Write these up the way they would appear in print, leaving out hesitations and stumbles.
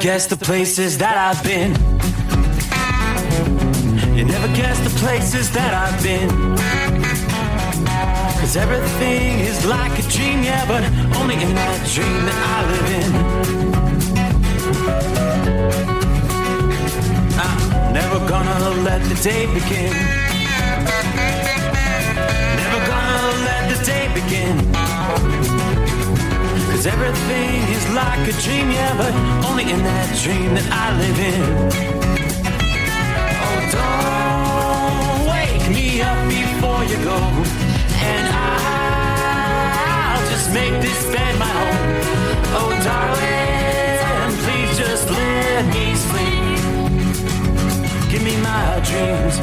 guess the places that I've been. You never guess the places that I've been. 'Cause everything is like a dream, yeah, but only in that dream that I live in. I'm never gonna let the day begin. Never gonna let the day begin. 'Cause everything is like a dream, yeah, but only in that dream that I live in. Oh, don't wake me up before you go, and I'll just make this bed my home. Oh, darling, please just let me sleep. Give me my dreams.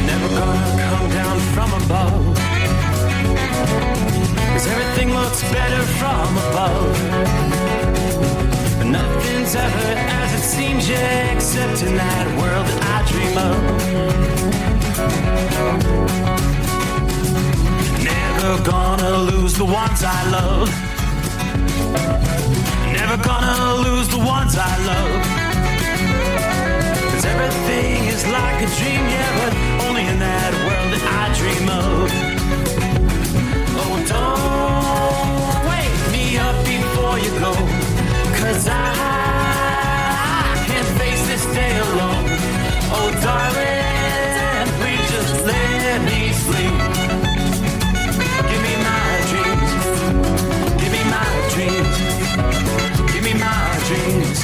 Never gonna come down from above, 'cause everything looks better from above. But nothing's ever as it seems, yeah, except in that world that I dream of. Never gonna lose the ones I love. Never gonna lose the ones I love. Everything is like a dream, yeah, but only in that world that I dream of. Oh, don't wake me up before you go, 'cause I can't face this day alone. Oh, darling, please just let me sleep. Give me my dreams. Give me my dreams. Give me my dreams.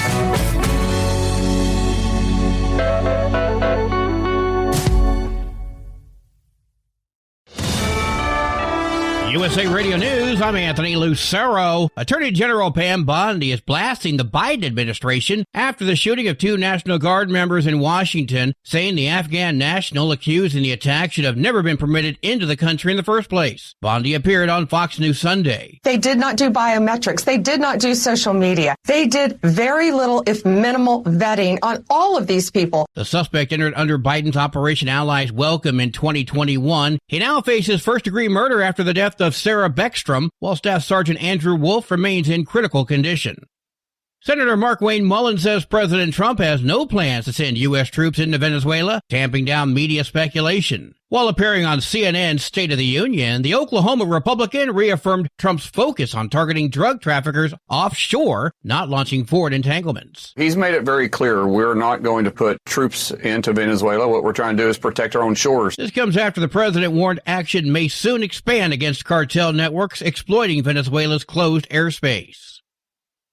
USA Radio News, I'm Anthony Lucero. Attorney General Pam Bondi is blasting the Biden administration after the shooting of 2 National Guard members in Washington, saying the Afghan national accused in the attack should have never been permitted into the country in the first place. Bondi appeared on Fox News Sunday. They did not do biometrics. They did not do social media. They did very little, if minimal, vetting on all of these people. The suspect entered under Biden's Operation Allies Welcome in 2021. He now faces first-degree murder after the death of Sarah Beckstrom, while Staff Sergeant Andrew Wolf remains in critical condition. Senator Markwayne Mullin says President Trump has no plans to send U.S. troops into Venezuela, tamping down media speculation. While appearing on CNN's State of the Union, the Oklahoma Republican reaffirmed Trump's focus on targeting drug traffickers offshore, not launching forward entanglements. He's made it very clear we're not going to put troops into Venezuela. What we're trying to do is protect our own shores. This comes after the president warned action may soon expand against cartel networks exploiting Venezuela's closed airspace.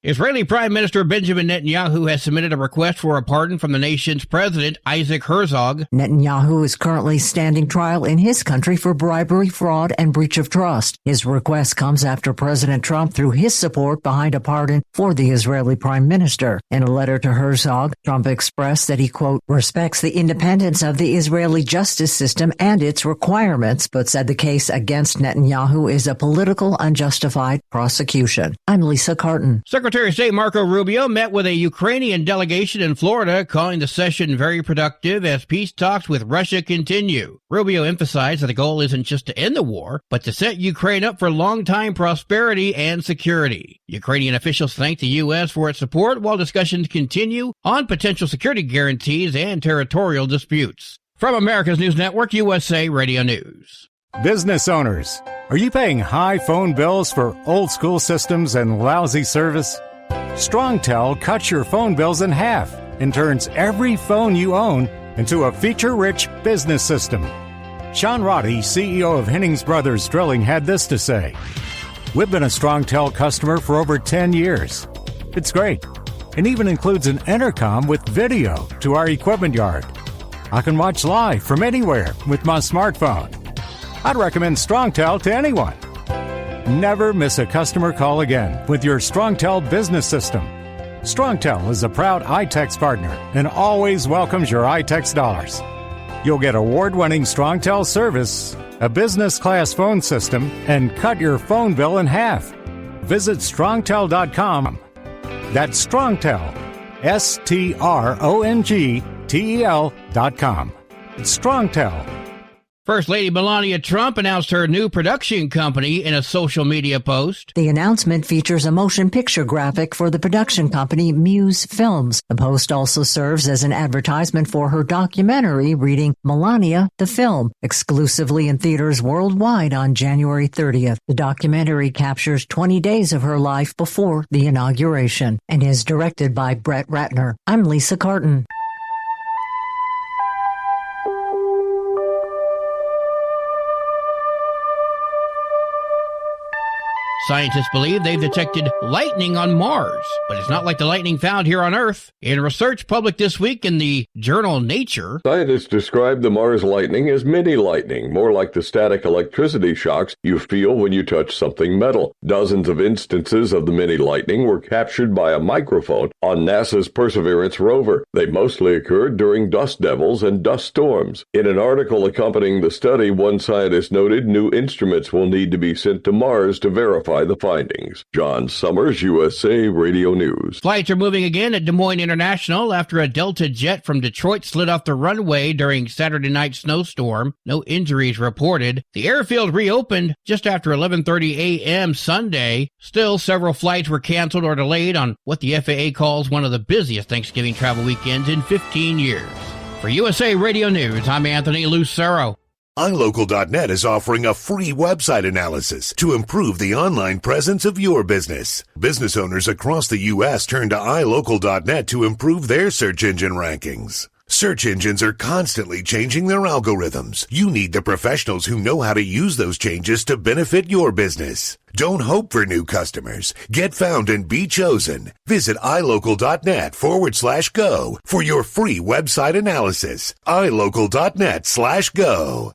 Israeli Prime Minister Benjamin Netanyahu has submitted a request for a pardon from the nation's president, Isaac Herzog. Netanyahu is currently standing trial in his country for bribery, fraud, and breach of trust. His request comes after President Trump threw his support behind a pardon for the Israeli Prime Minister. In a letter to Herzog, Trump expressed that he, quote, respects the independence of the Israeli justice system and its requirements, but said the case against Netanyahu is a political, unjustified prosecution. I'm Lisa Carton. Secretary of State Marco Rubio met with a Ukrainian delegation in Florida, calling the session very productive as peace talks with Russia continue. Rubio emphasized that the goal isn't just to end the war, but to set Ukraine up for long-time prosperity and security. Ukrainian officials thanked the U.S. for its support while discussions continue on potential security guarantees and territorial disputes. From America's News Network, USA Radio News. Business owners, are you paying high phone bills for old school systems and lousy service? StrongTel cuts your phone bills in half and turns every phone you own into a feature-rich business system. Sean Roddy, CEO of Hennings Brothers Drilling, had this to say. We've been a StrongTel customer for over 10 years. It's great. It even includes an intercom with video to our equipment yard. I can watch live from anywhere with my smartphone. I'd recommend StrongTel to anyone. Never miss a customer call again with your StrongTel business system. StrongTel is a proud iTex partner and always welcomes your iTex dollars. You'll get award-winning StrongTel service, a business-class phone system, and cut your phone bill in half. Visit StrongTel.com. That's StrongTel, StrongTel.com. StrongTel. First Lady Melania Trump announced her new production company in a social media post. The announcement features a motion picture graphic for the production company Muse Films. The post also serves as an advertisement for her documentary reading Melania, the Film, exclusively in theaters worldwide on January 30th. The documentary captures 20 days of her life before the inauguration and is directed by Brett Ratner. I'm Lisa Carton. Scientists believe they've detected lightning on Mars, but it's not like the lightning found here on Earth. In research published this week in the journal Nature, scientists describe the Mars lightning as mini lightning, more like the static electricity shocks you feel when you touch something metal. Dozens of instances of the mini lightning were captured by a microphone on NASA's Perseverance rover. They mostly occurred during dust devils and dust storms. In an article accompanying the study, one scientist noted new instruments will need to be sent to Mars to verify the findings. John Summers, USA Radio News. Flights are moving again at Des Moines International after a Delta jet from Detroit slid off the runway during Saturday night snowstorm. No injuries reported. The airfield reopened just after 11:30 a.m. Sunday. Still, several flights were canceled or delayed on what the FAA calls one of the busiest Thanksgiving travel weekends in 15 years. For USA Radio News, I'm Anthony Lucero. iLocal.net is offering a free website analysis to improve the online presence of your business. Business owners across the U.S. turn to iLocal.net to improve their search engine rankings. Search engines are constantly changing their algorithms. You need the professionals who know how to use those changes to benefit your business. Don't hope for new customers. Get found and be chosen. Visit iLocal.net/go for your free website analysis. iLocal.net/go.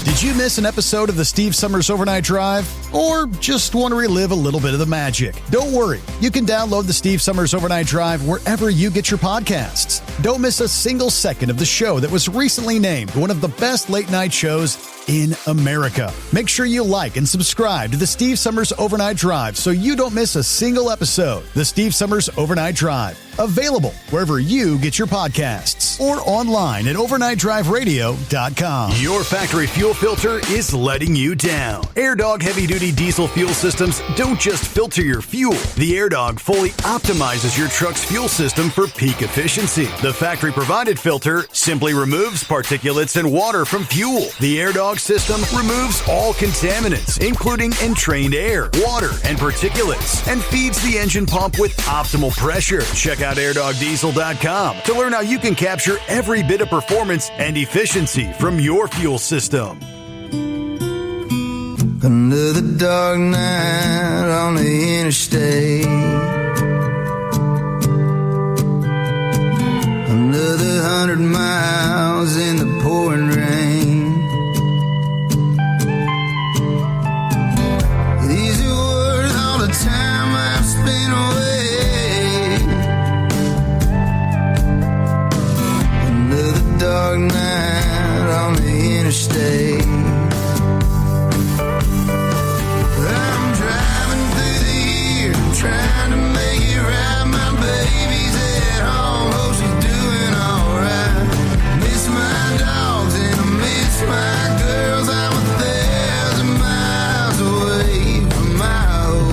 Did you miss an episode of the Steve Summers Overnight Drive? Or just want to relive a little bit of the magic? Don't worry. You can download the Steve Summers Overnight Drive wherever you get your podcasts. Don't miss a single second of the show that was recently named one of the best late-night shows in America. Make sure you like and subscribe to the Steve Summers Overnight Drive so you don't miss a single episode. The Steve Summers Overnight Drive. Available wherever you get your podcasts or online at overnightdriveradio.com. Your factory fuel filter is letting you down. AirDog heavy-duty diesel fuel systems don't just filter your fuel. The AirDog fully optimizes your truck's fuel system for peak efficiency. The factory-provided filter simply removes particulates and water from fuel. The AirDog system removes all contaminants, including entrained air, water, and particulates, and feeds the engine pump with optimal pressure. Check out AirDogDiesel.com to learn how you can capture every bit of performance and efficiency from your fuel system. Under the dark night on the interstate, under the 100 miles in the pouring rain, these are worth all the time I've spent away. Under the dark night on the interstate, trying to make it right. My baby's at home, hope she's doing alright. Miss my dogs and I miss my girls. I'm 1,000 miles away from my whole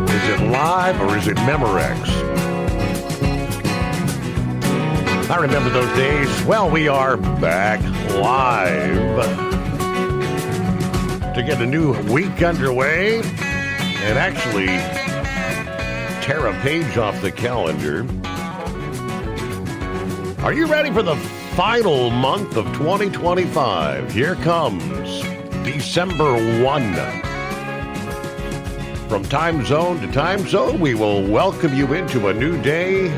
Is it live or is it Memorex? I remember those days. Well, we are back live to get a new week underway and actually tear a page off the calendar Are you ready for the final month of 2025? Here comes December 1. From time zone to time zone, we will welcome you into a new day.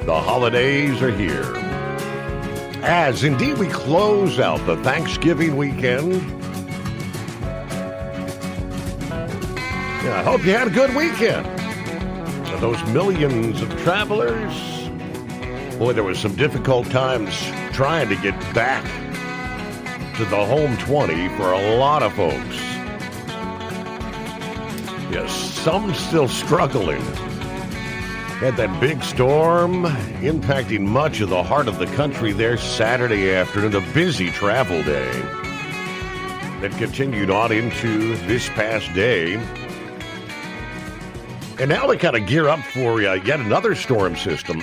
The holidays are here. As indeed we close out the Thanksgiving weekend. I hope you had a good weekend. Those millions of travelers, boy, there was some difficult times trying to get back to the home 20 for a lot of folks. Yes, some still struggling. Had that big storm impacting much of the heart of the country there Saturday afternoon, a busy travel day that continued on into this past day. And now we kind of gear up for yet another storm system.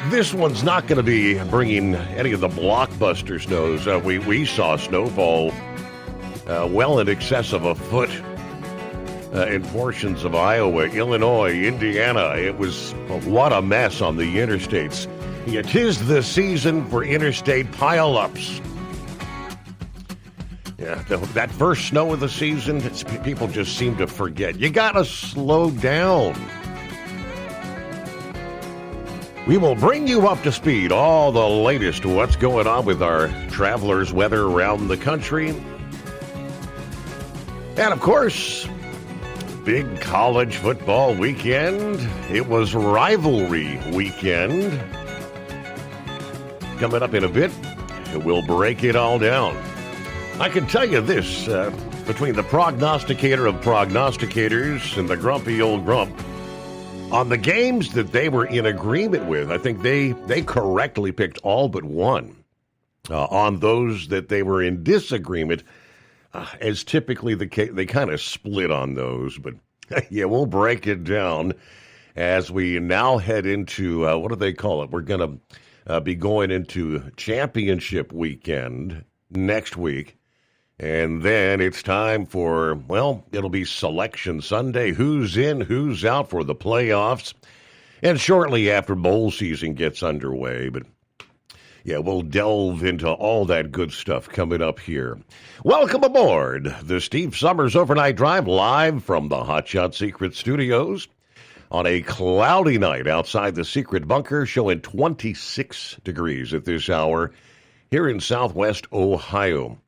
This one's not going to be bringing any of the blockbuster snows. We saw snowfall well in excess of a foot in portions of Iowa, Illinois, Indiana. It was what a mess on the interstates. It is the season for interstate pileups. Yeah, that first snow of the season, people just seem to forget. You got to slow down. We will bring you up to speed, all the latest what's going on with our travelers' weather around the country. And of course, big college football weekend. It was rivalry weekend. Coming up in a bit, we'll break it all down. I can tell you this, between the prognosticator of prognosticators and the grumpy old grump, on the games that they were in agreement with, I think they correctly picked all but one. On those that they were in disagreement, as typically the case, they kind of split on those. But yeah, we'll break it down as we now head into, what do they call it? We're going to be going into championship weekend next week. And then it's time for, well, it'll be Selection Sunday. Who's in, who's out for the playoffs. And shortly after bowl season gets underway. But yeah, we'll delve into all that good stuff coming up here. Welcome aboard the Steve Summers Overnight Drive, live from the Hot Shot Secret Studios on a cloudy night outside the Secret Bunker, showing 26 degrees at this hour here in southwest Ohio.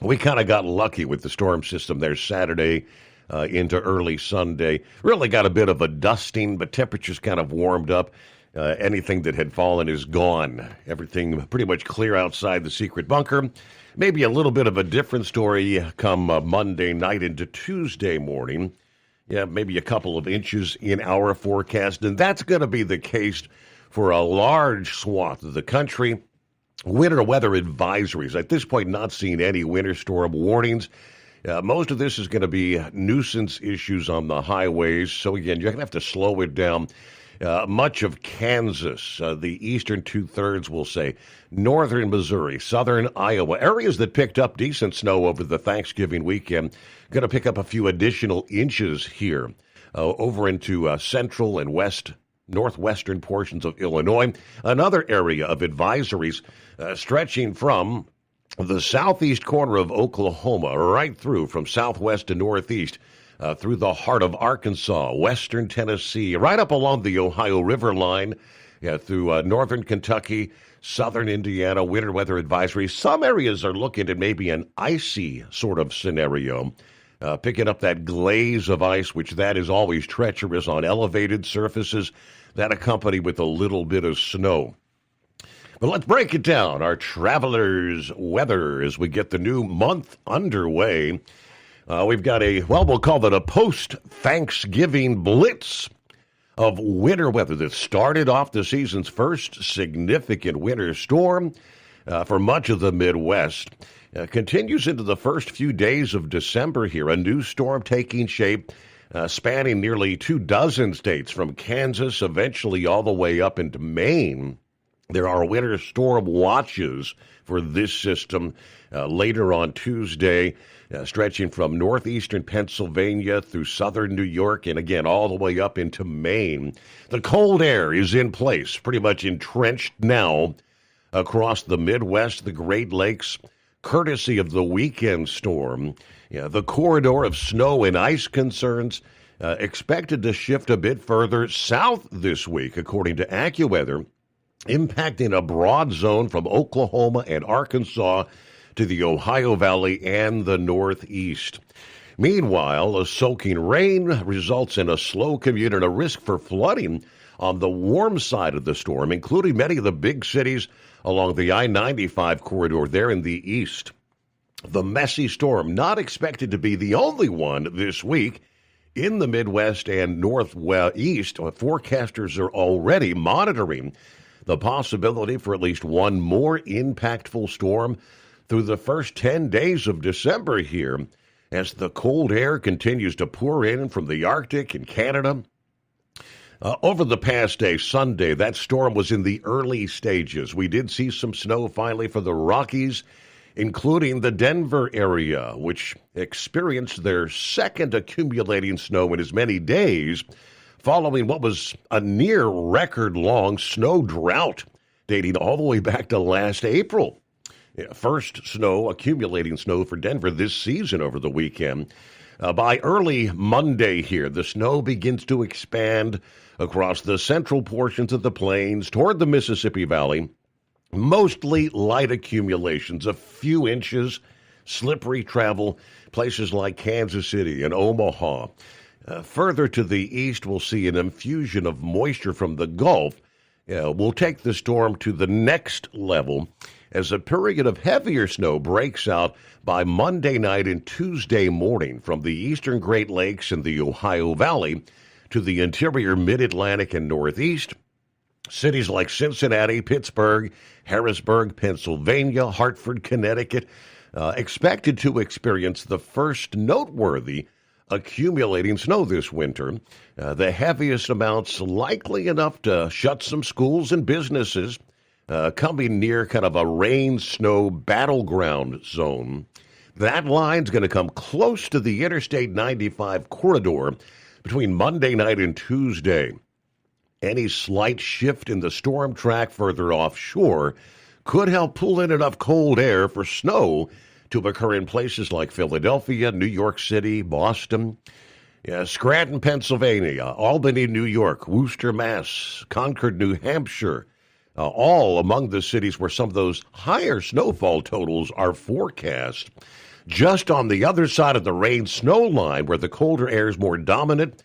We kind of got lucky with the storm system there Saturday into early Sunday. Really got a bit of a dusting, but temperatures kind of warmed up. Anything that had fallen is gone. Everything pretty much clear outside the Secret Bunker. Maybe a little bit of a different story come Monday night into Tuesday morning. Yeah, maybe a couple of inches in our forecast, and that's going to be the case for a large swath of the country. Winter weather advisories. At this point, not seeing any winter storm warnings. Most of this is going to be nuisance issues on the highways. So again, you're going to have to slow it down. Much of Kansas, the eastern two-thirds, we'll say, northern Missouri, southern Iowa, areas that picked up decent snow over the Thanksgiving weekend, going to pick up a few additional inches here over into central and northwestern portions of Illinois. Another area of advisories stretching from the southeast corner of Oklahoma right through from southwest to northeast through the heart of Arkansas, western Tennessee, right up along the Ohio River line, through northern Kentucky, southern Indiana, winter weather advisory. Some areas are looking at maybe an icy sort of scenario, picking up that glaze of ice, which that is always treacherous on elevated surfaces, that accompanied with a little bit of snow. But let's break it down. Our travelers' weather as we get the new month underway. We've got we'll call it a post-Thanksgiving blitz of winter weather that started off the season's first significant winter storm for much of the Midwest. Continues into the first few days of December here. A new storm taking shape, spanning nearly 24 states from Kansas, eventually all the way up into Maine. There are winter storm watches for this system later on Tuesday, stretching from northeastern Pennsylvania through southern New York and again all the way up into Maine. The cold air is in place, pretty much entrenched now across the Midwest, the Great Lakes, courtesy of the weekend storm. The corridor of snow and ice concerns expected to shift a bit further south this week, according to AccuWeather, impacting a broad zone from Oklahoma and Arkansas to the Ohio Valley and the Northeast. Meanwhile, a soaking rain results in a slow commute and a risk for flooding on the warm side of the storm, including many of the big cities along the I-95 corridor there in the east. The messy storm not expected to be the only one this week. In the Midwest and Northeast, forecasters are already monitoring the possibility for at least one more impactful storm through the first 10 days of December here, as the cold air continues to pour in from the Arctic and Canada. Over the past day, Sunday, that storm was in the early stages. We did see some snow finally for the Rockies, including the Denver area, which experienced their second accumulating snow in as many days, following what was a near record-long snow drought dating all the way back to last April. First accumulating snow for Denver this season over the weekend. By early Monday here, the snow begins to expand across the central portions of the plains toward the Mississippi Valley. Mostly light accumulations, a few inches, slippery travel, places like Kansas City and Omaha. Further to the east, we'll see an infusion of moisture from the Gulf. We'll take the storm to the next level as a period of heavier snow breaks out by Monday night and Tuesday morning from the eastern Great Lakes and the Ohio Valley to the interior Mid-Atlantic and Northeast. Cities like Cincinnati, Pittsburgh, Harrisburg, Pennsylvania, Hartford, Connecticut, expected to experience the first noteworthy accumulating snow this winter. The heaviest amounts likely enough to shut some schools and businesses, coming near kind of a rain-snow battleground zone. That line's going to come close to the Interstate 95 corridor between Monday night and Tuesday. Any slight shift in the storm track further offshore could help pull in enough cold air for snow to occur in places like Philadelphia, New York City, Boston, Scranton, Pennsylvania, Albany, New York, Worcester, Mass, Concord, New Hampshire, all among the cities where some of those higher snowfall totals are forecast. Just on the other side of the rain-snow line, where the colder air is more dominant,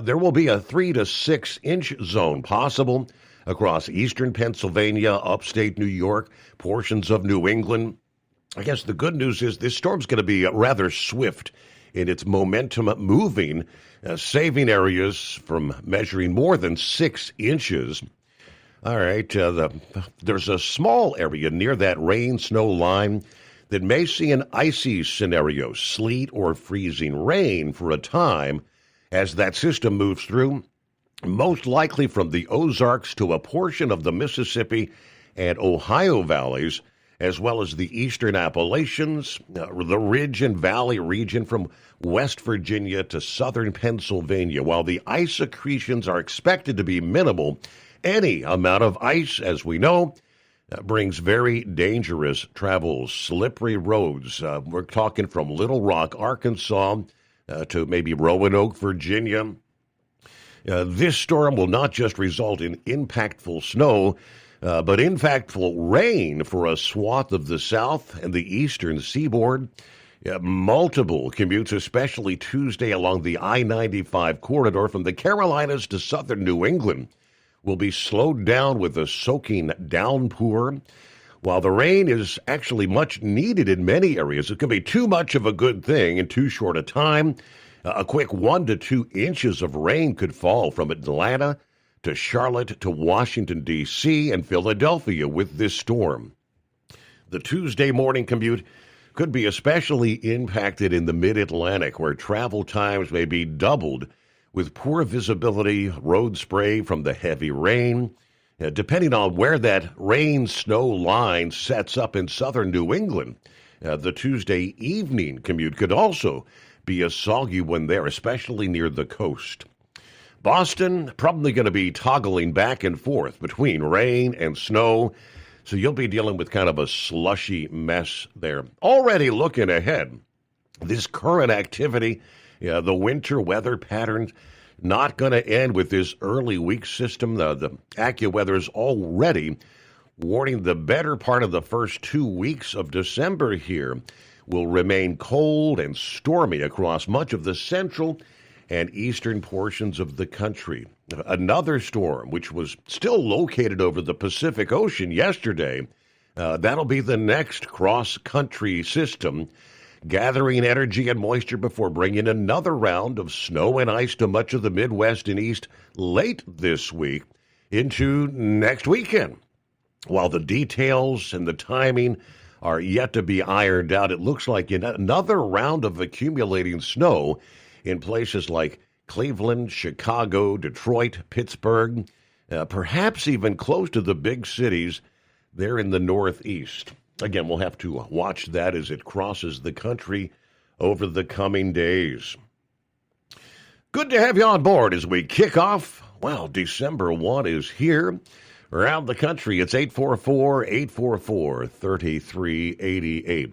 there will be a 3 to 6 inch zone possible across eastern Pennsylvania, upstate New York, portions of New England. I guess the good news is this storm's going to be rather swift in its momentum moving, saving areas from measuring more than 6 inches. All right, there's a small area near that rain-snow line that may see an icy scenario, sleet or freezing rain for a time, as that system moves through, most likely from the Ozarks to a portion of the Mississippi and Ohio valleys, as well as the eastern Appalachians, the Ridge and Valley region from West Virginia to southern Pennsylvania. While the ice accretions are expected to be minimal, any amount of ice, as we know, brings very dangerous travel, slippery roads. We're talking from Little Rock, Arkansas, to maybe Roanoke, Virginia. This storm will not just result in impactful snow, but impactful rain for a swath of the south and the eastern seaboard. Multiple commutes, especially Tuesday along the I-95 corridor from the Carolinas to southern New England, will be slowed down with a soaking downpour. While the rain is actually much needed in many areas, it can be too much of a good thing in too short a time. A quick 1 to 2 inches of rain could fall from Atlanta to Charlotte to Washington, D.C. and Philadelphia with this storm. The Tuesday morning commute could be especially impacted in the Mid-Atlantic, where travel times may be doubled with poor visibility, road spray from the heavy rain. Depending on where that rain-snow line sets up in southern New England, the Tuesday evening commute could also be a soggy one there, especially near the coast. Boston, probably going to be toggling back and forth between rain and snow, so you'll be dealing with kind of a slushy mess there. Already looking ahead, this current activity, the winter weather patterns, not going to end with this early week system. The AccuWeather is already warning the better part of the first 2 weeks of December here will remain cold and stormy across much of the central and eastern portions of the country. Another storm, which was still located over the Pacific Ocean yesterday, that'll be the next cross-country system, gathering energy and moisture before bringing another round of snow and ice to much of the Midwest and East late this week into next weekend. While the details and the timing are yet to be ironed out, it looks like another round of accumulating snow in places like Cleveland, Chicago, Detroit, Pittsburgh, perhaps even close to the big cities there in the Northeast. Again, we'll have to watch that as it crosses the country over the coming days. Good to have you on board as we kick off. Well, December 1 is here. Around the country, it's 844-844-3388. Of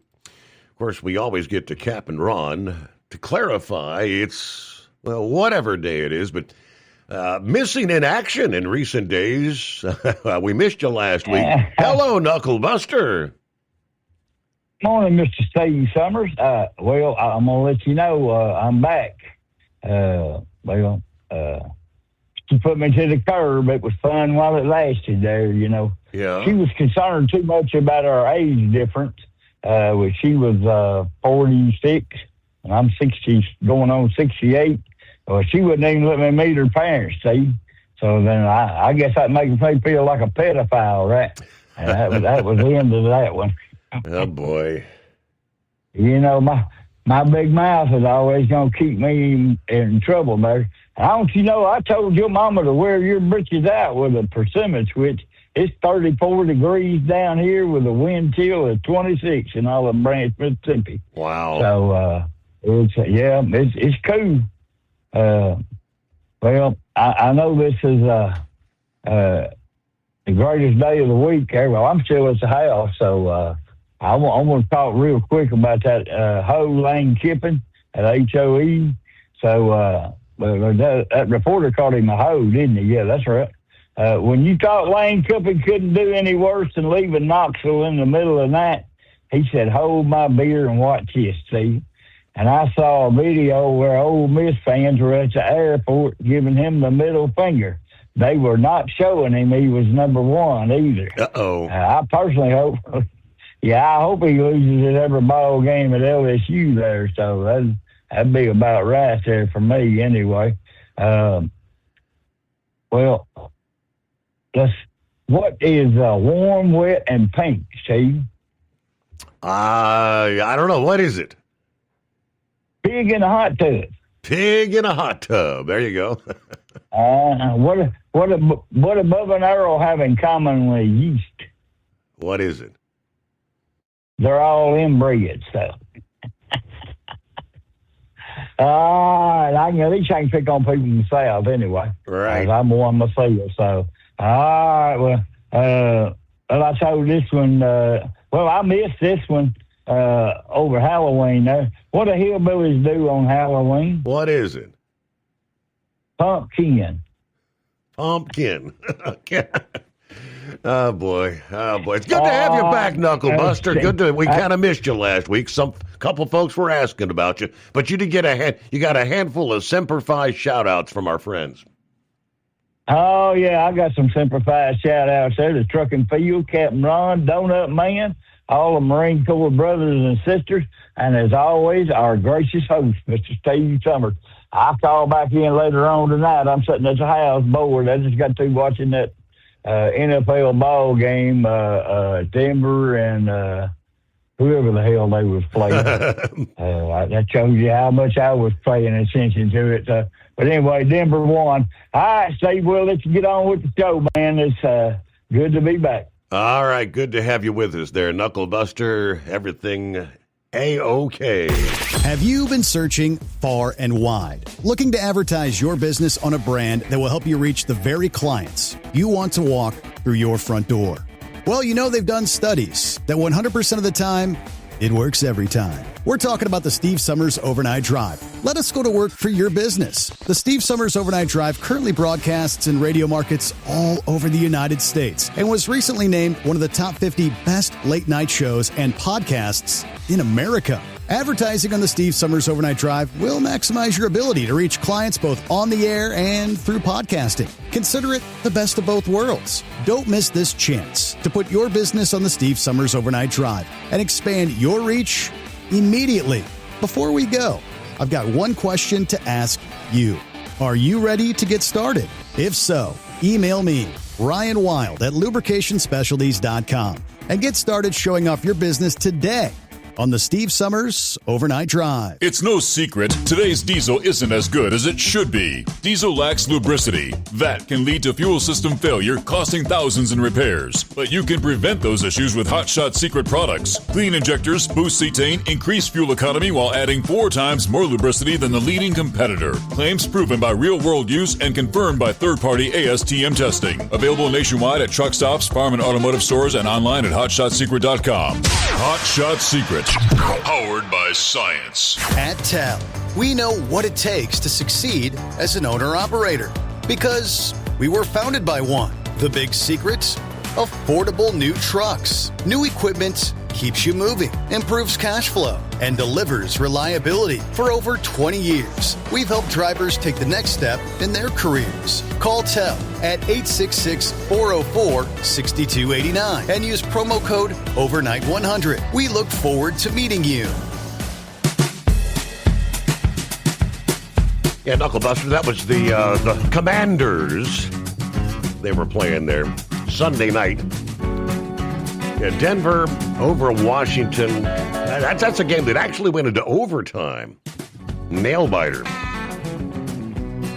course, we always get to Cap and Ron to clarify it's, well, whatever day it is, but missing in action in recent days. We missed you last week. Hello, Knuckle Buster. Morning, Mr. Steve Summers. Well, I'm going to let you know I'm back. She put me to the curb. It was fun while it lasted there, you know. Yeah. She was concerned too much about our age difference. She was 46, and I'm 60, going on 68. She wouldn't even let me meet her parents, see? So then I guess that makes me feel like a pedophile, right? And that was the end of that one. Oh, boy. You know, my big mouth is always going to keep me in trouble there. Don't you know, I told your mama to wear your britches out with a persimmon switch. It's 34 degrees down here with a wind chill of 26 in Olive Branch, Mississippi. Wow. So, it's cool. Well, I know this is the greatest day of the week. Well, I'm still at the house, so I want to talk real quick about that Hoe Lane Kiffin at HOE. So that reporter called him a hoe, didn't he? Yeah, that's right. When you thought Lane Kiffin couldn't do any worse than leaving Knoxville in the middle of the night, he said, "Hold my beer and watch this, see." And I saw a video where Ole Miss fans were at the airport giving him the middle finger. They were not showing him he was number one either. Uh-oh. I personally hope, I hope he loses at every ball game at LSU there. So that'd be about right there for me anyway. Well, what is warm, wet, and pink, Steve? I don't know. What is it? Pig in a hot tub. Pig in a hot tub. There you go. What above and Earl have in common with yeast? What is it? They're all inbred, so. At least I can pick on people in the South anyway. Right. I'm one myself, so. All right, well, I told this one, I missed this one over Halloween there. What do hillbillies do on Halloween? What is it? Pumpkin. Pumpkin. Oh boy. It's good to have you back, Knuckle Buster. We kind of missed you last week. Couple folks were asking about you, but you did get you got a handful of Semper Fi shout-outs from our friends. Oh, yeah, I got some Semper Fi shout-outs there. The Truck and Field, Captain Ron, Donut Man, all the Marine Corps brothers and sisters, and as always, our gracious host, Mr. Steve Summers. I'll call back in later on tonight. I'm sitting at the house bored. I just got through watching that NFL ball game, Denver and whoever the hell they was playing. That shows you how much I was paying attention to it. But anyway, Denver won. All right, Steve, well, let's get on with the show, man. It's good to be back. All right, good to have you with us there, Knucklebuster. Everything A-OK. Have you been searching far and wide, looking to advertise your business on a brand that will help you reach the very clients you want to walk through your front door? Well, you know they've done studies that 100% of the time, it works every time. We're talking about the Steve Summers Overnight Drive. Let us go to work for your business. The Steve Summers Overnight Drive currently broadcasts in radio markets all over the United States and was recently named one of the top 50 best late night shows and podcasts in America. Advertising on the Steve Summers Overnight Drive will maximize your ability to reach clients both on the air and through podcasting. Consider it the best of both worlds. Don't miss this chance to put your business on the Steve Summers Overnight Drive and expand your reach immediately. Before we go, I've got one question to ask you. Are you ready to get started? If so, email me, Ryan Wild at lubricationspecialties.com, and get started showing off your business today on the Steve Summers Overnight Drive. It's no secret, today's diesel isn't as good as it should be. Diesel lacks lubricity. That can lead to fuel system failure, costing thousands in repairs. But you can prevent those issues with Hot Shot Secret products. Clean injectors, boost cetane, increase fuel economy while adding 4 times more lubricity than the leading competitor. Claims proven by real-world use and confirmed by third-party ASTM testing. Available nationwide at truck stops, farm and automotive stores, and online at hotshotsecret.com. Hot Shot Secret. Powered by science. At TEL, we know what it takes to succeed as an owner-operator because we were founded by one. The big secret? Affordable new trucks. New equipment keeps you moving, improves cash flow, and delivers reliability. For over 20 years, we've helped drivers take the next step in their careers. Call TEL at 866-404-6289 and use promo code OVERNIGHT100. We look forward to meeting you. Yeah, Knucklebuster, that was the Commanders. They were playing there Sunday night. Yeah, Denver over Washington. That's a game that actually went into overtime. Nail biter.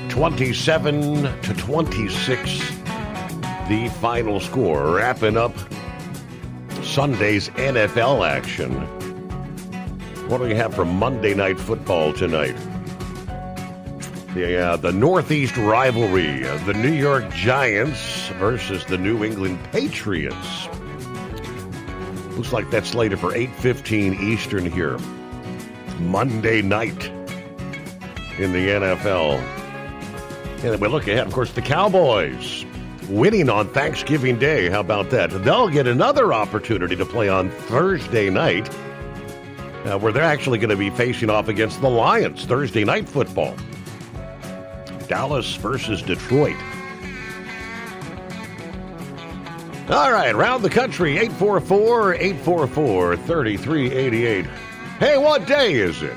27-26, the final score. Wrapping up Sunday's NFL action. What do we have for Monday Night Football tonight? The Northeast rivalry of the New York Giants versus the New England Patriots. Looks like that's slated for 8:15 Eastern here. Monday night in the NFL. And then we look ahead, of course, the Cowboys winning on Thanksgiving Day. How about that? They'll get another opportunity to play on Thursday night, where they're actually going to be facing off against the Lions. Thursday night football. Dallas versus Detroit. All right, round the country, 844-844-3388. Hey, what day is it?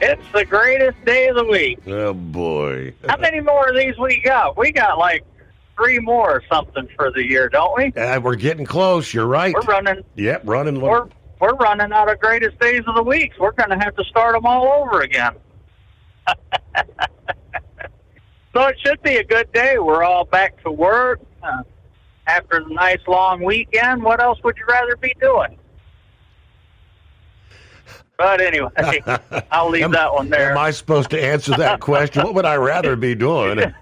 It's the greatest day of the week. Oh, boy. How many more of these we got? We got like 3 more or something for the year, don't we? We're getting close. You're right. We're running. Yep, running. We're running out of greatest days of the week. We're going to have to start them all over again. So it should be a good day. We're all back to work after the nice long weekend. What else would you rather be doing? But anyway, I'll leave that one there. Am I supposed to answer that question? What would I rather be doing?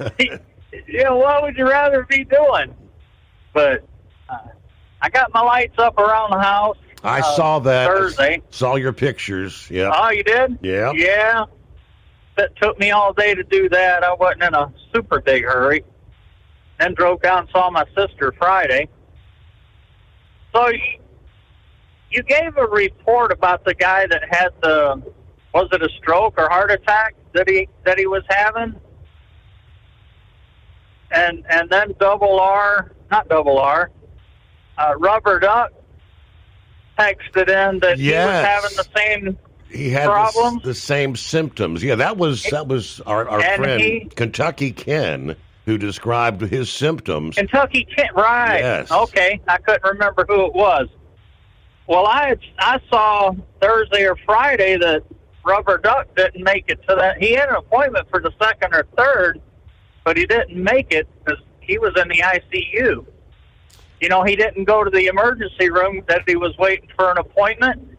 Yeah, what would you rather be doing? But I got my lights up around the house. I saw that. Thursday. Saw your pictures. Yeah. Oh, you did? Yeah. Yeah. That took me all day to do that. I wasn't in a super big hurry. Then drove down and saw my sister Friday. So you gave a report about the guy that had was it a stroke or heart attack that he was having? And then Rubber Duck texted in that he was having the same he had problems. The same symptoms. Yeah, that was our friend Kentucky Ken who described his symptoms. Kentucky Ken, right? Yes. Okay, I couldn't remember who it was. Well, I saw Thursday or Friday that Rubber Duck didn't make it to that. He had an appointment for the 2nd or 3rd, but he didn't make it because he was in the ICU. You know, he didn't go to the emergency room that he was waiting for an appointment.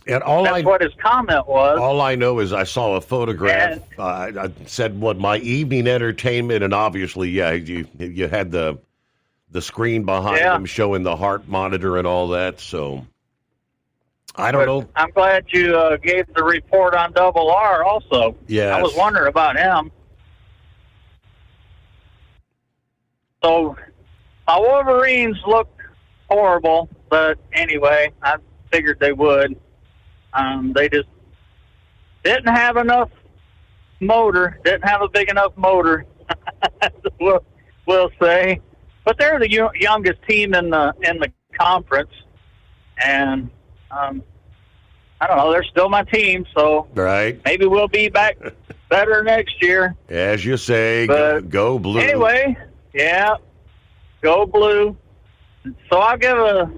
And That's what his comment was. All I know is I saw a photograph. I said, "What my evening entertainment?" And obviously, yeah, you had the screen behind him showing the heart monitor and all that. So I don't know. I'm glad you gave the report on Double R. Also, yeah, I was wondering about him. So my Wolverines look horrible, but anyway, I figured they would. They just didn't have enough motor, didn't have a big enough motor, we'll say. But they're the youngest team in the conference, and I don't know. They're still my team, so right. Maybe we'll be back better next year. As you say, But go blue. Anyway, yeah, go blue. So I'll give a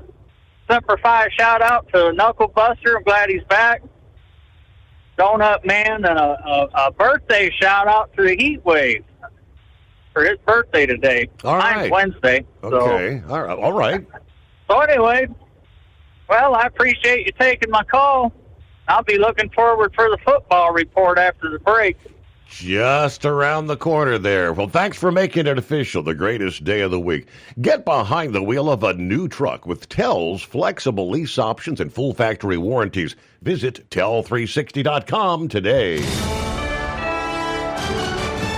Semper Fi shout out to Knuckle Buster. I'm glad he's back. Donut Man, and a birthday shout out to the Heat Wave for his birthday today. All right. Mine's Wednesday. Okay. So. All right. So anyway, well, I appreciate you taking my call. I'll be looking forward for the football report after the break. Just around the corner there. Well, thanks for making it official, the greatest day of the week. Get behind the wheel of a new truck with Tell's flexible lease options and full factory warranties. Visit Tell360.com today.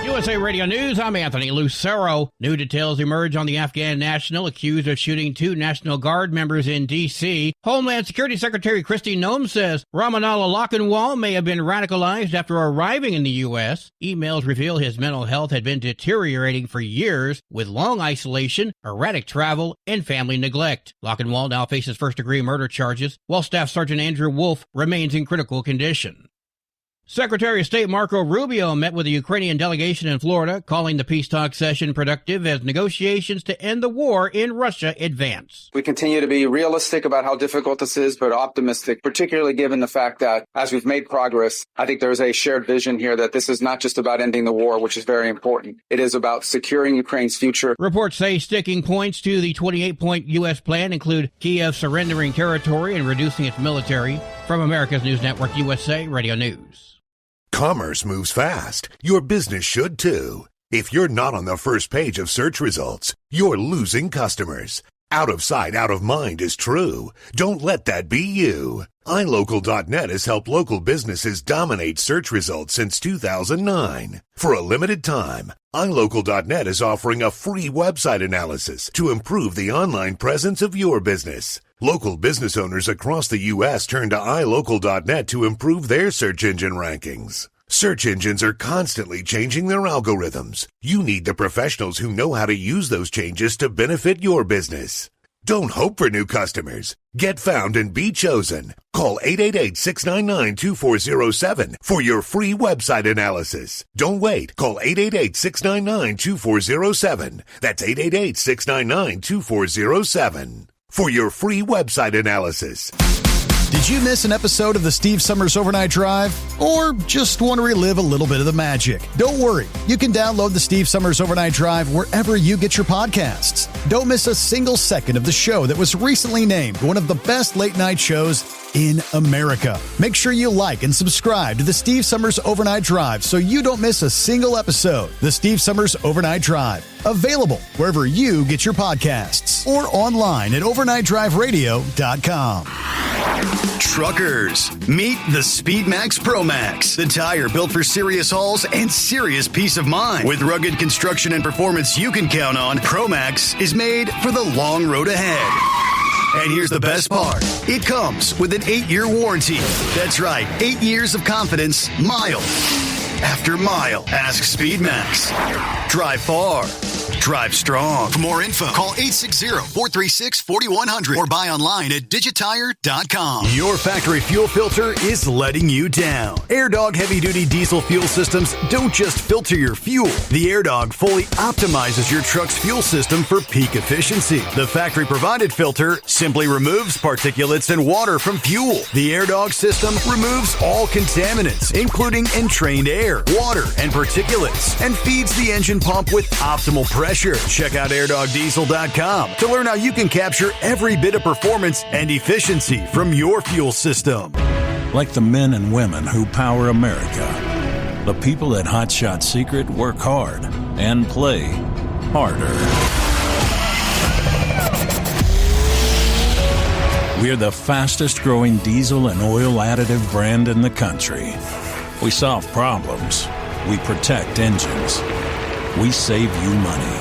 USA Radio News, I'm Anthony Lucero. New details emerge on the Afghan national accused of shooting 2 National Guard members in D.C. Homeland Security Secretary Kristi Noem says Ramanallah Lockenwall may have been radicalized after arriving in the U.S. Emails reveal his mental health had been deteriorating for years with long isolation, erratic travel, and family neglect. Lockenwall now faces first-degree murder charges, while Staff Sergeant Andrew Wolf remains in critical condition. Secretary of State Marco Rubio met with the Ukrainian delegation in Florida, calling the peace talk session productive as negotiations to end the war in Russia advance. We continue to be realistic about how difficult this is, but optimistic, particularly given the fact that as we've made progress, I think there's a shared vision here that this is not just about ending the war, which is very important. It is about securing Ukraine's future. Reports say sticking points to the 28-point U.S. plan include Kiev surrendering territory and reducing its military. From America's News Network, USA Radio News. Commerce moves fast. Your business should too. If you're not on the first page of search results, you're losing customers. Out of sight, out of mind is true. Don't let that be you. iLocal.net has helped local businesses dominate search results since 2009. For a limited time, iLocal.net is offering a free website analysis to improve the online presence of your business. Local business owners across the U.S. turn to iLocal.net to improve their search engine rankings. Search engines are constantly changing their algorithms. You need the professionals who know how to use those changes to benefit your business. Don't hope for new customers. Get found and be chosen. Call 888-699-2407 for your free website analysis. Don't wait. Call 888-699-2407. That's 888-699-2407 for your free website analysis. Did you miss an episode of the Steve Summers Overnight Drive? Or just want to relive a little bit of the magic? Don't worry. You can download the Steve Summers Overnight Drive wherever you get your podcasts. Don't miss a single second of the show that was recently named one of the best late-night shows in America. Make sure you like and subscribe to the Steve Summers Overnight Drive so you don't miss a single episode. The Steve Summers Overnight Drive. Available wherever you get your podcasts or online at overnightdriveradio.com. Truckers, meet the SpeedMax Pro Max, the tire built for serious hauls and serious peace of mind. With rugged construction and performance you can count on, Pro Max is made for the long road ahead. And here's the best part. It comes with an 8-year warranty. That's right, 8 years of confidence, mile after mile. Ask SpeedMax. Drive far. Drive strong. For more info, call 860-436-4100 or buy online at digitire.com. Your factory fuel filter is letting you down. AirDog heavy-duty diesel fuel systems don't just filter your fuel. The AirDog fully optimizes your truck's fuel system for peak efficiency. The factory-provided filter simply removes particulates and water from fuel. The AirDog system removes all contaminants, including entrained air, water, and particulates, and feeds the engine pump with optimal pressure. Check out airdogdiesel.com to learn how you can capture every bit of performance and efficiency from your fuel system. Like the men and women who power America, the people at Hot Shot Secret work hard and play harder. We're the fastest growing diesel and oil additive brand in the country. We solve problems. We protect engines. We save you money.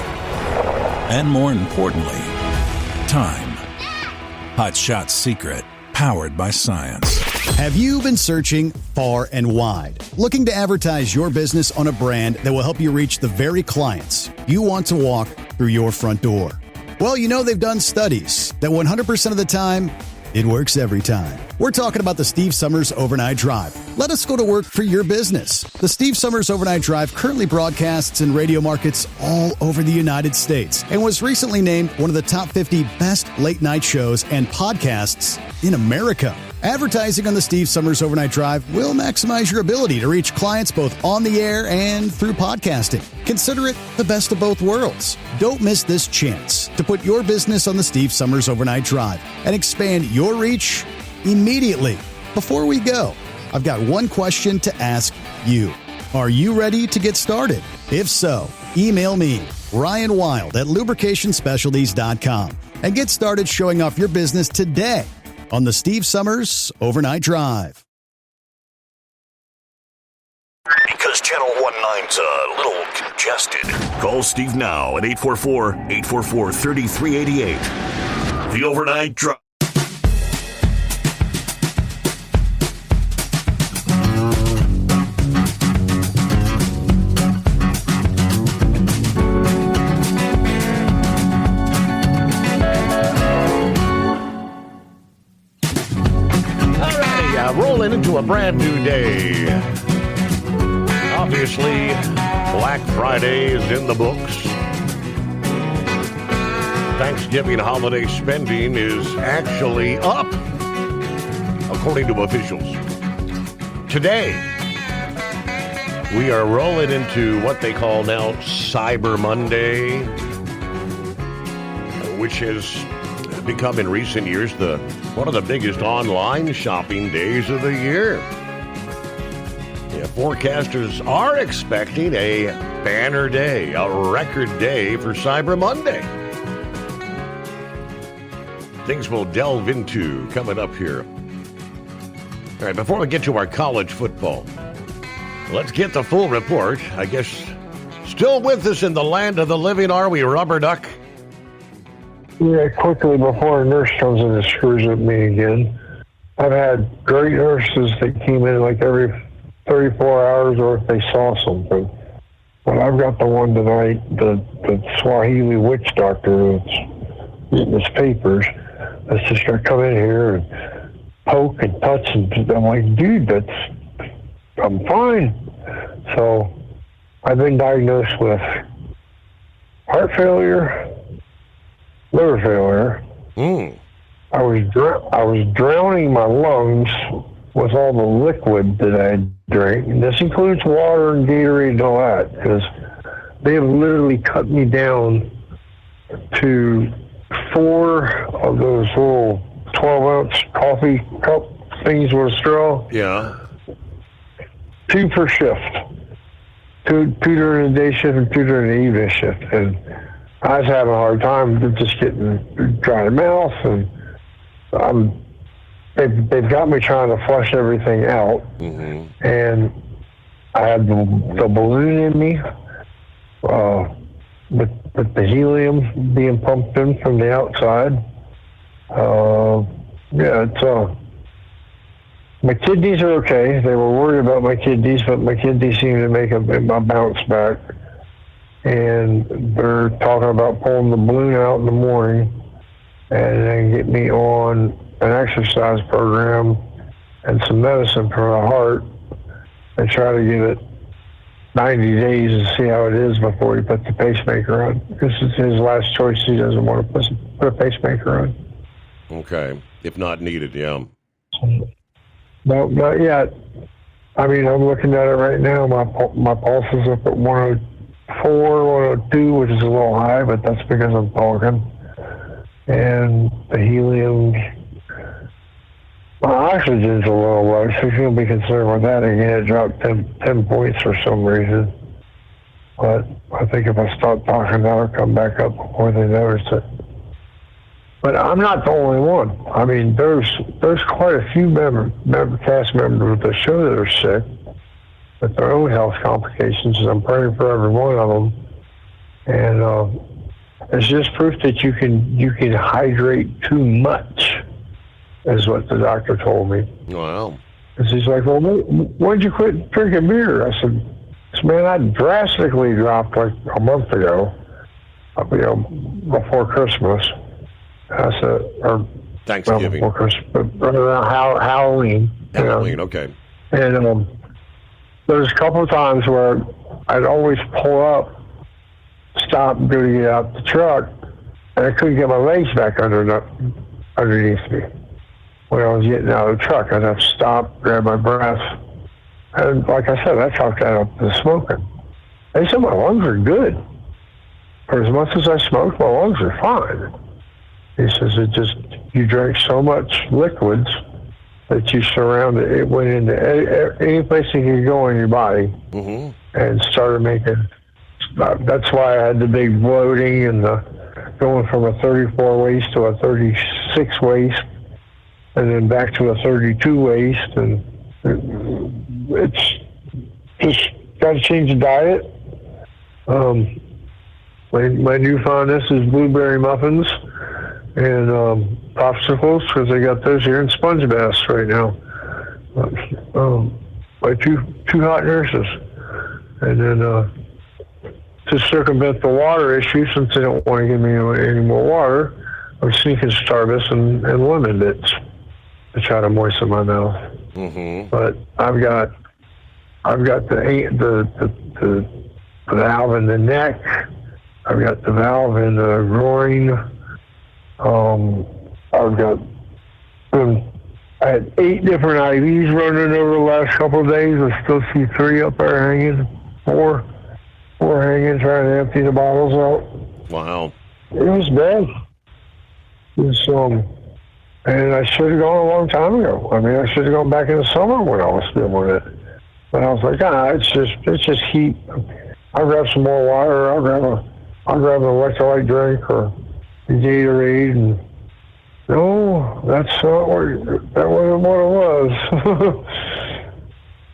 And more importantly, time. Hot Shot Secret, powered by science. Have you been searching far and wide, looking to advertise your business on a brand that will help you reach the very clients you want to walk through your front door? Well, you know they've done studies that 100% of the time, it works every time. We're talking about the Steve Summers Overnight Drive. Let us go to work for your business. The Steve Summers Overnight Drive currently broadcasts in radio markets all over the United States and was recently named one of the top 50 best late-night shows and podcasts in America. Advertising on the Steve Summers Overnight Drive will maximize your ability to reach clients both on the air and through podcasting. Consider it the best of both worlds. Don't miss this chance to put your business on the Steve Summers Overnight Drive and expand your reach immediately. Before we go, I've got one question to ask you. Are you ready to get started? If so, email me, Ryan Wild at lubricationspecialties.com, and get started showing off your business today on the Steve Summers Overnight Drive. Because Channel 19's a little congested. Call Steve now at 844-844-3388. The Overnight Drive. Rolling into a brand new day. Obviously, Black Friday is in the books. Thanksgiving holiday spending is actually up, according to officials. Today, we are rolling into what they call now Cyber Monday, which has become in recent years one of the biggest online shopping days of the year. Yeah, forecasters are expecting a banner day, a record day for Cyber Monday. Things we'll delve into coming up here. All right, before we get to our college football, let's get the full report. I guess still with us in the land of the living, are we, Rubber Duck? Yeah, quickly before a nurse comes in and screws with me again. I've had great nurses that came in like every 34 hours or if they saw something. But I've got the one tonight, the Swahili witch doctor that's getting his papers. That's just going to come in here and poke and touch. And I'm like, dude, I'm fine. So I've been diagnosed with heart failure, liver failure. I was drowning my lungs with all the liquid that I drank, and this includes water and Gatorade and all that, because they have literally cut me down to 4 of those little 12-ounce coffee cup things with a straw. Yeah. 2 per shift. 2 during the day shift and 2 during the evening shift, and I was having a hard time just getting dry mouth, and they've got me trying to flush everything out. Mm-hmm. And I had the balloon in me with the helium being pumped in from the outside. My kidneys are okay. They were worried about my kidneys, but my kidneys seem to make a bounce back. and they're talking about pulling the balloon out in the morning and then get me on an exercise program and some medicine for the heart and try to give it 90 days and see how it is before he puts the pacemaker on. This is his last choice. He doesn't want to put a pacemaker on. Okay. If not needed, yeah. No, not yet. I mean, I'm looking at it right now. My pulse is up at 104, 102, which is a little high, but that's because I'm talking. And the helium, my oxygen's a little low, so you're going to be concerned with that. Again, it dropped 10 points for some reason. But I think if I start talking, that'll come back up before they notice it. But I'm not the only one. I mean, there's quite a few cast members of the show that are sick with their own health complications, and I'm praying for every one of them. And it's just proof that you can hydrate too much, is what the doctor told me. Wow. Because he's like, well, when'd you quit drinking beer? I said, man, I drastically dropped like a month ago, before Christmas. I said, or Thanksgiving. Before Christmas, but around Halloween. Halloween, okay. And there's a couple of times where I'd always pull up, stop, go to get out the truck, and I couldn't get my legs back underneath me. When I was getting out of the truck, I'd have to stop, grab my breath. And like I said, I chalked that up to smoking. They said my lungs are good. For as much as I smoked, my lungs are fine. He says you drank so much liquids that you surrounded, it went into any place it could go in your body, and started making, that's why I had the big bloating and the going from a 34 waist to a 36 waist, and then back to a 32 waist, and it's just got to change the diet. My new fondness is blueberry muffins and popsicles, because they got those here in Sponge Bass right now. By two hot nurses. And then to circumvent the water issue, since they don't want to give me any more water, I'm sneaking Starburst and lemon bits to try to moisten my mouth. But I've got the valve in the neck. I've got the valve in the groin. I've got, I had 8 different IVs running over the last couple of days. I still see 3 up there hanging, 4 hanging, trying to empty the bottles out. Wow. It was bad. It was, and I should have gone a long time ago. I mean, I should have gone back in the summer when I was doing it. But I was like, it's just heat. I'll grab some more water. I'll grab an electrolyte drink or a Gatorade, and no, that wasn't what it was.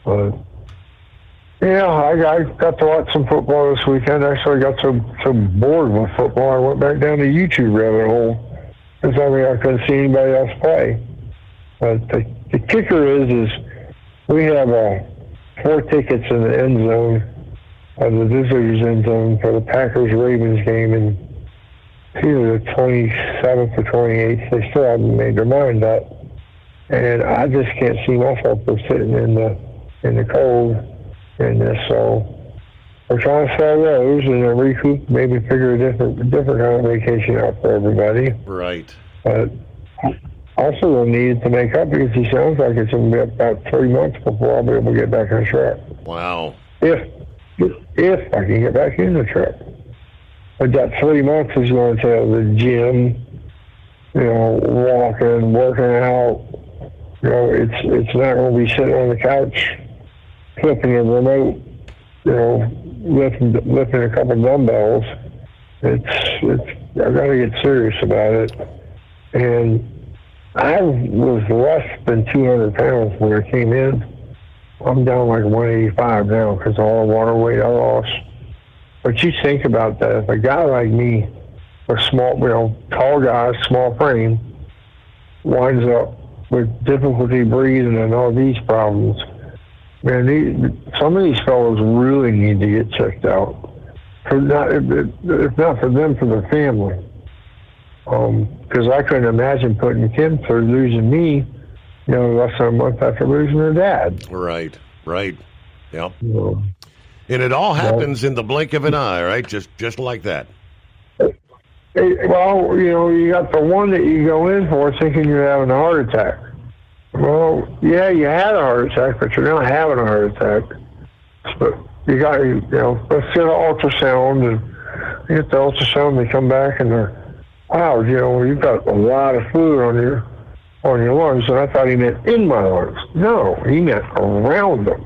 But yeah, I got to watch some football this weekend. Actually, I got so bored with football, I went back down the YouTube rabbit hole, because I couldn't see anybody else play. But the kicker is we have 4 tickets in the end zone, of the visitors' end zone, for the Packers-Ravens game, and either the 27th or 28th. They still haven't made their mind up, and I just can't see myself sitting in the cold in this. So we're trying to sell those and then recoup, maybe figure a different kind of vacation out for everybody. Right. But also we'll need to make up, because he sounds like it's going to be about 3 months before I'll be able to get back in the truck. Wow. If I can get back in the truck. But that 3 months is going to tell the gym, walking, working out. It's not going to be sitting on the couch, flipping a remote, lifting a couple dumbbells. I've got to get serious about it. And I was less than 200 pounds when I came in. I'm down like 185 now because of all the water weight I lost. But you think about that. If a guy like me, a small, tall guy, small frame, winds up with difficulty breathing and all these problems, man, some of these fellows really need to get checked out. if not for them, for their family. Because I couldn't imagine putting Kim through losing me, less than a month after losing her dad. Right. Yep. And it all happens in the blink of an eye, right? Just like that. Well, you got the one that you go in for thinking you're having a heart attack. Well, yeah, you had a heart attack, but you're not having a heart attack. But you got, let's get an ultrasound, and you get the ultrasound, they come back and they're, wow, you've got a lot of fluid on your lungs. And I thought he meant in my lungs. No, he meant around them.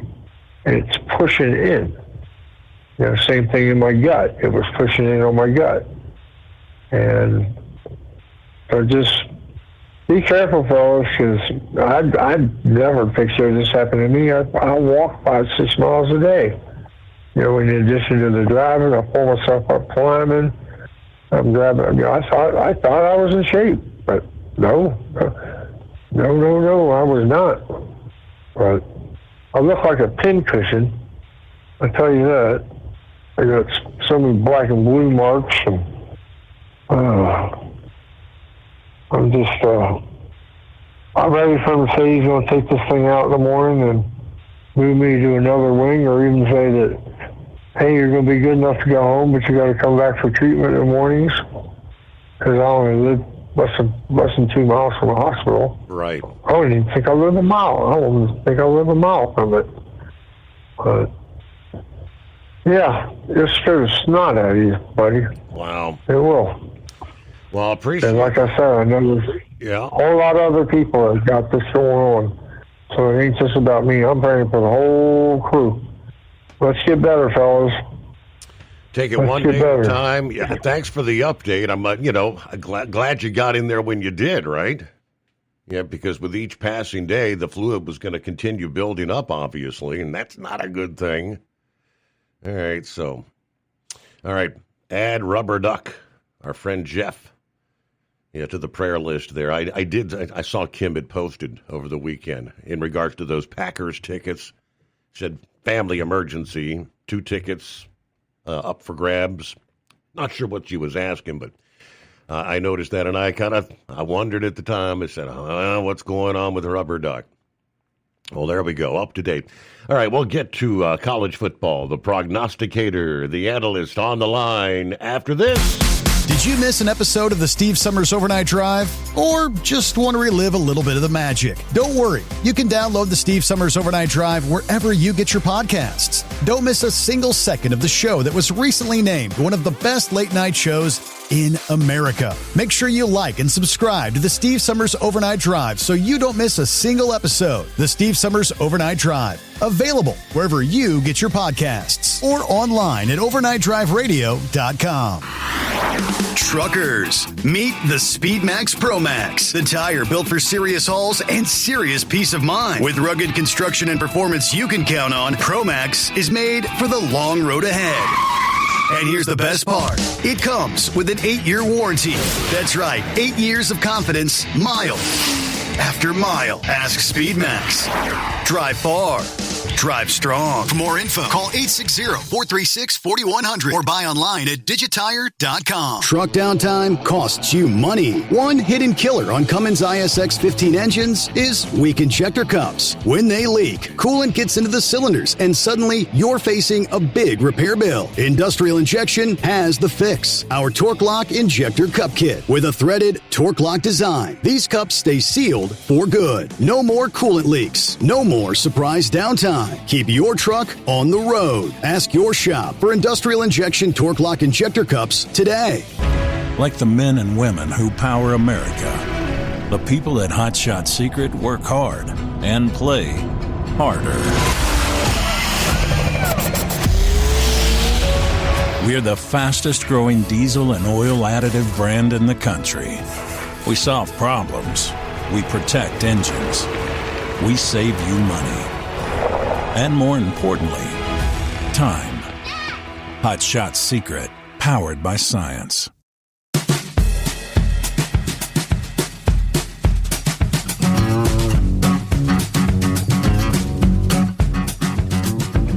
And it's pushing in. Same thing in my gut. It was pushing in on my gut. And so just be careful, fellas, because I'd never picture this happening to me. I walk 5-6 miles a day. In addition to the driving, I pull myself up climbing. I'm grabbing. I thought I was in shape, but no, I was not. But I look like a pincushion. I tell you that. I got so many black and blue marks, and I'm just. I'm ready for him to say he's going to take this thing out in the morning and move me to another wing, or even say that, hey, you're going to be good enough to go home, but you got to come back for treatment in the mornings, because I only live less than 2 miles from the hospital. Right. I don't even think I live a mile. I don't even think I live a mile from it. But yeah, it'll scare the snot out of you, buddy. Wow. It will. Well, I appreciate it. And like I said, I know there's a whole lot of other people that got this going on. So it ain't just about me. I'm praying for the whole crew. Let's get better, fellas. Take it one day at a time. Yeah, thanks for the update. I'm, glad you got in there when you did, right? Yeah, because with each passing day, the fluid was going to continue building up, obviously, and that's not a good thing. All right, add Rubber Duck, our friend Jeff, to the prayer list there. I saw Kim had posted over the weekend in regards to those Packers tickets. Said family emergency, 2 tickets up for grabs. Not sure what she was asking, but I noticed that, and I wondered at the time. I said, what's going on with Rubber Duck? Well, there we go, up to date. All right, we'll get to college football, the prognosticator, the analyst on the line after this. Did you miss an episode of the Steve Summers Overnight Drive? Or just want to relive a little bit of the magic? Don't worry. You can download the Steve Summers Overnight Drive wherever you get your podcasts. Don't miss a single second of the show that was recently named one of the best late night shows in America. Make sure you like and subscribe to the Steve Summers Overnight Drive so you don't miss a single episode. The Steve Summers Overnight Drive. Available wherever you get your podcasts or online at overnightdriveradio.com. Truckers, meet the SpeedMax Pro Max, the tire built for serious hauls and serious peace of mind. With rugged construction and performance you can count on, Pro Max is made for the long road ahead. And here's the best part. It comes with an 8-year warranty. That's right, 8 years of confidence, mile after mile. Ask SpeedMax. Drive far. Drive strong. For more info, call 860-436-4100 or buy online at digitire.com. Truck downtime costs you money. One hidden killer on Cummins ISX 15 engines is weak injector cups. When they leak, coolant gets into the cylinders and suddenly you're facing a big repair bill. Industrial Injection has the fix. Our Torque Lock Injector Cup Kit with a threaded Torque Lock design. These cups stay sealed for good. No more coolant leaks. No more surprise downtime. Keep your truck on the road. Ask your shop for Industrial Injection Torque Lock Injector Cups today. Like the men and women who power America, the people at Hot Shot Secret work hard and play harder. We're the fastest growing diesel and oil additive brand in the country. We solve problems. We protect engines. We save you money. And more importantly, time. Hot Shot Secret, powered by science.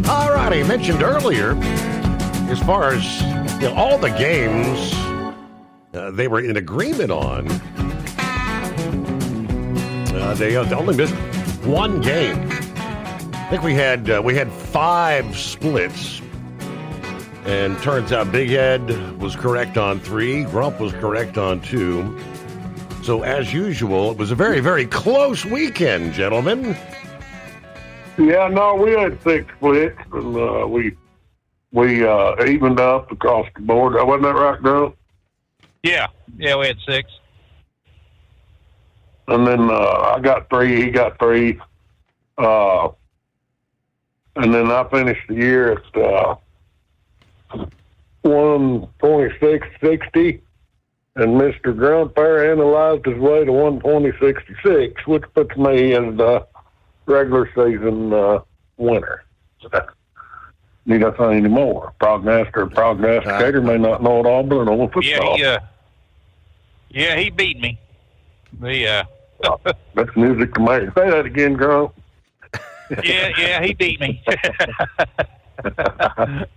All righty, mentioned earlier, as far as all the games they were in agreement on. They only missed one game. I think we had 5 splits, and turns out Big Ed was correct on 3, Grump was correct on 2. So as usual, it was a very, very close weekend, gentlemen. Yeah, no, we had 6 splits, and we evened up across the board. Wasn't that right, Grump? Yeah, we had 6. And then I got 3, he got 3. And then I finished the year at 126.60, and Mr. Grump there analyzed his way to 120.66, which puts me as the regular season winner. Need I say any more? Prognosticator may not know it all, but I know football. Yeah, he beat me. That's music to me. Say that again, Grump. Yeah, he beat me. It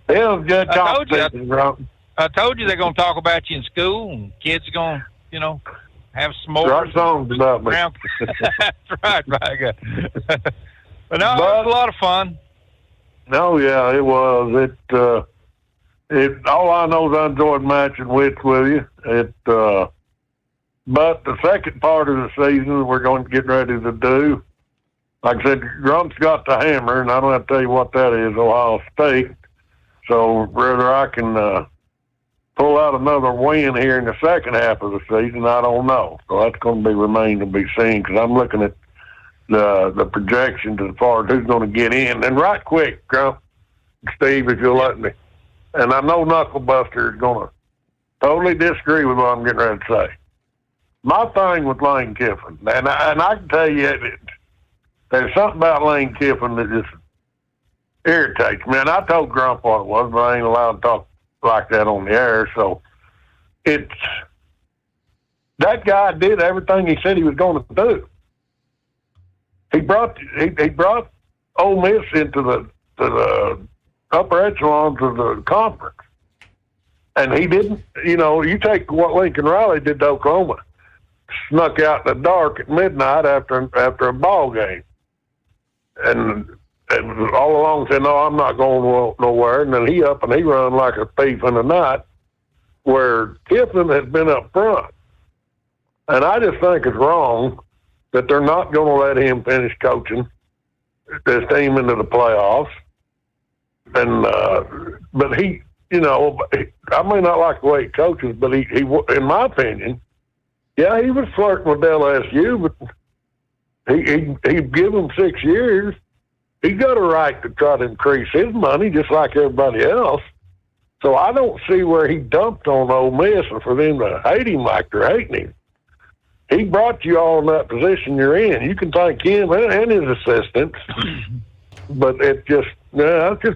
was good competition, Grump. I told you they're going to talk about you in school, and kids are going to, have s'mores. Write songs about me. That's right. But no, it was a lot of fun. No, yeah, it was. All I know is I enjoyed matching wits with you. But the second part of the season we're going to get ready to do, like I said, Grump's got the hammer, and I don't have to tell you what that is, Ohio State. So whether I can pull out another win here in the second half of the season, I don't know. So that's going to remain to be seen, because I'm looking at the projections as far as who's going to get in. And right quick, Grump, Steve, if you'll let me. And I know Knucklebuster is going to totally disagree with what I'm getting ready to say. My thing with Lane Kiffin, and I can tell you, there's something about Lane Kiffin that just irritates me. And I told Grump what it was, but I ain't allowed to talk like that on the air. So that guy did everything he said he was going to do. He brought Ole Miss into the upper echelons of the conference, and he didn't. You take what Lincoln Riley did to Oklahoma, snuck out in the dark at midnight after a ball game, and all along said, "No, I'm not going nowhere." And then he run like a thief in the night, where Kiffin has been up front, and I just think it's wrong that they're not going to let him finish coaching this team into the playoffs. And but he, I may not like the way he coaches, but he in my opinion, yeah, he was flirting with LSU, but he give him 6 years. He got a right to try to increase his money just like everybody else. So I don't see where he dumped on Ole Miss, and for them to hate him like they're hating him. He brought you all in that position you're in. You can thank him and his assistants, but that's just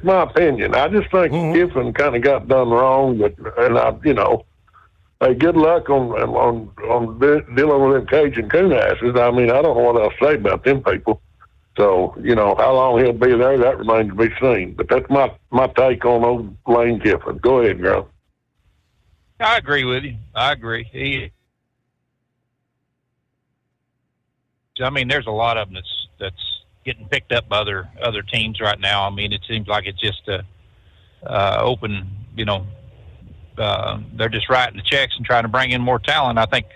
my opinion. I just think Kiffin kind of got done wrong, hey, good luck on dealing with them Cajun coonasses. I mean, I don't know what else to say about them people. So, how long he'll be there, that remains to be seen. But that's my take on old Lane Kiffin. Go ahead, Grump. I agree with you. I agree. There's a lot of them that's getting picked up by other teams right now. I mean, it seems like it's just open. They're just writing the checks and trying to bring in more talent. I think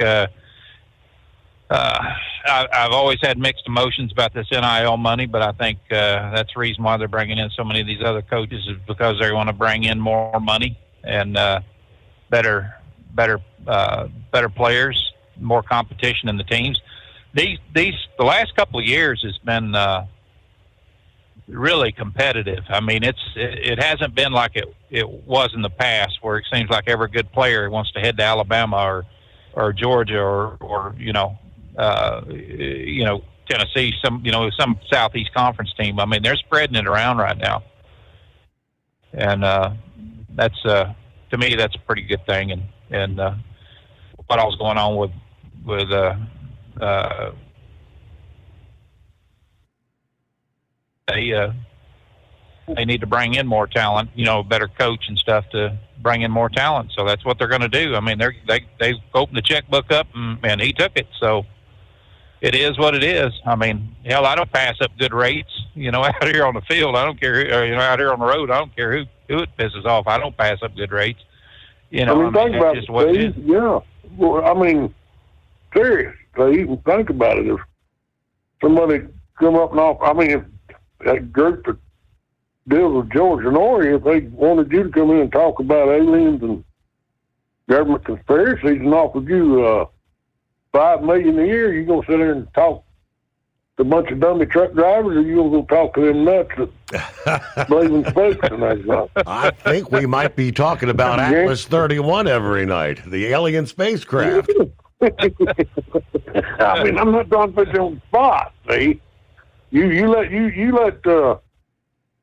I've always had mixed emotions about this NIL money, but I think that's the reason why they're bringing in so many of these other coaches is because they want to bring in more money and better players, more competition in the teams. The last couple of years has been really competitive. I mean, it hasn't been like it was in the past, where it seems like every good player wants to head to Alabama or Georgia or Tennessee, some Southeast Conference team. I mean, they're spreading it around right now, and that's to me that's a pretty good thing. And what all's going on with they need to bring in more talent, better coach and stuff to bring in more talent. So that's what they're going to do. I mean, they opened the checkbook up and he took it. So it is what it is. I mean, hell, I don't pass up good rates, out here on the field. I don't care, out here on the road. I don't care who it pisses off. I don't pass up good rates. Think about just what it is. Yeah. Well, I mean, seriously, even think about it. If somebody come up and off, I mean, if that group that deals with George and Ori, if they wanted you to come in and talk about aliens and government conspiracies and offered you $5 million a year, you gonna sit there and talk to a bunch of dummy truck drivers, or you gonna go talk to them nuts that believe in space and that stuff? I think we might be talking about Atlas 31 every night, the alien spacecraft. I mean, I'm not trying to put you on the spot. See, you let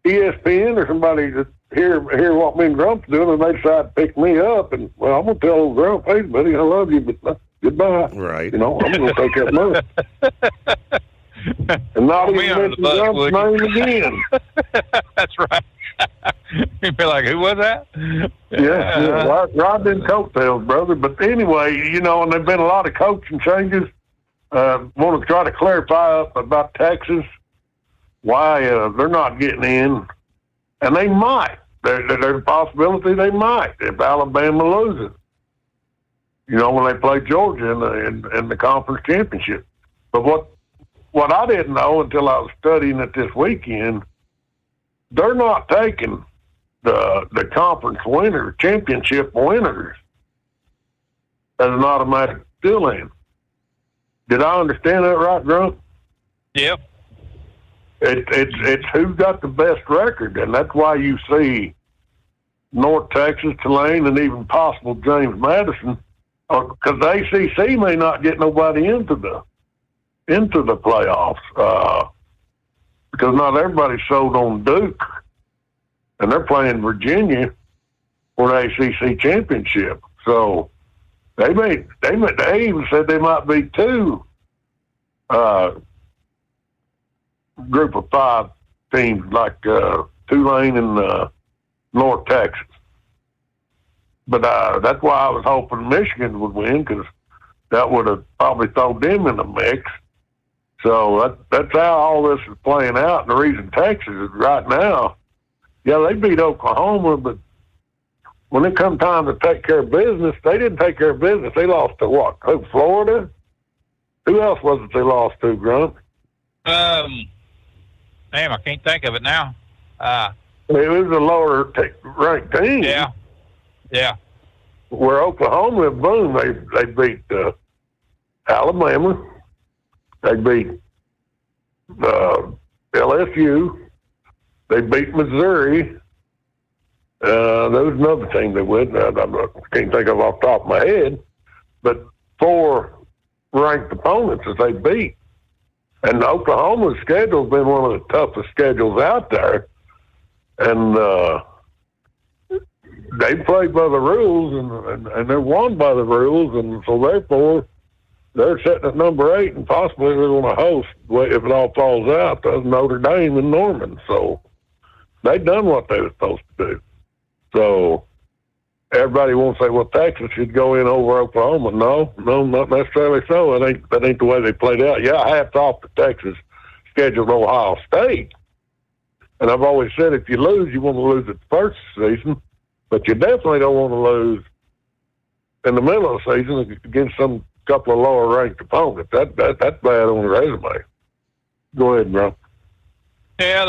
ESPN or somebody that hear what me and Grump's doing, and they decide to pick me up, and well, I'm gonna tell old Grump, hey buddy, I love you, but goodbye. Right. I'm gonna take that money. And not even mention Grump's name again. That's right. You'd be like, who was that? Yeah. Riding coattails, brother. But anyway, and there've been a lot of coaching changes. Want to try to clarify up about Texas, why they're not getting in, and they might. There's a possibility they might if Alabama loses. When they play Georgia in the conference championship. But what I didn't know until I was studying it this weekend, they're not taking the conference winners, championship winners, as an automatic fill-in. Did I understand that right, Grump? Yep. It's who's got the best record, and that's why you see North Texas, Tulane, and even possible James Madison, because the ACC may not get nobody into the playoffs because not everybody's sold on Duke, and they're playing Virginia for the ACC championship. So they even said they might be two group of 5 teams like Tulane and North Texas. But that's why I was hoping Michigan would win, because that would have probably thrown them in the mix. So that's how all this is playing out. And the reason Texas is right now, they beat Oklahoma, but when it come time to take care of business, they didn't take care of business. They lost to what? Florida? Who else was it they lost to, Grump? Damn, I can't think of it now. It was a lower ranked team. Yeah. Where Oklahoma, boom, they beat Alabama. They beat LSU. They beat Missouri. There was another team they went. I can't think of off the top of my head, but 4 ranked opponents that they beat. And Oklahoma's schedule has been one of the toughest schedules out there. And they played by the rules, and they won by the rules, and so therefore they're sitting at number 8, and possibly they're going to host, if it all falls out, Notre Dame and Norman. So they've done what they were supposed to do. So everybody won't say, well, Texas should go in over Oklahoma. No, not necessarily so. That ain't the way they played out. Yeah, hats off to Texas scheduled Ohio State. And I've always said if you lose, you want to lose at the first season, but you definitely don't want to lose in the middle of the season against some couple of lower ranked opponents. That's bad on the resume. Go ahead, bro. Yeah,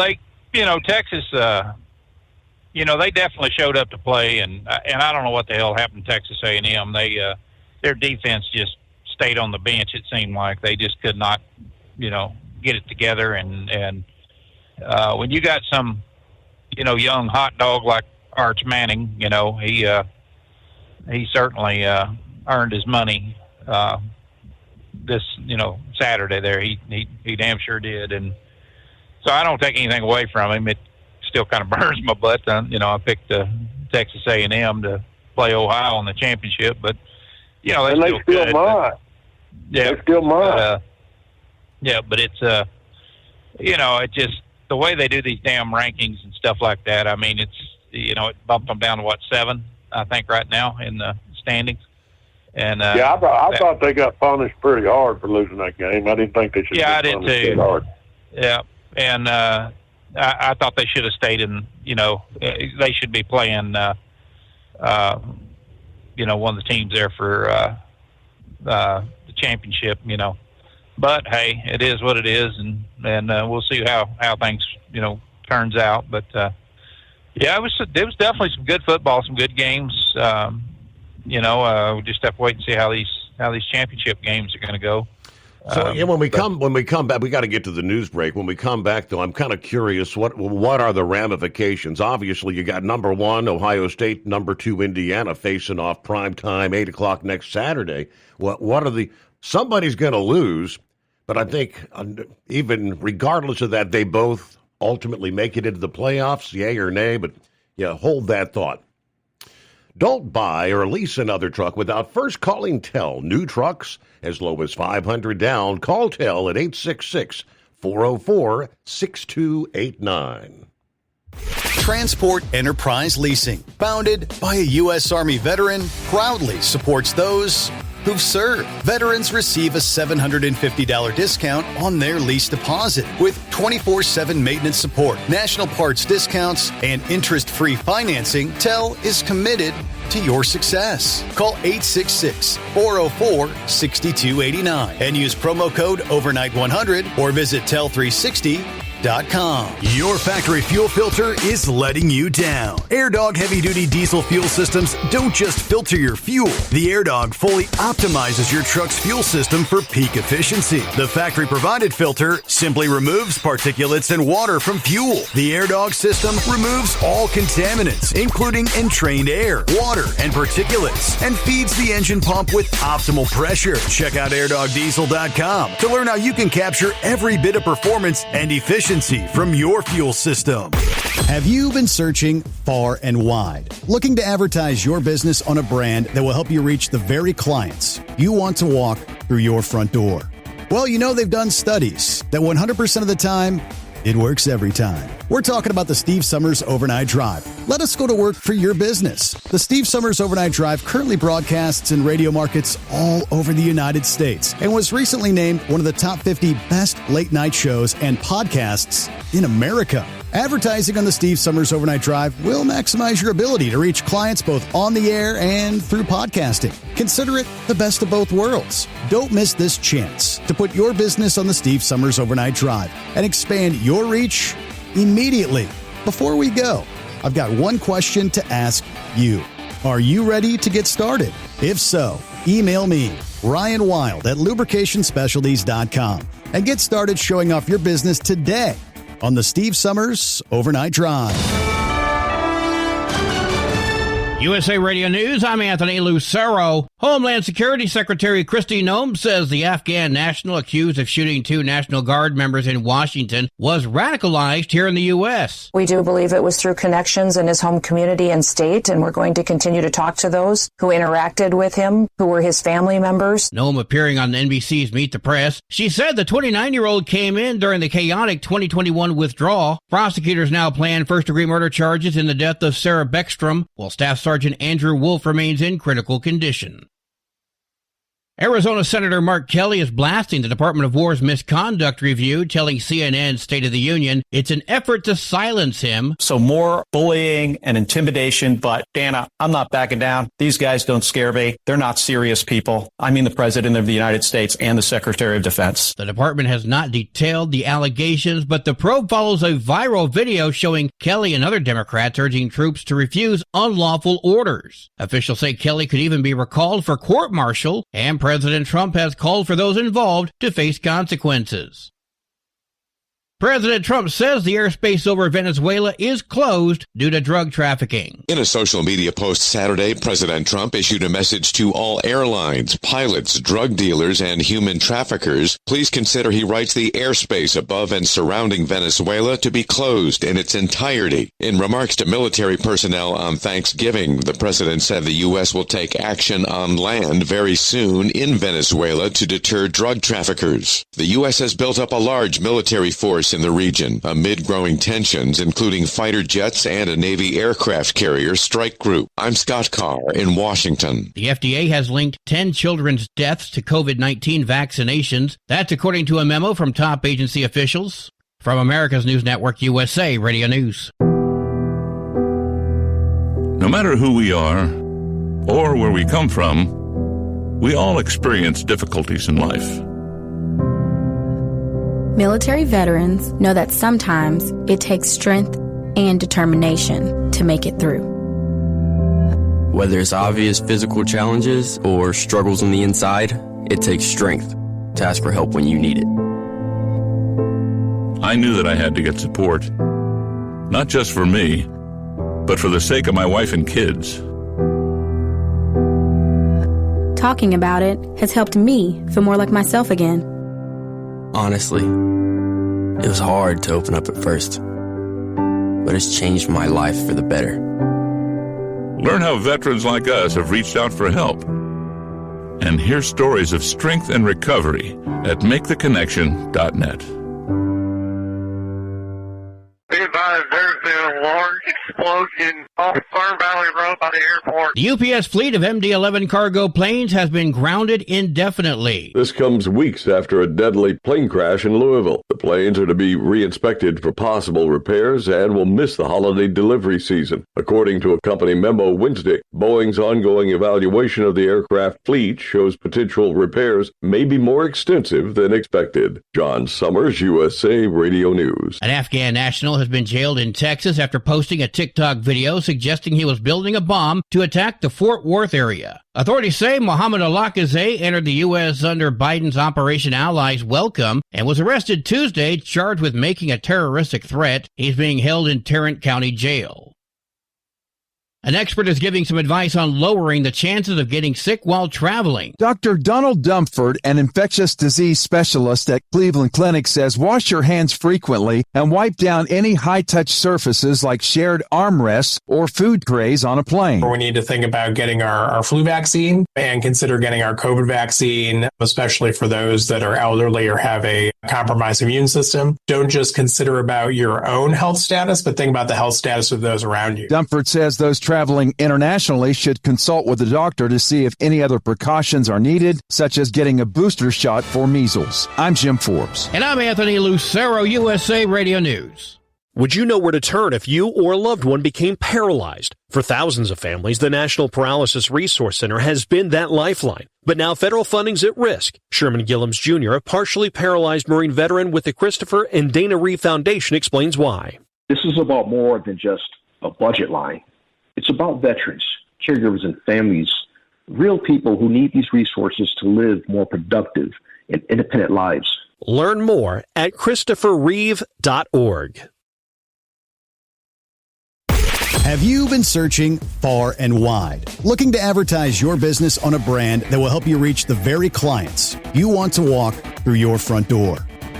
Texas, they definitely showed up to play, and I don't know what the hell happened to Texas A&M. Their defense just stayed on the bench. It seemed like they just could not, get it together. And when you got some, young hot dog like Arch Manning, he certainly earned his money this, Saturday there. He damn sure did. And so I don't take anything away from him. It still kind of burns my butt. I picked Texas A&M to play Ohio in the championship, but they still good. Might. Yeah, they still might. But it's it just the way they do these damn rankings and stuff like that, I mean, it's, it bumped them down to 7, I think, right now in the standings. And I thought they got punished pretty hard for losing that game. I didn't think they should. Yeah, I did too. Hard. Yeah, and I thought they should have stayed in. They should be playing. One of the teams there for the championship. But hey, it is what it is, and we'll see how things turns out. But it was definitely some good football, some good games. We just have to wait and see how these championship games are going to go. So when we come back, we got to get to the news break. When we come back, though, I'm kind of curious what are the ramifications? Obviously, you got number 1 Ohio State, number 2 Indiana facing off prime time 8:00 next Saturday. What are somebody's going to lose? But I think even regardless of that, they both ultimately make it into the playoffs, yay or nay. But hold that thought. Don't buy or lease another truck without first calling TEL. New trucks as low as $500 down. Call TEL at 866-404-6289. Transport Enterprise Leasing, founded by a U.S. Army veteran, proudly supports those who've served. Veterans receive a $750 discount on their lease deposit with 24/7 maintenance support, national parts discounts, and interest-free financing. TEL is committed to your success. Call 866-404-6289 and use promo code overnight100 or visit tel360.com. Your factory fuel filter is letting you down. AirDog heavy-duty diesel fuel systems don't just filter your fuel. The AirDog fully optimizes your truck's fuel system for peak efficiency. The factory-provided filter simply removes particulates and water from fuel. The AirDog system removes all contaminants, including entrained air, water, and particulates, and feeds the engine pump with optimal pressure. Check out airdogdiesel.com to learn how you can capture every bit of performance and efficiency from your fuel system. Have you been searching far and wide, looking to advertise your business on a brand that will help you reach the very clients you want to walk through your front door? Well, they've done studies that 100% of the time, it works every time. We're talking about the Steve Summers Overnight Drive. Let us go to work for your business. The Steve Summers Overnight Drive currently broadcasts in radio markets all over the United States and was recently named one of the top 50 best late night shows and podcasts in America. Advertising on the Steve Summers Overnight Drive will maximize your ability to reach clients both on the air and through podcasting. Consider it the best of both worlds. Don't miss this chance to put your business on the Steve Summers Overnight Drive and expand your reach immediately. Before we go, I've got one question to ask you. Are you ready to get started? If so, email me, Ryan Wild at lubricationspecialties.com, and get started showing off your business today on the Steve Summers Overnight Drive. USA Radio News, I'm Anthony Lucero. Homeland Security Secretary Kristi Noem says the Afghan national accused of shooting 2 National Guard members in Washington was radicalized here in the U.S. We do believe it was through connections in his home community and state, and we're going to continue to talk to those who interacted with him, who were his family members. Noem appearing on NBC's Meet the Press. She said the 29-year-old came in during the chaotic 2021 withdrawal. Prosecutors now plan first-degree murder charges in the death of Sarah Beckstrom, while Staff Sergeant Andrew Wolf remains in critical condition. Arizona Senator Mark Kelly is blasting the Department of War's misconduct review, telling CNN's State of the Union it's an effort to silence him. So more bullying and intimidation, but Dana, I'm not backing down. These guys don't scare me. They're not serious people. I mean the President of the United States and the Secretary of Defense. The department has not detailed the allegations, but the probe follows a viral video showing Kelly and other Democrats urging troops to refuse unlawful orders. Officials say Kelly could even be recalled for court-martial, and President Trump has called for those involved to face consequences. President Trump says the airspace over Venezuela is closed due to drug trafficking. In a social media post Saturday, President Trump issued a message to all airlines, pilots, drug dealers, and human traffickers. Please consider, he writes, the airspace above and surrounding Venezuela to be closed in its entirety. In remarks to military personnel on Thanksgiving, the president said the U.S. will take action on land very soon in Venezuela to deter drug traffickers. The U.S. has built up a large military force force in the region amid growing tensions, including fighter jets and a Navy aircraft carrier strike group. I'm Scott Carr in Washington. The FDA has linked 10 children's deaths to COVID-19 vaccinations. That's according to a memo from top agency officials. From America's News Network USA Radio News. No matter who we are or where we come from, we all experience difficulties in life. Military veterans know that sometimes it takes strength and determination to make it through. Whether it's obvious physical challenges or struggles on the inside, it takes strength to ask for help when you need it. I knew that I had to get support, not just for me, but for the sake of my wife and kids. Talking about it has helped me feel more like myself again. Honestly, it was hard to open up at first, but it's changed my life for the better. Learn how veterans like us have reached out for help. And hear stories of strength and recovery at MakeTheConnection.net. Be advised, there's been a large explosion off Fern Valley Road by the airport. The UPS fleet of MD-11 cargo planes has been grounded indefinitely. This comes weeks after a deadly plane crash in Louisville. The planes are to be re-inspected for possible repairs and will miss the holiday delivery season. According to a company memo Wednesday, Boeing's ongoing evaluation of the aircraft fleet shows potential repairs may be more extensive than expected. John Summers, USA Radio News. An Afghan national has been jailed in Texas after posting a TikTok video suggesting he was building a bomb to attack the Fort Worth area. Authorities say Mohammed Alakazay entered the U.S. under Biden's Operation Allies Welcome and was arrested Tuesday, charged with making a terroristic threat. He's being held in Tarrant County Jail. An expert is giving some advice on lowering the chances of getting sick while traveling. Dr. Donald Dumford, an infectious disease specialist at Cleveland Clinic, says wash your hands frequently and wipe down any high-touch surfaces like shared armrests or food trays on a plane. We need to think about getting our flu vaccine and consider getting our COVID vaccine, especially for those that are elderly or have a compromised immune system. Don't just consider about your own health status, but think about the health status of those around you. Dumford says those traveling internationally should consult with a doctor to see if any other precautions are needed, such as getting a booster shot for measles. I'm Jim Forbes. And I'm Anthony Lucero, USA Radio News. Would you know where to turn if you or a loved one became paralyzed? For thousands of families, the National Paralysis Resource Center has been that lifeline. But now federal funding's at risk. Sherman Gillums Jr., a partially paralyzed Marine veteran with the Christopher and Dana Reeve Foundation, explains why. This is about more than just a budget line. It's about veterans, caregivers, and families, real people who need these resources to live more productive and independent lives. Learn more at ChristopherReeve.org. Have you been searching far and wide, looking to advertise your business on a brand that will help you reach the very clients you want to walk through your front door?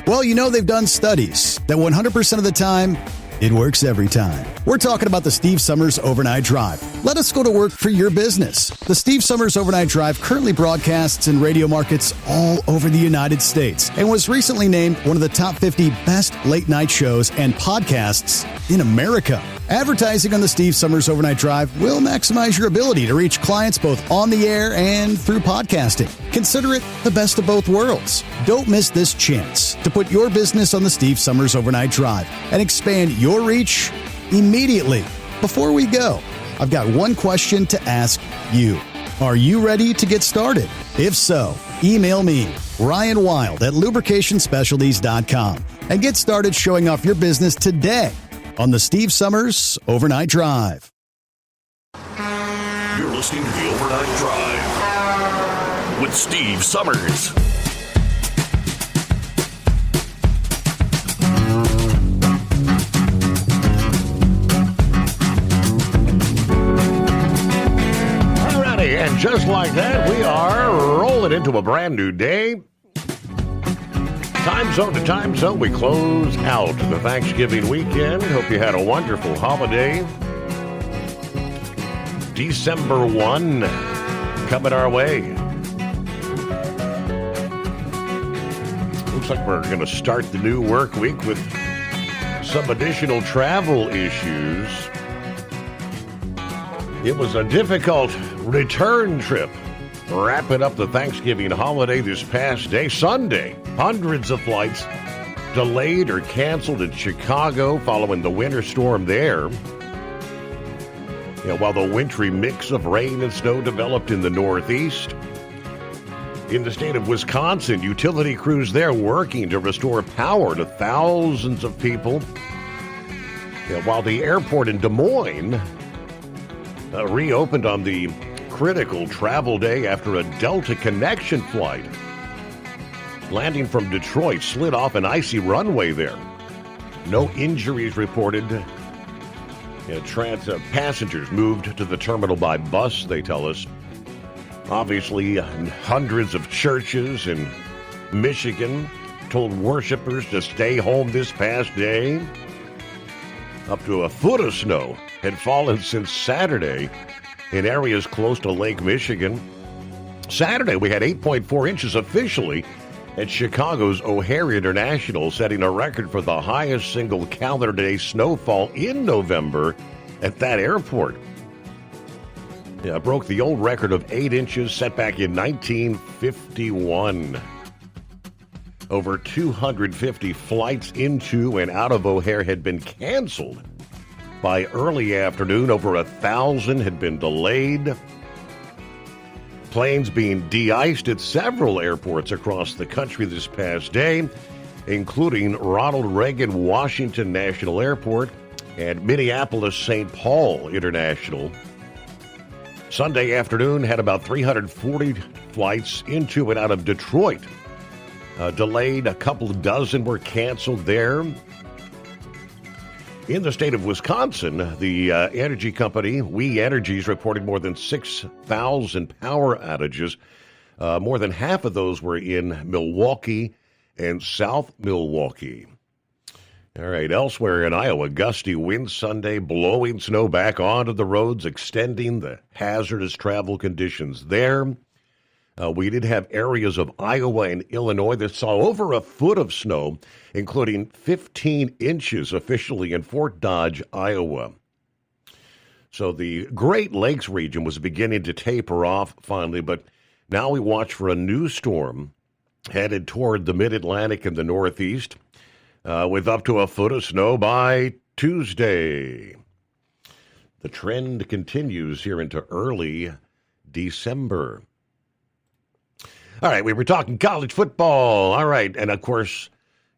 Well, you know they've done studies that 100% of the time, it works every time. We're talking about the Steve Summers Overnight Drive. Let us go to work for your business. The Steve Summers Overnight Drive currently broadcasts in radio markets all over the United States and was recently named one of the top 50 best late night shows and podcasts in America. Advertising on the Steve Summers Overnight Drive will maximize your ability to reach clients both on the air and through podcasting. Consider it the best of both worlds. Don't miss this chance to put your business on the Steve Summers Overnight Drive and expand your reach immediately. Before we go, I've got one question to ask you. Are you ready to get started? If so, email me, Ryan Wild at lubricationspecialties.com, and get started showing off your business today on the Steve Summers Overnight Drive. You're listening to the Overnight Drive with Steve Summers. Alrighty, and just like that, we are rolling into a brand new day. Time zone to time zone, we close out the Thanksgiving weekend. Hope you had a wonderful holiday. December 1 coming our way. We'll looks like we're going to start the new work week with some additional travel issues. It was a difficult return trip, wrapping up the Thanksgiving holiday this past day, Sunday. Hundreds of flights delayed or canceled in Chicago following the winter storm there. While the wintry mix of rain and snow developed in the Northeast. In the state of Wisconsin, utility crews there working to restore power to thousands of people. While the airport in Des Moines reopened on the critical travel day after a Delta Connection flight landing from Detroit slid off an icy runway there. No injuries reported. Passengers moved to the terminal by bus, they tell us. Obviously, hundreds of churches in Michigan told worshipers to stay home this past day. Up to a foot of snow had fallen since Saturday in areas close to Lake Michigan. Saturday, we had 8.4 inches officially at Chicago's O'Hare International, setting a record for the highest single calendar day snowfall in November at that airport. Broke the old record of 8 inches set back in 1951. Over 250 flights into and out of O'Hare had been canceled. By early afternoon, over 1,000 had been delayed. Planes being de-iced at several airports across the country this past day, including Ronald Reagan Washington National Airport and Minneapolis-St. Paul International. Sunday afternoon had about 340 flights into and out of Detroit. Delayed, a couple of dozen were canceled there. In the state of Wisconsin, the energy company, We Energies, reported more than 6,000 power outages. More than half of those were in Milwaukee and South Milwaukee. All right, elsewhere in Iowa, gusty winds Sunday, blowing snow back onto the roads, extending the hazardous travel conditions there. We did have areas of Iowa and Illinois that saw over a foot of snow, including 15 inches officially in Fort Dodge, Iowa. So the Great Lakes region was beginning to taper off finally, but now we watch for a new storm headed toward the mid-Atlantic and the Northeast, with up to a foot of snow by Tuesday. The trend continues here into early December. All right, we were talking college football. All right, and of course,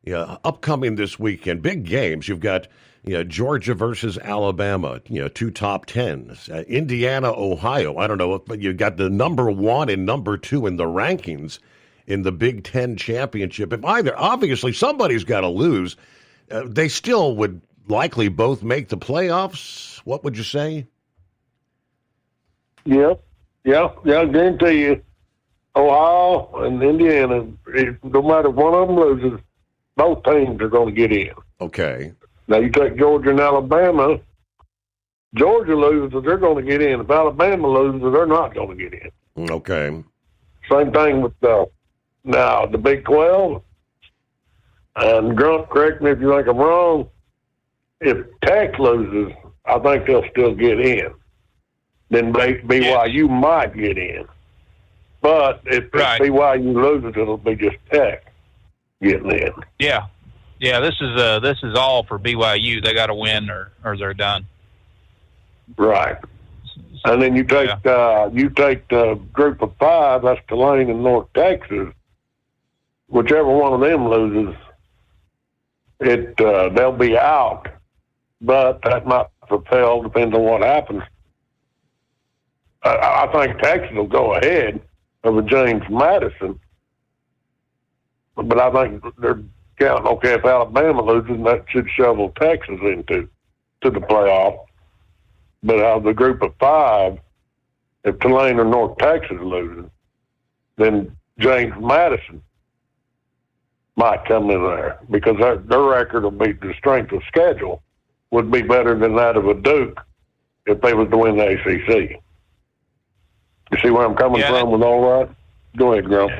upcoming this weekend, big games. You've got Georgia versus Alabama, two top tens. Indiana, Ohio. I don't know, but you've got the number 1 and number 2 in the rankings in the Big Ten championship. If either, obviously, somebody's got to lose. They still would likely both make the playoffs. What would you say? Yeah, I guarantee you, Ohio and Indiana, no matter one of them loses, both teams are going to get in. Okay. Now, you take Georgia and Alabama. Georgia loses, they're going to get in. If Alabama loses, they're not going to get in. Okay. Same thing with now the Big 12. And Grunt, correct me if you think I'm wrong. If Tech loses, I think they'll still get in. Then BYU might get in. But if BYU loses, it'll be just Tech getting in. Yeah. This is all for BYU. They got to win or they're done. Right. And then you take the group of 5. That's Tulane and North Texas. Whichever one of them loses, they'll be out. But that might propel, depends on what happens. I think Texas will go ahead of a James Madison. But I think they're counting, okay, if Alabama loses, that should shovel Texas into the playoff. But out of the group of 5, if Tulane or North Texas loses, then James Madison might come in there because their record will be, the strength of schedule would be better than that of a Duke if they was to win the ACC. You see where I'm coming from with all that? Go ahead, Grump.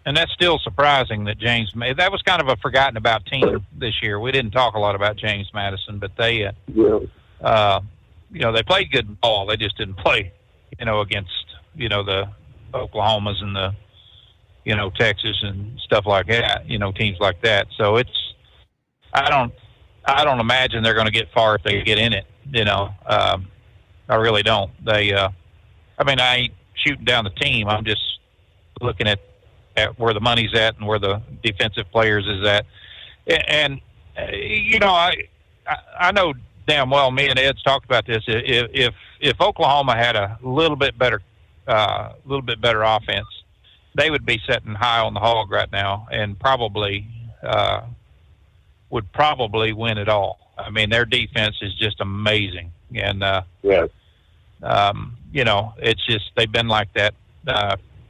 And And that's still surprising that that was kind of a forgotten about team this year. We didn't talk a lot about James Madison, but they, they played good ball. They just didn't play, against, the Oklahomas and the, Texas and stuff like that, teams like that. So I don't imagine they're going to get far if they get in it. I really don't. I ain't shooting down the team. I'm just looking at where the money's at and where the defensive players is at. And I know damn well, me and Ed's talked about this. If Oklahoma had a little bit better offense, they would be sitting high on the hog right now and would probably win it all. I mean, their defense is just amazing. And, it's just, they've been like that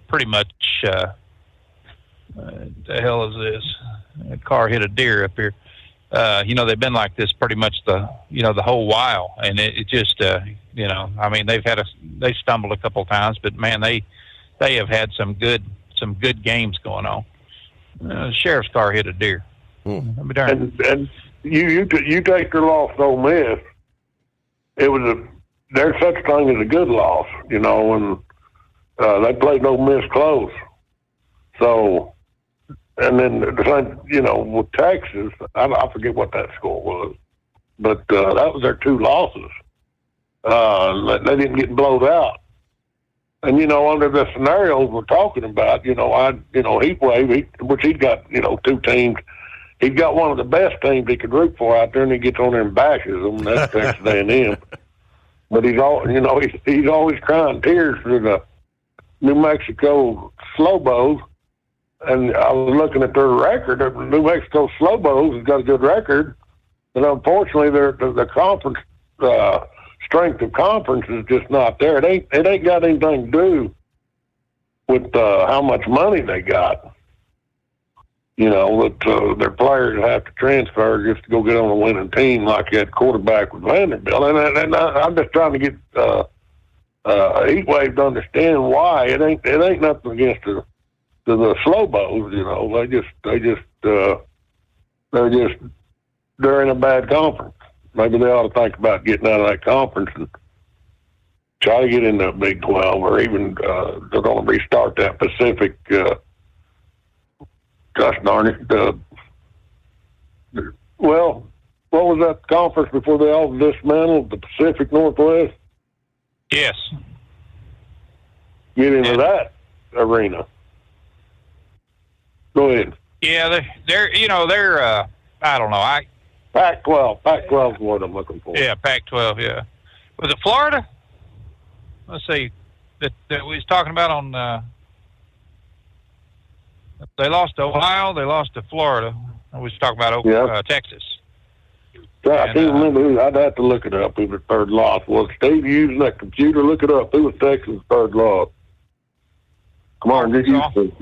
pretty much. The hell is this? A car hit a deer up here. They've been like this pretty much the whole while. And it just, they stumbled a couple of times, but man, they have had some good games going on. The sheriff's car hit a deer. And you take their loss to Ole Miss. There's such a thing as a good loss, and they played Ole Miss close. So, and then the same, with Texas, I forget what that score was, but that was their 2 losses. They didn't get blowed out. And, under the scenarios we're talking about, Heat Wave, which he's got, 2 teams. He's got one of the best teams he could root for out there, and he gets on there and bashes them. That's Texas A&M. But he's always crying tears for the New Mexico Slowbows. And I was looking at their record. New Mexico Slowbows has got a good record, but unfortunately, the conference strength of conference is just not there. It ain't got anything to do with how much money they got. That their players have to transfer just to go get on a winning team like that quarterback with Vanderbilt. And I'm just trying to get Heat Wave to understand why it ain't nothing against the Slowbows. They're in a bad conference. Maybe they ought to think about getting out of that conference and try to get in the Big 12, or even they're going to restart that Pacific. Gosh darn it. What was that conference before they all dismantled? The Pacific Northwest? Yes. Get into that arena. Go ahead. Yeah, they're I don't know. Pac-12. Pac-12 is what I'm looking for. Yeah, Pac-12, yeah. Was it Florida? Let's see. That we was talking about on... they lost to Ohio. They lost to Florida. We was talking about Texas. I can't remember who. I'd have to look it up who the third loss was. Steve, you using that computer? Look it up. Who was Texas' third loss? Come on, you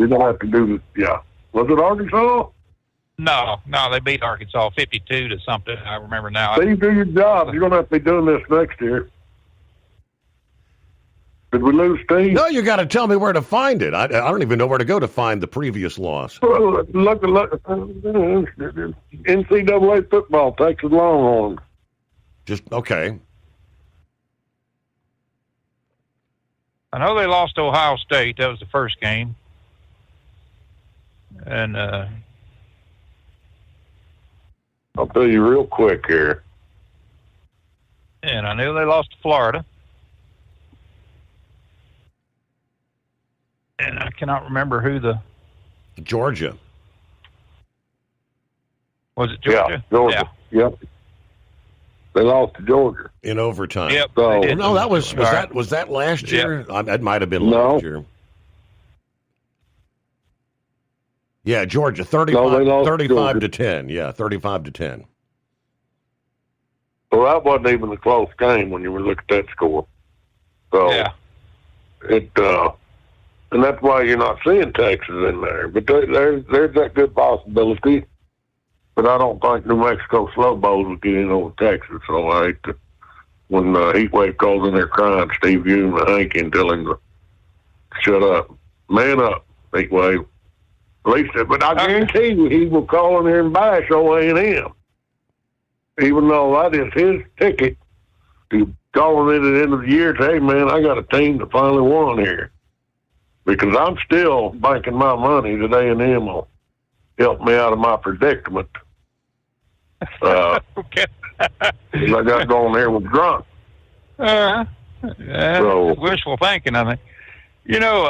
don't have to do this. Yeah. Was it Arkansas? No, they beat Arkansas 52 to something. I remember now. Steve, do your job. You're going to have to be doing this next year. Did we lose Steve? No, you got to tell me where to find it. I don't even know where to go to find the previous loss. Look, NCAA football, Texas Longhorns. Okay. I know they lost to Ohio State. That was the first game. And I'll tell you real quick here. And I knew they lost to Florida. And I cannot remember who Georgia. Was it Georgia? Yeah, Georgia. Yeah. Yep. They lost to Georgia in overtime. Yep. So, no, that was that last year? Yep. That might have been last year. Yeah, Georgia 35 to 10. Yeah, 35 to 10. Well, that wasn't even a close game when you were looking at that score. So and that's why you're not seeing Texas in there. But there's that good possibility. But I don't think New Mexico Slowbows will get in over Texas. So I hate to, when Heat Wave calls in there crying, Steve Yoon and Hank and tell him to shut up. Man up, Heat Wave. At least, but I guarantee you he will call in here and bash O&M. Even though that is his ticket to calling in at the end of the year, say, hey, man, I got a team that finally won here. Because I'm still banking my money that A&M will help me out of my predicament. Okay. I got going there with drunk. Wishful thinking, I think. You know,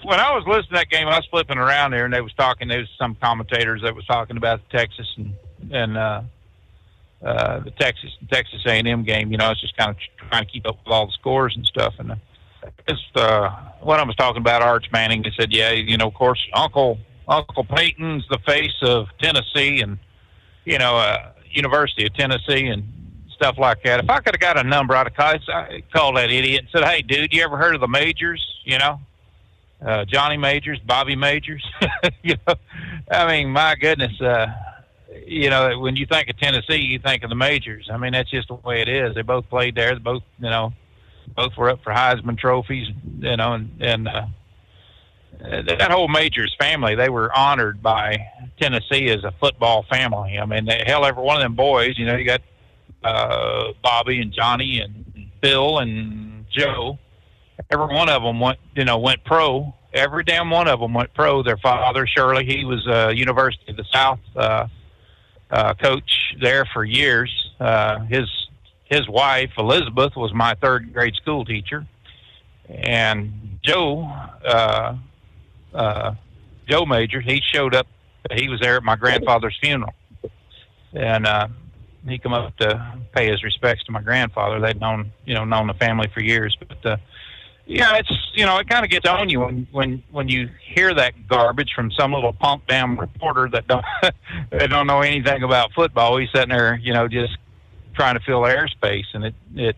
when I was listening to that game, I was flipping around there, and they was talking. There was some commentators that was talking about Texas and the Texas A&M game. You know, I was just kind of trying to keep up with all the scores and stuff. And when I was talking about Arch Manning, they said, yeah, you know, of course, Uncle Peyton's the face of Tennessee, and you know, University of Tennessee and stuff like that. If I could have got a number, I'd have called that idiot and said, hey, dude, you ever heard of the Majors? You know, Johnny Majors, Bobby Majors. You know, I mean, my goodness, you know, when you think of Tennessee, you think of the Majors. I mean, that's just the way it is. They both played there. They both, you know, both were up for Heisman trophies, you know, and that whole Majors family, they were honored by Tennessee as a football family. I mean, hell, every one of them boys, you know, you got Bobby and Johnny and Bill and Joe. Every one of them went pro. Every damn one of them went pro. Their father, Shirley, he was University of the South coach there for years. His wife, Elizabeth, was my third grade school teacher. And Joe Majors, he showed up. He was there at my grandfather's funeral. And he come up to pay his respects to my grandfather. They'd known the family for years. But yeah, it's, you know, it kind of gets on you when you hear that garbage from some little pump down reporter that don't know anything about football. He's sitting there, you know, just trying to fill airspace, and it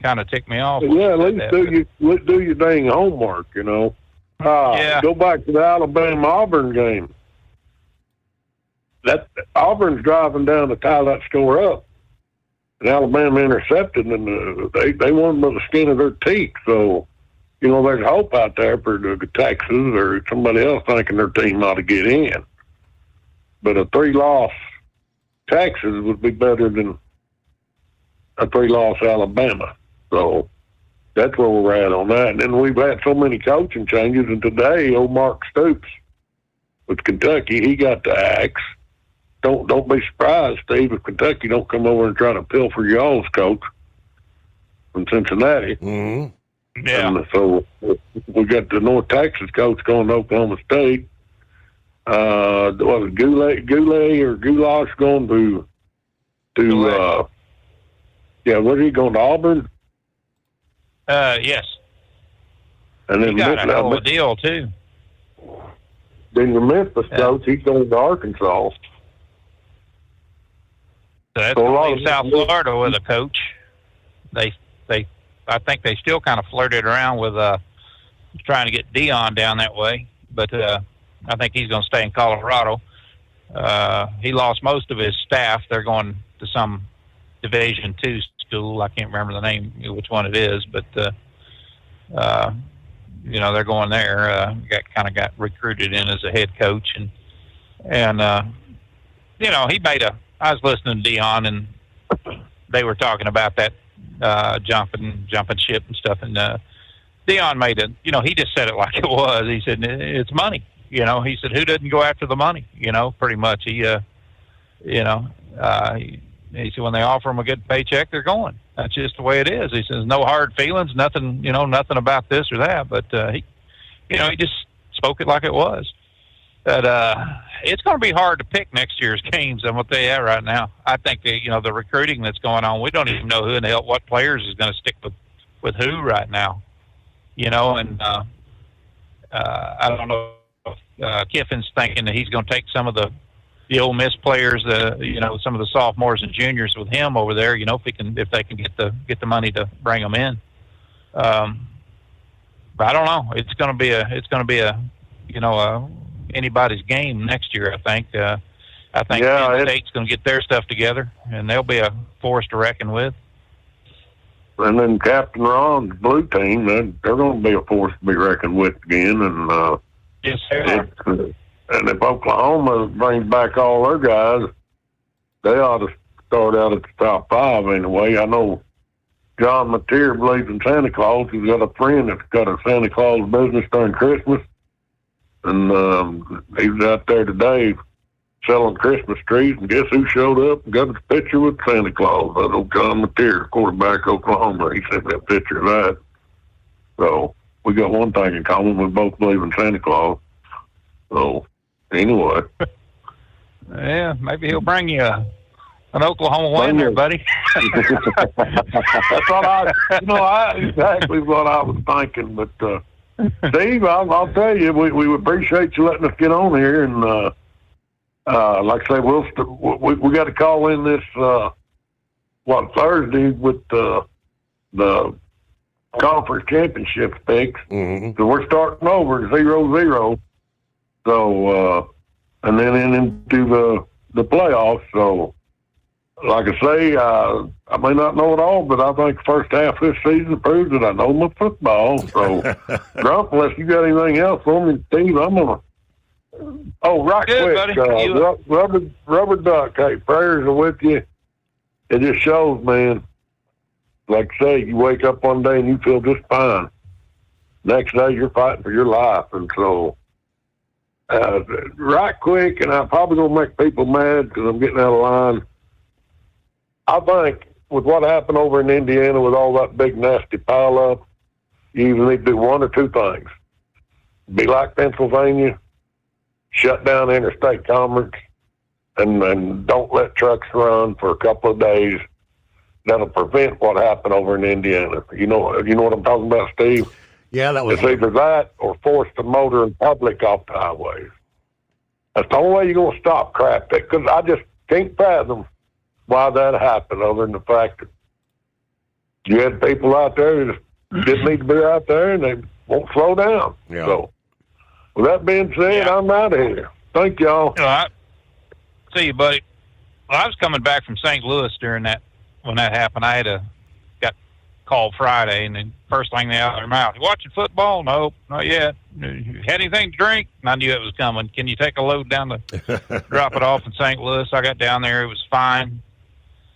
kind of ticked me off. Yeah, at least do your dang homework, you know. Yeah. Go back to the Alabama-Auburn game. That Auburn's driving down to tie that score up, and Alabama intercepted, and they won by the skin of their teeth. So, you know, there's hope out there for the Texas or somebody else thinking their team ought to get in. But a 3-loss Texas would be better than a 3-loss Alabama. So that's where we're at on that. And then we've had so many coaching changes, and today, old Mark Stoops with Kentucky, he got the axe. Don't be surprised, Steve, if Kentucky don't come over and try to pilfer y'all's coach from Cincinnati. Mm-hmm. Yeah. And so we got the North Texas coach going to Oklahoma State. Was Goulet or Goulash going to was he going to Auburn? Yes. And then he got a hell of a deal too. Then the Memphis coach, he's going to Arkansas. So that's only South Florida with a coach. I think they still kind of flirted around with trying to get Dion down that way, but I think he's going to stay in Colorado. He lost most of his staff. They're going to some Division II school. I can't remember the name, which one it is, but you know, they're going there. Got recruited in as a head coach, and you know, I was listening to Dion, and they were talking about that jumping ship and stuff, and Dion he just said it like it was. He said, it's money. You know, he said, who doesn't go after the money? You know, pretty much. He said, when they offer them a good paycheck, they're going. That's just the way it is. He says, no hard feelings, nothing about this or that. But he just spoke it like it was. But it's going to be hard to pick next year's games. I'm going to tell you that right now. I think the recruiting that's going on, we don't even know who in the hell, what players is going to stick with who right now. You know, and I don't know if Kiffin's thinking that he's going to take some of the Ole Miss players, some of the sophomores and juniors with him over there. You know, if they can get the money to bring them in. But I don't know. It's going to be a anybody's game next year. I think Penn State's going to get their stuff together, and they'll be a force to reckon with. And then Captain Ron's blue team, they're going to be a force to be reckoned with again. And Yes, sir. And if Oklahoma brings back all their guys, they ought to start out at the top 5 anyway. I know John Mateer believes in Santa Claus. He's got a friend that's got a Santa Claus business during Christmas. And he was out there today selling Christmas trees, and guess who showed up and got a picture with Santa Claus? That old John Mateer, quarterback Oklahoma. He sent me a picture of that. So we got one thing in common. We both believe in Santa Claus. So anyway. Yeah, maybe he'll bring you an Oklahoma win there, buddy. That's what exactly what I was thinking. But Steve, I'll tell you, we appreciate you letting us get on here, and like I say, we got to call in this Thursday with the conference championship picks. So we're starting over 0-0. So and then into the playoffs. So like I say, I may not know it all, but I think the first half of this season proves that I know my football. So, Grump, unless you got anything else for me, Steve, I'm going to... Oh, right Good, quick. Rubber Duck, hey, prayers are with you. It just shows, man. Like I say, you wake up one day and you feel just fine. Next day, you're fighting for your life. And so, right quick, and I'm probably going to make people mad because I'm getting out of line. I think with what happened over in Indiana with all that big, nasty pileup, you either need to do one or two things. Be like Pennsylvania, shut down interstate commerce, and don't let trucks run for a couple of days. That'll prevent what happened over in Indiana. You know what I'm talking about, Steve? Yeah, that was... It's either that or force the motor in public off the highways. That's the only way you're going to stop crap. Because I just can't fathom why that happened, other than the fact that you had people out there that just didn't need to be out there, and they won't slow down. Yeah. So, with that being said, I'm out of here. Thank y'all. See you, buddy. Well, I was coming back from St. Louis when that happened. I got called Friday, and then first thing they out of their mouth, "You watching football?" "Nope, not yet." "You had anything to drink?" And I knew it was coming. "Can you take a load down to drop it off in St. Louis?" I got down there. It was fine.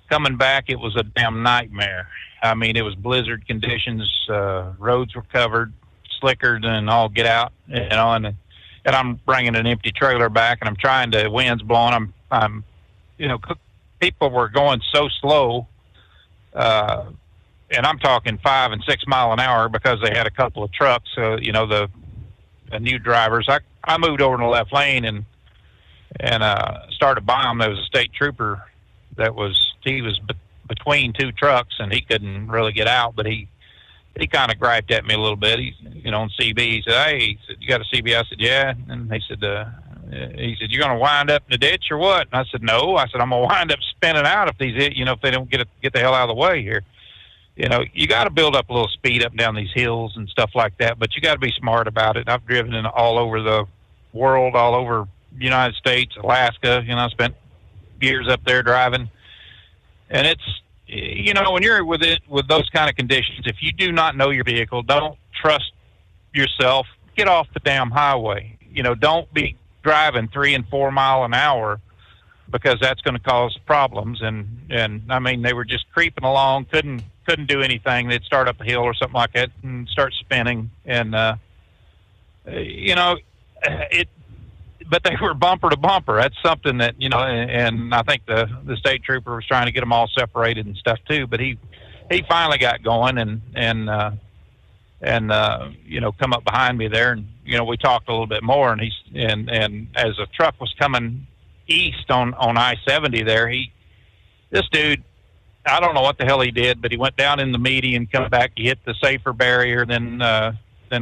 Coming back, it was a damn nightmare. I mean, it was blizzard conditions. Roads were covered, slicker than all get out. And I'm bringing an empty trailer back, and I'm trying to. Wind's blowing. I'm people were going so slow, and I'm talking 5 and 6 mile an hour because they had a couple of trucks. The new drivers. I moved over in the left lane and started by them. There was a state trooper that was between two trucks, and he couldn't really get out, but he kind of griped at me a little bit. He's on CB. He said, "Hey," "you got a CB?" I said, "Yeah." And he said, "You're going to wind up in the ditch or what?" And I said, "No." I said, "I'm going to wind up spinning out if if they don't get the hell out of the way here." You got to build up a little speed up and down these hills and stuff like that, but you got to be smart about it. I've driven in all over the world, all over the United States, Alaska. I spent years up there driving. And it's, when you're with those kind of conditions, if you do not know your vehicle, don't trust yourself, get off the damn highway. Don't be driving 3 and 4 mile an hour, because that's going to cause problems. And I mean, they were just creeping along, couldn't do anything. They'd start up a hill or something like that and start spinning. And, but they were bumper to bumper. That's something that, and I think the state trooper was trying to get them all separated and stuff too, but he finally got going and come up behind me there. And, we talked a little bit more, and as a truck was coming east on I-70 there, this dude, I don't know what the hell he did, but he went down in the median, come back, he hit the safer barrier, then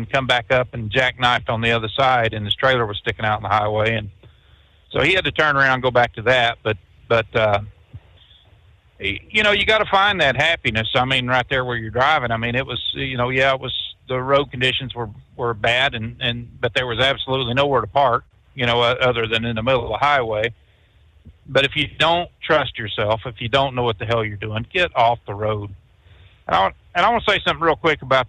come back up and jackknifed on the other side, and his trailer was sticking out in the highway. And so he had to turn around and go back to that. But you got to find that happiness. I mean, right there where you're driving. I mean, it was, it was, the road conditions were bad, but there was absolutely nowhere to park, other than in the middle of the highway. But if you don't trust yourself, if you don't know what the hell you're doing, get off the road. And I want to say something real quick about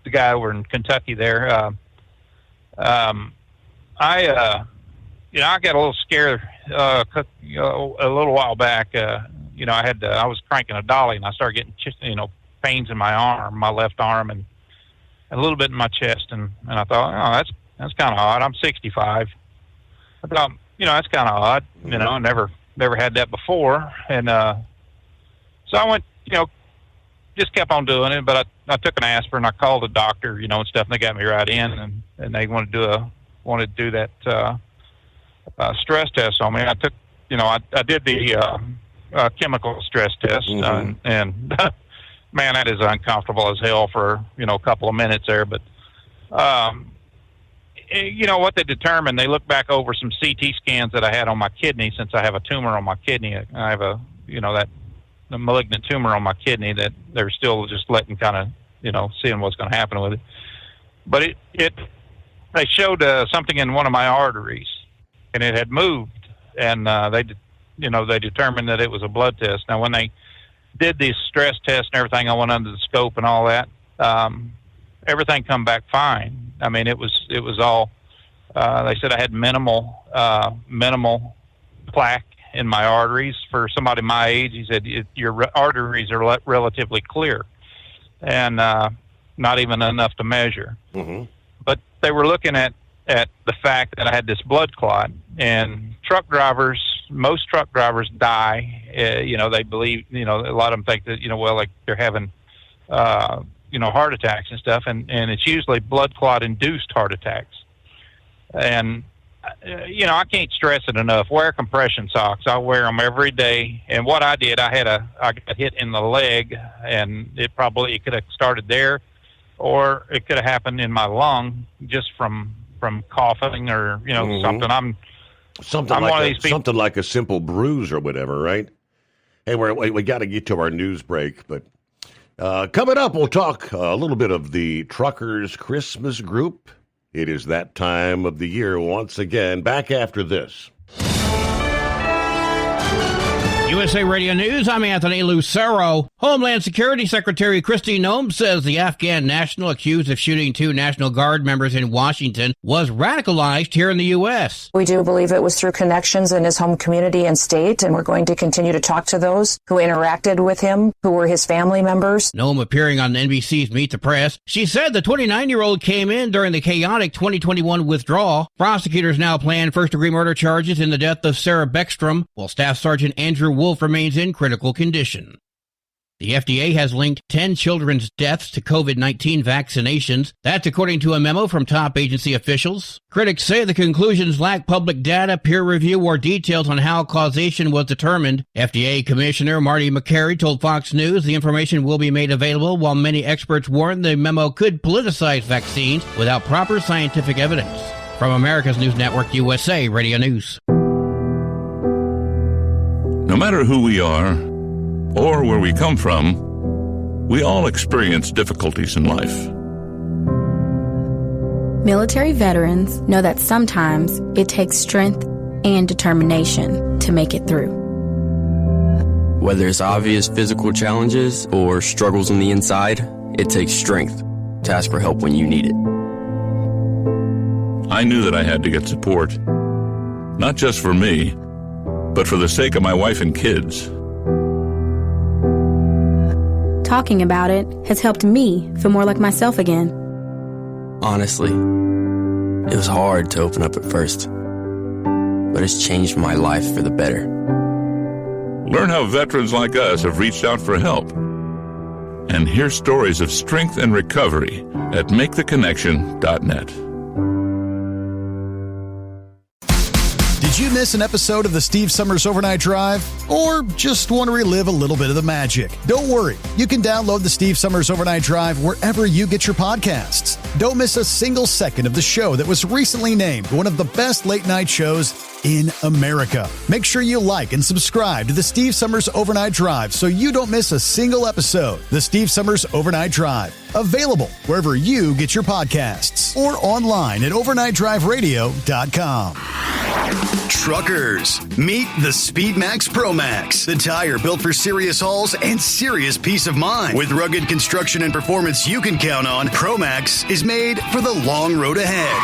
the guy over in Kentucky there. I got a little scared a little while back. I was cranking a dolly and I started getting pains in my arm, my left arm, and a little bit in my chest, and I thought, oh, that's kind of odd. I'm 65. I thought, that's kind of odd. I never had that before, and so I went, just kept on doing it. But I took an aspirin. I called the doctor, and stuff, and they got me right in, and they wanted to do that stress test on me. I took, I did the chemical stress test, and man, that is uncomfortable as hell for a couple of minutes there. But what they determined, they looked back over some CT scans that I had on my kidney, since I have a tumor on my kidney. I have a malignant tumor on my kidney that they're still just letting kind of seeing what's going to happen with it. But they showed something in one of my arteries, and it had moved, and they determined that it was a blood test. Now, when they did the stress test and everything, I went under the scope and all that. Everything come back fine. I mean, it was all. They said I had minimal plaque in my arteries. For somebody my age, he said your arteries are relatively clear, and not even enough to measure. Mm-hmm. But they were looking at the fact that I had this blood clot, and most truck drivers die. They believe, a lot of them think that, like they're having, heart attacks and stuff, and it's usually blood clot induced heart attacks. And, I can't stress it enough. Wear compression socks. I wear them every day. And what I did, I got hit in the leg, and it could have started there, or it could have happened in my lung just from coughing or, something. Something like a simple bruise or whatever, right? Hey, we got to get to our news break, but coming up, we'll talk a little bit of the Truckers Christmas Group. It is that time of the year once again. Back after this. USA Radio News, I'm Anthony Lucero. Homeland Security Secretary Kristi Noem says the Afghan national accused of shooting 2 National Guard members in Washington was radicalized here in the U.S. We do believe it was through connections in his home community and state, and we're going to continue to talk to those who interacted with him, who were his family members. Noem appearing on NBC's Meet the Press. She said the 29-year-old came in during the chaotic 2021 withdrawal. Prosecutors now plan first-degree murder charges in the death of Sarah Beckstrom, while Staff Sergeant Andrew Wolf remains in critical condition. The FDA has linked 10 children's deaths to COVID-19 vaccinations. That's according to a memo from top agency officials. Critics say the conclusions lack public data, peer review, or details on how causation was determined. FDA Commissioner Marty Makary told Fox News the information will be made available, while many experts warn the memo could politicize vaccines without proper scientific evidence. From America's News Network, USA Radio News. No matter who we are or where we come from, we all experience difficulties in life. Military veterans know that sometimes it takes strength and determination to make it through. Whether it's obvious physical challenges or struggles on the inside, it takes strength to ask for help when you need it. I knew that I had to get support, not just for me, but for the sake of my wife and kids. Talking about it has helped me feel more like myself again. Honestly, it was hard to open up at first, but it's changed my life for the better. Learn how veterans like us have reached out for help, and hear stories of strength and recovery at MakeTheConnection.net. Did you miss an episode of the Steve Summers Overnight Drive? Or just want to relive a little bit of the magic? Don't worry. You can download the Steve Summers Overnight Drive wherever you get your podcasts. Don't miss a single second of the show that was recently named one of the best late-night shows in America. Make sure you like and subscribe to the Steve Summers Overnight Drive so you don't miss a single episode. The Steve Summers Overnight Drive. Available wherever you get your podcasts or online at overnightdriveradio.com. Truckers, meet the SpeedMax Pro Max, the tire built for serious hauls and serious peace of mind. With rugged construction and performance you can count on, Pro Max is made for the long road ahead.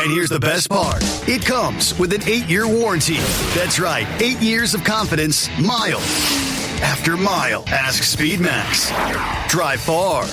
And here's the best part. It comes with an 8-year warranty. That's right, 8 years of confidence, mile after mile. Ask SpeedMax. Drive far.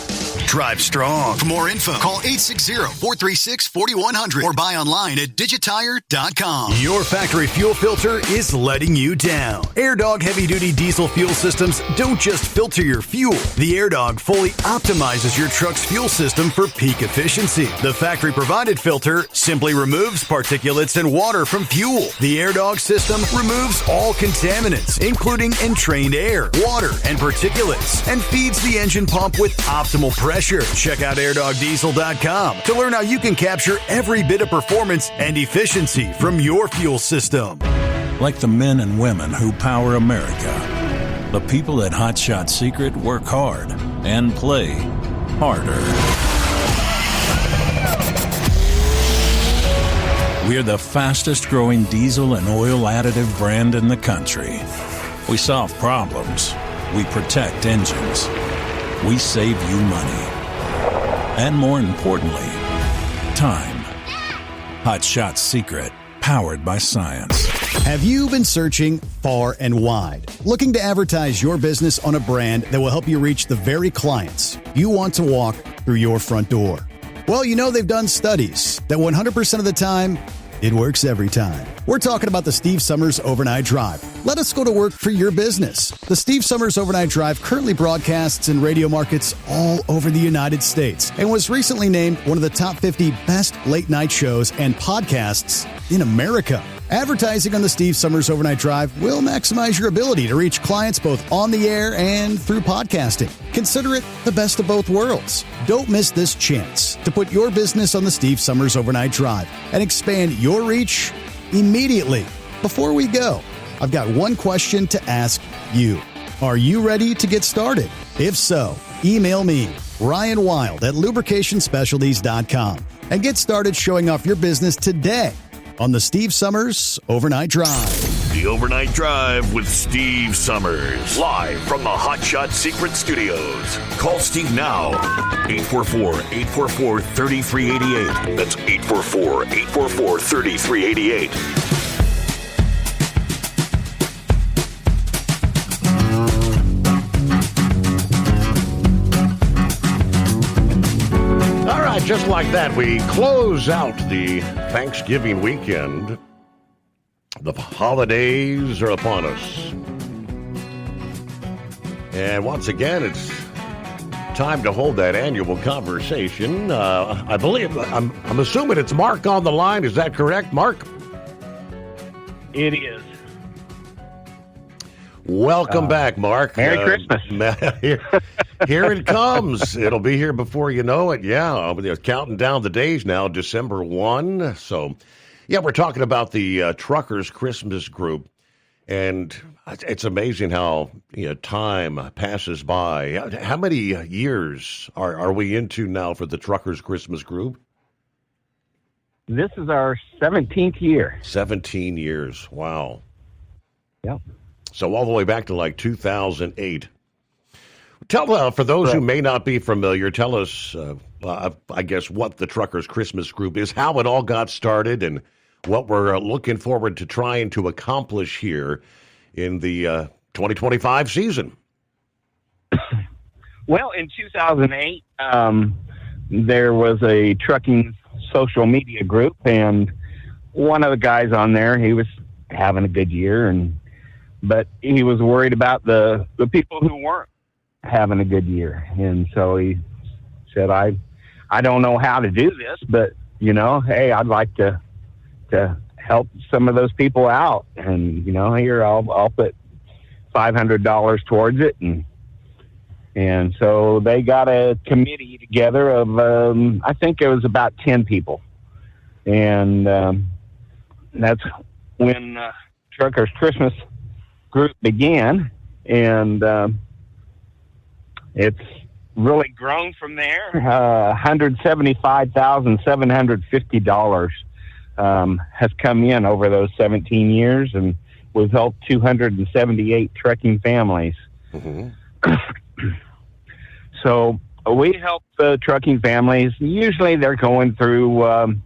Drive strong. For more info, call 860-436-4100 or buy online at digitire.com. Your factory fuel filter is letting you down. AirDog heavy-duty diesel fuel systems don't just filter your fuel. The AirDog fully optimizes your truck's fuel system for peak efficiency. The factory-provided filter simply removes particulates and water from fuel. The AirDog system removes all contaminants, including entrained air, water, and particulates, and feeds the engine pump with optimal pressure. Check out airdogdiesel.com to learn how you can capture every bit of performance and efficiency from your fuel system. Like the men and women who power America, the people at Hot Shot Secret work hard and play harder. We're the fastest growing diesel and oil additive brand in the country. We solve problems. We protect engines. We save you money. And more importantly, time. Hot Shot Secret, powered by science. Have you been searching far and wide, looking to advertise your business on a brand that will help you reach the very clients you want to walk through your front door? Well, you know they've done studies that 100% of the time, it works every time. We're talking about the Steve Summers Overnight Drive. Let us go to work for your business. The Steve Summers Overnight Drive currently broadcasts in radio markets all over the United States and was recently named one of the top 50 best late night shows and podcasts in America. Advertising on the Steve Summers Overnight Drive will maximize your ability to reach clients both on the air and through podcasting. Consider it the best of both worlds. Don't miss this chance to put your business on the Steve Summers Overnight Drive and expand your reach immediately. Before we go, I've got one question to ask you. Are you ready to get started? If so, email me, Ryan Wild at lubricationspecialties.com, and get started showing off your business today on the Steve Summers Overnight Drive. The Overnight Drive with Steve Summers. Live from the Hot Shot Secret Studios. Call Steve now. 844-844-3388. That's 844-844-3388. Just like that, we close out the Thanksgiving weekend. The holidays are upon us. And once again, it's time to hold that annual conversation. I believe, I'm assuming it's Mark on the line. Is that correct, Mark? It is. Welcome back, Mark. Merry Christmas. Here it comes. It'll be here before you know it. Yeah, we're counting down the days now, December 1. So, yeah, we're talking about the Truckers Christmas Group. And it's amazing how time passes by. How many years are we into now for the Truckers Christmas Group? This is our 17th year. 17 years. Wow. Yep. So all the way back to like 2008. Tell, for those who may not be familiar, tell us, I guess, what the Truckers Christmas Group is, how it all got started, and what we're looking forward to trying to accomplish here in the 2025 season. Well, in 2008, there was a trucking social media group, and one of the guys on there, he was having a good year, but he was worried about the people who weren't having a good year. And so he said, I don't know how to do this, but hey, I'd like to help some of those people out. And, here I'll put $500 towards it. And so they got a committee together of, I think it was about 10 people. And that's when Truckers Christmas Group began. And it's really grown from there. $175,750 has come in over those 17 years, and we've helped 278 trucking families. So we help the trucking families. Usually they're going through,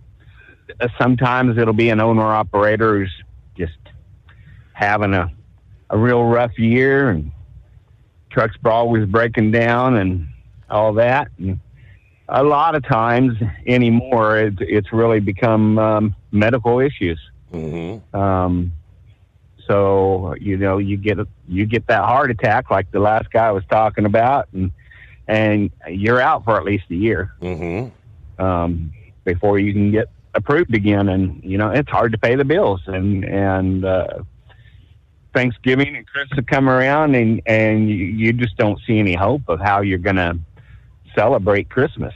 sometimes it'll be an owner-operator who's just having a real rough year, and trucks are always breaking down and all that. And a lot of times anymore, it's really become medical issues. So, you know, you get that heart attack like the last guy was talking about, and you're out for at least a year before you can get approved again. And, you know, it's hard to pay the bills. And Thanksgiving and Christmas come around, and you just don't see any hope of how you're going to celebrate Christmas.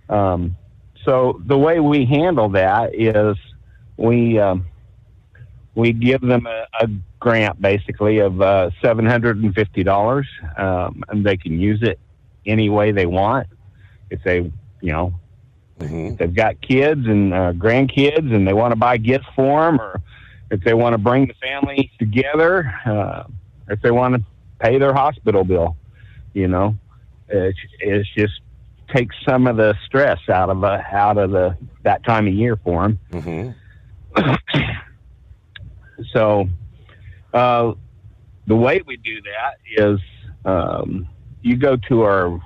So the way we handle that is we give them a grant, basically, of $750, and they can use it any way they want. If they, you know, if they've got kids and grandkids and they want to buy gifts for them, or if they want to bring the family together, if they want to pay their hospital bill, you know, it's just takes some of the stress out of that time of year for them. So the way we do that is you go to our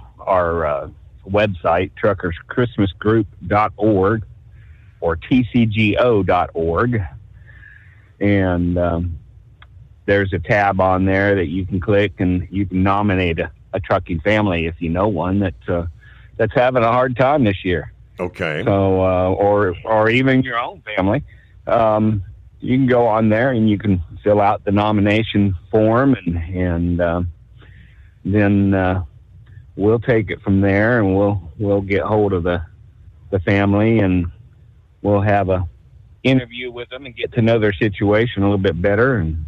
website, truckerschristmasgroup.org or tcgo.org, and there's a tab on there that you can click, and you can nominate a trucking family if you know one that's having a hard time this year. Okay. So or even your own family. You can go on there and you can fill out the nomination form, and then we'll take it from there, and we'll get hold of the family, and we'll have a interview with them and get to know their situation a little bit better, and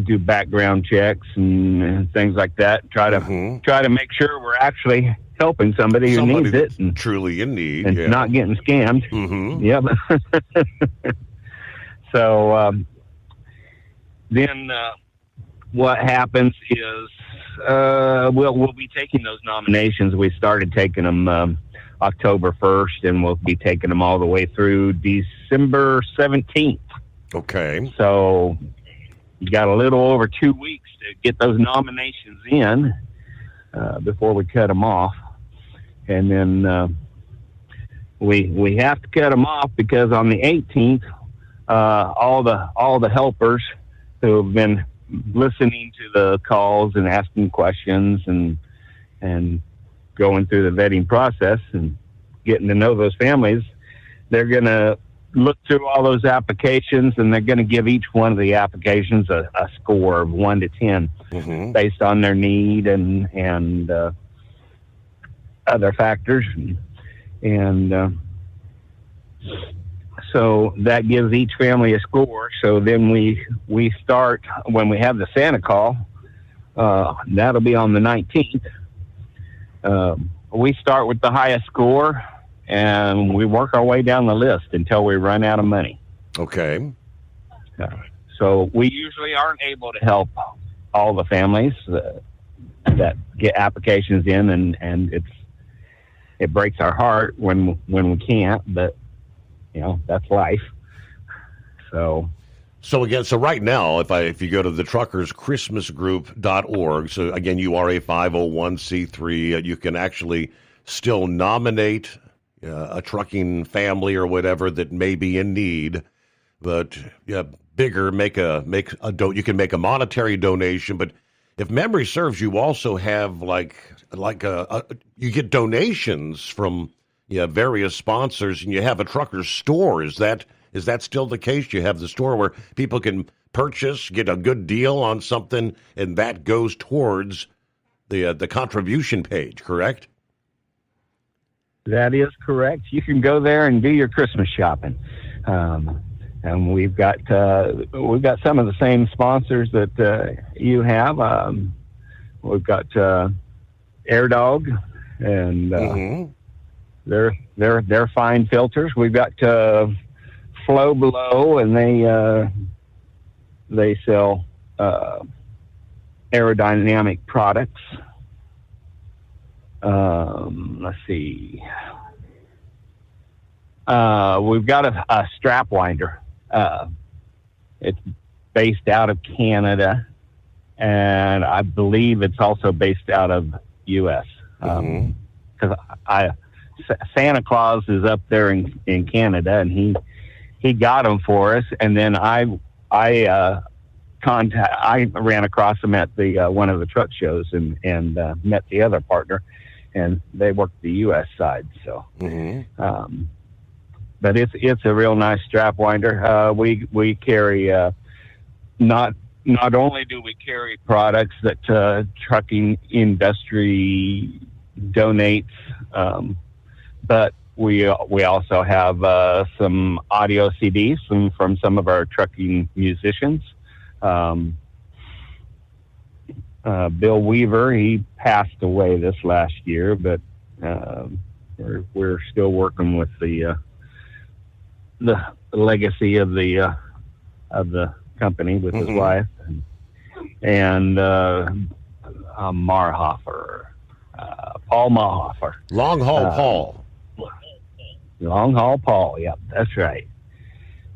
do background checks and things like that. Try to make sure we're actually helping somebody who needs it, and truly in need, and not getting scammed. Yep. So then what happens is we'll be taking those nominations. We started taking them October 1st, and we'll be taking them all the way through December 17th. Okay. So you got a little over 2 weeks to get those nominations in before we cut them off. And then we have to cut them off because on the 18th, all the helpers who have been listening to the calls and asking questions and going through the vetting process and getting to know those families, they're going to look through all those applications, and they're going to give each one of the applications a score of 1 to 10 based on their need and other factors. And so that gives each family a score. So then we start, when we have the Santa call, that'll be on the 19th. We start with the highest score, and we work our way down the list until we run out of money. Okay. So we usually aren't able to help all the families that get applications in, and it breaks our heart when we can't, but you know, that's life. So again, right now, if you go to the truckerschristmasgroup.org, so again, you are a 501c3, you can actually still nominate a trucking family or whatever that may be in need, but bigger, you can make a monetary donation. But if memory serves, you also have you get donations from various sponsors, and you have a trucker store. Is that still the case? You have the store where people can purchase, get a good deal on something, and that goes towards the contribution page, correct? That is correct. You can go there and do your Christmas shopping. And we've got some of the same sponsors that you have. We've got Air Dog and they're fine filters. We've got Flow Below, and they sell aerodynamic products. Let's see. We've got a strap winder. It's based out of Canada, and I believe it's also based out of U.S. Because Santa Claus is up there in Canada, and he got them for us, and then I ran across them at the one of the truck shows and met the other partner, and they worked the U.S. side. So, but it's a real nice strap winder. We carry not only do we carry products that trucking industry donates, but we also have some audio CDs from some of our trucking musicians. Bill Weaver, he passed away this last year, but we're still working with the legacy of the company with his wife and Marhofer, Paul Marhofer, Long Haul Paul. Long Haul Paul, yep, that's right.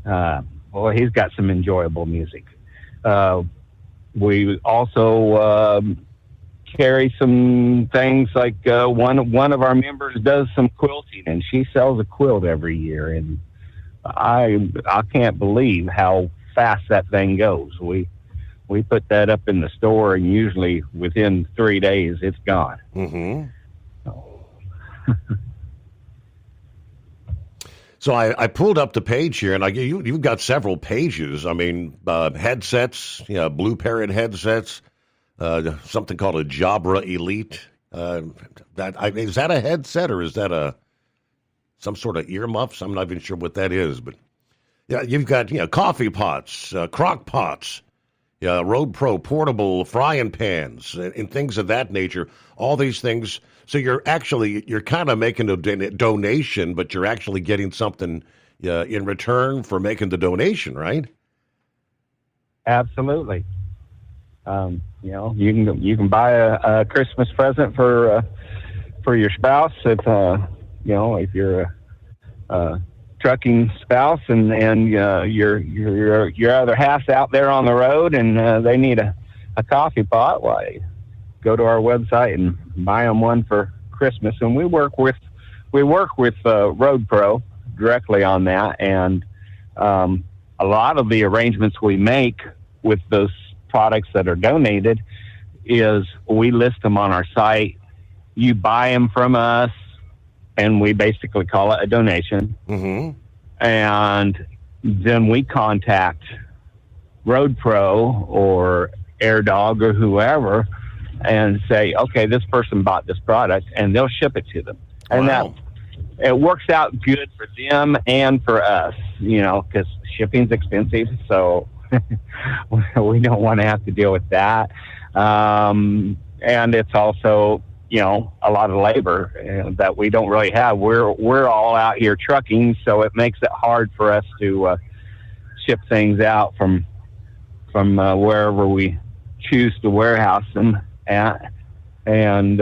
Boy, he's got some enjoyable music. We also carry some things like one of our members does some quilting, and she sells a quilt every year, and I can't believe how fast that thing goes. We put that up in the store, and usually within 3 days it's gone. So I pulled up the page here, and you've got several pages. I mean, headsets, Blue Parrot headsets, something called a Jabra Elite. Is that a headset, or is that some sort of earmuffs? I'm not even sure what that is, but yeah, you've got coffee pots, crock pots, Road Pro portable frying pans, and things of that nature. All these things. So you're kind of making a donation, but you're actually getting something in return for making the donation, right? Absolutely. You can buy a Christmas present for your spouse if you're a trucking spouse and your other half's out there on the road and they need a coffee pot. Why, go to our website and buy them one for Christmas. And we work with Road Pro directly on that, and a lot of the arrangements we make with those products that are donated is we list them on our site. You buy them from us, and we basically call it a donation. And then we contact Road Pro or AirDog or whoever and say, okay, this person bought this product, and they'll ship it to them. And that it works out good for them and for us, because shipping's expensive, so we don't want to have to deal with that. And it's also, a lot of labor that we don't really have. We're all out here trucking, so it makes it hard for us to ship things out from wherever we choose to warehouse them at. And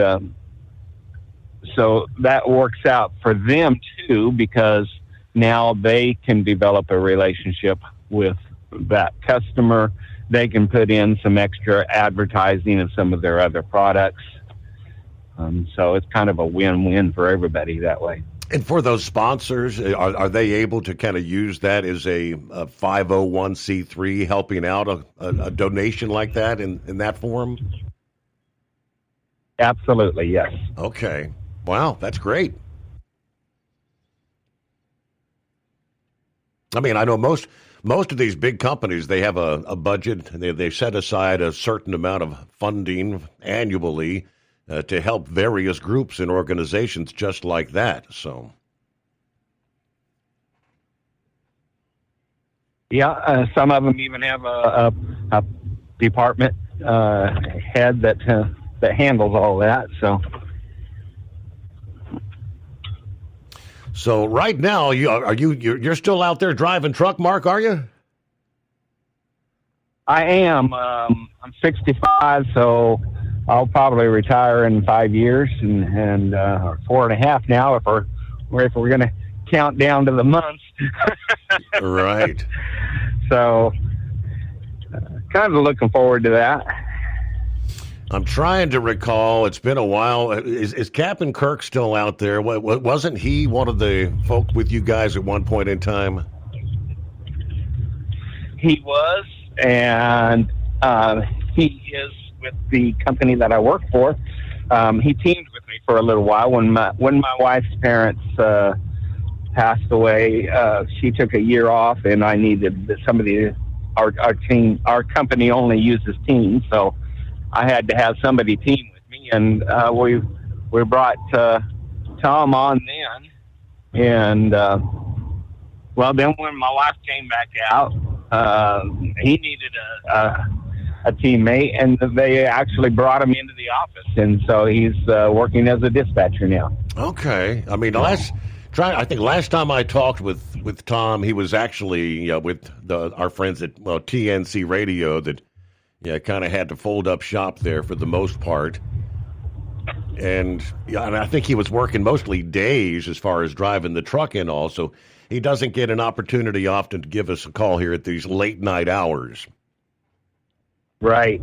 so that works out for them too, because now they can develop a relationship with that customer. They can put in some extra advertising of some of their other products. So it's kind of a win-win for everybody that way. And for those sponsors, are they able to kind of use that as a 501c3 helping out a donation like that in that form? Absolutely, yes. Okay. Wow, that's great. I mean, I know most of these big companies, they have a budget, and they set aside a certain amount of funding annually to help various groups and organizations just like that. So, yeah, some of them even have a department head that handles all that. So, So right now, you're still out there driving truck, Mark, are you? I am. I'm 65, so I'll probably retire in 5 years, and or 4.5 now if we're going to count down to the months. Right. So, kind of looking forward to that. I'm trying to recall. It's been a while. Is Captain Kirk still out there? Wasn't he one of the folk with you guys at one point in time? He was, and he is with the company that I work for. He teamed with me for a little while when my wife's parents passed away. She took a year off, and I needed somebody. Our team, our company only uses teams, so I had to have somebody team with me, and we brought Tom on then, and well, then when my wife came back out, he needed a teammate, and they actually brought him into the office, and so he's working as a dispatcher now. Okay, I mean, I think last time I talked with Tom, he was actually with our friends at TNC Radio that kind of had to fold up shop there for the most part, and I think he was working mostly days as far as driving the truck and all, so he doesn't get an opportunity often to give us a call here at these late night hours. Right.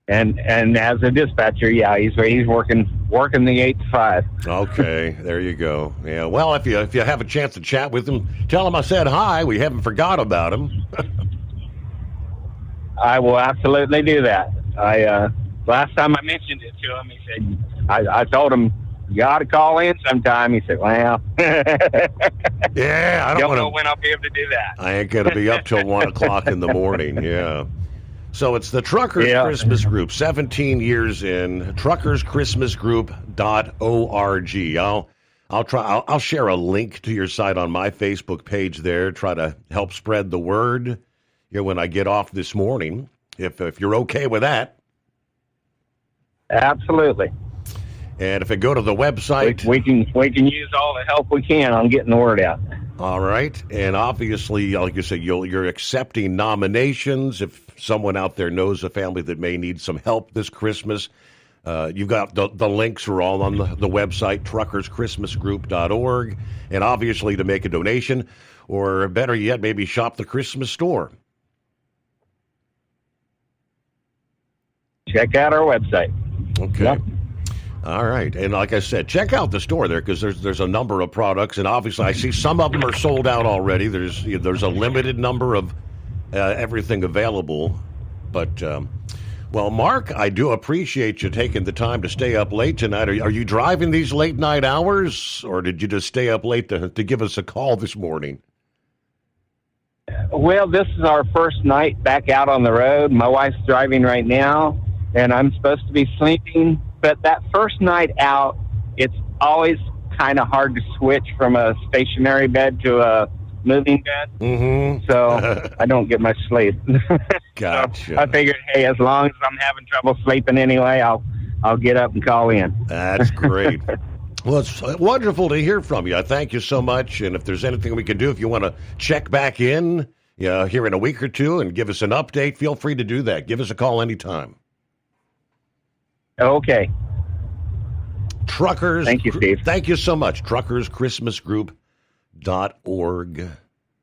And as a dispatcher, he's working the 8 to 5. Okay, there you go. Yeah, well, if you have a chance to chat with him, tell him I said hi. We haven't forgot about him. I will absolutely do that. Last time I mentioned it to him, he said, I told him, you got to call in sometime. He said, well, yeah, I don't know when I'll be able to do that. I ain't going to be up till 1 o'clock in the morning. Yeah. So it's the Truckers Christmas Group, 17 years in, truckerschristmasgroup.org. I'll share a link to your site on my Facebook page there, try to help spread the word when I get off this morning, if you're okay with that. Absolutely. And if I go to the website, we can use all the help we can on getting the word out. All right. And obviously, like you said, you're accepting nominations. If someone out there knows a family that may need some help this Christmas, you've got the links are all on the website, truckerschristmasgroup.org. And obviously to make a donation, or better yet, maybe shop the Christmas store. Check out our website. Okay. Yep. All right. And like I said, check out the store there because there's a number of products. And obviously, I see some of them are sold out already. There's a limited number of everything available. But, well, Mark, I do appreciate you taking the time to stay up late tonight. Are you driving these late night hours, or did you just stay up late to give us a call this morning? Well, this is our first night back out on the road. My wife's driving right now, and I'm supposed to be sleeping. But that first night out, it's always kind of hard to switch from a stationary bed to a moving bed. Mm-hmm. So I don't get much sleep. Gotcha. So I figured, hey, as long as I'm having trouble sleeping anyway, I'll get up and call in. That's great. Well, it's wonderful to hear from you. I thank you so much. And if there's anything we can do, if you want to check back in here in a week or two and give us an update, feel free to do that. Give us a call anytime. Okay. Truckers. Thank you, Steve. Thank you so much. Truckerschristmasgroup.org.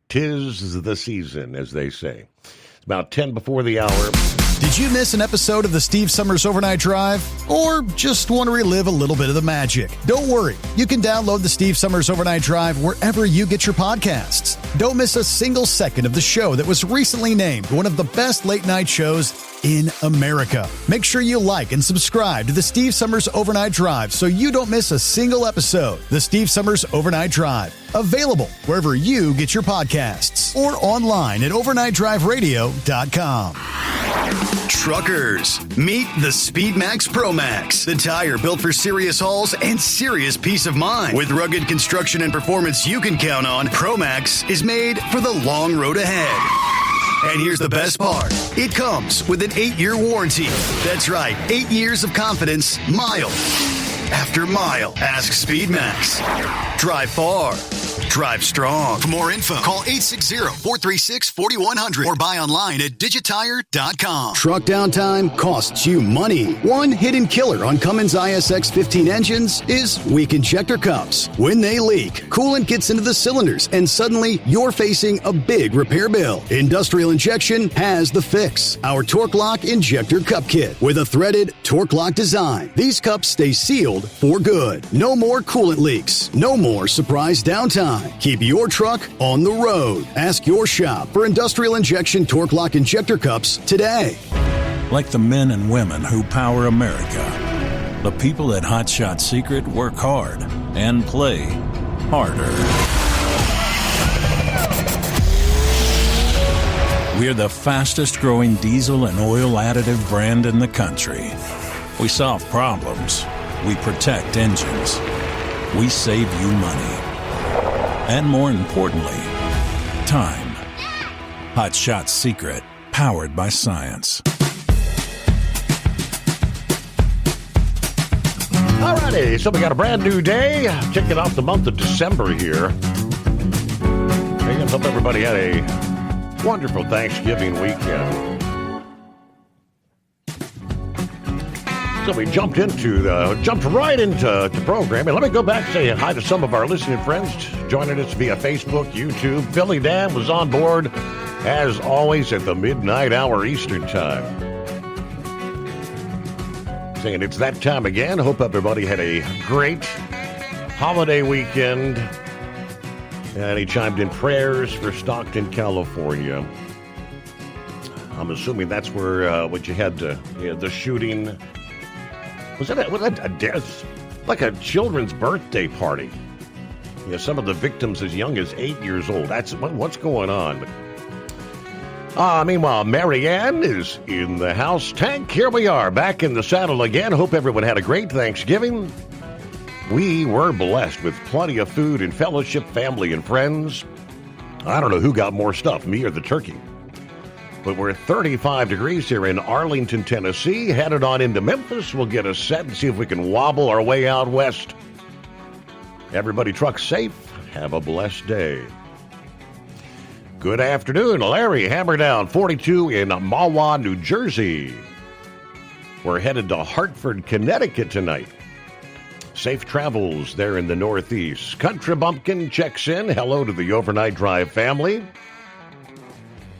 'Tis the season, as they say. It's about 10 before the hour. Did you miss an episode of the Steve Summers Overnight Drive? Or just want to relive a little bit of the magic? Don't worry. You can download the Steve Summers Overnight Drive wherever you get your podcasts. Don't miss a single second of the show that was recently named one of the best late night shows in America. Make sure you like and subscribe to the Steve Summers Overnight Drive so you don't miss a single episode. The Steve Summers Overnight Drive. Available wherever you get your podcasts or online at overnightdriveradio.com. Truckers, meet the Speedmax Pro Max, the tire built for serious hauls and serious peace of mind. With rugged construction and performance you can count on, Pro Max is made for the long road ahead. And here's the best part. It comes with an 8-year warranty. That's right, 8 years of confidence, mild. after mile. Ask SpeedMax. Drive far. Drive strong. For more info, call 860-436-4100 or buy online at digitire.com. Truck downtime costs you money. One hidden killer on Cummins ISX 15 engines is weak injector cups. When they leak, coolant gets into the cylinders and suddenly you're facing a big repair bill. Industrial Injection has the fix. Our Torque Lock Injector Cup Kit with a threaded Torque Lock design. These cups stay sealed for good. No more coolant leaks. No more surprise downtime. Keep your truck on the road. Ask your shop for Industrial Injection Torque Lock Injector Cups today. Like the men and women who power America, the people at Hot Shot Secret work hard and play harder. We're the fastest growing diesel and oil additive brand in the country. We solve problems. We protect engines. We save you money. And more importantly, time. Hot Shot Secret, powered by science. Alrighty, so we got a brand new day, kicking off the month of December here. I hope everybody had a wonderful Thanksgiving weekend. So we jumped right into the program. And let me go back and say hi to some of our listening friends joining us via Facebook, YouTube. Billy Dan was on board, as always, at the midnight hour Eastern time. Saying it's that time again. Hope everybody had a great holiday weekend. And he chimed in prayers for Stockton, California. I'm assuming that's where what you had the shooting. Was that like a children's birthday party? Yeah, some of the victims as young as 8 years old. That's what's going on. Meanwhile, Marianne is in the house. Tank, here we are, back in the saddle again. Hope everyone had a great Thanksgiving. We were blessed with plenty of food and fellowship, family and friends. I don't know who got more stuff, me or the turkey. But we're 35 degrees here in Arlington, Tennessee. Headed on into Memphis. We'll get a set and see if we can wobble our way out west. Everybody truck safe. Have a blessed day. Good afternoon. Larry Hammerdown, 42 in Mahwah, New Jersey. We're headed to Hartford, Connecticut tonight. Safe travels there in the Northeast. Country Bumpkin checks in. Hello to the Overnight Drive family.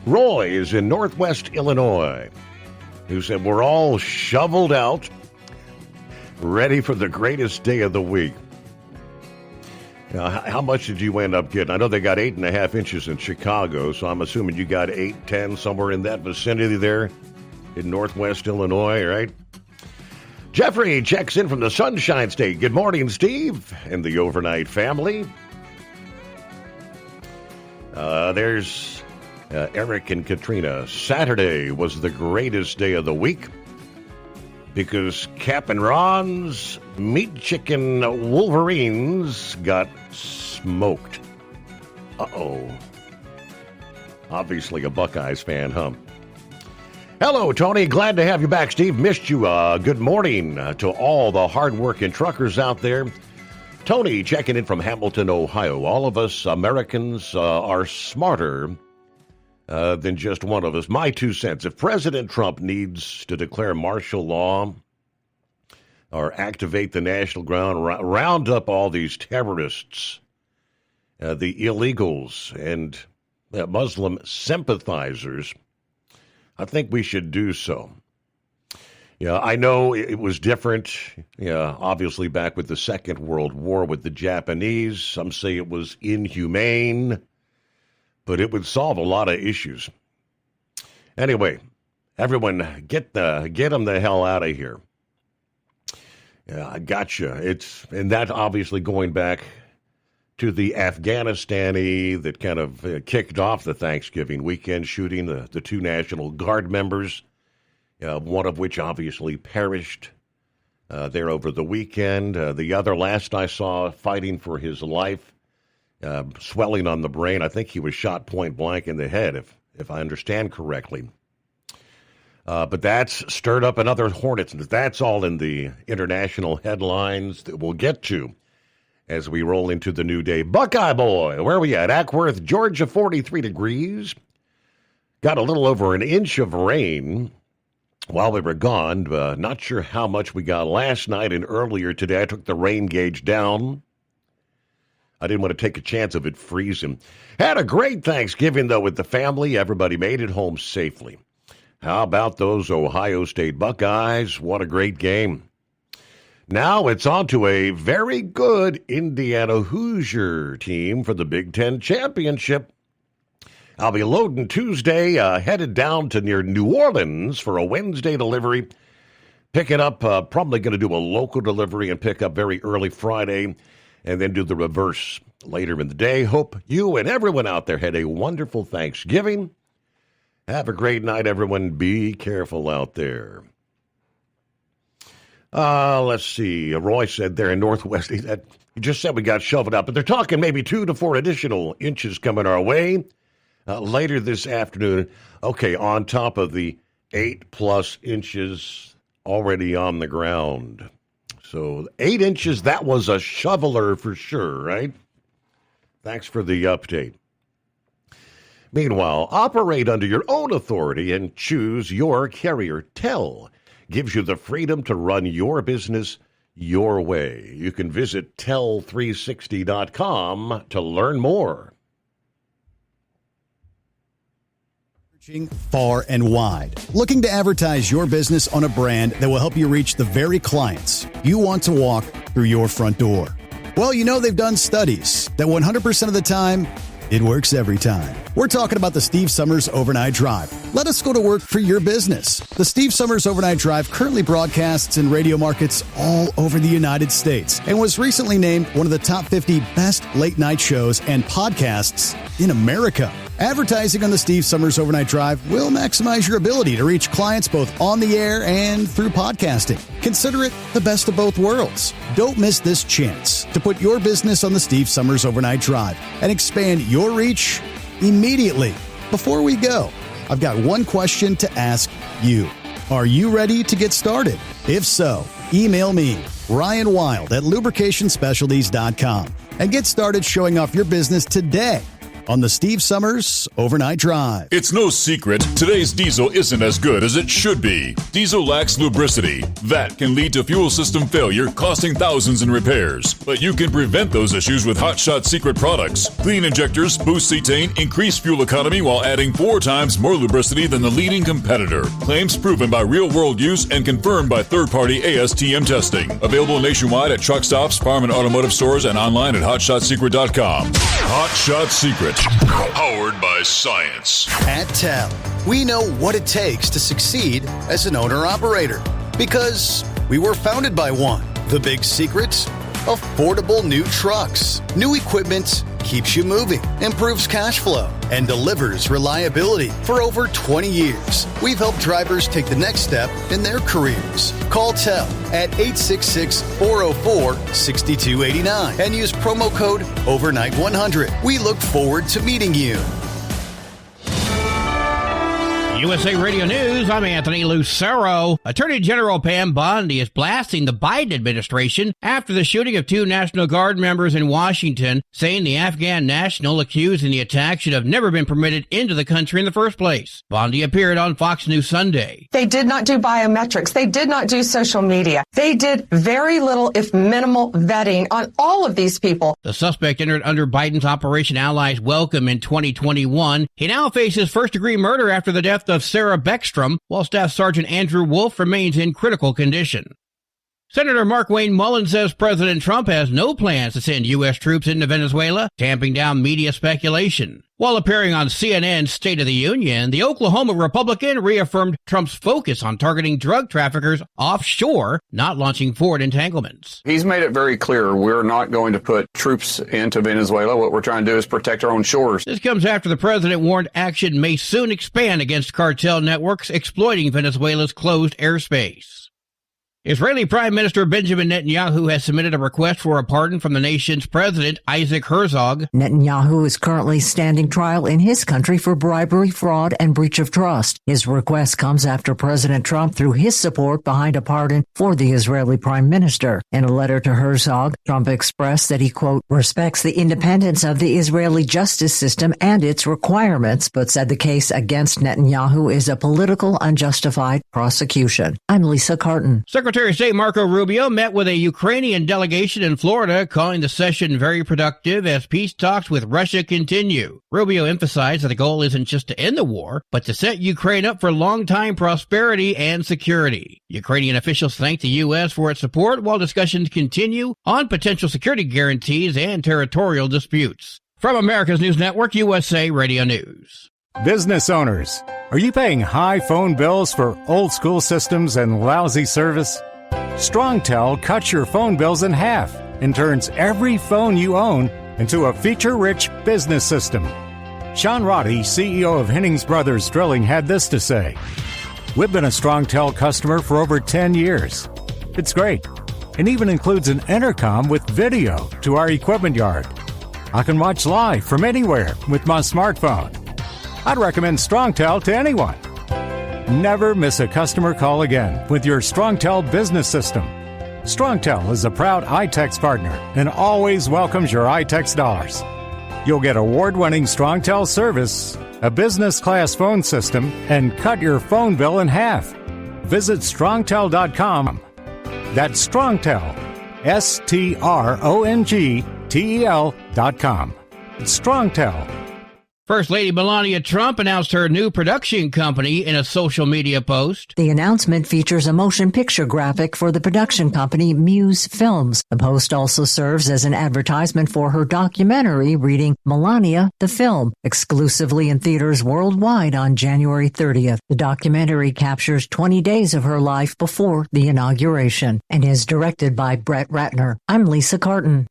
Roy is in Northwest Illinois, who said, we're all shoveled out, ready for the greatest day of the week. Now, how much did you end up getting? I know they got 8.5 inches in Chicago, so I'm assuming you got 8, 10, somewhere in that vicinity there in Northwest Illinois, right? Jeffrey checks in from the Sunshine State. Good morning, Steve, and the Overnight family. There's Eric and Katrina. Saturday was the greatest day of the week because Cap'n Ron's Meat Chicken Wolverines got smoked. Uh-oh. Obviously a Buckeyes fan, huh? Hello, Tony. Glad to have you back, Steve. Missed you. Good morning to all the hard-working truckers out there. Tony checking in from Hamilton, Ohio. All of us Americans are smarter than just one of us. My 2 cents. If President Trump needs to declare martial law or activate the National Guard, round up all these terrorists, the illegals, and Muslim sympathizers, I think we should do so. Yeah, I know it was different, obviously back with the Second World War with the Japanese. Some say it was inhumane, but it would solve a lot of issues. Anyway, everyone, get them the hell out of here. Yeah, I gotcha. And that obviously going back to the Afghanistani that kind of kicked off the Thanksgiving weekend shooting, the 2 National Guard members, one of which obviously perished there over the weekend. The other, last I saw, fighting for his life. Swelling on the brain. I think he was shot point blank in the head, if I understand correctly. But that's stirred up another hornet's nest. That's all in the international headlines that we'll get to as we roll into the new day. Buckeye Boy, where are we at? Ackworth, Georgia, 43 degrees. Got a little over an inch of rain while we were gone. Not sure how much we got last night and earlier today. I took the rain gauge down. I didn't want to take a chance of it freezing. Had a great Thanksgiving, though, with the family. Everybody made it home safely. How about those Ohio State Buckeyes? What a great game. Now it's on to a very good Indiana Hoosier team for the Big Ten Championship. I'll be loading Tuesday, headed down to near New Orleans for a Wednesday delivery. Pick it up, probably going to do a local delivery and pick up very early Friday, and then do the reverse later in the day. Hope you and everyone out there had a wonderful Thanksgiving. Have a great night, everyone. Be careful out there. Let's see. Roy said there in Northwest, he just said we got shoveled out, but they're talking maybe 2 to 4 additional inches coming our way later this afternoon. Okay, on top of the 8+ inches already on the ground. So 8 inches, that was a shoveler for sure, right? Thanks for the update. Meanwhile, operate under your own authority and choose your carrier. TEL gives you the freedom to run your business your way. You can visit tel360.com to learn more. Far and wide, looking to advertise your business on a brand that will help you reach the very clients you want to walk through your front door. Well, you know they've done studies that 100% of the time, it works every time. We're talking about the Steve Summers Overnight Drive. Let us go to work for your business. The Steve Summers Overnight Drive currently broadcasts in radio markets all over the United States and was recently named one of the top 50 best late-night shows and podcasts in America. Advertising on the Steve Summers Overnight Drive will maximize your ability to reach clients both on the air and through podcasting. Consider it the best of both worlds. Don't miss this chance to put your business on the Steve Summers Overnight Drive and expand your reach immediately. Before we go, I've got one question to ask you. Are you ready to get started? If so, email me, Ryan Wild at lubricationspecialties.com, and get started showing off your business today on the Steve Summers Overnight Drive. It's no secret, today's diesel isn't as good as it should be. Diesel lacks lubricity. That can lead to fuel system failure, costing thousands in repairs. But you can prevent those issues with Hot Shot Secret products. Clean injectors, boost cetane, increase fuel economy while adding 4 times more lubricity than the leading competitor. Claims proven by real-world use and confirmed by third-party ASTM testing. Available nationwide at truck stops, farm and automotive stores, and online at hotshotsecret.com. Hot Shot Secret. Powered by science. At TEL, we know what it takes to succeed as an owner-operator because we were founded by one. The big secret? Affordable new trucks. New equipment keeps you moving, improves cash flow, and delivers reliability. For over 20 years, we've helped drivers take the next step in their careers. Call TEL at 866-404-6289 and use promo code OVERNIGHT100. We look forward to meeting you. USA Radio News, I'm Anthony Lucero. Attorney General Pam Bondi is blasting the Biden administration after the shooting of 2 National Guard members in Washington, saying the Afghan national accused in the attack should have never been permitted into the country in the first place. Bondi appeared on Fox News Sunday. They did not do biometrics. They did not do social media. They did very little, if minimal, vetting on all of these people. The suspect entered under Biden's Operation Allies Welcome in 2021. He now faces first-degree murder after the death of Sarah Beckstrom, while Staff Sergeant Andrew Wolf remains in critical condition. Senator Markwayne Mullin says President Trump has no plans to send U.S. troops into Venezuela, tamping down media speculation. While appearing on CNN's State of the Union, the Oklahoma Republican reaffirmed Trump's focus on targeting drug traffickers offshore, not launching forward entanglements. He's made it very clear we're not going to put troops into Venezuela. What we're trying to do is protect our own shores. This comes after the president warned action may soon expand against cartel networks exploiting Venezuela's closed airspace. Israeli Prime Minister Benjamin Netanyahu has submitted a request for a pardon from the nation's president, Isaac Herzog. Netanyahu is currently standing trial in his country for bribery, fraud, and breach of trust. His request comes after President Trump threw his support behind a pardon for the Israeli Prime Minister. In a letter to Herzog, Trump expressed that he, quote, respects the independence of the Israeli justice system and its requirements, but said the case against Netanyahu is a political, unjustified prosecution. I'm Lisa Carton. Secretary of State Marco Rubio met with a Ukrainian delegation in Florida, calling the session very productive as peace talks with Russia continue. Rubio emphasized that the goal isn't just to end the war, but to set Ukraine up for long-time prosperity and security. Ukrainian officials thanked the U.S. for its support while discussions continue on potential security guarantees and territorial disputes. From America's News Network, USA Radio News. Business owners, are you paying high phone bills for old school systems and lousy service? StrongTel cuts your phone bills in half and turns every phone you own into a feature-rich business system. Sean Roddy, CEO of Hennings Brothers Drilling, had this to say. We've been a StrongTel customer for over 10 years. It's great, and even includes an intercom with video to our equipment yard. I can watch live from anywhere with my smartphone. I'd recommend StrongTel to anyone. Never miss a customer call again with your StrongTel business system. StrongTel is a proud iTex partner and always welcomes your iTex dollars. You'll get award-winning StrongTel service, a business-class phone system, and cut your phone bill in half. Visit StrongTel.com. That's StrongTel, StrongTel.com. StrongTel. First Lady Melania Trump announced her new production company in a social media post. The announcement features a motion picture graphic for the production company Muse Films. The post also serves as an advertisement for her documentary reading Melania, the Film, exclusively in theaters worldwide on January 30th. The documentary captures 20 days of her life before the inauguration and is directed by Brett Ratner. I'm Lisa Carton.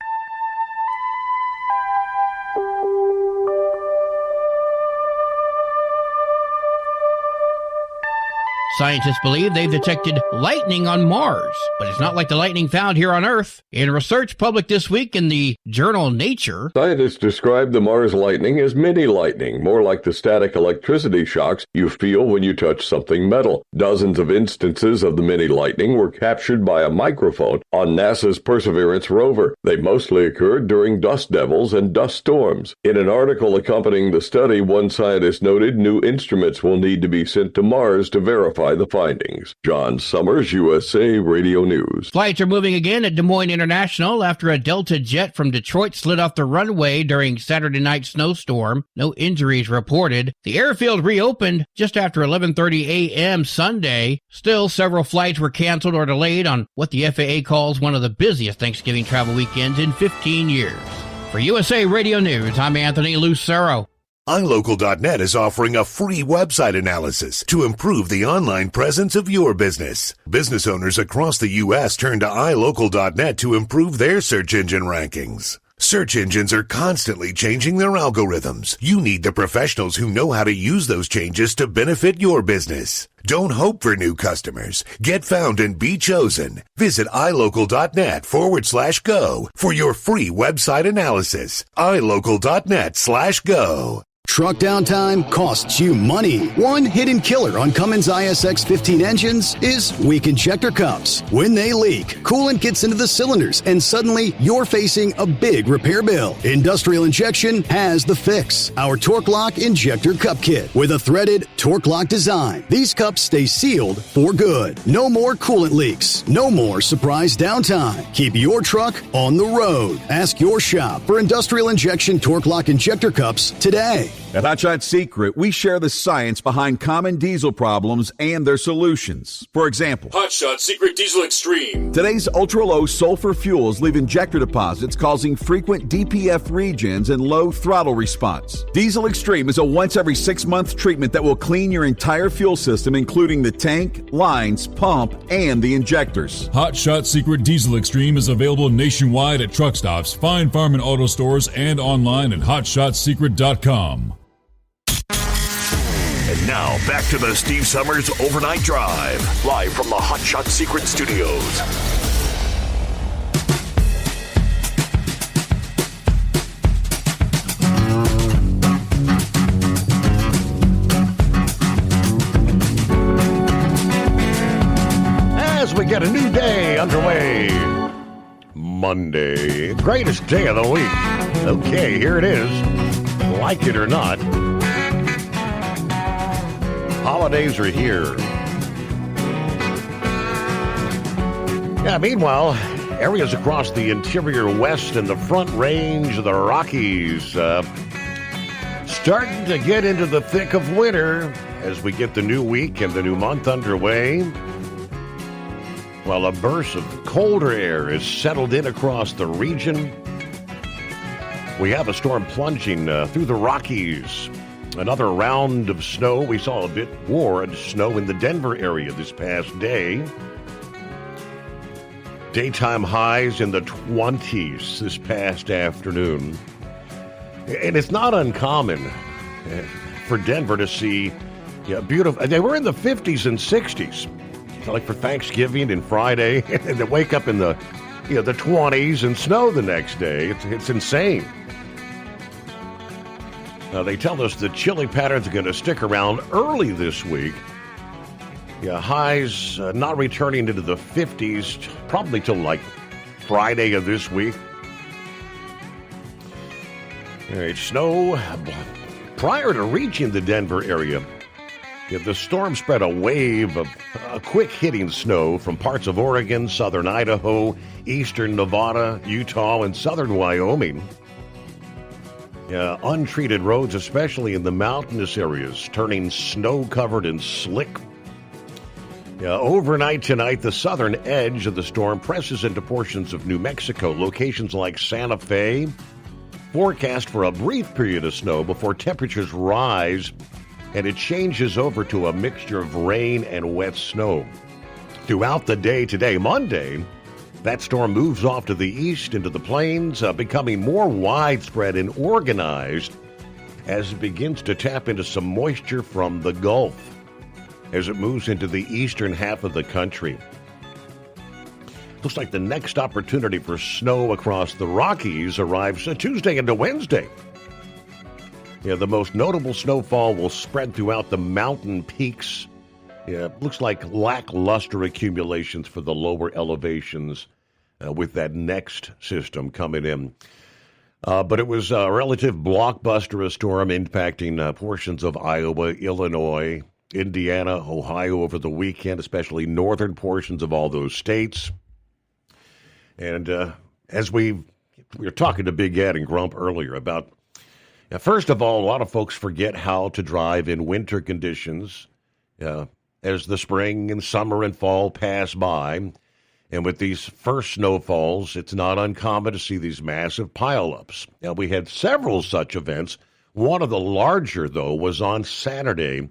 Scientists believe they've detected lightning on Mars, but it's not like the lightning found here on Earth. In research published this week in the journal Nature, scientists describe the Mars lightning as mini lightning, more like the static electricity shocks you feel when you touch something metal. Dozens of instances of the mini lightning were captured by a microphone on NASA's Perseverance rover. They mostly occurred during dust devils and dust storms. In an article accompanying the study, one scientist noted new instruments will need to be sent to Mars to verify the findings. John Summers, USA Radio News. Flights are moving again at Des Moines International after a Delta jet from Detroit slid off the runway during Saturday night snowstorm. No injuries reported. The airfield reopened just after 11:30 a.m. Sunday. Still, several flights were canceled or delayed on what the FAA calls one of the busiest Thanksgiving travel weekends in 15 years. For USA Radio News, I'm Anthony Lucero. iLocal.net is offering a free website analysis to improve the online presence of your business. Business owners across the U.S. turn to iLocal.net to improve their search engine rankings. Search engines are constantly changing their algorithms. You need the professionals who know how to use those changes to benefit your business. Don't hope for new customers. Get found and be chosen. Visit iLocal.net/go for your free website analysis. iLocal.net/go. Truck downtime costs you money. One hidden killer on Cummins ISX 15 engines is weak injector cups. When they leak, coolant gets into the cylinders and suddenly you're facing a big repair bill. Industrial Injection has the fix. Our Torque Lock Injector Cup Kit with a threaded Torque Lock design. These cups stay sealed for good. No more coolant leaks. No more surprise downtime. Keep your truck on the road. Ask your shop for Industrial Injection Torque Lock Injector Cups today. At Hot Shot Secret, we share the science behind common diesel problems and their solutions. For example, Hot Shot Secret Diesel Extreme. Today's ultra-low sulfur fuels leave injector deposits causing frequent DPF regens and low throttle response. Diesel Extreme is a once every 6-month treatment that will clean your entire fuel system, including the tank, lines, pump, and the injectors. Hot Shot Secret Diesel Extreme is available nationwide at truck stops, fine farm and auto stores, and online at hotshotsecret.com. And now, back to the Steve Summers Overnight Drive, live from the Hot Shot Secret Studios. As we get a new day underway, Monday, greatest day of the week. Okay, here it is. Like it or not, holidays are here. Yeah, meanwhile, areas across the interior west and the front range of the Rockies starting to get into the thick of winter as we get the new week and the new month underway. While a burst of colder air is settled in across the region, we have a storm plunging through the Rockies. Another round of snow. We saw a bit more snow in the Denver area this past day. Daytime highs in the 20s this past afternoon. And it's not uncommon for Denver to see beautiful. They were in the 50s and 60s. Like for Thanksgiving and Friday, and they wake up in the 20s and snow the next day. It's insane. They tell us the chilly patterns are going to stick around early this week. Yeah, highs not returning into the 50s probably till like Friday of this week. All right, snow prior to reaching the Denver area. Yeah, the storm spread a wave of quick-hitting snow from parts of Oregon, southern Idaho, eastern Nevada, Utah, and southern Wyoming. Untreated roads, especially in the mountainous areas, turning snow-covered and slick. Overnight tonight, the southern edge of the storm presses into portions of New Mexico, locations like Santa Fe. Forecast for a brief period of snow before temperatures rise, and it changes over to a mixture of rain and wet snow. Throughout the day today, Monday, that storm moves off to the east into the plains, becoming more widespread and organized as it begins to tap into some moisture from the Gulf as it moves into the eastern half of the country. Looks like the next opportunity for snow across the Rockies arrives Tuesday into Wednesday. The most notable snowfall will spread throughout the mountain peaks. Looks like lackluster accumulations for the lower elevations with that next system coming in. But it was a relative blockbuster, a storm impacting portions of Iowa, Illinois, Indiana, Ohio over the weekend, especially northern portions of all those states. And as we were talking to Big Ed and Grump earlier about, first of all, a lot of folks forget how to drive in winter conditions as the spring and summer and fall pass by. And with these first snowfalls, it's not uncommon to see these massive pileups. Now, we had several such events. One of the larger, though, was on Saturday.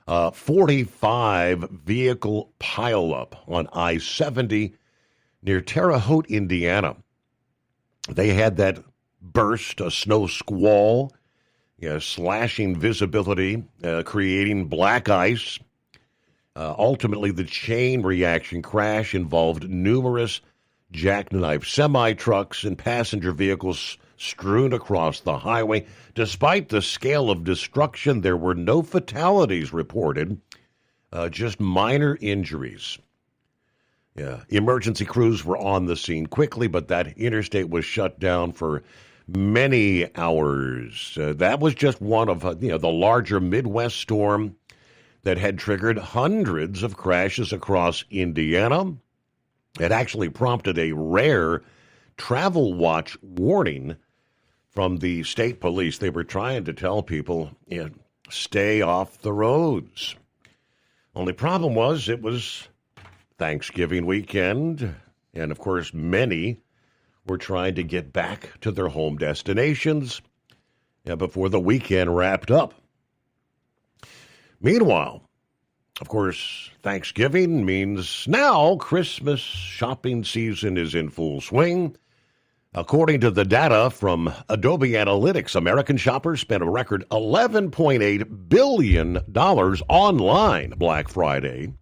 45 vehicle pileup on I-70 near Terre Haute, Indiana. They had that burst, a snow squall, slashing visibility, creating black ice. Ultimately, the chain reaction crash involved numerous jackknife semi-trucks and passenger vehicles strewn across the highway. Despite the scale of destruction, there were no fatalities reported, just minor injuries. Emergency crews were on the scene quickly, but that interstate was shut down for many hours. That was just one of the larger Midwest storm that had triggered hundreds of crashes across Indiana. It actually prompted a rare travel watch warning from the state police. They were trying to tell people, stay off the roads. Only problem was it was Thanksgiving weekend, and of course many were trying to get back to their home destinations before the weekend wrapped up. Meanwhile, of course, Thanksgiving means now Christmas shopping season is in full swing. According to the data from Adobe Analytics, American shoppers spent a record $11.8 billion online Black Friday,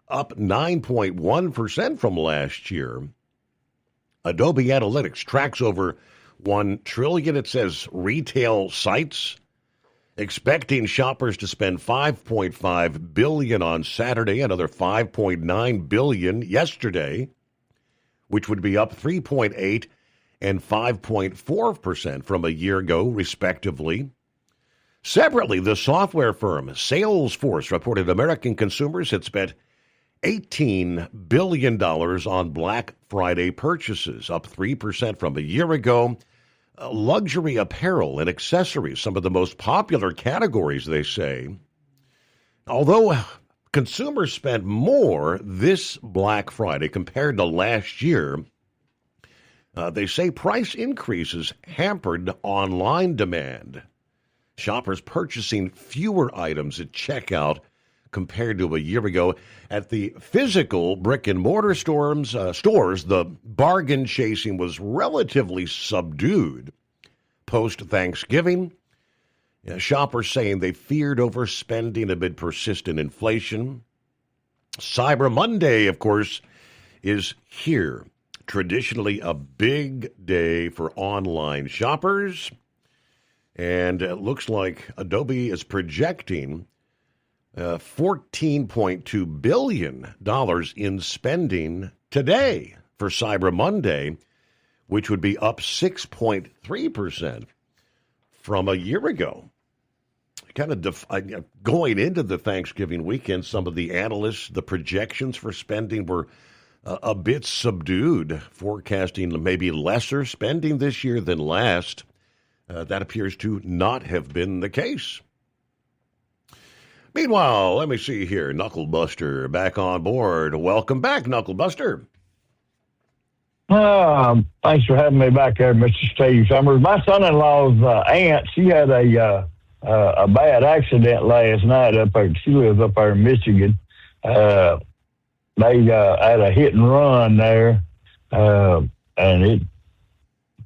up 9.1% from last year. Adobe Analytics tracks over 1 trillion, it says, retail sites, expecting shoppers to spend $5.5 billion on Saturday, another $5.9 billion yesterday, which would be up 3.8% and 5.4% from a year ago, respectively. Separately, the software firm Salesforce reported American consumers had spent $18 billion on Black Friday purchases, up 3% from a year ago. Luxury apparel and accessories, some of the most popular categories, they say. Although consumers spent more this Black Friday compared to last year, they say price increases hampered online demand. Shoppers purchasing fewer items at checkout compared to a year ago. At the physical brick-and-mortar stores, the bargain chasing was relatively subdued post-Thanksgiving. Shoppers saying they feared overspending amid persistent inflation. Cyber Monday, of course, is here. Traditionally a big day for online shoppers. And it looks like Adobe is projecting $14.2 billion in spending today for Cyber Monday, which would be up 6.3% from a year ago. Kind of going into the Thanksgiving weekend, some of the analysts, the projections for spending were a bit subdued, forecasting maybe lesser spending this year than last. That appears to not have been the case. Meanwhile, let me see here. Knucklebuster back on board. Welcome back, Knucklebuster. Thanks for having me back there, Mr. Steve Summers. My son-in-law's aunt, she had a bad accident last night up there. She lives up there in Michigan. They had a hit and run there, and it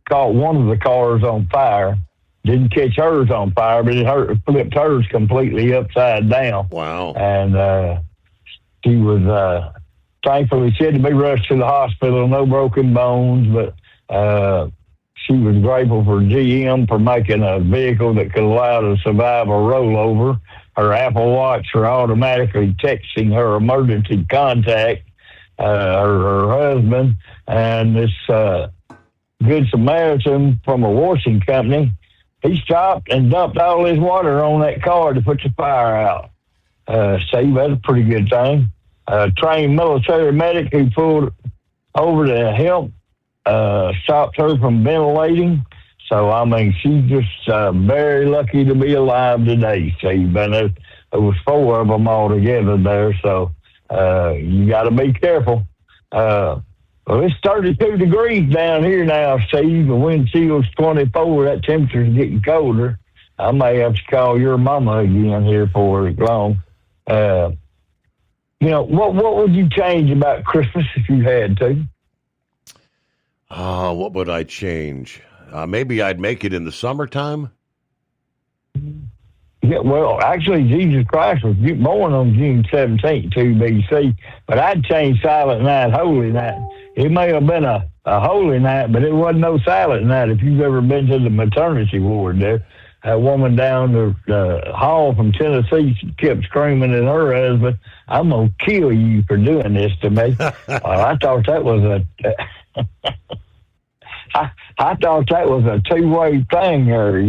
caught one of the cars on fire. Didn't catch hers on fire, but it flipped hers completely upside down. Wow. And she was, thankfully, she had to be rushed to the hospital, no broken bones, but she was grateful for GM for making a vehicle that could allow her to survive a rollover. Her Apple Watch for automatically texting her emergency contact, her husband, and this Good Samaritan from a washing company. He stopped and dumped all his water on that car to put the fire out. Steve, that's a pretty good thing. Trained military medic who pulled over to help, stopped her from ventilating. So, I mean, she's just very lucky to be alive today, Steve. And there was 4 of them all together there, so you got to be careful. Well, it's 32 degrees down here now, Steve. The wind chill's 24. That temperature's getting colder. I may have to call your mama again here for long. What would you change about Christmas if you had to? What would I change? Maybe I'd make it in the summertime. Yeah, well, actually, Jesus Christ was born on June 17th, 2 BC, but I'd change Silent Night, Holy Night. It may have been a holy night, but it wasn't no silent night. If you've ever been to the maternity ward there, a woman down the hall from Tennessee, she kept screaming at her husband, "I'm going to kill you for doing this to me." I thought that was I thought that was a two-way thing there,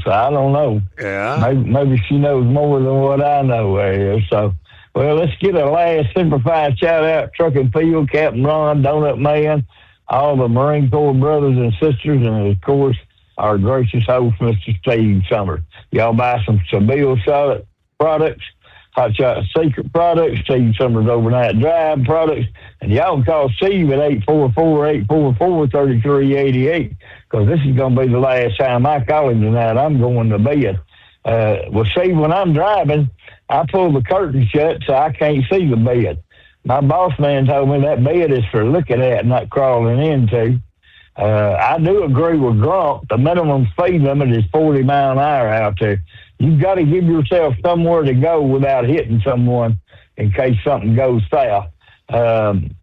so I don't know. Yeah. Maybe she knows more than what I know there. So, well, let's get a last simplified shout-out. Truck and Field, Captain Ron, Donut Man, all the Marine Corps brothers and sisters, and, of course, our gracious host, Mr. Steve Summers. Y'all buy some Seville Solid products, Hot Shot Secret products, Steve Summers Overnight Drive products, and y'all can call Steve at 844-844-3388, because this is going to be the last time I call him tonight. I'm going to bed. Well, Steve, when I'm driving, I pull the curtain shut so I can't see the bed. My boss man told me that bed is for looking at, not crawling into. I do agree with Grump. The minimum speed limit is 40 mile an hour out there. You've got to give yourself somewhere to go without hitting someone in case something goes south. And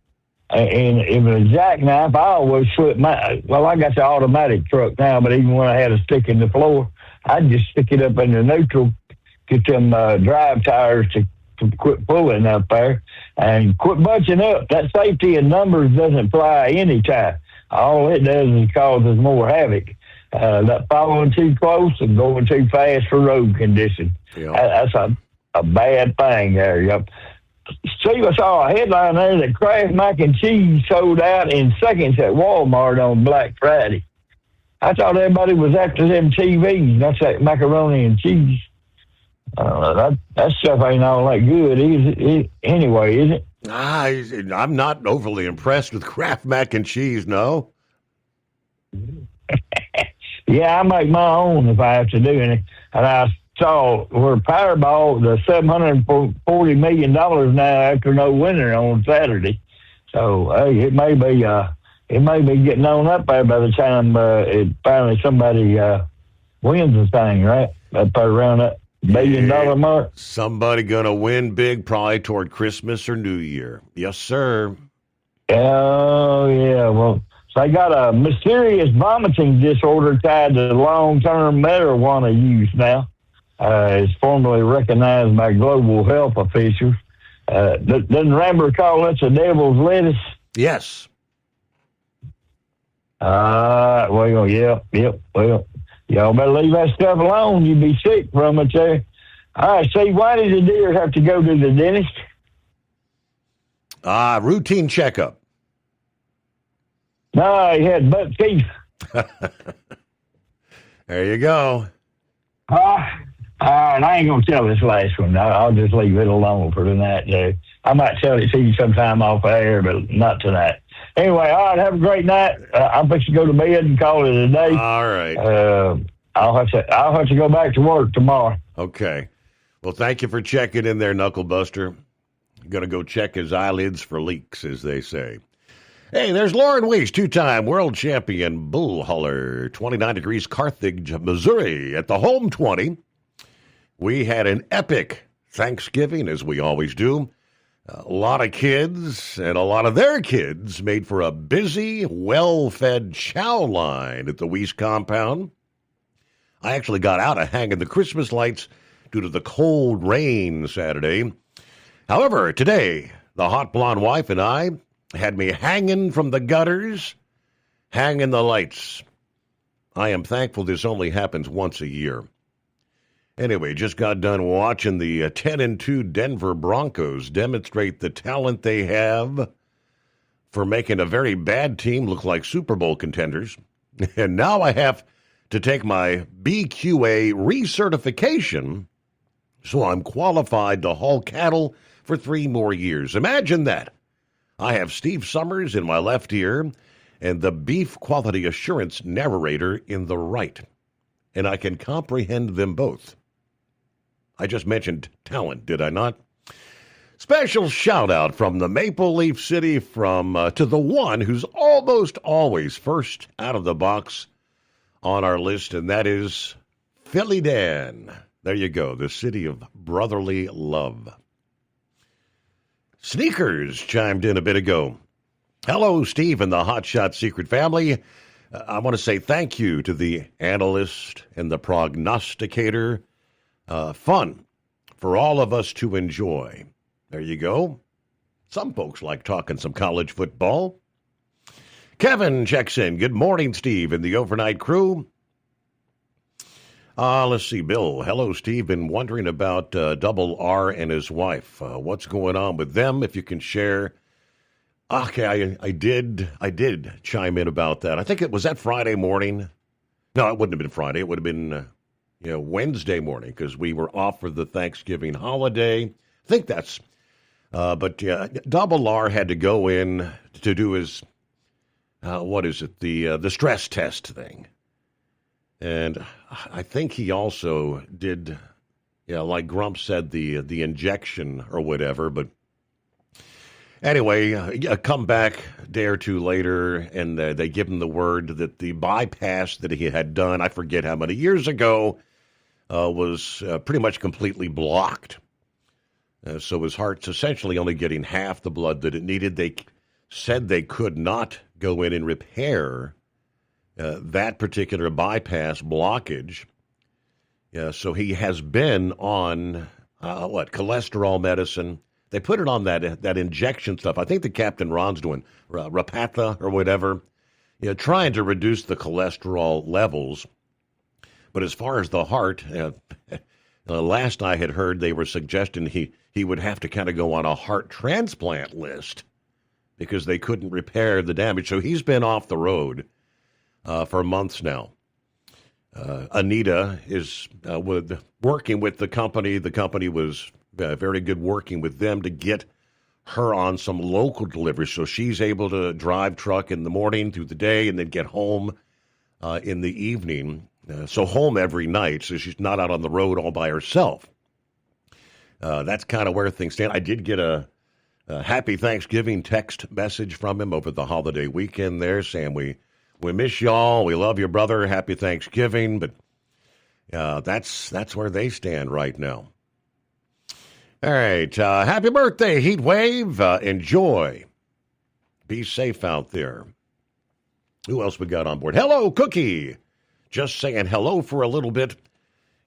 if it's a jackknife, I always slip I got the automatic truck now, but even when I had a stick in the floor, I'd just stick it up in the neutral, get them drive tires to quit pulling up there and quit bunching up. That safety in numbers doesn't apply anytime. All it does is causes more havoc. That following too close and going too fast for road conditions. Yeah. That's a bad thing there. Yep. See, I saw a headline there that Kraft mac and cheese sold out in seconds at Walmart on Black Friday. I thought everybody was after them TVs. That's that macaroni and cheese. That stuff ain't all that good, is it? Anyway, is it? I'm not overly impressed with Kraft mac and cheese, no. Yeah, I make my own if I have to do anything. And I saw where Powerball, the $740 million now after no winner on Saturday. So, hey, it may be getting on up there by the time finally somebody wins the thing, right? Up there around that $1 billion mark. Somebody gonna win big, probably toward Christmas or New Year. Yes, sir. Oh, yeah. Well, so they got a mysterious vomiting disorder tied to long-term marijuana use now. It's formally recognized by global health officials. Doesn't Rambo call it the devil's lettuce? Yes. Well, yep. Well, y'all better leave that stuff alone. You'd be sick from it there. All right, Steve, why did the deer have to go to the dentist? Routine checkup. No, he had buck teeth. There you go. All right, I ain't going to tell this last one. I'll just leave it alone for tonight. I might tell it to you sometime off air, but not tonight. Anyway, all right, have a great night. I'm fixing to go to bed and call it a day. All right. I'll have to go back to work tomorrow. Okay. Well, thank you for checking in there, Knucklebuster. I'm going to go check his eyelids for leaks, as they say. Hey, there's Lauren Weeks, two-time world champion bull hauler, 29 degrees Carthage, Missouri, at the Home 20. We had an epic Thanksgiving, as we always do. A lot of kids and a lot of their kids made for a busy, well-fed chow line at the Weiss compound. I actually got out of hanging the Christmas lights due to the cold rain Saturday. However, today, the hot blonde wife and I had me hanging from the gutters, hanging the lights. I am thankful this only happens once a year. Anyway, just got done watching the 10-2 Denver Broncos demonstrate the talent they have for making a very bad team look like Super Bowl contenders. And now I have to take my BQA recertification, so I'm qualified to haul cattle for 3 more years. Imagine that. I have Steve Summers in my left ear and the beef quality assurance narrator in the right, and I can comprehend them both. I just mentioned talent, did I not? Special shout-out from the Maple Leaf City to the one who's almost always first out of the box on our list, and that is Philly Dan. There you go, the city of brotherly love. Sneakers chimed in a bit ago. Hello, Steve and the Hotshot Secret family. I want to say thank you to the analyst and the prognosticator. Fun for all of us to enjoy. There you go. Some folks like talking some college football. Kevin checks in. Good morning, Steve, and the overnight crew. Let's see, Bill. Hello, Steve. Been wondering about Double R and his wife. What's going on with them? If you can share. Okay, I did chime in about that. I think it was that Friday morning. No, it wouldn't have been Friday. It would have been Wednesday morning because we were off for the Thanksgiving holiday. I think that's. But yeah, Double R had to go in to do his. What is it? The stress test thing. And I think he also did, like Grump said, the injection or whatever. But Anyway, a comeback a day or two later, and they give him the word that the bypass that he had done, I forget how many years ago, was pretty much completely blocked. So his heart's essentially only getting half the blood that it needed. They said they could not go in and repair that particular bypass blockage. So he has been on, cholesterol medicine. They put it on that injection stuff. I think the Captain Ron's doing Repatha or whatever, trying to reduce the cholesterol levels. But as far as the heart, last I had heard, they were suggesting he would have to kind of go on a heart transplant list because they couldn't repair the damage. So he's been off the road for months now. Anita is working with the company. The company was very good working with them to get her on some local deliveries. So she's able to drive truck in the morning through the day and then get home in the evening. So home every night, so she's not out on the road all by herself. That's kind of where things stand. I did get a happy Thanksgiving text message from him over the holiday weekend there saying we miss y'all. We love your brother. Happy Thanksgiving. But that's where they stand right now. All right. Happy birthday, Heat Wave. Enjoy. Be safe out there. Who else we got on board? Hello, Cookie. Just saying hello for a little bit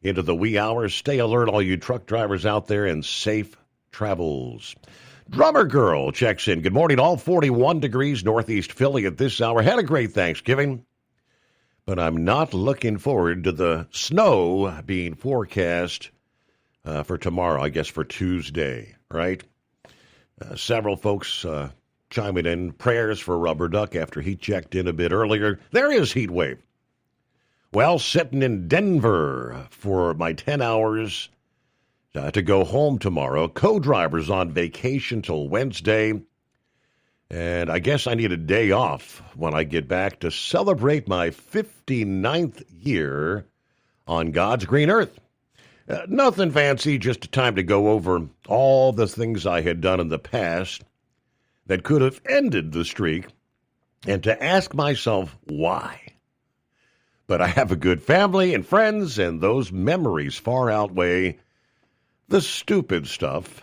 into the wee hours. Stay alert, all you truck drivers out there, and safe travels. Drummer Girl checks in. Good morning, all. 41 degrees northeast Philly at this hour. Had a great Thanksgiving, but I'm not looking forward to the snow being forecast for tomorrow, I guess for Tuesday, right? Several folks chiming in. Prayers for Rubber Duck after he checked in a bit earlier. There is Heat Wave. Well, sitting in Denver for my 10 hours to go home tomorrow. Co-driver's on vacation till Wednesday. And I guess I need a day off when I get back to celebrate my 59th year on God's green earth. Nothing fancy, just a time to go over all the things I had done in the past that could have ended the streak and to ask myself why. But I have a good family and friends, and those memories far outweigh the stupid stuff,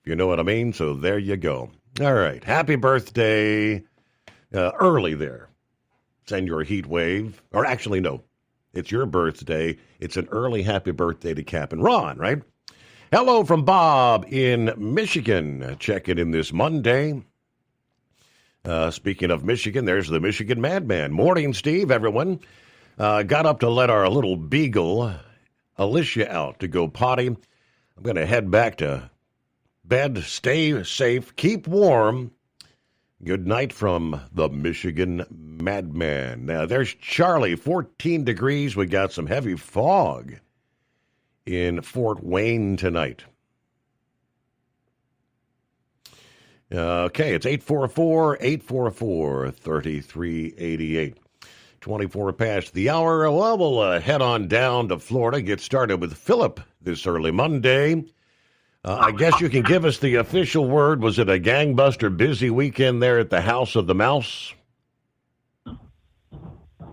if you know what I mean. So there you go. All right. Happy birthday early there. Send your Heat Wave. Or actually, no. It's your birthday. It's an early happy birthday to Cap and Ron, right? Hello from Bob in Michigan. Checking in this Monday. Speaking of Michigan, there's the Michigan Madman. Morning, Steve, everyone. Got up to let our little beagle, Alicia, out to go potty. I'm going to head back to bed. Stay safe. Keep warm. Good night from the Michigan Madman. Now, there's Charlie, 14 degrees. We got some heavy fog in Fort Wayne tonight. Okay, it's 844-844-3388. 24 past the hour. Well, we'll head on down to Florida, get started with Philip this early Monday. I guess you can give us the official word. Was it a gangbuster busy weekend there at the House of the Mouse?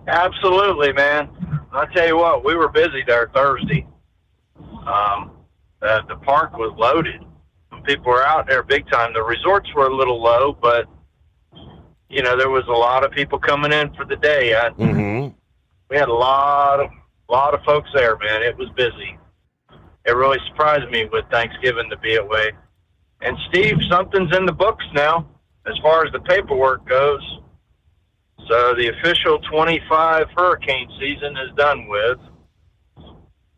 Absolutely, man. I tell you what, we were busy there Thursday. The park was loaded. People were out there big time. The resorts were a little low, but you know, there was a lot of people coming in for the day. We had a lot of folks there, man. It was busy. It really surprised me with Thanksgiving to be that way. And Steve, something's in the books now as far as the paperwork goes. So the official 25 hurricane season is done with.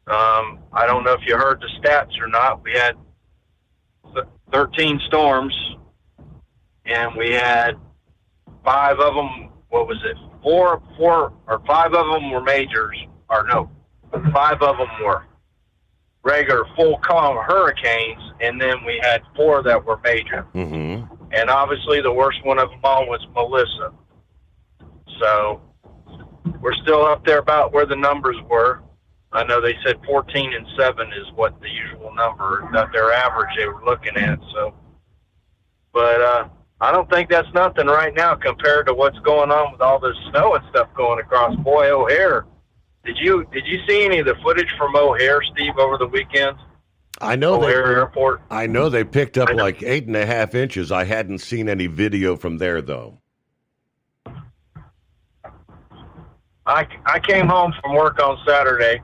I don't know if you heard the stats or not. We had 13 storms, and we had 5 of them, what was it, 4 or 5 of them were majors, or no, 5 of them were regular full-calm hurricanes, and then we had 4 that were major. And obviously the worst one of them all was Melissa. So we're still up there about where the numbers were. I know they said 14 and 7 is what the usual number, that their average they were looking at. So But I don't think that's nothing right now compared to what's going on with all this snow and stuff going across. Boy, O'Hare. Did you see any of the footage from O'Hare, Steve, over the weekend? I know O'Hare Airport. I know they picked up like 8.5 inches. I hadn't seen any video from there, though. I came home from work on Saturday,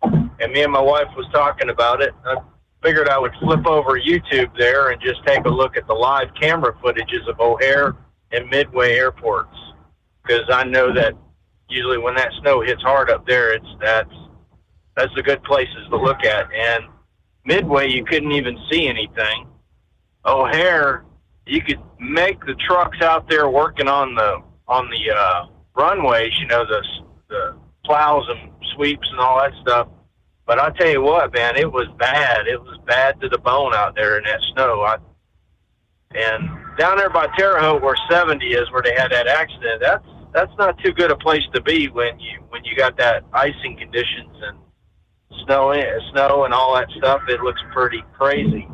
and me and my wife was talking about it. I figured I would flip over YouTube there and just take a look at the live camera footages of O'Hare and Midway airports, because I know that usually when that snow hits hard up there, that's the good places to look at. And Midway, you couldn't even see anything. O'Hare, you could make the trucks out there working on the runways, you know, the plows and sweeps and all that stuff. But I tell you what, man, it was bad. It was bad to the bone out there in that snow. And down there by Terre Haute, where 70 is, where they had that accident, that's not too good a place to be when you got that icing conditions and snow and all that stuff. It looks pretty crazy.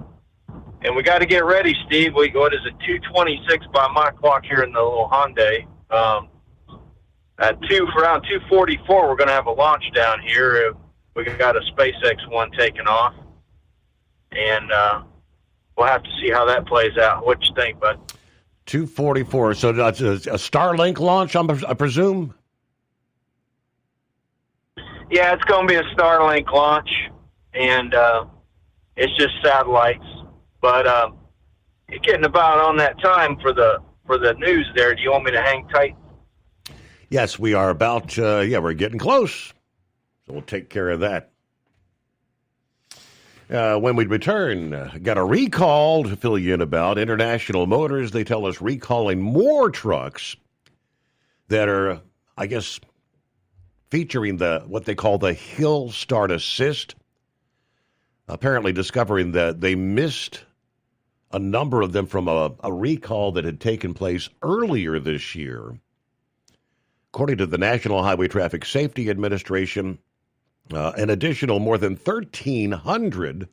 And we got to get ready, Steve. What is it, 2:26 by my clock here in the little Hyundai. At around 2:44, we're going to have a launch down here. We got a SpaceX one taking off, and we'll have to see how that plays out. What you think, bud? 2:44. So that's a Starlink launch, I presume. Yeah, it's going to be a Starlink launch, and it's just satellites. But you're getting about on that time for the news there. Do you want me to hang tight? Yes, we are about, we're getting close. So we'll take care of that. When we return, got a recall to fill you in about. International Motors, they tell us, recalling more trucks that are, I guess, featuring what they call the Hill Start Assist. Apparently discovering that they missed a number of them from a recall that had taken place earlier this year. According to the National Highway Traffic Safety Administration, an additional more than 1,300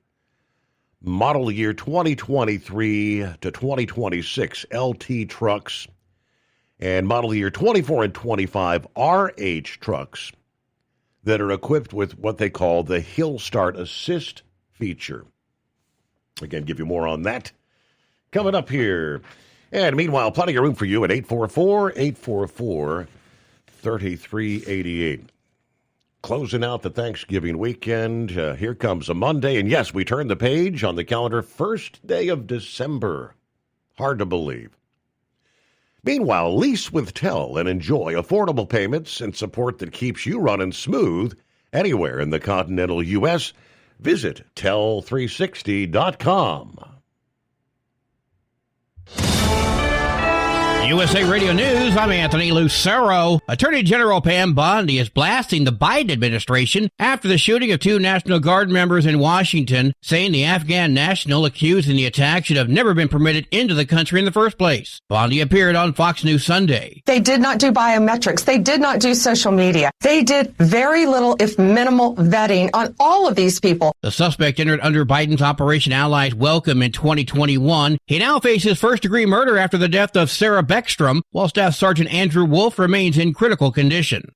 model year 2023 to 2026 LT trucks and model year 24 and 25 RH trucks that are equipped with what they call the Hill Start Assist feature. Again, give you more on that coming up here. And meanwhile, plenty of room for you at 844-844-3388. Closing out the Thanksgiving weekend. Here comes a Monday. And yes, we turn the page on the calendar. First day of December. Hard to believe. Meanwhile, lease with TEL and enjoy affordable payments and support that keeps you running smooth anywhere in the continental U.S. Visit tel360.com. USA Radio News, I'm Anthony Lucero. Attorney General Pam Bondi is blasting the Biden administration after the shooting of 2 National Guard members in Washington, saying the Afghan national accused in the attack should have never been permitted into the country in the first place. Bondi appeared on Fox News Sunday. They did not do biometrics. They did not do social media. They did very little, if minimal, vetting on all of these people. The suspect entered under Biden's Operation Allies Welcome in 2021. He now faces first-degree murder after the death of Sarah Beckstrom, while Staff Sergeant Andrew Wolf remains in critical condition.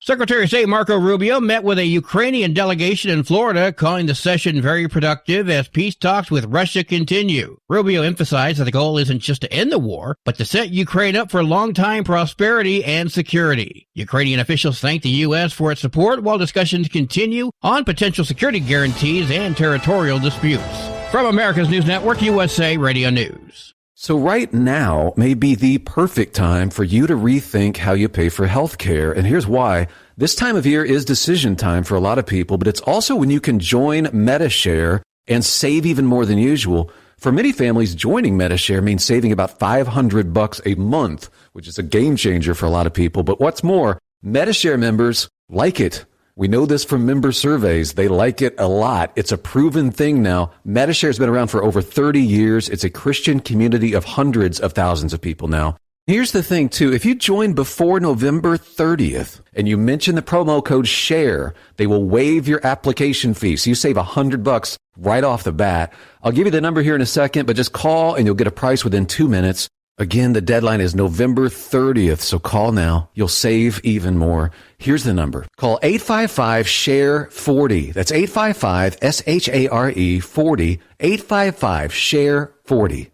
Secretary of State Marco Rubio met with a Ukrainian delegation in Florida, calling the session very productive as peace talks with Russia continue. Rubio emphasized that the goal isn't just to end the war, but to set Ukraine up for long-time prosperity and security. Ukrainian officials thanked the U.S. for its support while discussions continue on potential security guarantees and territorial disputes. From America's News Network, USA Radio News. So right now may be the perfect time for you to rethink how you pay for health care. And here's why. This time of year is decision time for a lot of people, but it's also when you can join Medi-Share and save even more than usual. For many families, joining Medi-Share means saving about $500 a month, which is a game changer for a lot of people. But what's more, Medi-Share members like it. We know this from member surveys. They like it a lot. It's a proven thing now. Medi-Share has been around for over 30 years. It's a Christian community of hundreds of thousands of people now. Here's the thing, too. If you join before November 30th and you mention the promo code SHARE, they will waive your application fee. So you save $100 right off the bat. I'll give you the number here in a second, but just call and you'll get a price within 2 minutes. Again, the deadline is November 30th, so call now. You'll save even more. Here's the number. Call 855-SHARE-40. That's 855-SHARE 40. 855-SHARE-40.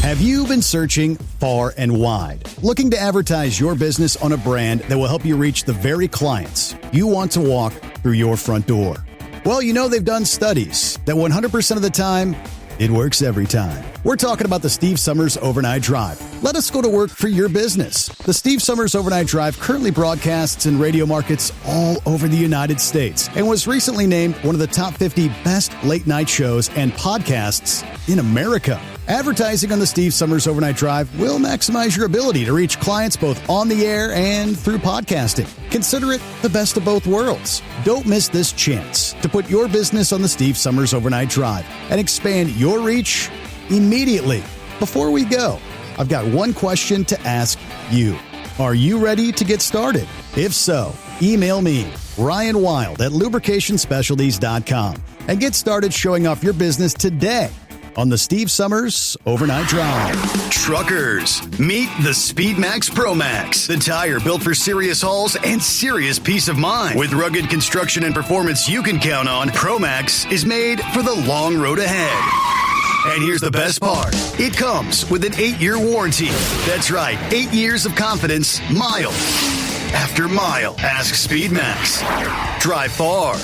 Have you been searching far and wide, looking to advertise your business on a brand that will help you reach the very clients you want to walk through your front door? Well, you know they've done studies that 100% of the time, it works every time. We're talking about the Steve Summers Overnight Drive. Let us go to work for your business. The Steve Summers Overnight Drive currently broadcasts in radio markets all over the United States and was recently named one of the top 50 best late night shows and podcasts in America. Advertising on the Steve Summers Overnight Drive will maximize your ability to reach clients both on the air and through podcasting. Consider it the best of both worlds. Don't miss this chance to put your business on the Steve Summers Overnight Drive and expand your reach immediately. Before we go, I've got one question to ask you. Are you ready to get started? If so, email me, Ryan Wild at lubricationspecialties.com, and get started showing off your business today on the Steve Summers Overnight Drive. Truckers, meet the Speedmax Pro Max, the tire built for serious hauls and serious peace of mind. With rugged construction and performance you can count on, Pro Max is made for the long road ahead. And here's the best part. It comes with an 8-year warranty. That's right, 8 years of confidence, mile after mile. Ask Speedmax. Drive far.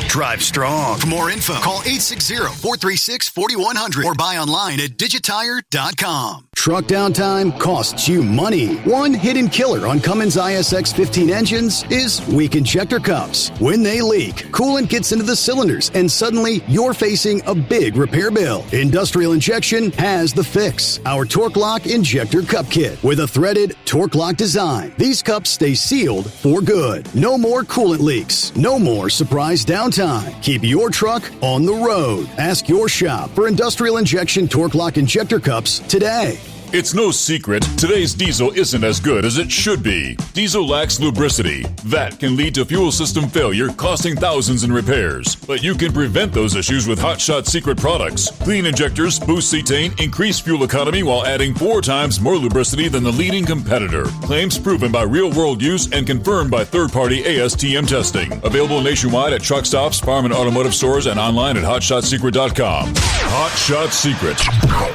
Drive strong. For more info, call 860-436-4100 or buy online at digitire.com. Truck downtime costs you money. One hidden killer on Cummins ISX 15 engines is weak injector cups. When they leak, coolant gets into the cylinders and suddenly you're facing a big repair bill. Industrial Injection has the fix. Our Torque Lock Injector Cup Kit with a threaded Torque Lock design. These cups stay sealed for good. No more coolant leaks. No more surprise downtime. Keep your truck on the road. Ask your shop for Industrial Injection Torque Lock Injector Cups today. It's no secret, today's diesel isn't as good as it should be. Diesel lacks lubricity. That can lead to fuel system failure, costing thousands in repairs. But you can prevent those issues with Hot Shot Secret products. Clean injectors, boost cetane, increase fuel economy while adding 4 times more lubricity than the leading competitor. Claims proven by real-world use and confirmed by third-party ASTM testing. Available nationwide at truck stops, farm and automotive stores, and online at hotshotsecret.com. Hot Shot Secret.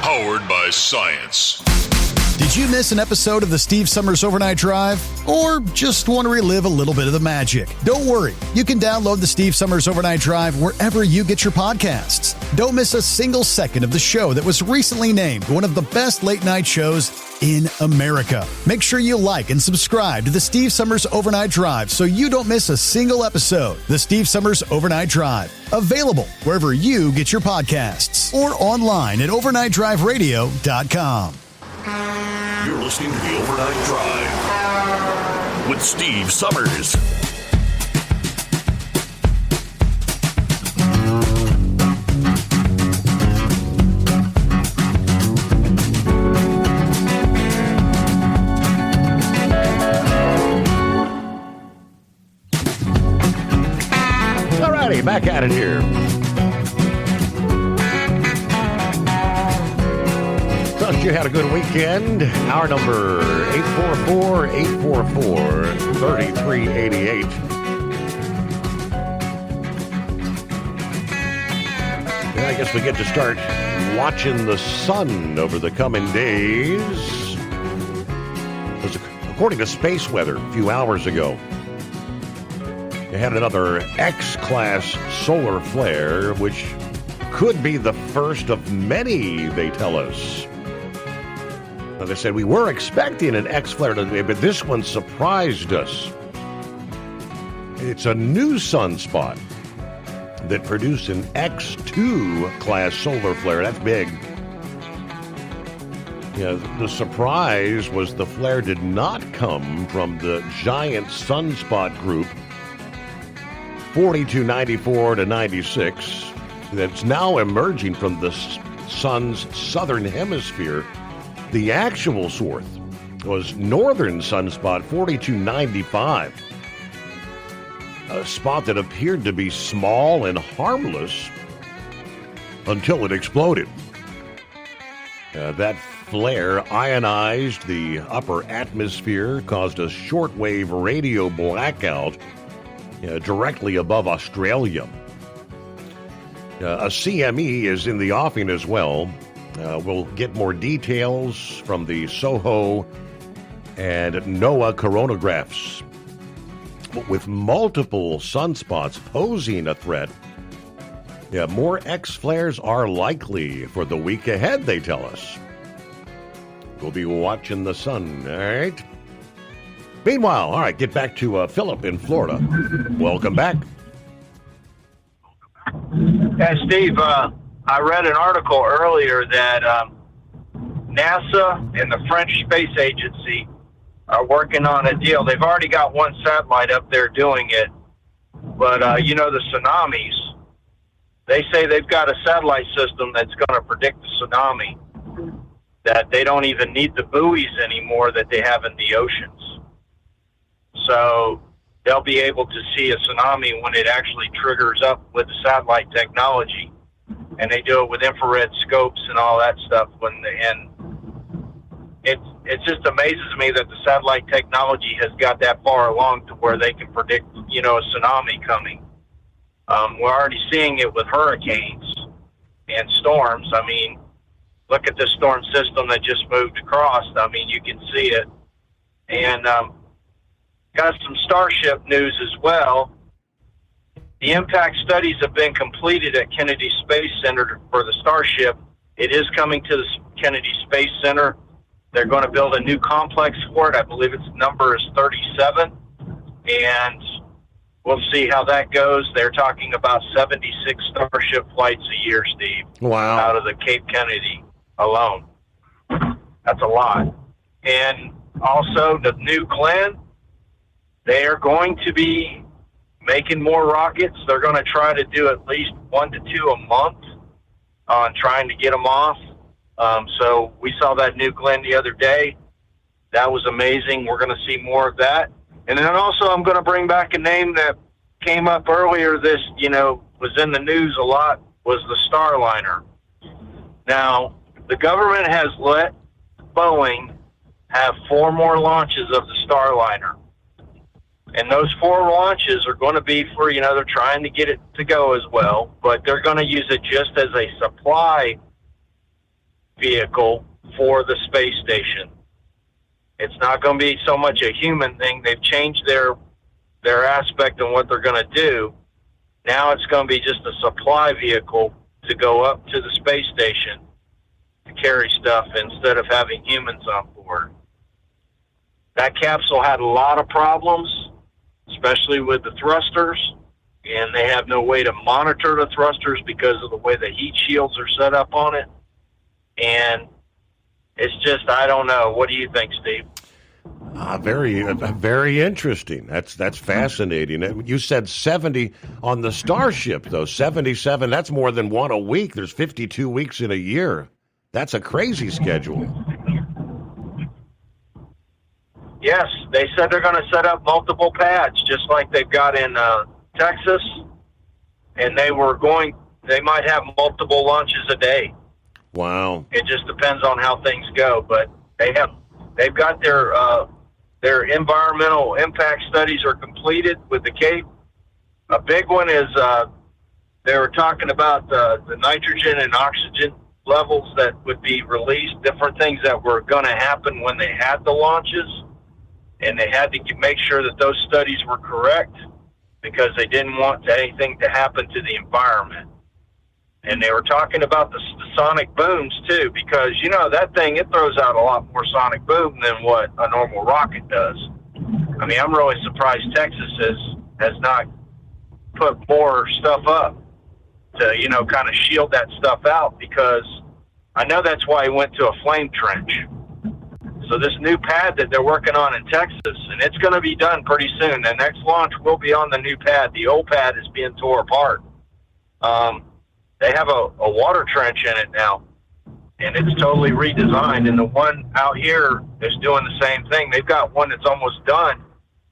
Powered by science. Did you miss an episode of the Steve Summers Overnight Drive? Or just want to relive a little bit of the magic? Don't worry. You can download the Steve Summers Overnight Drive wherever you get your podcasts. Don't miss a single second of the show that was recently named one of the best late night shows in America. Make sure you like and subscribe to the Steve Summers Overnight Drive so you don't miss a single episode. The Steve Summers Overnight Drive. Available wherever you get your podcasts or online at overnightdriveradio.com. You're listening to the Overnight Drive with Steve Summers. All righty, back at it here. Trust you had a good weekend. Our number, 844-844-3388. Yeah, I guess we get to start watching the sun over the coming days. According to Space Weather a few hours ago, they had another X-class solar flare, which could be the first of many, they tell us. Now, they said we were expecting an X flare today, but this one surprised us. It's a new sunspot that produced an X2 class solar flare. That's big. Yeah, the surprise was the flare did not come from the giant sunspot group 4294 to 96 that's now emerging from the sun's southern hemisphere. The actual source was northern sunspot 4295. a spot that appeared to be small and harmless until it exploded. That flare ionized the upper atmosphere, caused a shortwave radio blackout directly above Australia. A CME is in the offing as well. We'll get more details from the SOHO and NOAA coronagraphs. With multiple sunspots posing a threat, more X-flares are likely for the week ahead, they tell us. We'll be watching the sun, all right? Meanwhile, all right, get back to Philip in Florida. Welcome back. Yeah, Steve, I read an article earlier that NASA and the French Space Agency are working on a deal. They've already got one satellite up there doing it, but the tsunamis, they say they've got a satellite system that's going to predict the tsunami, that they don't even need the buoys anymore that they have in the oceans. So they'll be able to see a tsunami when it actually triggers up with the satellite technology. And they do it with infrared scopes and all that stuff. It just amazes me that the satellite technology has got that far along to where they can predict, a tsunami coming. We're already seeing it with hurricanes and storms. I mean, look at this storm system that just moved across. I mean, you can see it. And got some Starship news as well. The impact studies have been completed at Kennedy Space Center for the Starship. It is coming to the Kennedy Space Center. They're going to build a new complex for it. I believe its number is 37. And we'll see how that goes. They're talking about 76 Starship flights a year, Steve. Wow. Out of the Cape Kennedy alone. That's a lot. And also the New Glenn, they are going to be making more rockets. They're going to try to do at least 1 to 2 a month on trying to get them off. So we saw that New Glenn the other day. That was amazing. We're going to see more of that. And then also I'm going to bring back a name that came up earlier this, was in the news a lot, was the Starliner. Now, the government has let Boeing have 4 more launches of the Starliner. And those 4 launches are going to be for, they're trying to get it to go as well, but they're going to use it just as a supply vehicle for the space station. It's not going to be so much a human thing. They've changed their aspect on what they're going to do. Now it's going to be just a supply vehicle to go up to the space station to carry stuff instead of having humans on board. That capsule had a lot of problems, especially with the thrusters, and they have no way to monitor the thrusters because of the way the heat shields are set up on it. And it's just, I don't know. What do you think, Steve? Very interesting. That's fascinating. You said 70 on the Starship, though. 77, that's more than 1 a week. There's 52 weeks in a year. That's a crazy schedule. Yes, they said they're going to set up multiple pads, just like they've got in Texas. And they might have multiple launches a day. Wow. It just depends on how things go, but they've got their environmental impact studies are completed with the Cape. A big one is they were talking about the nitrogen and oxygen levels that would be released, different things that were going to happen when they had the launches, and they had to make sure that those studies were correct because they didn't want anything to happen to the environment. And they were talking about the sonic booms, too, because, that thing, it throws out a lot more sonic boom than what a normal rocket does. I mean, I'm really surprised Texas has not put more stuff up to, kind of shield that stuff out, because I know that's why he went to a flame trench. So this new pad that they're working on in Texas, and it's going to be done pretty soon. The next launch will be on the new pad. The old pad is being tore apart. They have a water trench in it now, and it's totally redesigned. And the one out here is doing the same thing. They've got one that's almost done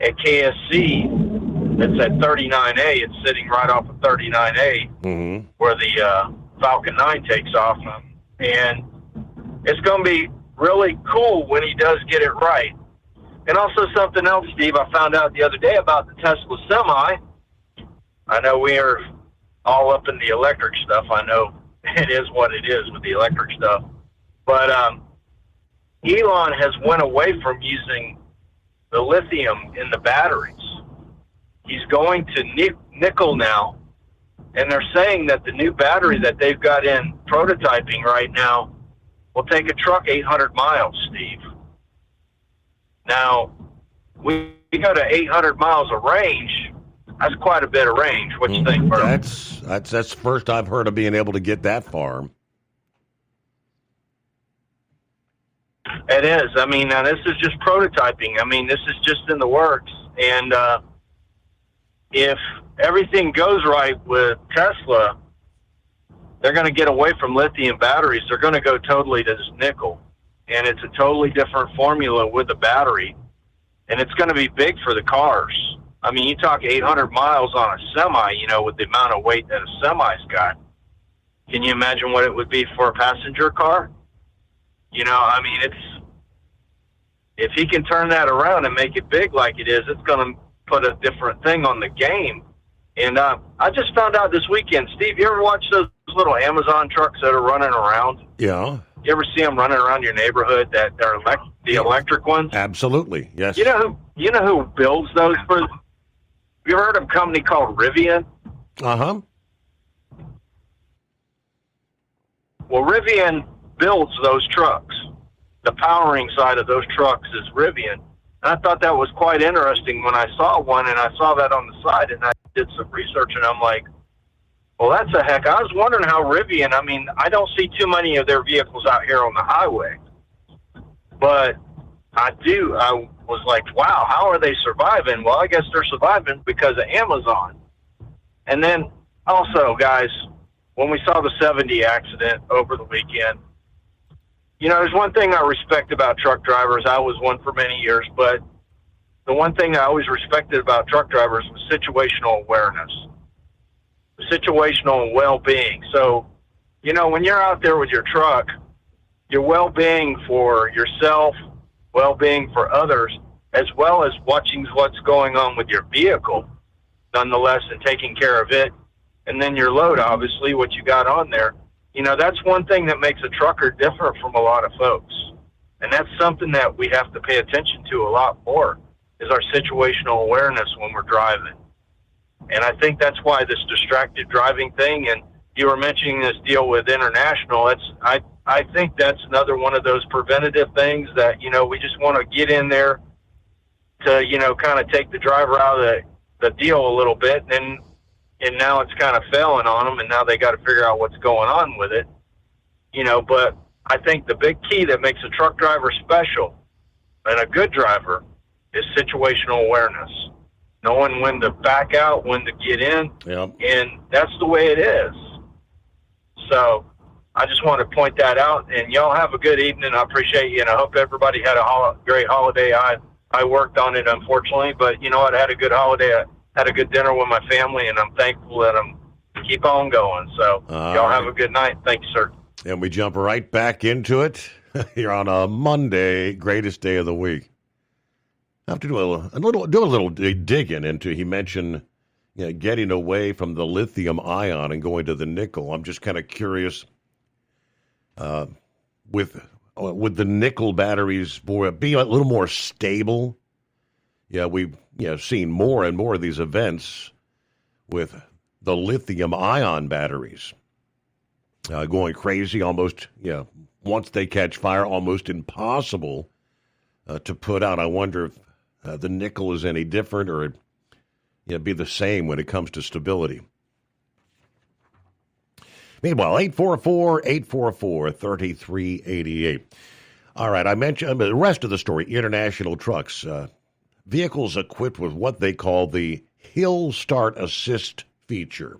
at KSC It's at 39A. It's sitting right off of 39A where the Falcon 9 takes off. And it's going to be really cool when he does get it right. And also something else, Steve, I found out the other day about the Tesla Semi. I know we are all up in the electric stuff. I know it is what it is with the electric stuff. But Elon has went away from using the lithium in the batteries. He's going to nickel now, and they're saying that the new battery that they've got in prototyping right now will take a truck 800 miles, Steve. Now, we go to 800 miles of range. That's quite a bit of range. What you think, Bert? That's the first I've heard of being able to get that far. It is. I mean, now this is just prototyping. I mean, this is just in the works. And if everything goes right with Tesla, they're going to get away from lithium batteries. They're going to go totally to this nickel. And it's a totally different formula with the battery. And it's going to be big for the cars. I mean, you talk 800 miles on a semi, you know, with the amount of weight that a semi's got. Can you imagine what it would be for a passenger car? You know, I mean, if he can turn that around and make it big like it is, it's going to put a different thing on the game. And I just found out this weekend, Steve, you ever watch those little Amazon trucks that are running around? Yeah. You ever see them running around your neighborhood that are the electric ones? Absolutely, yes. You know who builds those for? Have you ever heard of a company called Rivian? Uh-huh. Well, Rivian builds those trucks. The powering side of those trucks is Rivian. And I thought that was quite interesting when I saw one, and I saw that on the side, and I did some research, and I'm like, well, that's a heck. I was wondering how Rivian, I mean, I don't see too many of their vehicles out here on the highway. But I was like, wow, how are they surviving? Well, I guess they're surviving because of Amazon. And then also, guys, when we saw the 70 accident over the weekend, you know, there's one thing I respect about truck drivers. I was one for many years, but the one thing I always respected about truck drivers was situational awareness, situational well-being. So, you know, when you're out there with your truck, your well-being for yourself, well-being for others, as well as watching what's going on with your vehicle, nonetheless, and taking care of it, and then your load, obviously, what you got on there. You know, that's one thing that makes a trucker different from a lot of folks. And that's something that we have to pay attention to a lot more, is our situational awareness when we're driving. And I think that's why this distracted driving thing, and you were mentioning this deal with International, I think that's another one of those preventative things that, you know, we just want to get in there to, you know, kind of take the driver out of the deal a little bit, and now it's kind of failing on them, and now they got to figure out what's going on with it, you know. But I think the big key that makes a truck driver special and a good driver is situational awareness, knowing when to back out, when to get in, and that's the way it is. So I just want to point that out, and y'all have a good evening. I appreciate you, and I hope everybody had a great holiday. I worked on it, unfortunately, but you know what? I had a good holiday. I had a good dinner with my family, and I'm thankful that I'm keep on going. So y'all have a good night. Thank you, sir. And we jump right back into it. You're on a Monday, greatest day of the week. I have to do a little digging into. He mentioned, you know, getting away from the lithium ion and going to the nickel. I'm just kind of curious. With the nickel batteries, for it being a little more stable. Yeah, we've seen more and more of these events with the lithium ion batteries going crazy. Almost, once they catch fire, almost impossible to put out. I wonder if the nickel is any different, or be the same when it comes to stability. Meanwhile, 844-3388. All right, I mentioned the rest of the story. International trucks, vehicles equipped with what they call the Hill Start Assist feature.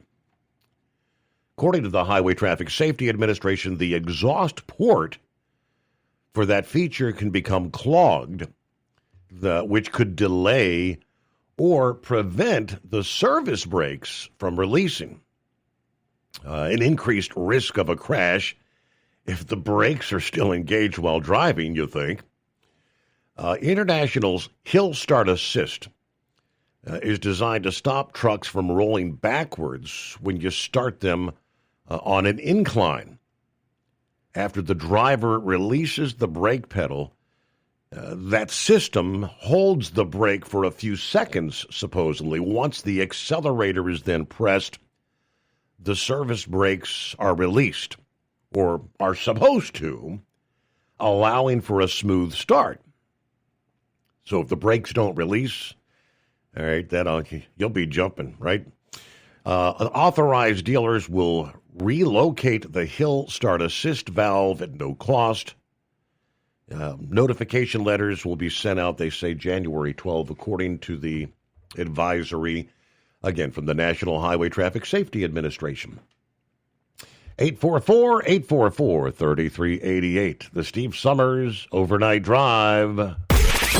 According to the Highway Traffic Safety Administration, the exhaust port for that feature can become clogged, which could delay or prevent the service brakes from releasing. An increased risk of a crash if the brakes are still engaged while driving, you think. International's Hill Start Assist is designed to stop trucks from rolling backwards when you start them on an incline. After the driver releases the brake pedal, that system holds the brake for a few seconds, supposedly. Once the accelerator is then pressed, the service brakes are released, or are supposed to, allowing for a smooth start. So if the brakes don't release, all right, you'll be jumping, right? Authorized dealers will relocate the Hill Start Assist valve at no cost. Notification letters will be sent out, they say, January 12, according to the advisory, again, from the National Highway Traffic Safety Administration. 844-844-3388. The Steve Summers Overnight Drive.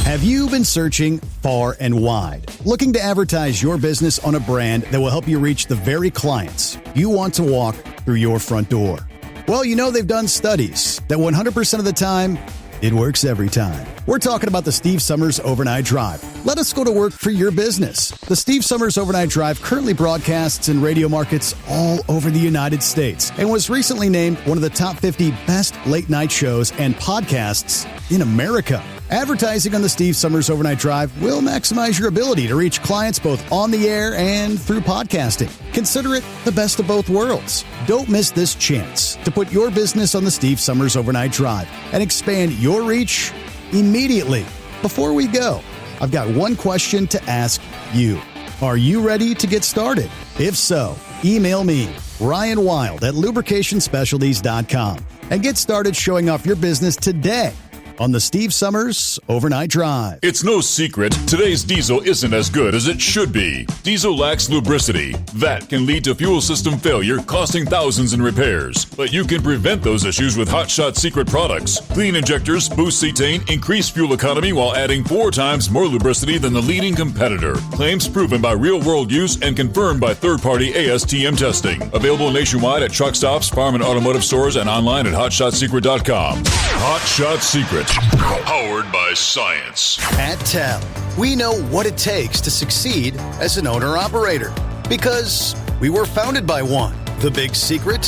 Have you been searching far and wide, looking to advertise your business on a brand that will help you reach the very clients you want to walk through your front door? Well, you know they've done studies that 100% of the time, it works every time. We're talking about the Steve Summers Overnight Drive. Let us go to work for your business. The Steve Summers Overnight Drive currently broadcasts in radio markets all over the United States and was recently named one of the top 50 best late-night shows and podcasts in America. Advertising on the Steve Summers Overnight Drive will maximize your ability to reach clients both on the air and through podcasting. Consider it the best of both worlds. Don't miss this chance to put your business on the Steve Summers Overnight Drive and expand your reach immediately. Before we go, I've got one question to ask you. Are you ready to get started? If so, email me, Ryan Wild at lubricationspecialties.com, and get started showing off your business today on the Steve Summers Overnight Drive. It's no secret, today's diesel isn't as good as it should be. Diesel lacks lubricity. That can lead to fuel system failure, costing thousands in repairs. But you can prevent those issues with Hot Shot Secret products. Clean injectors, boost cetane, increase fuel economy while adding 4 times more lubricity than the leading competitor. Claims proven by real-world use and confirmed by third-party ASTM testing. Available nationwide at truck stops, farm and automotive stores, and online at hotshotsecret.com. Hot Shot Secret. Powered by science. At TEL, we know what it takes to succeed as an owner-operator because we were founded by one. The big secret?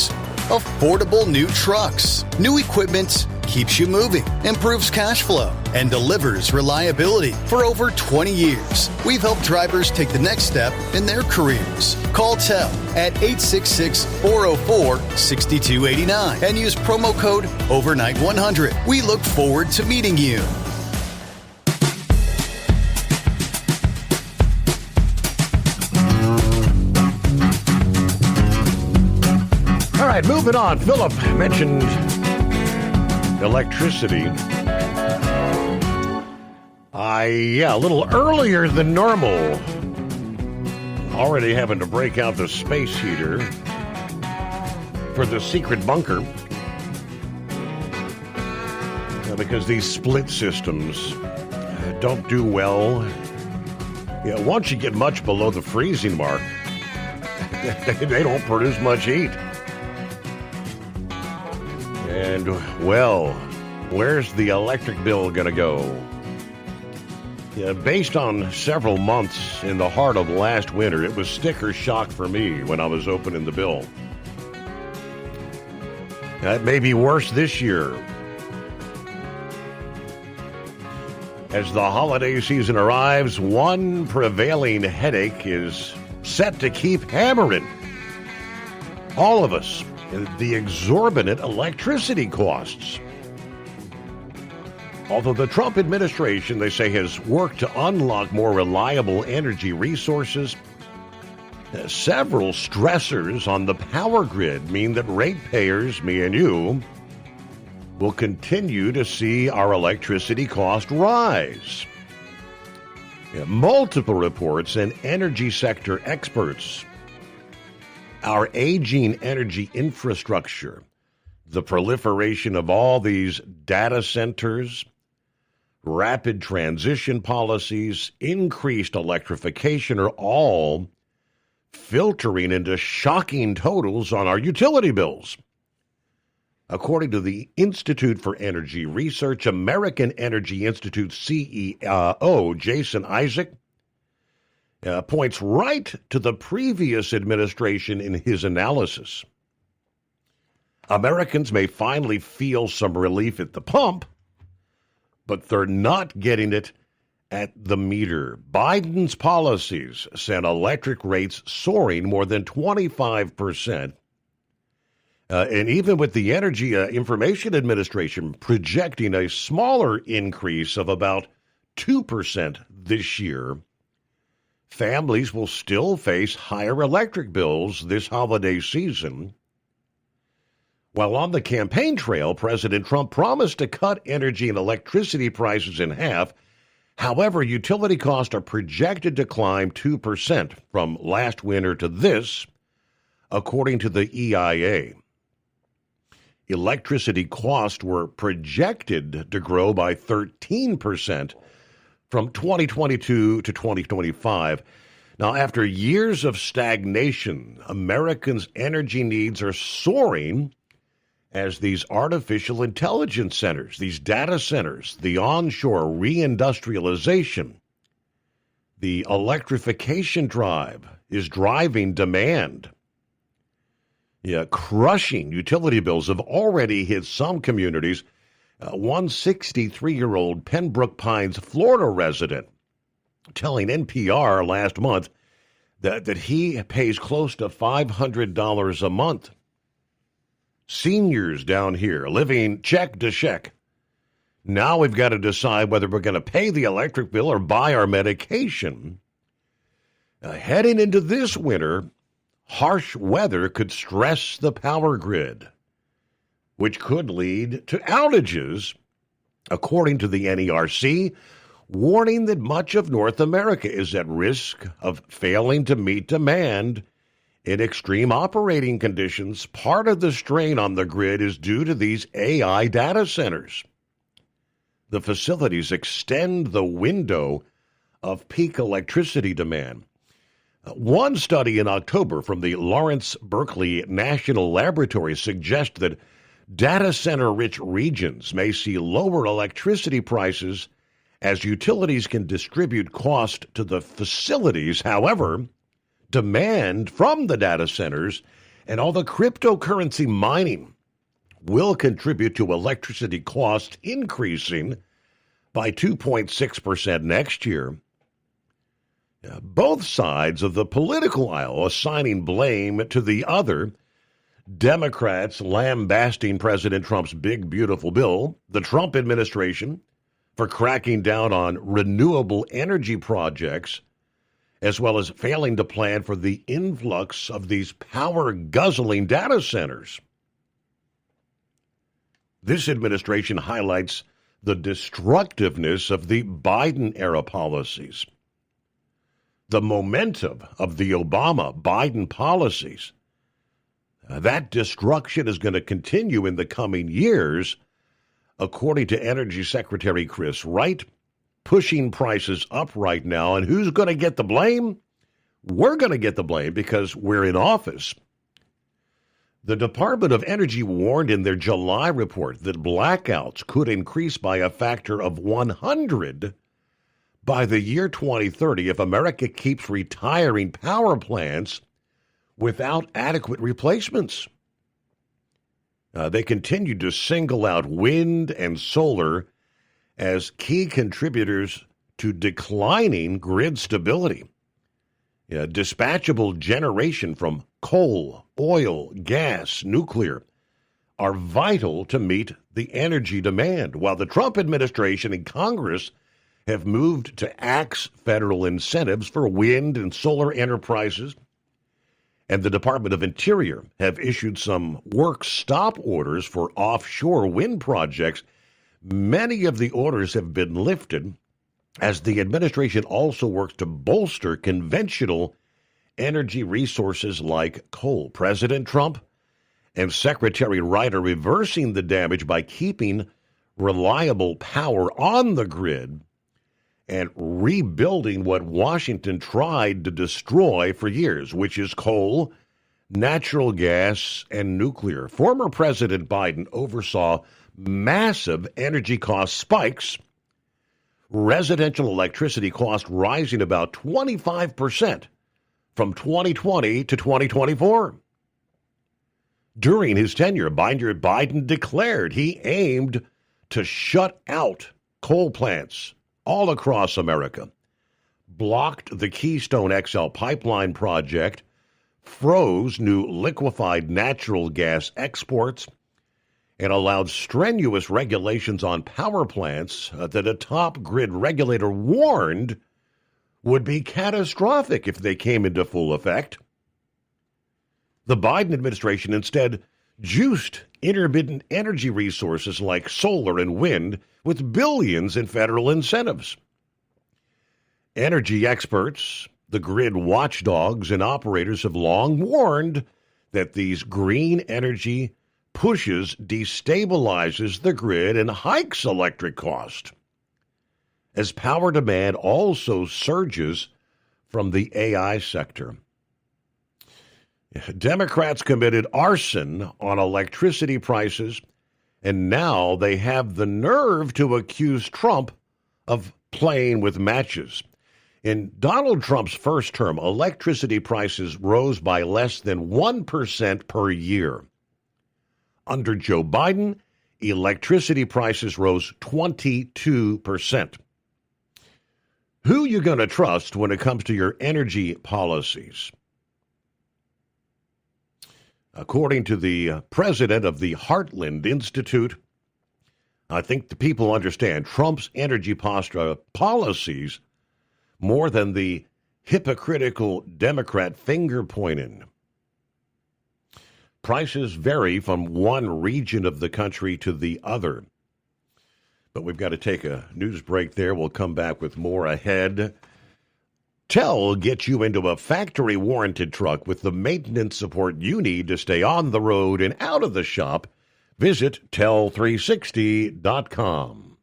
Affordable new trucks. New equipment keeps you moving, improves cash flow, and delivers reliability. For over 20 years, we've helped drivers take the next step in their careers. Call TEL at 866-404-6289 and use promo code OVERNIGHT100. We look forward to meeting you. All right, moving on. Philip mentioned electricity. A little earlier than normal. Already having to break out the space heater for the secret bunker. Because these split systems don't do well. Once you get much below the freezing mark, they don't produce much heat. And, well, where's the electric bill going to go? Based on several months in the heart of last winter, it was sticker shock for me when I was opening the bill. That may be worse this year. As the holiday season arrives, one prevailing headache is set to keep hammering all of us. The exorbitant electricity costs. Although the Trump administration, they say, has worked to unlock more reliable energy resources, several stressors on the power grid mean that ratepayers, me and you, will continue to see our electricity cost rise. Multiple reports and energy sector experts. Our aging energy infrastructure, the proliferation of all these data centers, rapid transition policies, increased electrification are all filtering into shocking totals on our utility bills. According to the Institute for Energy Research, American Energy Institute CEO Jason Isaac points right to the previous administration in his analysis. Americans may finally feel some relief at the pump, but they're not getting it at the meter. Biden's policies sent electric rates soaring more than 25%. And even with the Energy Information Administration projecting a smaller increase of about 2% this year, families will still face higher electric bills this holiday season. While on the campaign trail, President Trump promised to cut energy and electricity prices in half. However, utility costs are projected to climb 2% from last winter to this, according to the EIA. Electricity costs were projected to grow by 13% from 2022 to 2025. Now, after years of stagnation, Americans' energy needs are soaring as these artificial intelligence centers, these data centers, the onshore reindustrialization, the electrification drive is driving demand. Crushing utility bills have already hit some communities. One 63-year-old Pembroke Pines, Florida resident, telling NPR last month that he pays close to $500 a month. Seniors down here living check to check. Now we've got to decide whether we're going to pay the electric bill or buy our medication. Heading into this winter, harsh weather could stress the power grid, which could lead to outages, according to the NERC, warning that much of North America is at risk of failing to meet demand in extreme operating conditions. Part of the strain on the grid is due to these AI data centers. The facilities extend the window of peak electricity demand. One study in October from the Lawrence Berkeley National Laboratory suggests that data center-rich regions may see lower electricity prices as utilities can distribute cost to the facilities. However, demand from the data centers and all the cryptocurrency mining will contribute to electricity costs increasing by 2.6% next year. Both sides of the political aisle assigning blame to the other. Democrats lambasting President Trump's big, beautiful bill, the Trump administration for cracking down on renewable energy projects, as well as failing to plan for the influx of these power-guzzling data centers. This administration highlights the destructiveness of the Biden-era policies, the momentum of the Obama-Biden policies. That destruction is going to continue in the coming years, according to Energy Secretary Chris Wright, pushing prices up right now. And who's going to get the blame? We're going to get the blame because we're in office. The Department of Energy warned in their July report that blackouts could increase by a factor of 100 by the year 2030 if America keeps retiring power plants without adequate replacements. They continue to single out wind and solar as key contributors to declining grid stability. Dispatchable generation from coal, oil, gas, nuclear are vital to meet the energy demand, while the Trump administration and Congress have moved to axe federal incentives for wind and solar enterprises, and the Department of Interior have issued some work stop orders for offshore wind projects. Many of the orders have been lifted as the administration also works to bolster conventional energy resources like coal. President Trump and Secretary Wright are reversing the damage by keeping reliable power on the grid and rebuilding what Washington tried to destroy for years, which is coal, natural gas, and nuclear. Former President Biden oversaw massive energy cost spikes, residential electricity cost rising about 25% from 2020 to 2024. During his tenure, Biden declared he aimed to shut out coal plants all across America, blocked the Keystone XL pipeline project, froze new liquefied natural gas exports, and allowed strenuous regulations on power plants that a top grid regulator warned would be catastrophic if they came into full effect. The Biden administration instead juiced intermittent energy resources like solar and wind with billions in federal incentives. Energy experts, the grid watchdogs, and operators have long warned that these green energy pushes destabilizes the grid and hikes electric cost, as power demand also surges from the AI sector. Democrats committed arson on electricity prices, and now they have the nerve to accuse Trump of playing with matches. In Donald Trump's first term, electricity prices rose by less than 1% per year. Under Joe Biden, electricity prices rose 22%. Who you going to trust when it comes to your energy policies? According to the president of the Heartland Institute, I think the people understand Trump's energy policies more than the hypocritical Democrat finger-pointing. Prices vary from one region of the country to the other. But we've got to take a news break there. We'll come back with more ahead. Tell gets you into a factory-warranted truck with the maintenance support you need to stay on the road and out of the shop. Visit Tell360.com.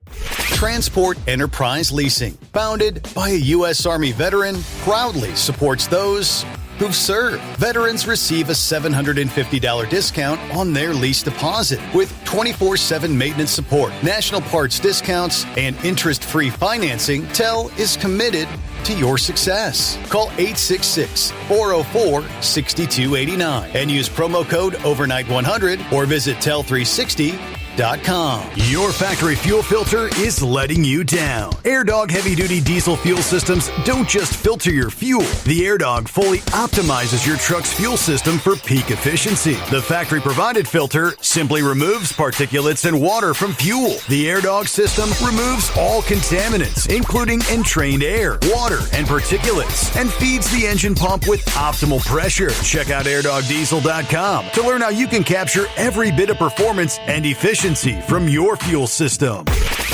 Transport Enterprise Leasing, founded by a U.S. Army veteran, proudly supports those who've served. Veterans receive a $750 discount on their lease deposit with 24/7 maintenance support, national parts discounts, and interest-free financing. Tell is committed to your success. Call 866-404-6289 and use promo code overnight100 or visit Tell360.com. Your factory fuel filter is letting you down. AirDog heavy-duty diesel fuel systems don't just filter your fuel. The AirDog fully optimizes your truck's fuel system for peak efficiency. The factory-provided filter simply removes particulates and water from fuel. The AirDog system removes all contaminants, including entrained air, water, and particulates, and feeds the engine pump with optimal pressure. Check out airdogdiesel.com to learn how you can capture every bit of performance and efficiency from your fuel system.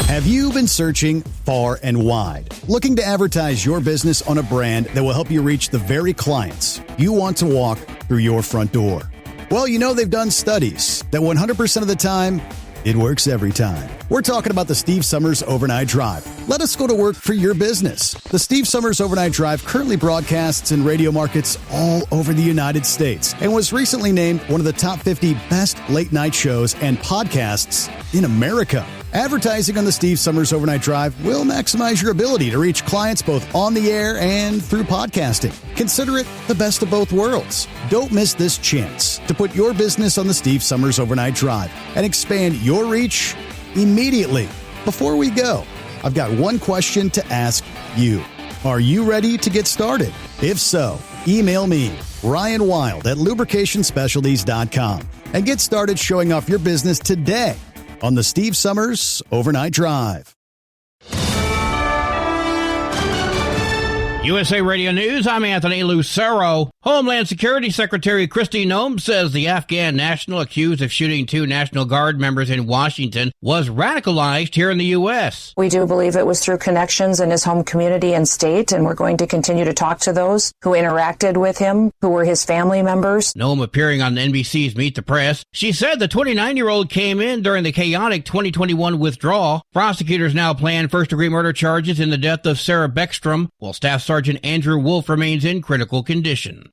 Have you been searching far and wide, looking to advertise your business on a brand that will help you reach the very clients you want to walk through your front door? Well, you know they've done studies that 100% of the time, it works every time. We're talking about the Steve Summers Overnight Drive. Let us go to work for your business. The Steve Summers Overnight Drive currently broadcasts in radio markets all over the United States and was recently named one of the top 50 best late-night shows and podcasts in America. Advertising on the Steve Summers Overnight Drive will maximize your ability to reach clients both on the air and through podcasting. Consider it the best of both worlds. Don't miss this chance to put your business on the Steve Summers Overnight Drive and expand your reach immediately. Before we go, I've got one question to ask you. Are you ready to get started? If so, email me, Ryan Wild at lubricationspecialties.com, and get started showing off your business today on the Steve Summers Overnight Drive. USA Radio News, I'm Anthony Lucero. Homeland Security Secretary Kristi Noem says the Afghan national accused of shooting 2 National Guard members in Washington was radicalized here in the U.S. We do believe it was through connections in his home community and state, and we're going to continue to talk to those who interacted with him, who were his family members. Noem appearing on NBC's Meet the Press. She said the 29-year-old came in during the chaotic 2021 withdrawal. Prosecutors now plan first-degree murder charges in the death of Sarah Beckstrom, while Staff Sergeant Andrew Wolf remains in critical condition.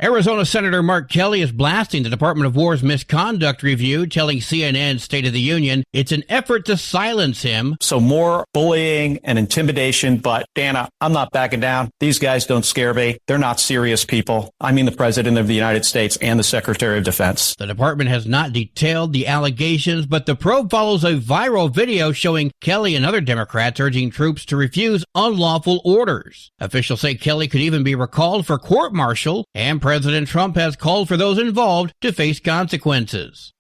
Arizona Senator Mark Kelly is blasting the Department of War's misconduct review, telling CNN's State of the Union it's an effort to silence him. So more bullying and intimidation, but Dana, I'm not backing down. These guys don't scare me. They're not serious people. I mean the President of the United States and the Secretary of Defense. The department has not detailed the allegations, but the probe follows a viral video showing Kelly and other Democrats urging troops to refuse unlawful orders. Officials say Kelly could even be recalled for court-martial, and President Trump has called for those involved to face consequences.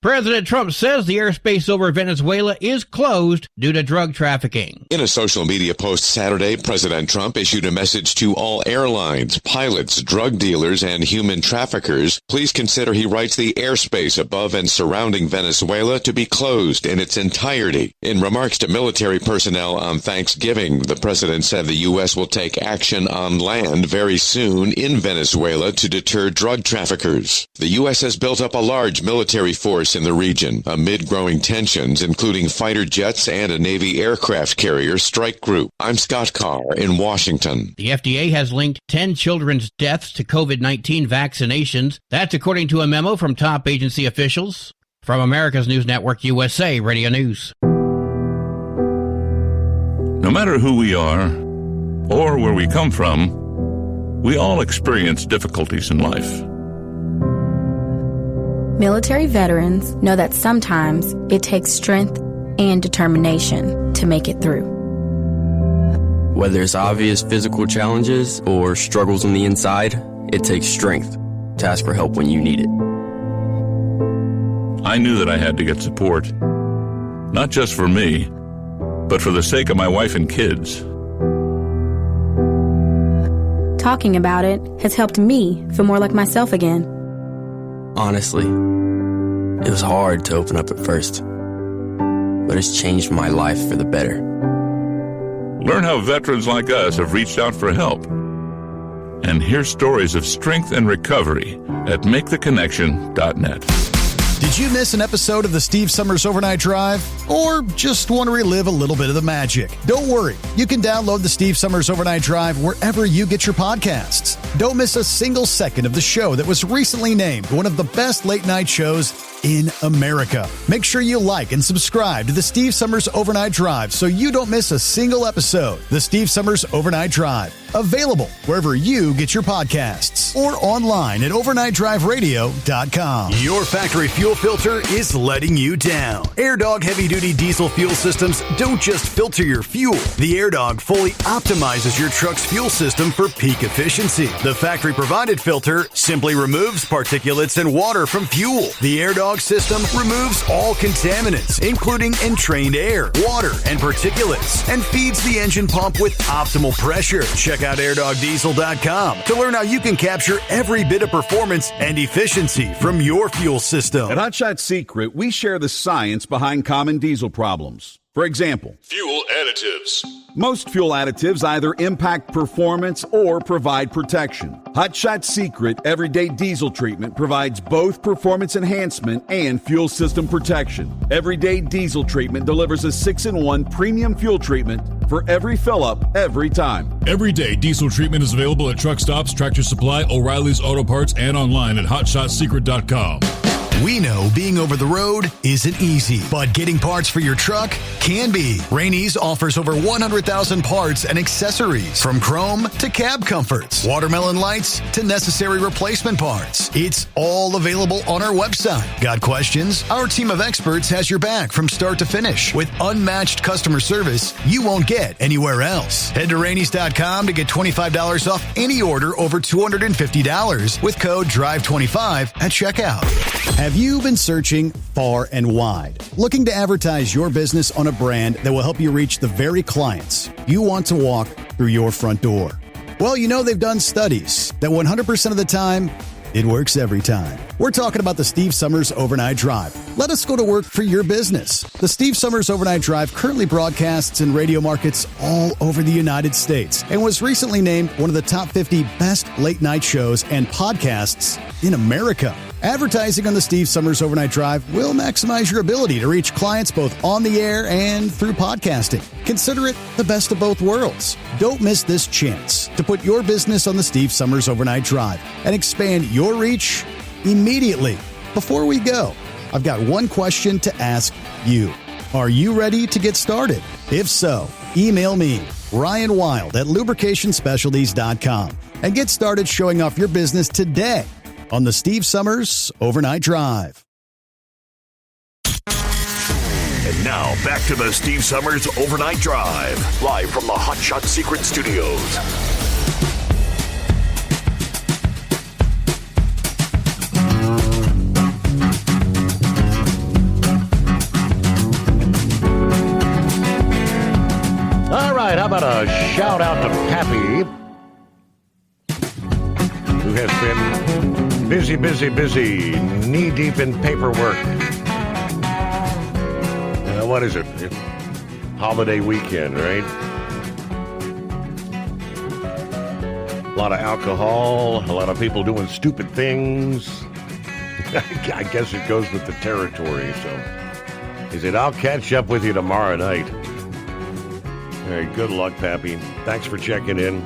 President Trump says the airspace over Venezuela is closed due to drug trafficking. In a social media post Saturday, President Trump issued a message to all airlines, pilots, drug dealers, and human traffickers. Please consider, he writes, the airspace above and surrounding Venezuela to be closed in its entirety. In remarks to military personnel on Thanksgiving, the president said the U.S. will take action on land very soon in Venezuela to deter drug traffickers. The U.S. has built up a large military force in the region amid growing tensions, including fighter jets and a Navy aircraft carrier strike group. I'm Scott Carr in Washington. The FDA has linked 10 children's deaths to COVID-19 vaccinations. That's according to a memo from top agency officials. From America's News Network, USA Radio News. No matter who we are or where we come from, we all experience difficulties in life. Military veterans know that sometimes it takes strength and determination to make it through. Whether it's obvious physical challenges or struggles on the inside, it takes strength to ask for help when you need it. I knew that I had to get support, not just for me, but for the sake of my wife and kids. Talking about it has helped me feel more like myself again. Honestly, it was hard to open up at first, but it's changed my life for the better. Learn how veterans like us have reached out for help, and hear stories of strength and recovery at MakeTheConnection.net. Did you miss an episode of the Steve Summers Overnight Drive? Or just want to relive a little bit of the magic? Don't worry. You can download the Steve Summers Overnight Drive wherever you get your podcasts. Don't miss a single second of the show that was recently named one of the best late-night shows in America. Make sure you like and subscribe to the Steve Summers Overnight Drive so you don't miss a single episode. The Steve Summers Overnight Drive. Available wherever you get your podcasts or online at overnightdriveradio.com. Your factory fuel filter is letting you down. AirDog heavy-duty diesel fuel systems don't just filter your fuel. The AirDog fully optimizes your truck's fuel system for peak efficiency. The factory-provided filter simply removes particulates and water from fuel. The AirDog system removes all contaminants, including entrained air, water, and particulates, and feeds the engine pump with optimal pressure. Check out airdogdiesel.com to learn how you can capture every bit of performance and efficiency from your fuel system. At Hot Shot Secret, we share the science behind common diesel problems. For example, fuel additives. Most fuel additives either impact performance or provide protection. Hot Shot Secret Everyday Diesel Treatment provides both performance enhancement and fuel system protection. Everyday Diesel Treatment delivers a 6-in-1 premium fuel treatment for every fill-up, every time. Everyday Diesel Treatment is available at truck stops, Tractor Supply, O'Reilly's Auto Parts, and online at HotShotSecret.com. We know being over the road isn't easy, but getting parts for your truck can be. Rainey's offers over 100,000 parts and accessories, from chrome to cab comforts, watermelon lights to necessary replacement parts. It's all available on our website. Got questions? Our team of experts has your back from start to finish with unmatched customer service you won't get anywhere else. Head to Rainey's.com to get $25 off any order over $250 with code DRIVE25 at checkout. Have you been searching far and wide, looking to advertise your business on a brand that will help you reach the very clients you want to walk through your front door? Well, you know they've done studies that 100% of the time, it works every time. We're talking about the Steve Summers Overnight Drive. Let us go to work for your business. The Steve Summers Overnight Drive currently broadcasts in radio markets all over the United States and was recently named one of the top 50 best late-night shows and podcasts in America. Advertising on the Steve Summers Overnight Drive will maximize your ability to reach clients both on the air and through podcasting. Consider it the best of both worlds. Don't miss this chance to put your business on the Steve Summers Overnight Drive and expand your reach immediately. Before we go, I've got one question to ask you. Are you ready to get started? If so, email me, Ryan Wild at lubricationspecialties.com, and get started showing off your business today on the Steve Summers Overnight Drive. And now back to the Steve Summers Overnight Drive, live from the Hot Shot Secret Studios. All right, how about a shout out to Pappy, who has been busy, knee-deep in paperwork. What is it? Holiday weekend, right? A lot of alcohol, a lot of people doing stupid things. I guess it goes with the territory, so he said, I'll catch up with you tomorrow night. All right, good luck, Pappy. Thanks for checking in.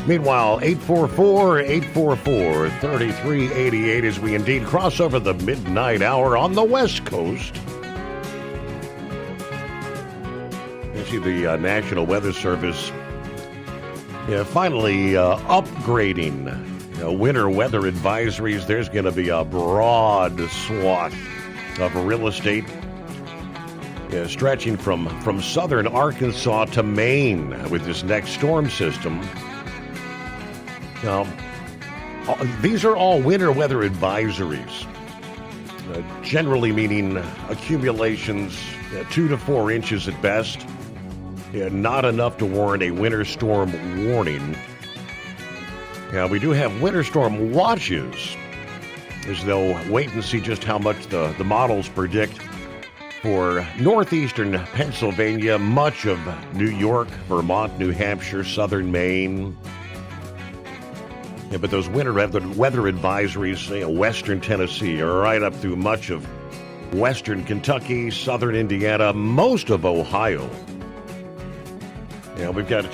Meanwhile, 844-844-3388 as we indeed cross over the midnight hour on the West Coast. You see the National Weather Service finally upgrading winter weather advisories. There's going to be a broad swath of real estate stretching from southern Arkansas to Maine with this next storm system. Now, these are all winter weather advisories, generally meaning accumulations 2 to 4 inches at best, not enough to warrant a winter storm warning. Now, we do have winter storm watches, as they'll wait and see just how much the models predict for northeastern Pennsylvania, much of New York, Vermont, New Hampshire, southern Maine. Yeah, but those winter weather advisories, western Tennessee, are right up through much of western Kentucky, southern Indiana, most of Ohio. Yeah, we've got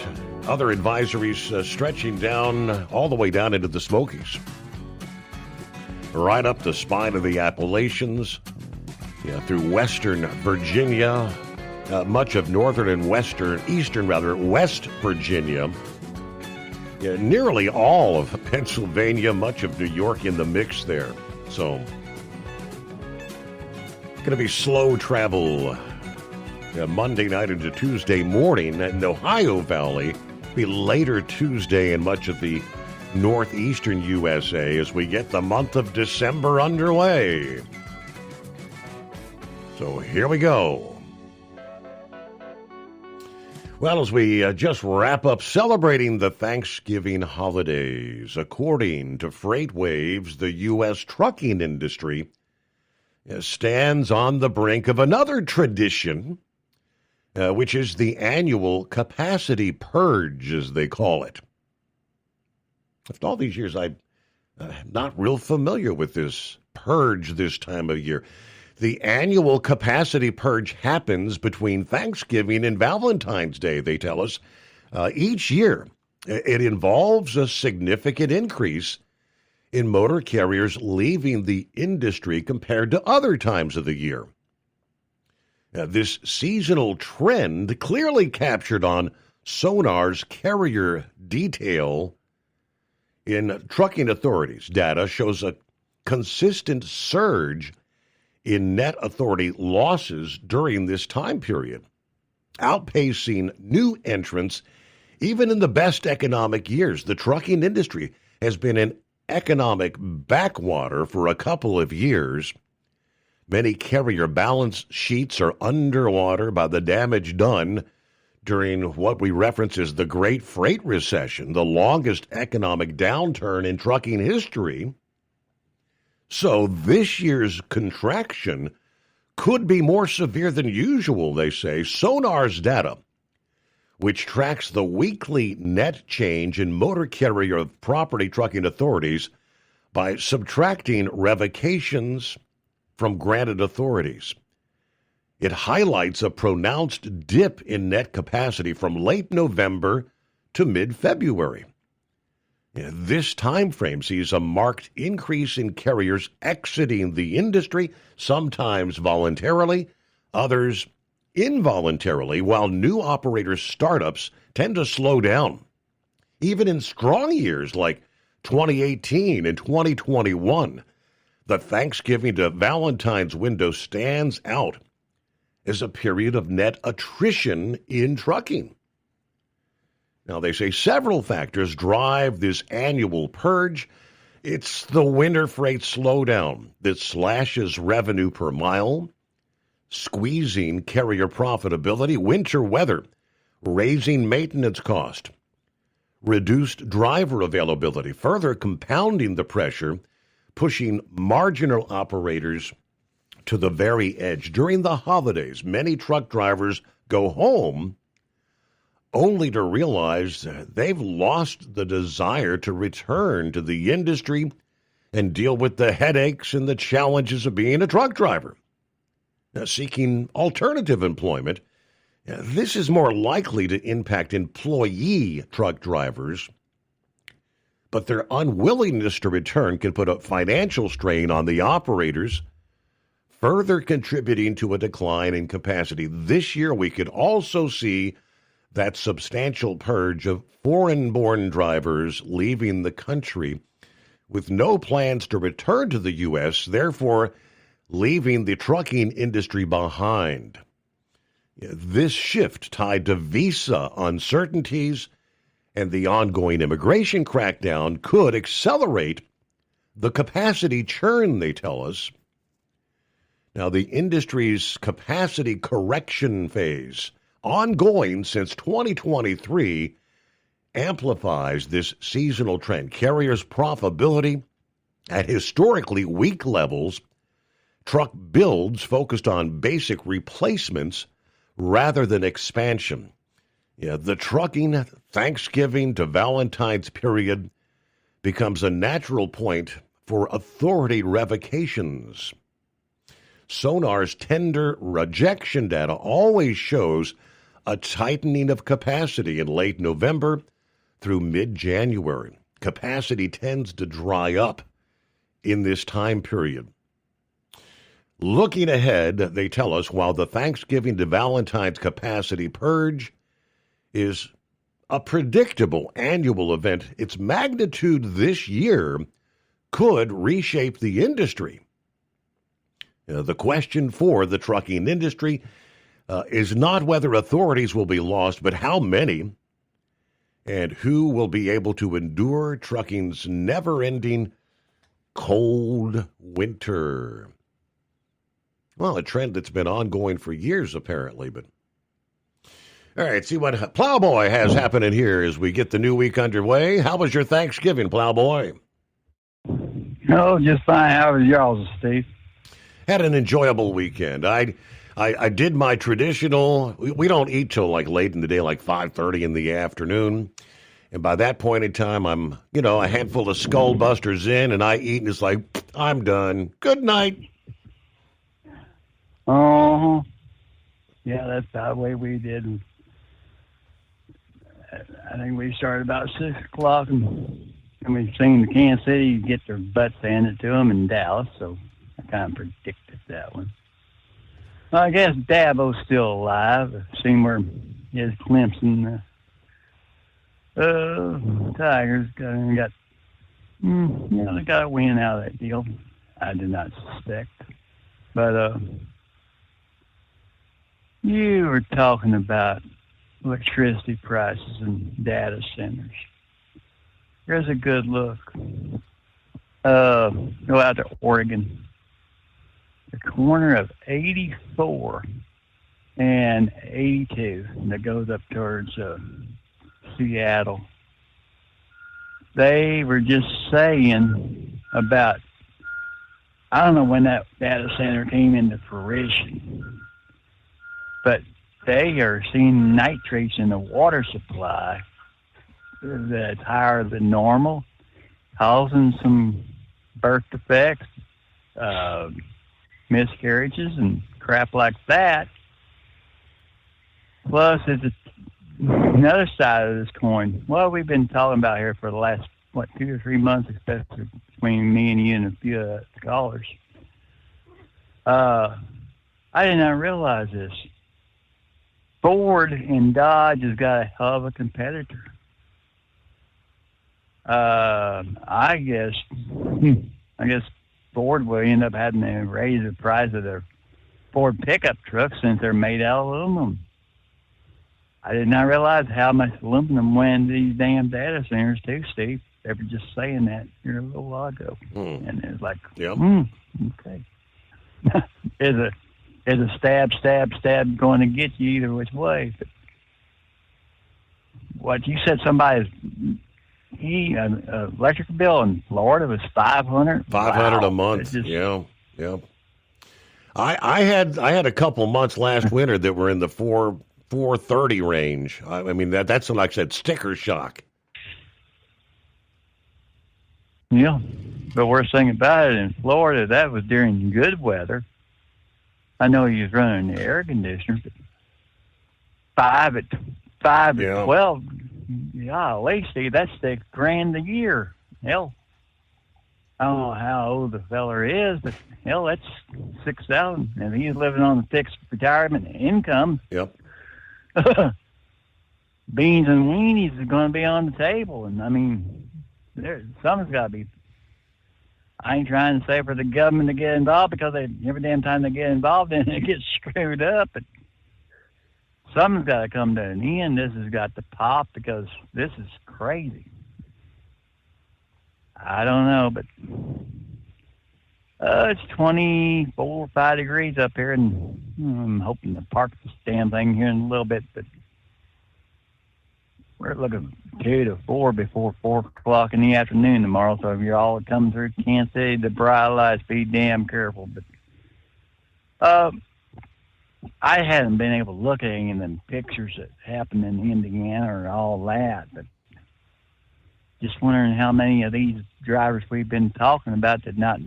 other advisories stretching down all the way down into the Smokies, right up the spine of the Appalachians, through western Virginia, much of northern and West Virginia. Yeah, nearly all of Pennsylvania, much of New York in the mix there. So, going to be slow travel Monday night into Tuesday morning in the Ohio Valley. Be later Tuesday in much of the northeastern USA as we get the month of December underway. So here we go. Well, as we just wrap up celebrating the Thanksgiving holidays, according to FreightWaves, the U.S. trucking industry stands on the brink of another tradition, which is the annual capacity purge, as they call it. After all these years, I'm not real familiar with this purge this time of year. The annual capacity purge happens between Thanksgiving and Valentine's Day, they tell us. Each year, it involves a significant increase in motor carriers leaving the industry compared to other times of the year. This seasonal trend, clearly captured on Sonar's carrier detail in Trucking Authorities data, shows a consistent surge in net authority losses during this time period, outpacing new entrants even in the best economic years. The trucking industry has been in economic backwater for a couple of years, Many carrier balance sheets are underwater by the damage done during what we reference as the Great Freight Recession, the longest economic downturn in trucking history. So this year's contraction could be more severe than usual, they say. Sonar's data, which tracks the weekly net change in motor carrier property trucking authorities by subtracting revocations from granted authorities. It highlights a pronounced dip in net capacity from late November to mid-February. This time frame sees a marked increase in carriers exiting the industry, sometimes voluntarily, others involuntarily, while new operator startups tend to slow down. Even in strong years like 2018 and 2021, the Thanksgiving to Valentine's window stands out as a period of net attrition in trucking. Now, they say several factors drive this annual purge. It's the winter freight slowdown that slashes revenue per mile, squeezing carrier profitability, winter weather, raising maintenance cost, reduced driver availability, further compounding the pressure, pushing marginal operators to the very edge. During the holidays, many truck drivers go home only to realize they've lost the desire to return to the industry and deal with the headaches and the challenges of being a truck driver. Now, seeking alternative employment, this is more likely to impact employee truck drivers, but their unwillingness to return can put a financial strain on the operators, further contributing to a decline in capacity. This year, we could also see that substantial purge of foreign-born drivers leaving the country with no plans to return to the U.S., therefore leaving the trucking industry behind. This shift tied to visa uncertainties and the ongoing immigration crackdown could accelerate the capacity churn, they tell us. Now, the industry's capacity correction phase, ongoing since 2023, amplifies this seasonal trend. Carriers' profitability at historically weak levels, truck builds focused on basic replacements rather than expansion. The trucking Thanksgiving to Valentine's period becomes a natural point for authority revocations. Sonar's tender rejection data always shows a tightening of capacity in late November through mid-January. Capacity tends to dry up in this time period. Looking ahead, they tell us, while the Thanksgiving to Valentine's capacity purge is a predictable annual event, its magnitude this year could reshape the industry. The question for the trucking industry is not whether authorities will be lost, but how many, and who will be able to endure trucking's never-ending cold winter. Well, a trend that's been ongoing for years, apparently. But all right, see what Plowboy has happening here as we get the new week underway. How was your Thanksgiving, Plowboy? Oh, just fine. How was y'all's, Steve? Had an enjoyable weekend. I did my traditional, we don't eat till like late in the day, like 5:30 in the afternoon. And by that point in time, I'm, a handful of Skull Busters in, and I eat, and it's like, I'm done. Good night. Oh, yeah, that's the way we did. I think we started about 6 o'clock, and we seen the Kansas City get their butts handed to them in Dallas, so I kind of predicted that one. Well, I guess Dabo's still alive. I've seen where his Clemson Tigers got they got a win out of that deal. I did not suspect. But you were talking about electricity prices and data centers. Here's a good look. Go out to Oregon. the corner of 84 and 82 that goes up towards Seattle. They were just saying about, I don't know when that data center came into fruition, but they are seeing nitrates in the water supply that's higher than normal, causing some birth defects, miscarriages, and crap like that. Plus, it's another side of this coin. Well, we've been talking about here for the last, 2 or 3 months, especially between me and you and a few scholars. I did not realize this. Ford and Dodge has got a hell of a competitor. I guess Ford will end up having to raise the price of their Ford pickup trucks since they're made out of aluminum. I did not realize how much aluminum went into these damn data centers too, Steve. They were just saying that here a little while ago. And it's like, okay. There's a stab going to get you either which way. But what you said, somebody's electric bill in Florida was $500. $500 a month. Yeah. I had a couple months last winter that were in the $430 range. I mean that's like I said, sticker shock. Yeah, the worst thing about it in Florida, that was during good weather. I know he was running the air conditioner, but 5 at 12. Yeah, at least that's $6,000 a year. Hell, I don't know how old the feller is, but hell, that's $6,000. And he's living on the fixed retirement income. Yep. Beans and weenies are going to be on the table, and I mean, something's got to be. I ain't trying to say for the government to get involved because every damn time they get involved in it gets screwed up. But something's got to come to an end. This has got to pop because this is crazy. I don't know, but it's 24, 5 degrees up here, and I'm hoping to park this damn thing here in a little bit. But we're looking 2 to 4 before 4 o'clock in the afternoon tomorrow. So if you're all coming through Kansas City, the bright lights, be damn careful. But I hadn't been able to look at any of them pictures that happened in Indiana or all that. But just wondering how many of these drivers we've been talking about that not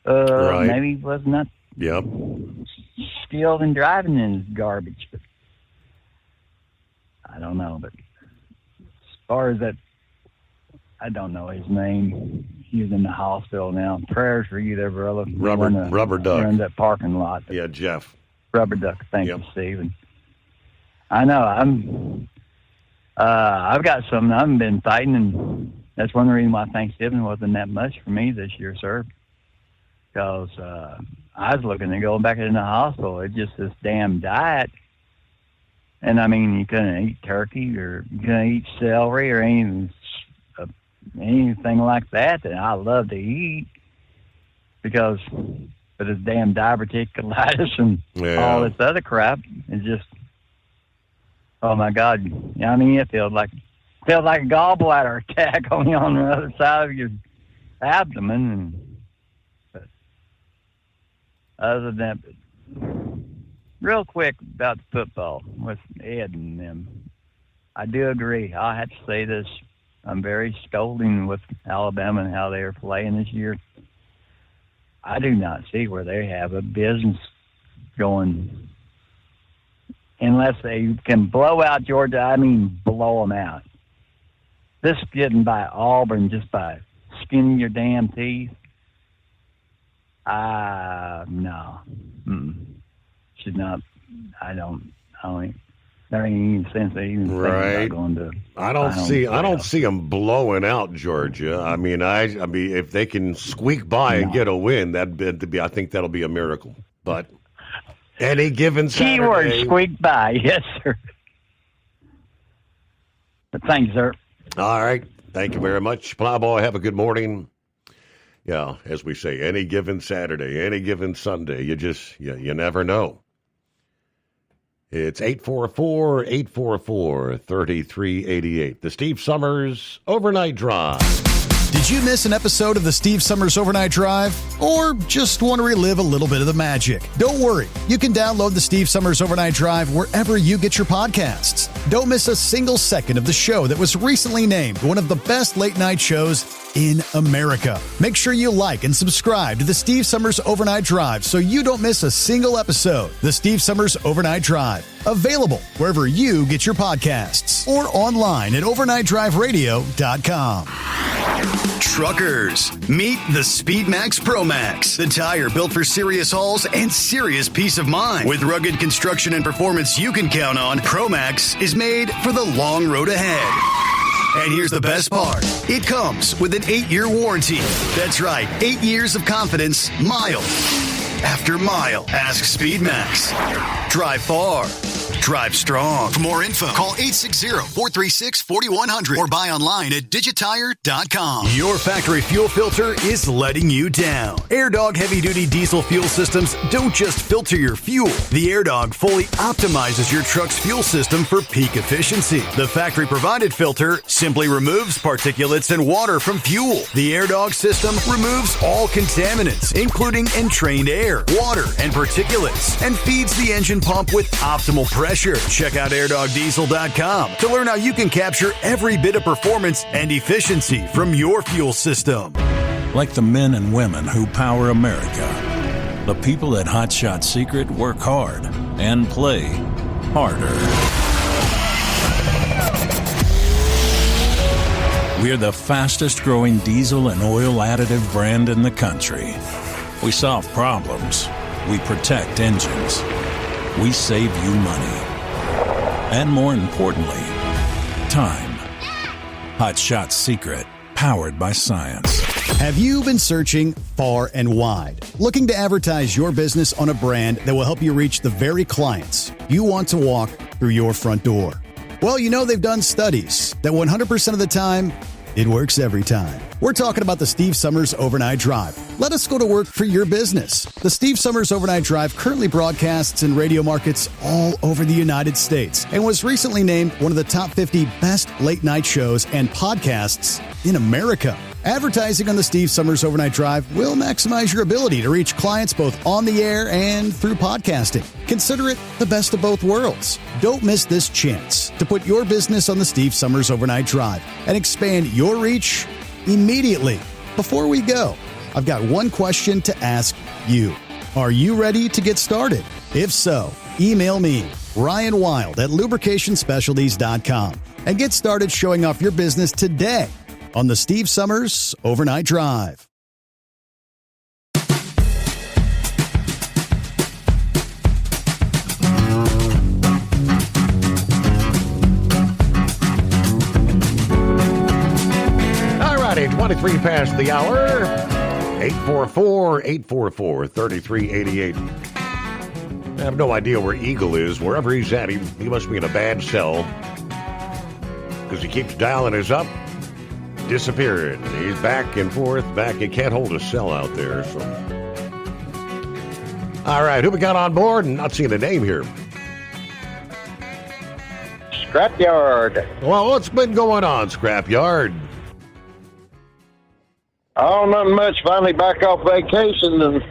maybe was not skilled in driving in garbage. But I don't know, but as far as that, I don't know his name. He's in the hospital now. Prayers for you there, brother. Rubber Duck. In that parking lot. Yeah, Jeff. Rubber Duck. Thank you, Stephen. I know. I've got something I've been fighting, and that's one reason why Thanksgiving wasn't that much for me this year, sir. Because I was looking at going back in the hospital. It's just this damn diet. And I mean, you couldn't eat turkey or you couldn't eat celery or anything like that I love to eat because of this damn diverticulitis and all this other crap. It's just, oh my God! I mean, it feels like a gallbladder attack only on the other side of your abdomen. But other than that. Real quick about the football with Ed and them. I do agree. I have to say this. I'm very scolding with Alabama and how they are playing this year. I do not see where they have a business going unless they can blow out Georgia. I mean, blow them out. This getting by Auburn just by skinning your damn teeth. No. Should not. I don't. There ain't any sense of even thinking about going to. I don't see them blowing out Georgia. I mean, if they can squeak by and get a win, I think that'll be a miracle. But any given Saturday, keyword squeak by, yes, sir. But thanks, sir. All right, thank you very much, Plowboy. Have a good morning. Yeah, as we say, any given Saturday, any given Sunday, you never know. It's 844-844-3388. The Steve Summers Overnight Drive. Did you miss an episode of the Steve Summers Overnight Drive? Or just want to relive a little bit of the magic? Don't worry. You can download the Steve Summers Overnight Drive wherever you get your podcasts. Don't miss a single second of the show that was recently named one of the best late night shows in America. Make sure you like and subscribe to the Steve Summers Overnight Drive so you don't miss a single episode. The Steve Summers Overnight Drive. Available wherever you get your podcasts or online at overnightdriveradio.com. Truckers, meet the Speedmax Pro Max, the tire built for serious hauls and serious peace of mind. With rugged construction and performance you can count on, Pro Max is made for the long road ahead. And here's the best part. It comes with an 8-year warranty. That's right, 8 years of confidence, mile after mile. Ask Speedmax. Drive far. Drive strong. For more info, call 860-436-4100 or buy online at digitire.com. Your factory fuel filter is letting you down. AirDog heavy-duty diesel fuel systems don't just filter your fuel. The AirDog fully optimizes your truck's fuel system for peak efficiency. The factory-provided filter simply removes particulates and water from fuel. The AirDog system removes all contaminants, including entrained air, water, and particulates, and feeds the engine pump with optimal pressure. Check out airdogdiesel.com to learn how you can capture every bit of performance and efficiency from your fuel system. Like the men and women who power America, the people at Hot Shot Secret work hard and play harder. We're the fastest growing diesel and oil additive brand in the country. We solve problems. We protect engines. We save you money. And more importantly, time. Hot Shot Secret, powered by science. Have you been searching far and wide, looking to advertise your business on a brand that will help you reach the very clients you want to walk through your front door? Well, you know they've done studies that 100% of the time, it works every time. We're talking about the Steve Summers Overnight Drive. Let us go to work for your business. The Steve Summers Overnight Drive currently broadcasts in radio markets all over the United States and was recently named one of the top 50 best late night shows and podcasts in America. Advertising on the Steve Summers Overnight Drive will maximize your ability to reach clients both on the air and through podcasting. Consider it the best of both worlds. Don't miss this chance to put your business on the Steve Summers Overnight Drive and expand your reach immediately. Before we go, I've got one question to ask you. Are you ready to get started? If so, email me, Ryan Wild at lubricationspecialties.com, and get started showing off your business today on the Steve Summers Overnight Drive. All righty, 23 past the hour. 844-844-3388. I have no idea where Eagle is. Wherever he's at, he must be in a bad cell because he keeps dialing us up. Disappeared. He's back and forth, back. He can't hold a cell out there. So, all right, who we got on board? And not seeing a name here. Scrapyard. Well, what's been going on, Scrapyard? Oh, nothing much. Finally back off vacation, and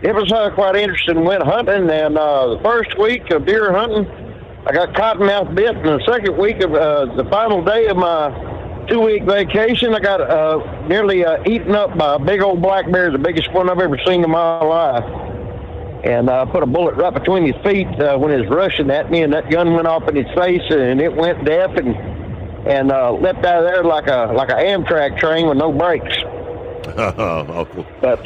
it was quite interesting. Went hunting, and the first week of deer hunting, I got cottonmouth bit, and the second week of the final day of my 2-week vacation, I got nearly eaten up by a big old black bear, the biggest one I've ever seen in my life. And I put a bullet right between his feet when he was rushing at me, and that gun went off in his face, and it went deaf and leapt out of there like a Amtrak train with no brakes. But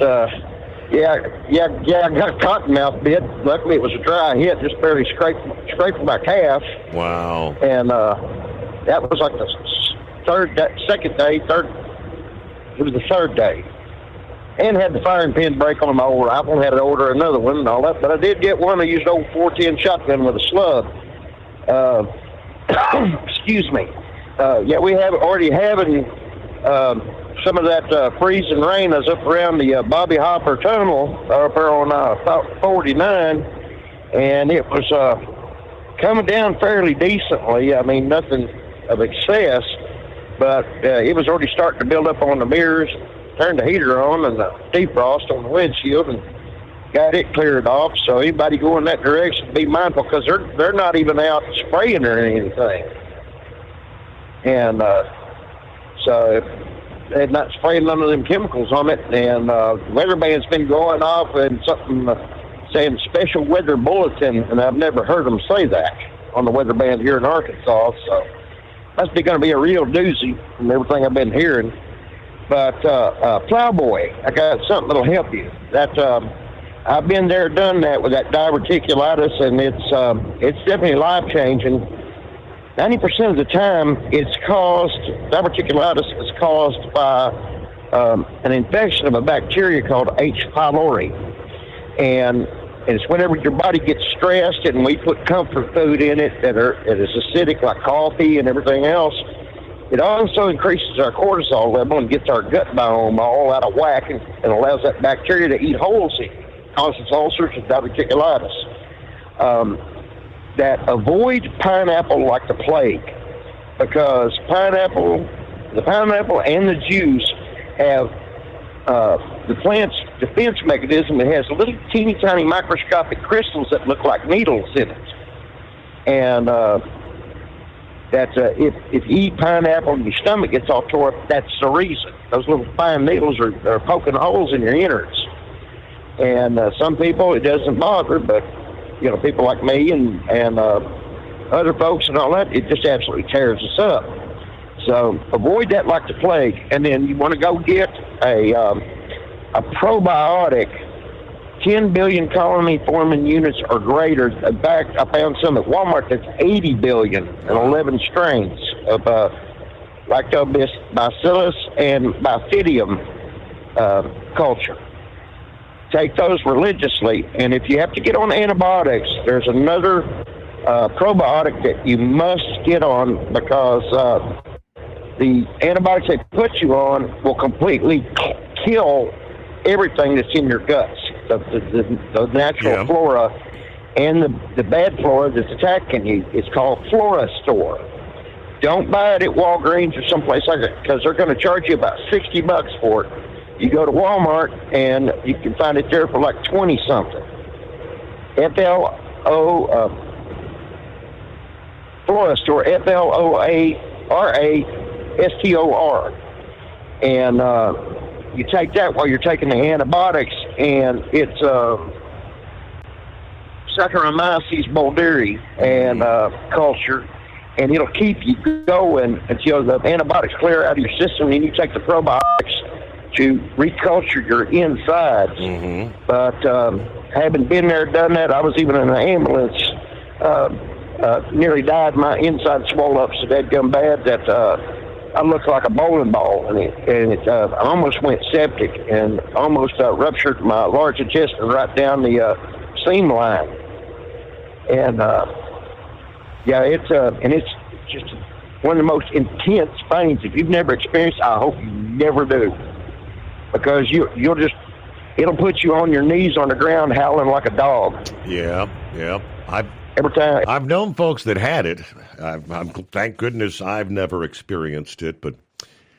yeah, I got cottonmouth bit. Luckily, it was a dry hit, just barely scraped my calf. Wow! And that was like the second day. It was the third day, and had the firing pin break on my old rifle. Had to order another one and all that, but I did get one. I used old 410 shotgun with a slug. Excuse me. Yeah, we have already having some of that freezing rain. I was up around the Bobby Hopper Tunnel up there on 49, and it was coming down fairly decently. I mean, nothing of excess, but it was already starting to build up on the mirrors. Turned the heater on and the defrost on the windshield and got it cleared off. So anybody going that direction, be mindful, because they're not even out spraying or anything. And so they're not spraying none of them chemicals on it. And weather band's been going off and something saying special weather bulletin, and I've never heard them say that on the weather band here in Arkansas. So that's going to be a real doozy from everything I've been hearing. But Plowboy, I got something that'll help you. That I've been there, done that with that diverticulitis, and it's definitely life changing. 90% of the time, diverticulitis is caused by an infection of a bacteria called H. pylori, and it's whenever your body gets stressed, and we put comfort food in it that is acidic, like coffee and everything else. It also increases our cortisol level and gets our gut biome all out of whack, and allows that bacteria to eat holes in it, causes ulcers and diverticulitis. That avoid pineapple like the plague, because the pineapple and the juice have the plant's defense mechanism. It has little teeny tiny microscopic crystals that look like needles in it, and if you eat pineapple and your stomach gets all tore up, that's the reason. Those little fine needles are poking holes in your innards. And some people it doesn't bother, but people like me and other folks and all that, it just absolutely tears us up. So avoid that like the plague. And then you want to go get a probiotic. 10 billion colony forming units or greater. In fact, I found some at Walmart that's 80 billion and 11 strains of Lactobacillus and Bifidum culture. Take those religiously, and if you have to get on antibiotics, there's another probiotic that you must get on, because the antibiotics they put you on will completely kill everything that's in your guts. The natural flora and the bad flora that's attacking you. It's called Florastor. Don't buy it at Walgreens or someplace like that, because they're going to charge you about $60 for it. You go to Walmart and you can find it there for like 20 something. Florastor, Florastor, and you take that while you're taking the antibiotics, and it's Saccharomyces boulardii and culture, and it'll keep you going until the antibiotics clear out of your system, and you take the probiotics to reculture your insides. Mm-hmm. But having been there, done that, I was even in an ambulance, nearly died. My inside swelled up so dadgum bad that I looked like a bowling ball, and it I almost went septic and almost ruptured my large intestine right down the seam line. And it's just one of the most intense pains. If you've never experienced, I hope you never do, because it'll put you on your knees on the ground howling like a dog. Yeah. Every time. I've known folks that had it. Thank goodness I've never experienced it. But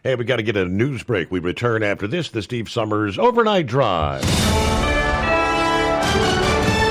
hey, we got to get a news break. We return after this. The Steve Summers Overnight Drive.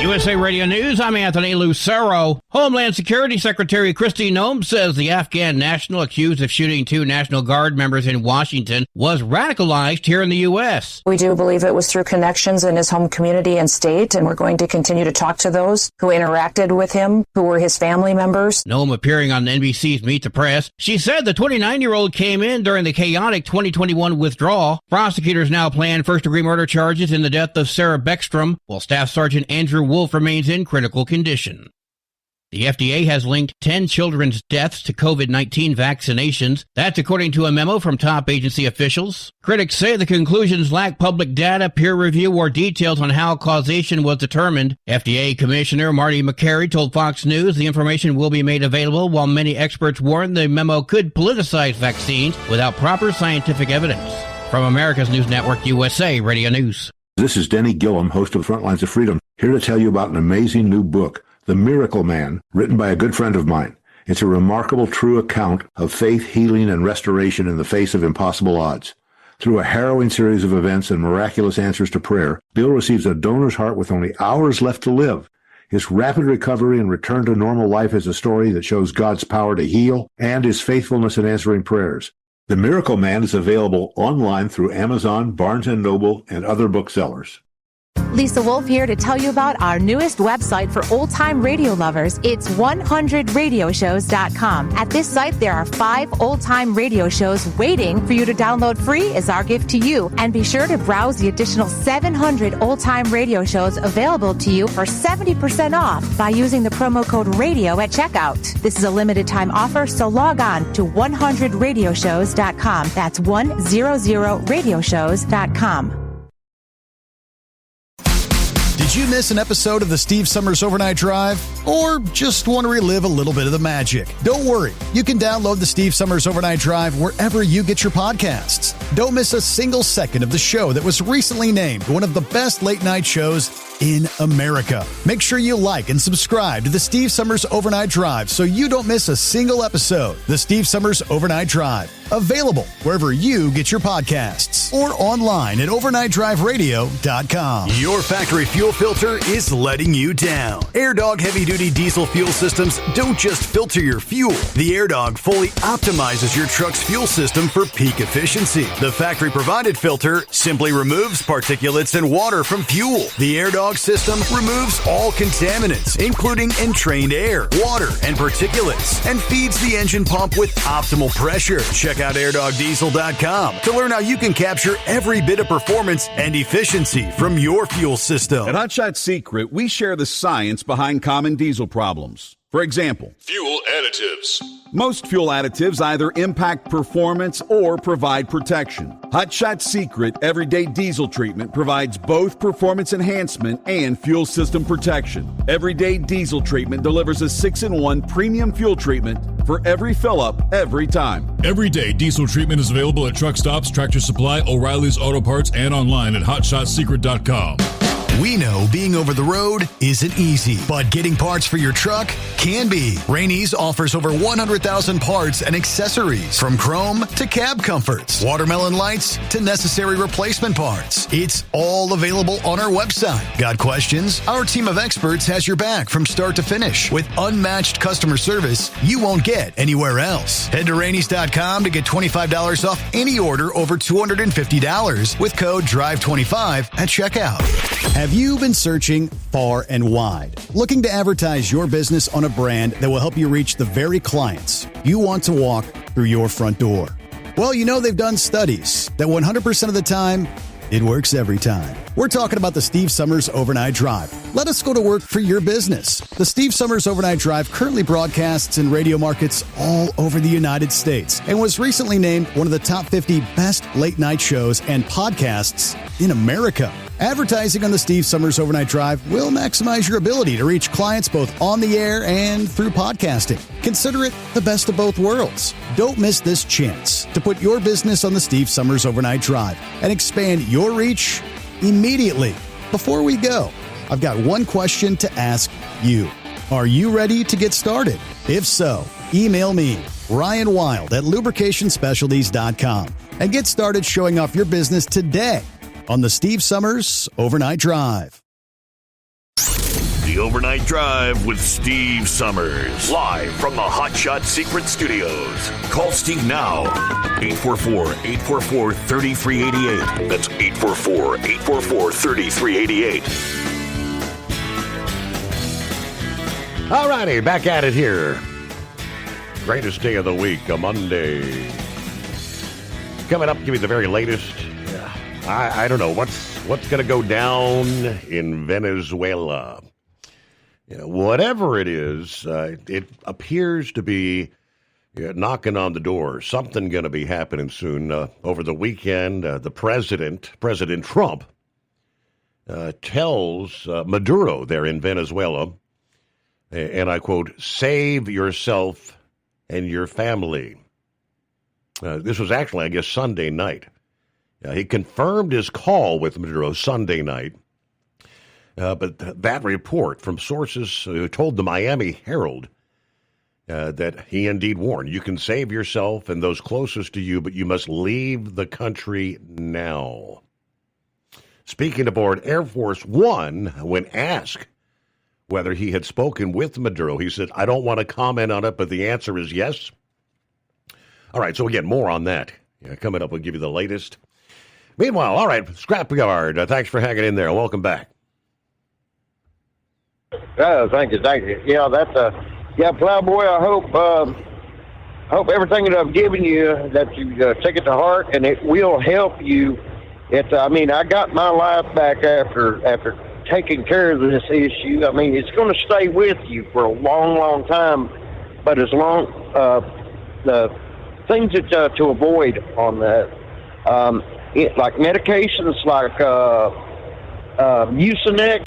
USA Radio News, I'm Anthony Lucero. Homeland Security Secretary Kristi Noem says the Afghan national accused of shooting 2 National Guard members in Washington was radicalized here in the U.S. We do believe it was through connections in his home community and state, and we're going to continue to talk to those who interacted with him, who were his family members. Noem appearing on NBC's Meet the Press. She said the 29-year-old came in during the chaotic 2021 withdrawal. Prosecutors now plan first-degree murder charges in the death of Sarah Beckstrom, while Staff Sergeant Andrew Wolf remains in critical condition. The FDA has linked 10 children's deaths to COVID-19 vaccinations. That's according to a memo from top agency officials. Critics say the conclusions lack public data, peer review, or details on how causation was determined. FDA Commissioner Marty Makary told Fox News the information will be made available, while many experts warn the memo could politicize vaccines without proper scientific evidence. From America's News Network, USA Radio News. This is Denny Gillum, host of Frontlines of Freedom, here to tell you about an amazing new book, The Miracle Man, written by a good friend of mine. It's a remarkable, true account of faith, healing, and restoration in the face of impossible odds. Through a harrowing series of events and miraculous answers to prayer, Bill receives a donor's heart with only hours left to live. His rapid recovery and return to normal life is a story that shows God's power to heal and his faithfulness in answering prayers. The Miracle Man is available online through Amazon, Barnes & Noble, and other booksellers. Lisa Wolf here to tell you about our newest website for old-time radio lovers. It's 100radioshows.com. At this site, there are 5 old-time radio shows waiting for you to download free as our gift to you. And be sure to browse the additional 700 old-time radio shows available to you for 70% off by using the promo code RADIO at checkout. This is a limited-time offer, so log on to 100radioshows.com. That's 100radioshows.com. Did you miss an episode of the Steve Summers Overnight Drive? Or just want to relive a little bit of the magic? Don't worry. You can download the Steve Summers Overnight Drive wherever you get your podcasts. Don't miss a single second of the show that was recently named one of the best late night shows in America. Make sure you like and subscribe to the Steve Summers Overnight Drive so you don't miss a single episode. The Steve Summers Overnight Drive. Available wherever you get your podcasts or online at overnightdriveradio.com. Your factory fuel filter is letting you down. AirDog heavy-duty diesel fuel systems don't just filter your fuel. The AirDog fully optimizes your truck's fuel system for peak efficiency. The factory-provided filter simply removes particulates and water from fuel. The AirDog system removes all contaminants, including entrained air, water, and particulates, and feeds the engine pump with optimal pressure. Check out airdogdiesel.com to learn how you can capture every bit of performance and efficiency from your fuel system. At Hot Shot Secret, we share the science behind common diesel problems. For example, fuel additives. Most fuel additives either impact performance or provide protection. Hot Shot Secret Everyday Diesel Treatment provides both performance enhancement and fuel system protection. Everyday Diesel Treatment delivers a 6-in-1 premium fuel treatment for every fill-up, every time. Everyday Diesel Treatment is available at truck stops, Tractor Supply, O'Reilly's Auto Parts, and online at HotShotSecret.com. We know being over the road isn't easy, but getting parts for your truck can be. Rainey's offers over 100,000 parts and accessories, from chrome to cab comforts, watermelon lights to necessary replacement parts. It's all available on our website. Got questions? Our team of experts has your back from start to finish with unmatched customer service you won't get anywhere else. Head to Rainey's.com to get $25 off any order over $250 with code DRIVE25 at checkout. Have you been searching far and wide, looking to advertise your business on a brand that will help you reach the very clients you want to walk through your front door? Well, you know they've done studies that 100% of the time, it works every time. We're talking about the Steve Summers Overnight Drive. Let us go to work for your business. The Steve Summers Overnight Drive currently broadcasts in radio markets all over the United States and was recently named one of the top 50 best late night shows and podcasts in America. Advertising on the Steve Summers Overnight Drive will maximize your ability to reach clients both on the air and through podcasting. Consider it the best of both worlds. Don't miss this chance to put your business on the Steve Summers Overnight Drive and expand your reach immediately. Before we go, I've got one question to ask you. Are you ready to get started? If so, email me, Ryan Wild at lubricationspecialties.com, and get started showing off your business today on the Steve Summers Overnight Drive. The Overnight Drive with Steve Summers. Live from the Hot Shot Secret Studios. Call Steve now. 844-844-3388. That's 844-844-3388. All righty, back at it here. Greatest day of the week, a Monday. Coming up, give you the very latest. I don't know what's going to go down in Venezuela. You know, whatever it is, it appears to be knocking on the door. Something going to be happening soon. Over the weekend, the President Trump, tells Maduro there in Venezuela, and I quote, "Save yourself and your family." This was actually, I guess, Sunday night. He confirmed his call with Maduro Sunday night. But that report from sources who told the Miami Herald that he indeed warned, you can save yourself and those closest to you, but you must leave the country now. Speaking aboard Air Force One, when asked whether he had spoken with Maduro, he said, I don't want to comment on it, but the answer is yes. All right, so again, more on that. Coming up, we'll give you the latest. Meanwhile, all right, Scrapyard, thanks for hanging in there. Welcome back. Thank you. Yeah, Plowboy, I hope everything that I've given you, that you take it to heart, and it will help you. I got my life back after taking care of this issue. I mean, it's going to stay with you for a long, long time, but as long, the things that to avoid on that, like medications like Mucinex,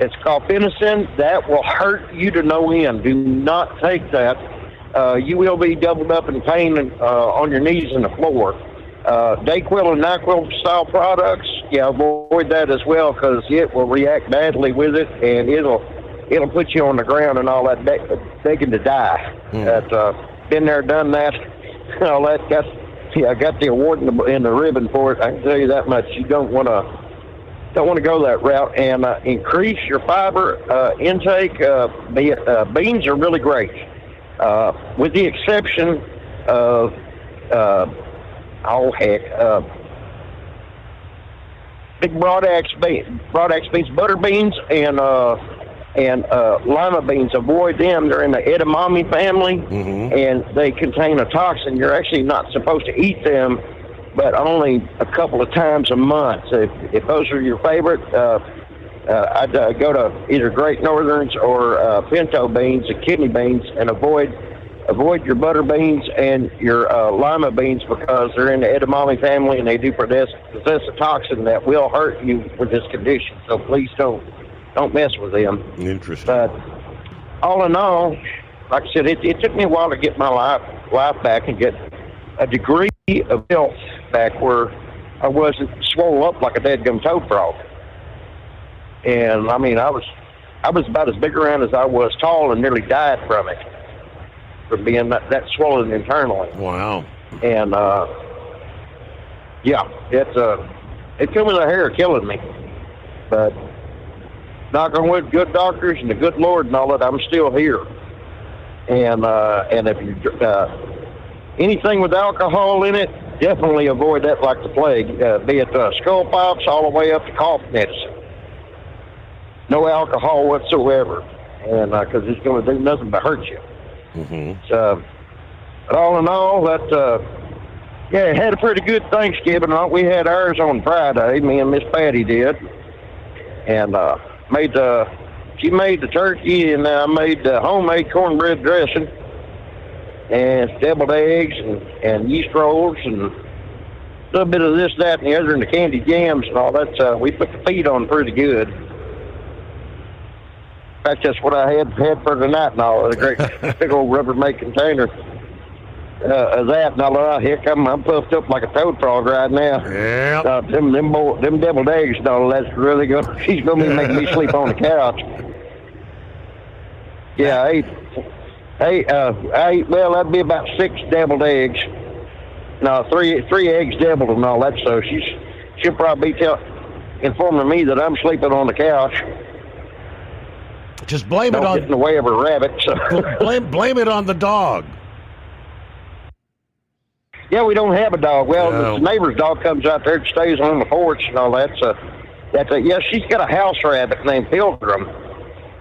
it's called Phenicin, that will hurt you to no end. Do not take that. You will be doubled up in pain on your knees in the floor. Dayquil and NyQuil style products, avoid that as well, because it will react badly with it, and it'll put you on the ground and all that, begging to die. Been there, done that. All that. I got the award in the ribbon for it. I can tell you that much. You don't want to go that route, and increase your fiber intake. Beans are really great, with the exception of big broadaxe beans, butter beans, and lima beans. Avoid them. They're in the edamame family, and they contain a toxin. You're actually not supposed to eat them, but only a couple of times a month. So if those are your favorite, I'd go to either Great Northerns or pinto beans and kidney beans, and avoid your butter beans and your lima beans, because they're in the edamame family and they do possess a toxin that will hurt you with this condition. So please don't mess with them. Interesting. But all in all, like I said, it took me a while to get my life back and get a degree of health back where I wasn't swollen up like a dead-gum toad frog. And I mean, I was about as big around as I was tall, and nearly died from it, from being that swollen internally. Wow. And it killed me, the hair killing me. But knock on wood, good doctors and the good Lord and all that, I'm still here. And if you anything with alcohol in it, definitely avoid that like the plague. Be it skull pops all the way up to cough medicine. No alcohol whatsoever, and because it's going to do nothing but hurt you. So, but all in all, had a pretty good Thanksgiving. We had ours on Friday. Me and Miss Patty did, and she made the turkey, and I made homemade cornbread dressing, and deviled eggs, and yeast rolls, and a little bit of this, that, and the other, and the candied yams and all that. We put the feet on pretty good. In fact, that's what I had for tonight and all. A great big old Rubbermaid container of that. And all, heck, I'm puffed up like a toad frog right now. Yeah. Them deviled eggs and all that's really good. She's going to be making me sleep on the couch. Yeah, I ate, well, that'd be about 6 deviled eggs. No, three eggs deviled and all that. So she'll probably be informing me that I'm sleeping on the couch. Just blame Don't it on get in the way of a rabbit. So. blame it on the dog. Yeah, we don't have a dog. Well, the neighbor's dog comes out there and stays on the porch and all that. So she's got a house rabbit named Pilgrim,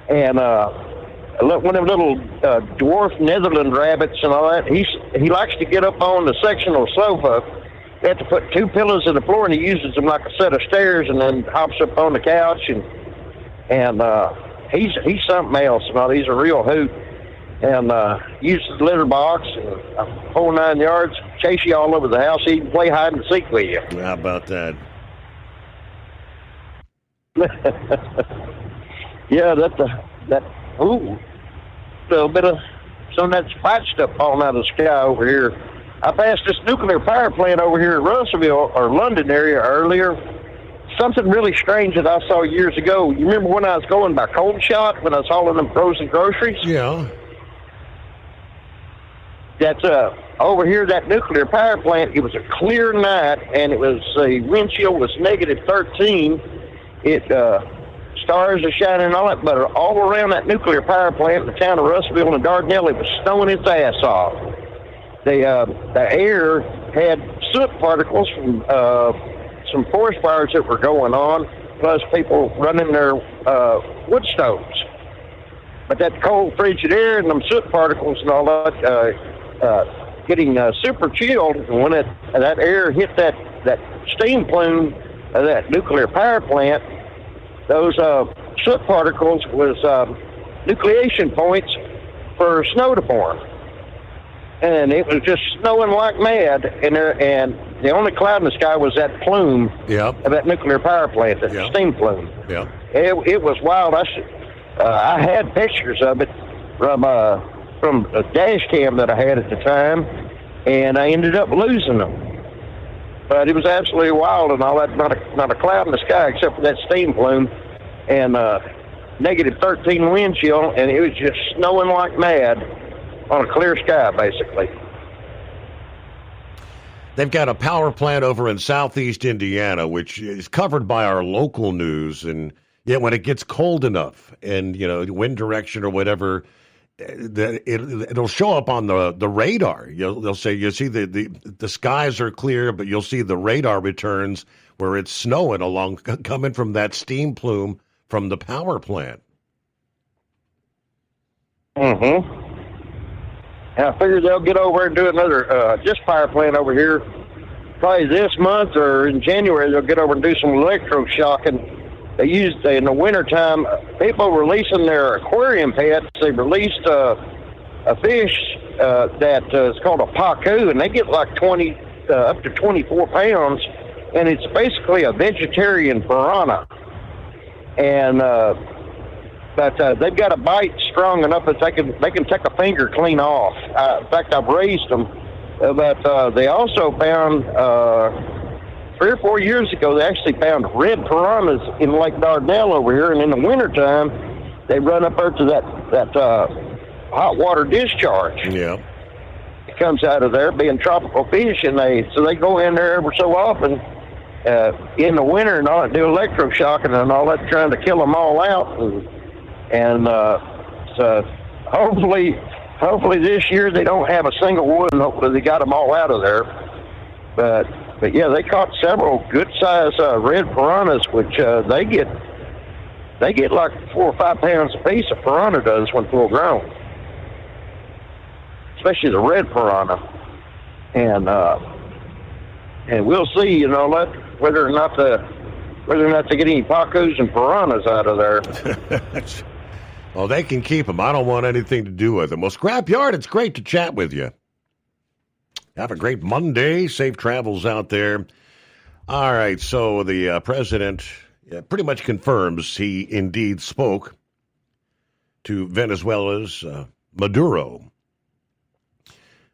and one of them little dwarf Netherland rabbits and all that. He likes to get up on the sectional sofa. They have to put 2 pillows in the floor, and he uses them like a set of stairs, and then hops up on the couch and he's something else. He's a real hoot, and uses the litter box and whole 9 yards, chase you all over the house, even play hide and seek with you. How about that? Yeah, little bit of some of that spite stuff falling out of the sky over here. I passed this nuclear power plant over here in Russellville or London area earlier. Something really strange that I saw years ago. You remember when I was going by Cold Shot when I was hauling them frozen groceries? Yeah. That's over here, that nuclear power plant. It was a clear night, and it was the wind chill was -13. It stars are shining and all that, but all around that nuclear power plant in the town of Russellville and Dardanelle, it was snowing its ass off. The air had soot particles from some forest fires that were going on, plus people running their wood stoves. But that cold, frigid air and them soot particles and all that getting super chilled, and when that air hit that steam plume of that nuclear power plant, those soot particles was nucleation points for snow to form. And it was just snowing like mad, and the only cloud in the sky was that plume of that nuclear power plant, that steam plume. Yeah, it was wild. I had pictures of it from a dash cam that I had at the time, and I ended up losing them. But it was absolutely wild and all that. Not a cloud in the sky except for that steam plume, and -13 wind chill, and it was just snowing like mad on a clear sky, basically. They've got a power plant over in southeast Indiana, which is covered by our local news. And yet when it gets cold enough and, wind direction or whatever, it'll show up on the radar. They'll say, you see the skies are clear, but you'll see the radar returns where it's snowing coming from that steam plume from the power plant. Mm-hmm. And I figure they'll get over and do another just power plant over here probably this month, or in January they'll get over and do some electroshocking. They used in the wintertime, people releasing their aquarium pets. They released a fish that is called a pacu, and they get like 20 up to 24 pounds, and it's basically a vegetarian piranha. And but they've got a bite strong enough that they can take a finger clean off. In fact, I've raised them. But they also found 3 or 4 years ago, they actually found red piranhas in Lake Dardanelle over here. And in the wintertime, they run up there to that hot water discharge. Yeah, it comes out of there, being tropical fish, and they go in there every so often in the winter and all that, do electroshocking and all that, trying to kill them all out. And so hopefully this year they don't have a single one. Hopefully they got them all out of there. But yeah, they caught several good-sized red piranhas, which they get like 4 or 5 pounds a piece. A piranha does when full grown, especially the red piranha. And we'll see, whether or not they get any pacus and piranhas out of there. Well, they can keep them. I don't want anything to do with them. Well, Scrapyard, it's great to chat with you. Have a great Monday. Safe travels out there. All right, so the president pretty much confirms he indeed spoke to Venezuela's Maduro.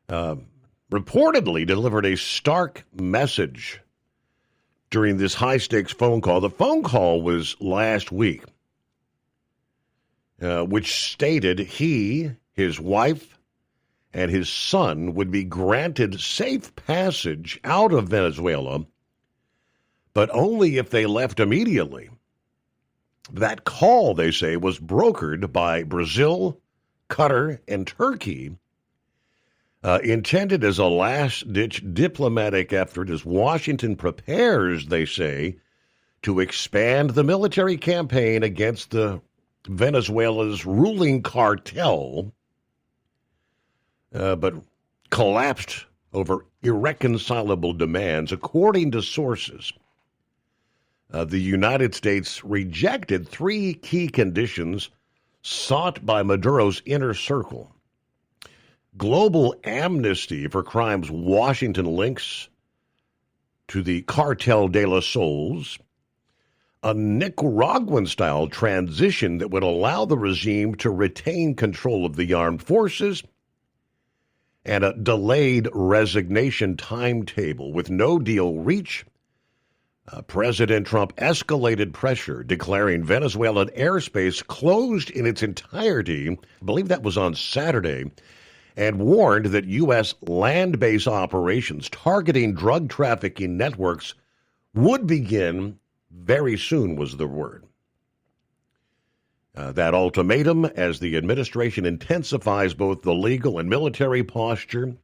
Reportedly delivered a stark message during this high-stakes phone call. The phone call was last week. Which stated he, his wife, and his son would be granted safe passage out of Venezuela, but only if they left immediately. That call, they say, was brokered by Brazil, Qatar, and Turkey, intended as a last-ditch diplomatic effort as Washington prepares, they say, to expand the military campaign against Venezuela's ruling cartel, but collapsed over irreconcilable demands. According to sources, the United States rejected 3 key conditions sought by Maduro's inner circle: global amnesty for crimes Washington links to the Cartel de los Sols, a Nicaraguan-style transition that would allow the regime to retain control of the armed forces, and a delayed resignation timetable. With no deal reached, President Trump escalated pressure, declaring Venezuelan airspace closed in its entirety. I believe that was on Saturday, and warned that U.S. land-based operations targeting drug trafficking networks would begin very soon, was the word. That ultimatum, as the administration intensifies both the legal and military posture.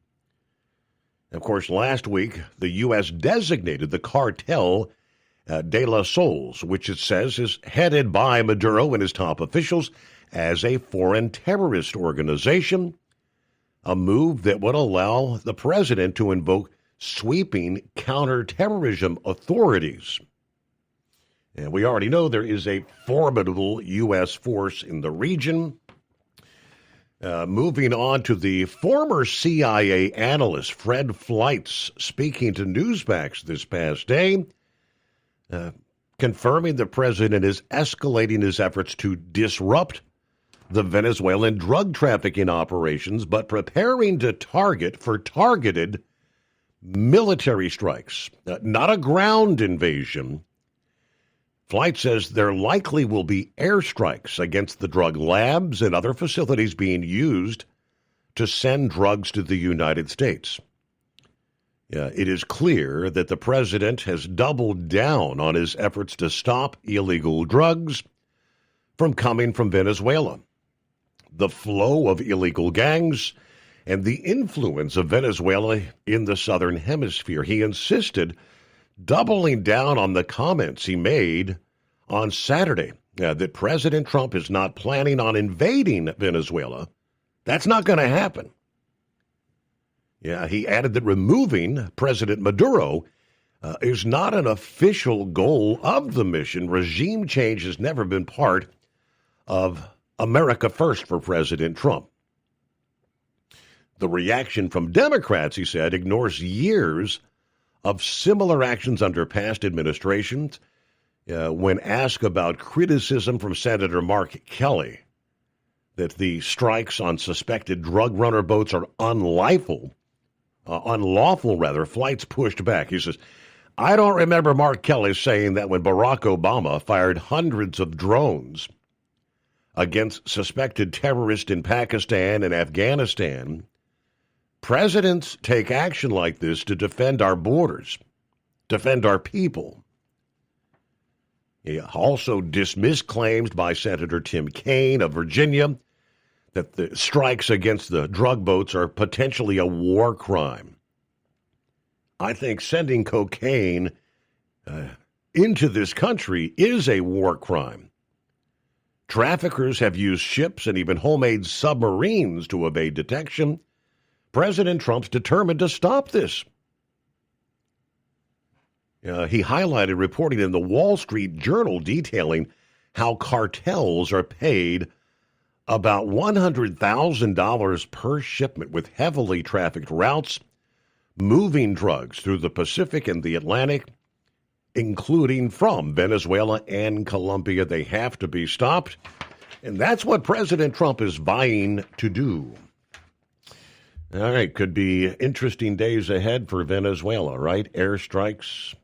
Of course, last week, the U.S. designated the cartel de los Soles, which it says is headed by Maduro and his top officials, as a foreign terrorist organization, a move that would allow the president to invoke sweeping counterterrorism authorities. And we already know there is a formidable U.S. force in the region. Moving on to the former CIA analyst Fred Fleitz, speaking to Newsmax this past day, confirming the president is escalating his efforts to disrupt the Venezuelan drug trafficking operations, but preparing to targeted military strikes, not a ground invasion. Flight says there likely will be airstrikes against the drug labs and other facilities being used to send drugs to the United States. It is clear that the president has doubled down on his efforts to stop illegal drugs from coming from Venezuela. The flow of illegal gangs and the influence of Venezuela in the Southern Hemisphere. He insisted, doubling down on the comments he made on Saturday, that President Trump is not planning on invading Venezuela. That's not going to happen. He added that removing President Maduro is not an official goal of the mission. Regime change has never been part of America First for President Trump. The reaction from Democrats, he said, ignores years of similar actions under past administrations. When asked about criticism from Senator Mark Kelly that the strikes on suspected drug runner boats are unlawful, Flights pushed back. He says, I don't remember Mark Kelly saying that when Barack Obama fired hundreds of drones against suspected terrorists in Pakistan and Afghanistan. Presidents take action like this to defend our borders, defend our people. He also dismissed claims by Senator Tim Kaine of Virginia that the strikes against the drug boats are potentially a war crime. I think sending cocaine into this country is a war crime. Traffickers have used ships and even homemade submarines to evade detection. President Trump's determined to stop this. He highlighted reporting in the Wall Street Journal detailing how cartels are paid about $100,000 per shipment with heavily trafficked routes, moving drugs through the Pacific and the Atlantic, including from Venezuela and Colombia. They have to be stopped. And that's what President Trump is vying to do. All right, could be interesting days ahead for Venezuela, right? Airstrikes.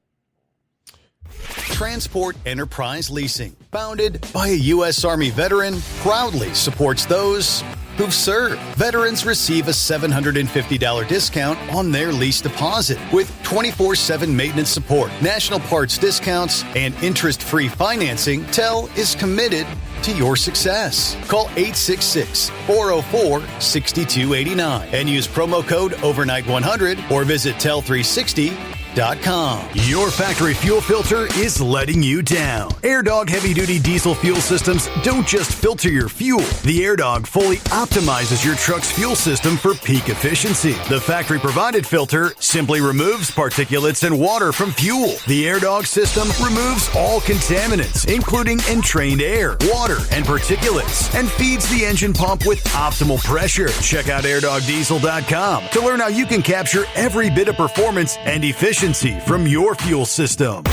Transport Enterprise Leasing, founded by a U.S. Army veteran, proudly supports those who've served. Veterans receive a $750 discount on their lease deposit with 24/7 maintenance support, national parts discounts, and interest-free financing. TEL is committed to your success. Call 866-404-6289 and use promo code overnight100 or visit tel360.com. Your factory fuel filter is letting you down. AirDog heavy-duty diesel fuel systems don't just filter your fuel. The AirDog fully optimizes your truck's fuel system for peak efficiency. The factory-provided filter simply removes particulates and water from fuel. The AirDog system removes all contaminants, including entrained air, water, and particulates, and feeds the engine pump with optimal pressure. Check out airdogdiesel.com to learn how you can capture every bit of performance and efficiency from your fuel system.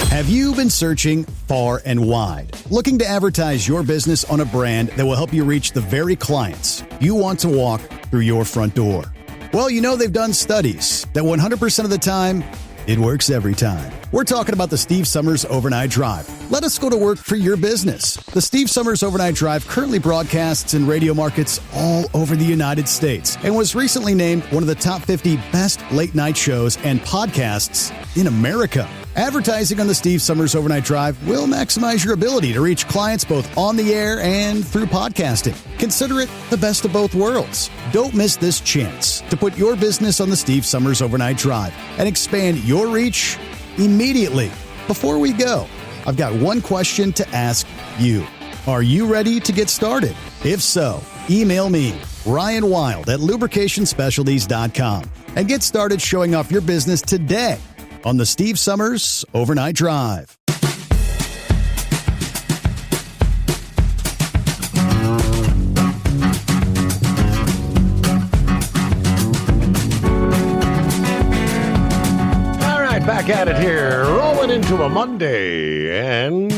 Have you been searching far and wide, looking to advertise your business on a brand that will help you reach the very clients you want to walk through your front door? Well, you know they've done studies that 100% of the time, it works every time. We're talking about the Steve Summers Overnight Drive. Let us go to work for your business. The Steve Summers Overnight Drive currently broadcasts in radio markets all over the United States and was recently named one of the top 50 best late-night shows and podcasts in America. Advertising on the Steve Summers Overnight Drive will maximize your ability to reach clients both on the air and through podcasting. Consider it the best of both worlds. Don't miss this chance to put your business on the Steve Summers Overnight Drive and expand your reach immediately. Before we go, I've got one question to ask you. Are you ready to get started? If so, email me, Ryan Wild at lubricationspecialties.com, and get started showing off your business today on the Steve Summers Overnight Drive. All right, back at it here, rolling into a Monday, and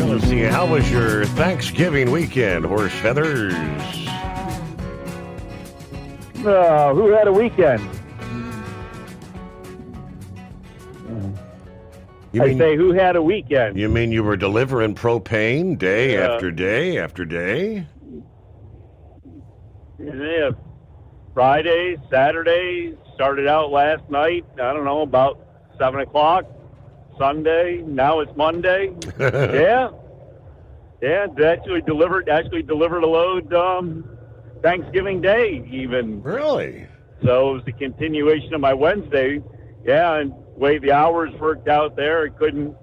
let's see, how was your Thanksgiving weekend, Horse Feathers? Who had a weekend? Who had a weekend? You mean you were delivering propane day after day after day? Yeah, Friday, Saturday, started out last night, I don't know, about 7 o'clock. Sunday, now it's Monday. Yeah, actually delivered a load Thanksgiving Day even. Really? So it was the continuation of my Wednesday. Yeah, and way the hours worked out there, I couldn't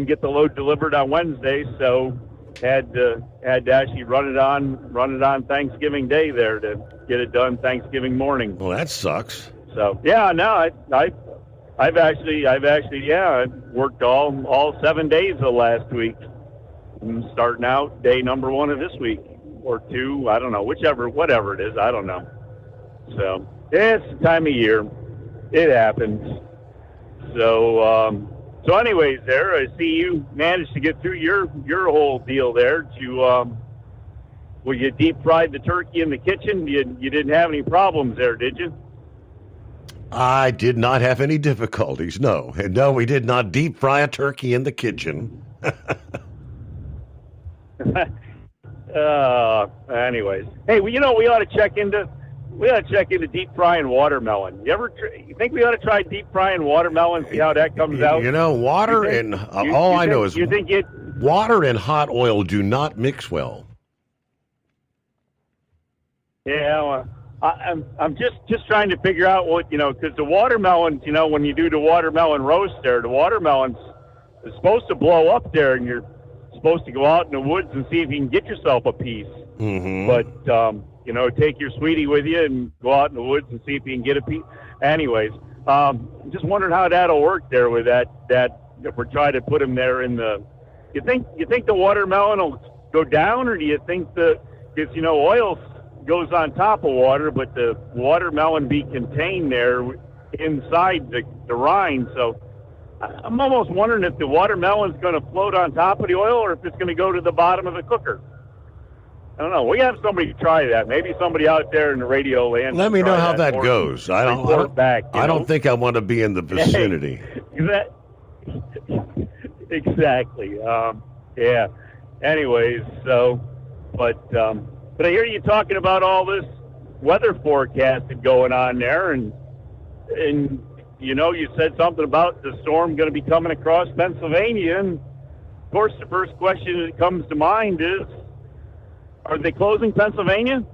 get the load delivered on Wednesday, so had to actually run it on Thanksgiving Day there to get it done Thanksgiving morning. Well, that sucks. So yeah, no, I've actually worked all 7 days of last week. I'm starting out day number 1 of this week or 2, I don't know, whatever it is, I don't know. So yeah, it's the time of year. It happens. So anyways, there, I see you managed to get through your whole deal there. Well, you deep fried the turkey in the kitchen. You didn't have any problems there, did you? I did not have any difficulties, no. And no, we did not deep fry a turkey in the kitchen. Anyways. Hey, well, we ought to check into deep frying watermelon. You think we ought to try deep frying watermelon, see how that comes out? Water and water and hot oil do not mix well. Yeah, well, I'm just trying to figure out what, because the watermelons, when you do the watermelon roast there, the watermelons is supposed to blow up there, and you're supposed to go out in the woods and see if you can get yourself a piece. Mm-hmm. But take your sweetie with you and go out in the woods and see if you can get a piece. Anyways, just wondering how that'll work there with that if we're trying to put them there in the. You think the watermelon will go down, or do you think because oil goes on top of water, but the watermelon be contained there inside the rind? So I'm almost wondering if the watermelon's going to float on top of the oil, or if it's going to go to the bottom of the cooker. I don't know. We have somebody try that. Maybe somebody out there in the radio land. Let me know how that goes. I don't think I want to be in the vicinity. Exactly. Yeah. Anyways, but I hear you talking about all this weather forecasting going on there, and you said something about the storm going to be coming across Pennsylvania, and of course the first question that comes to mind is, are they closing Pennsylvania?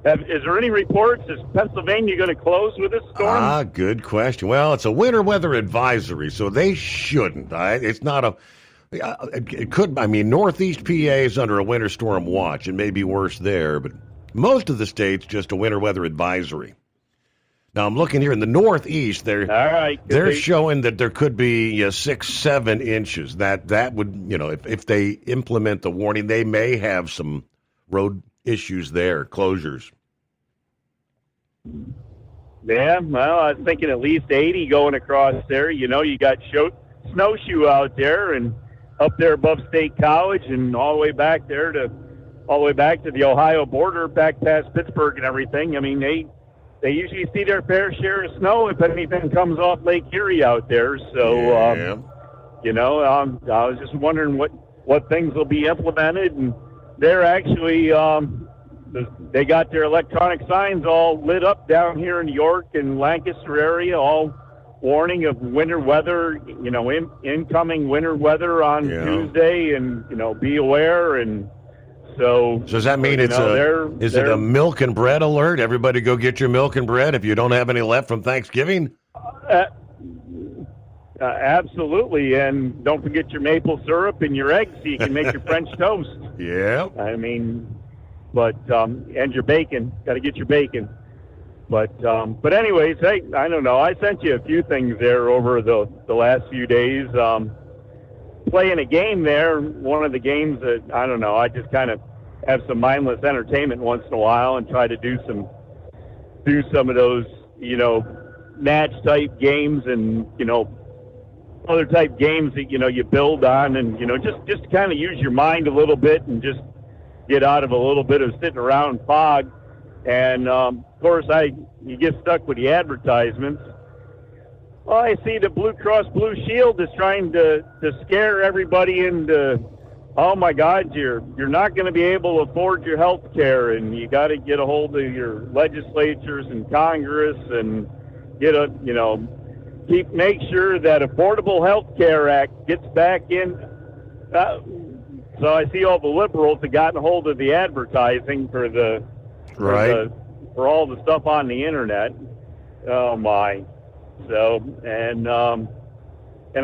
Is there any reports? Is Pennsylvania going to close with this storm? Good question. Well, it's a winter weather advisory, so they shouldn't. It's not a. It could. I mean, Northeast PA is under a winter storm watch. It may be worse there, but most of the state's just a winter weather advisory. Now I'm looking here in the Northeast. They're showing that there could be 6-7 inches. That would if they implement the warning, they may have some road issues there, closures. Yeah, well, I was thinking at least 80 going across there. You got snowshoe out there and up there above State College and all the way back there to all the way back to the Ohio border, back past Pittsburgh and everything. I mean, they usually see their fair share of snow if anything comes off Lake Erie out there. So, I was just wondering what things will be implemented. And they're actually, they got their electronic signs all lit up down here in New York and Lancaster area, all warning of winter weather, incoming winter weather on Tuesday, and, be aware. And so does that mean is it a milk and bread alert? Everybody go get your milk and bread if you don't have any left from Thanksgiving? Absolutely. And don't forget your maple syrup and your eggs so you can make your French toast. Yeah. I mean, but, and your bacon. Got to get your bacon. But anyways, hey, I don't know. I sent you a few things there over the last few days. Playing a game there, one of the games that, I don't know, I just kind of have some mindless entertainment once in a while and try to do some of those, match type games and, other type games that, you build on and, just kind of use your mind a little bit and just get out of a little bit of sitting around fog. And, of course, you get stuck with the advertisements. Well, I see the Blue Cross Blue Shield is trying to scare everybody into, oh my God, you're not going to be able to afford your health care, and you got to get a hold of your legislatures and Congress and make sure that Affordable Health Care Act gets back in. So I see all the liberals have gotten a hold of the advertising for all the stuff on the internet. Oh my. So, and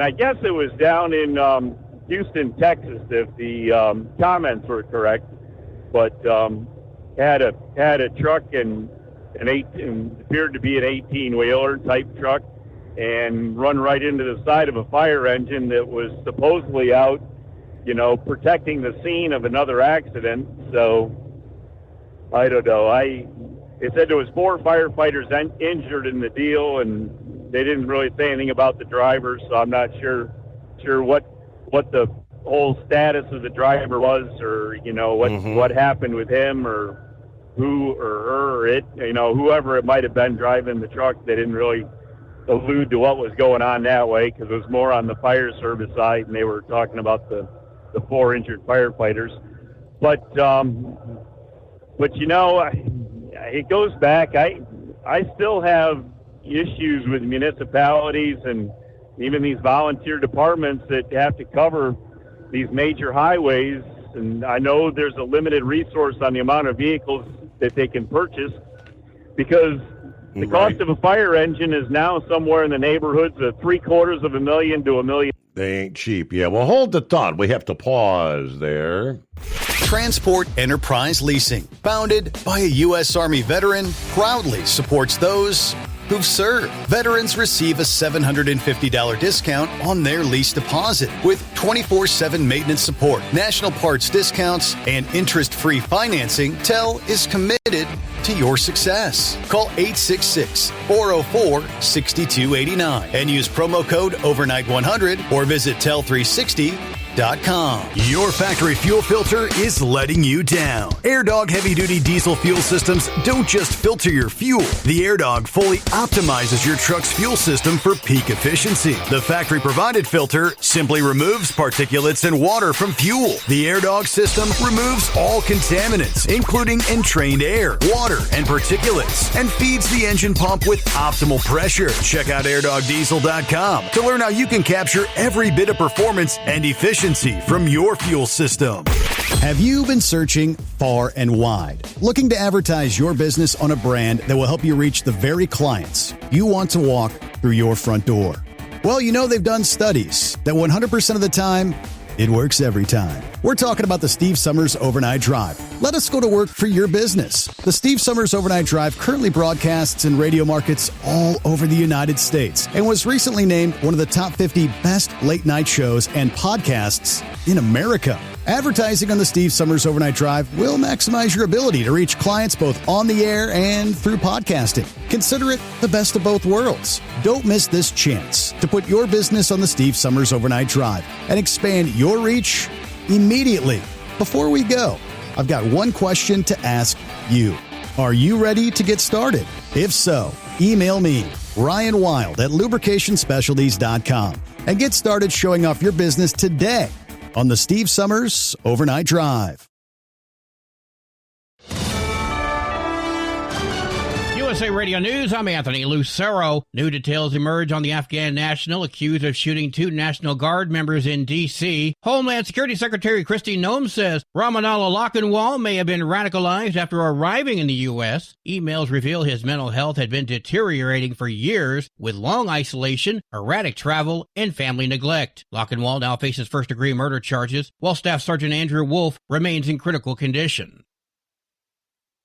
I guess it was down in Houston, Texas, if the comments were correct, but had a truck and appeared to be an 18-wheeler type truck and run right into the side of a fire engine that was supposedly out, protecting the scene of another accident. So I don't know. They said there was 4 firefighters injured in the deal, and they didn't really say anything about the driver, so I'm not sure what the whole status of the driver was, or what happened with him, or who or her or it, whoever it might have been driving the truck. They didn't really allude to what was going on that way because it was more on the fire service side, and they were talking about the 4 injured firefighters. But it goes back. I still have issues with municipalities and even these volunteer departments that have to cover these major highways. And I know there's a limited resource on the amount of vehicles that they can purchase because the cost of a fire engine is now somewhere in the neighborhoods of $750,000 to $1 million. They ain't cheap. Yeah, well, hold the thought. We have to pause there. Transport Enterprise Leasing, founded by a U.S. Army veteran, proudly supports those who've served. Veterans receive a $750 discount on their lease deposit with 24/7 maintenance support, national parts discounts, and interest-free financing. TEL is committed to your success. Call 866-404-6289 and use promo code OVERNIGHT100 or visit TEL360.com. Your factory fuel filter is letting you down. AirDog heavy-duty diesel fuel systems don't just filter your fuel. The AirDog fully optimizes your truck's fuel system for peak efficiency. The factory-provided filter simply removes particulates and water from fuel. The AirDog system removes all contaminants, including entrained air, water, and particulates, and feeds the engine pump with optimal pressure. Check out airdogdiesel.com to learn how you can capture every bit of performance and efficiency from your fuel system. Have you been searching far and wide, looking to advertise your business on a brand that will help you reach the very clients you want to walk through your front door? Well, they've done studies that 100% of the time, it works every time. We're talking about the Steve Summers Overnight Drive. Let us go to work for your business. The Steve Summers Overnight Drive currently broadcasts in radio markets all over the United States and was recently named one of the top 50 best late night shows and podcasts in America. Advertising on the Steve Summers Overnight Drive will maximize your ability to reach clients both on the air and through podcasting. Consider it the best of both worlds. Don't miss this chance to put your business on the Steve Summers Overnight Drive and expand your reach immediately. Before we go, I've got one question to ask you. Are you ready to get started? If so, email me, Ryan Wild at lubricationspecialties.com, and get started showing off your business today on the Steve Summers Overnight Drive. USA Radio News, I'm Anthony Lucero. New details emerge on the Afghan national accused of shooting 2 National Guard members in D.C. Homeland Security Secretary Kristi Noem says Ramanallah Lockenwall may have been radicalized after arriving in the U.S. Emails reveal his mental health had been deteriorating for years with long isolation, erratic travel, and family neglect. Lockenwall now faces first-degree murder charges, while Staff Sergeant Andrew Wolf remains in critical condition.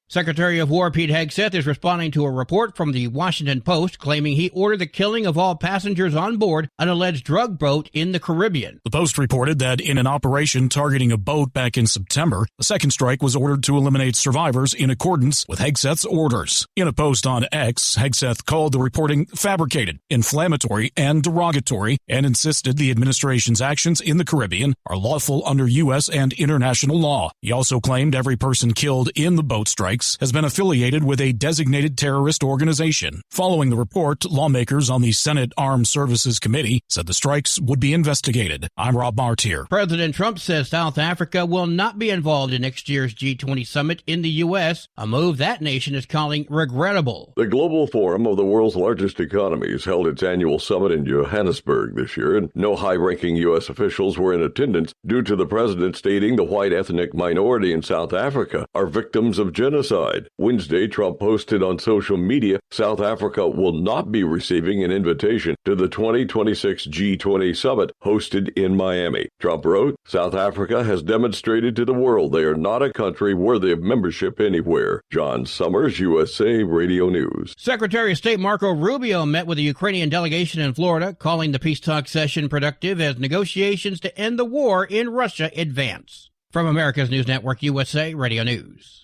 Secretary of War Pete Hegseth is responding to a report from the Washington Post claiming he ordered the killing of all passengers on board an alleged drug boat in the Caribbean. The Post reported that in an operation targeting a boat back in September, a second strike was ordered to eliminate survivors in accordance with Hegseth's orders. In a post on X, Hegseth called the reporting fabricated, inflammatory, and derogatory, and insisted the administration's actions in the Caribbean are lawful under U.S. and international law. He also claimed every person killed in the boat strikes has been affiliated with a designated terrorist organization. Following the report, lawmakers on the Senate Armed Services Committee said the strikes would be investigated. I'm Rob Martier. President Trump says South Africa will not be involved in next year's G20 summit in the U.S., a move that nation is calling regrettable. The Global Forum of the world's largest economies held its annual summit in Johannesburg this year, and no high-ranking U.S. officials were in attendance due to the president stating the white ethnic minority in South Africa are victims of genocide. Wednesday, Trump posted on social media, South Africa will not be receiving an invitation to the 2026 G20 summit hosted in Miami. Trump wrote, South Africa has demonstrated to the world they are not a country worthy of membership anywhere. John Summers, USA Radio News. Secretary of State Marco Rubio met with the Ukrainian delegation in Florida, calling the peace talk session productive as negotiations to end the war in Russia advance. From America's News Network, USA Radio News.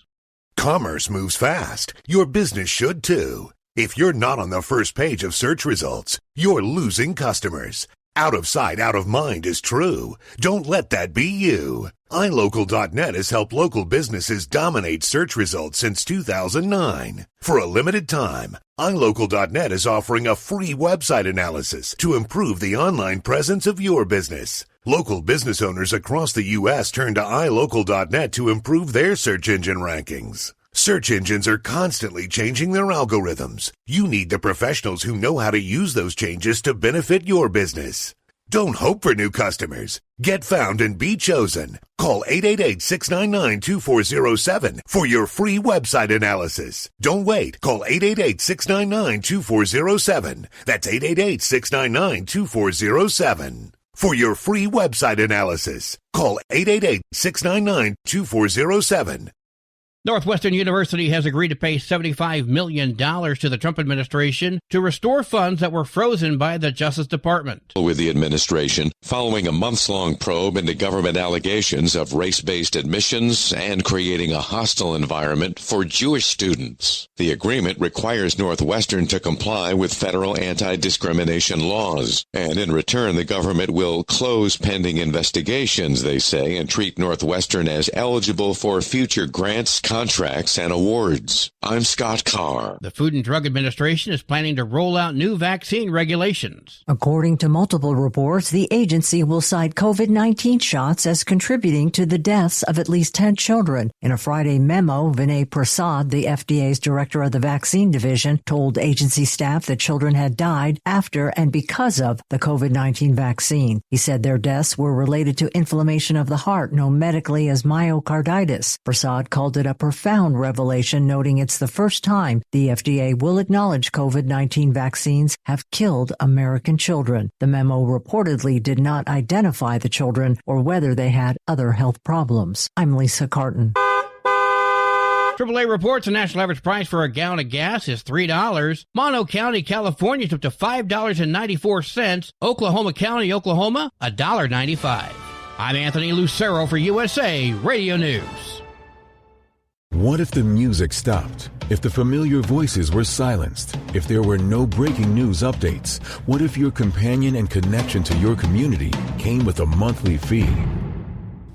Commerce moves fast. Your business should too. If you're not on the first page of search results, you're losing customers. Out of sight, out of mind is true. Don't let that be you. iLocal.net has helped local businesses dominate search results since 2009. For a limited time, iLocal.net is offering a free website analysis to improve the online presence of your business. Local business owners across the U.S. turn to iLocal.net to improve their search engine rankings. Search engines are constantly changing their algorithms. You need the professionals who know how to use those changes to benefit your business. Don't hope for new customers. Get found and be chosen. Call 888-699-2407 for your free website analysis. Don't wait. Call 888-699-2407. That's 888-699-2407. For your free website analysis, call 888-699-2407. Northwestern University has agreed to pay $75 million to the Trump administration to restore funds that were frozen by the Justice Department. With the administration, following a months-long probe into government allegations of race-based admissions and creating a hostile environment for Jewish students. The agreement requires Northwestern to comply with federal anti-discrimination laws, and in return, the government will close pending investigations, they say, and treat Northwestern as eligible for future grants, contracts, and awards. I'm Scott Carr. The Food and Drug Administration is planning to roll out new vaccine regulations. According to multiple reports, the agency will cite COVID-19 shots as contributing to the deaths of at least 10 children. In a Friday memo, Vinay Prasad, the FDA's director of the vaccine division, told agency staff that children had died after and because of the COVID-19 vaccine. He said their deaths were related to inflammation of the heart, known medically as myocarditis. Prasad called it a profound revelation, noting it's the first time the FDA will acknowledge COVID-19 vaccines have killed American children. The memo reportedly did not identify the children or whether they had other health problems. I'm Lisa Carton. AAA reports the national average price for a gallon of gas is $3. Mono County, California is up to $5.94. Oklahoma County, Oklahoma, $1.95. I'm Anthony Lucero for USA Radio News. What if the music stopped? If the familiar voices were silenced? If there were no breaking news updates? What if your companion and connection to your community came with a monthly fee?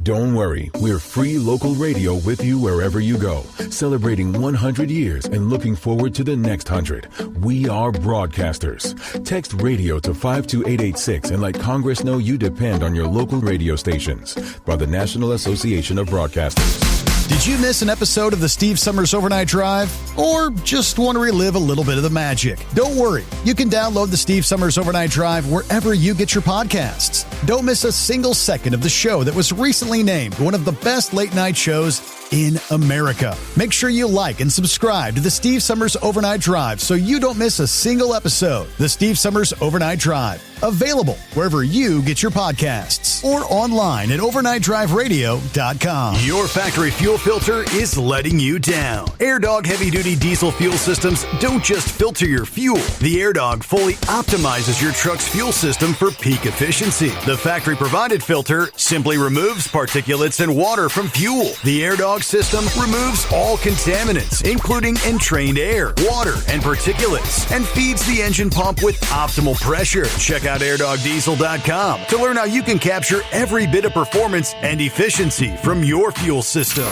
Don't worry, we're free local radio with you wherever you go, celebrating 100 years and looking forward to the next 100. We are broadcasters. Text radio to 52886 and let Congress know you depend on your local radio stations. By the National Association of Broadcasters. Did you miss an episode of the Steve Summers Overnight Drive? Or just want to relive a little bit of the magic? Don't worry. You can download the Steve Summers Overnight Drive wherever you get your podcasts. Don't miss a single second of the show that was recently named one of the best late night shows in America. Make sure you like and subscribe to the Steve Summers Overnight Drive so you don't miss a single episode. The Steve Summers Overnight Drive. Available wherever you get your podcasts or online at overnightdriveradio.com. Your factory fuel filter is letting you down. AirDog heavy-duty diesel fuel systems don't just filter your fuel. The AirDog fully optimizes your truck's fuel system for peak efficiency. The factory-provided filter simply removes particulates and water from fuel. The AirDog system removes all contaminants, including entrained air, water, and particulates, and feeds the engine pump with optimal pressure. Check out airdogdiesel.com to learn how you can capture every bit of performance and efficiency from your fuel system.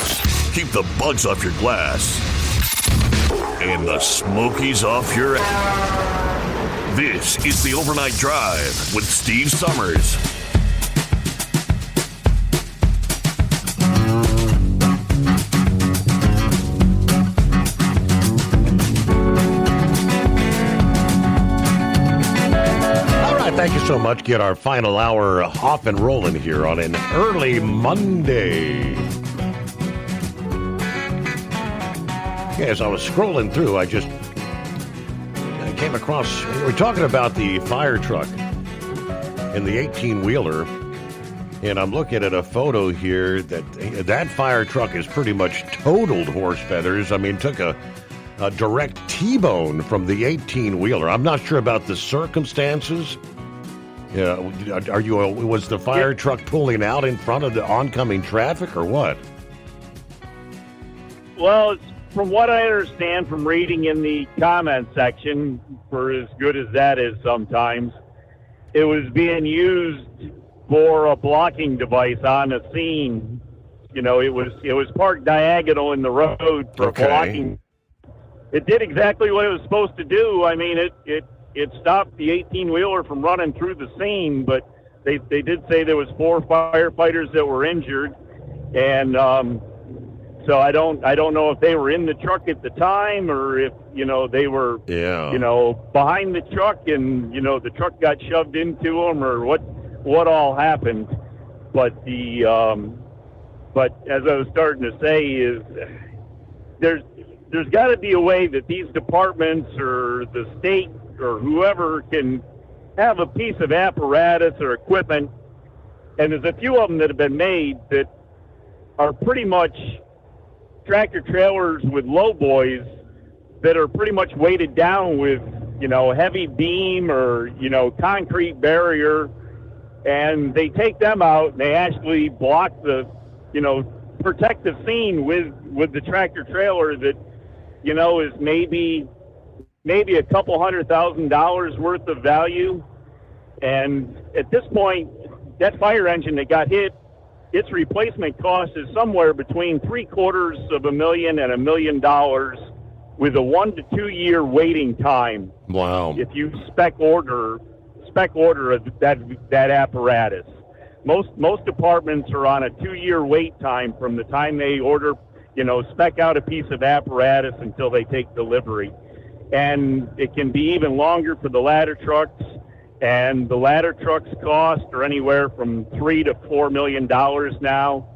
Keep the bugs off your glass and the smokies off your ass. This is the Overnight Drive with Steve Summers. Thank you so much. Get our final hour off and rolling here on an early Monday. As I was scrolling through, I came across, we're talking about the fire truck and the 18-wheeler, and I'm looking at a photo here that fire truck is pretty much totaled horse feathers. I mean, took a direct T-bone from the 18-wheeler. I'm not sure about the circumstances. Yeah, was the fire truck pulling out in front of the oncoming traffic or what? Well, from what I understand from reading in the comment section, for as good as that is sometimes, it was being used for a blocking device on a scene. You know, it was parked diagonal in the road for blocking. It did exactly what it was supposed to do. I mean, it stopped the 18-wheeler from running through the scene, but they did say there was 4 firefighters that were injured, and so I don't know if they were in the truck at the time or if they were behind the truck and the truck got shoved into them or what all happened. But but as I was starting to say is there's got to be a way that these departments or the state or whoever can have a piece of apparatus or equipment, and there's a few of them that have been made that are pretty much tractor trailers with low boys that are pretty much weighted down with heavy beam or concrete barrier, and they take them out and they actually block the protective scene with the tractor trailer that is maybe a couple $100,000 worth of value. And at this point, that fire engine that got hit, its replacement cost is somewhere between $750,000 and $1 million with a 1 to 2 year waiting time. Wow. If you spec order that apparatus. Most departments are on a 2 year wait time from the time they order, spec out a piece of apparatus until they take delivery. And it can be even longer for the ladder trucks. And the ladder trucks cost are anywhere from $3 to $4 million now.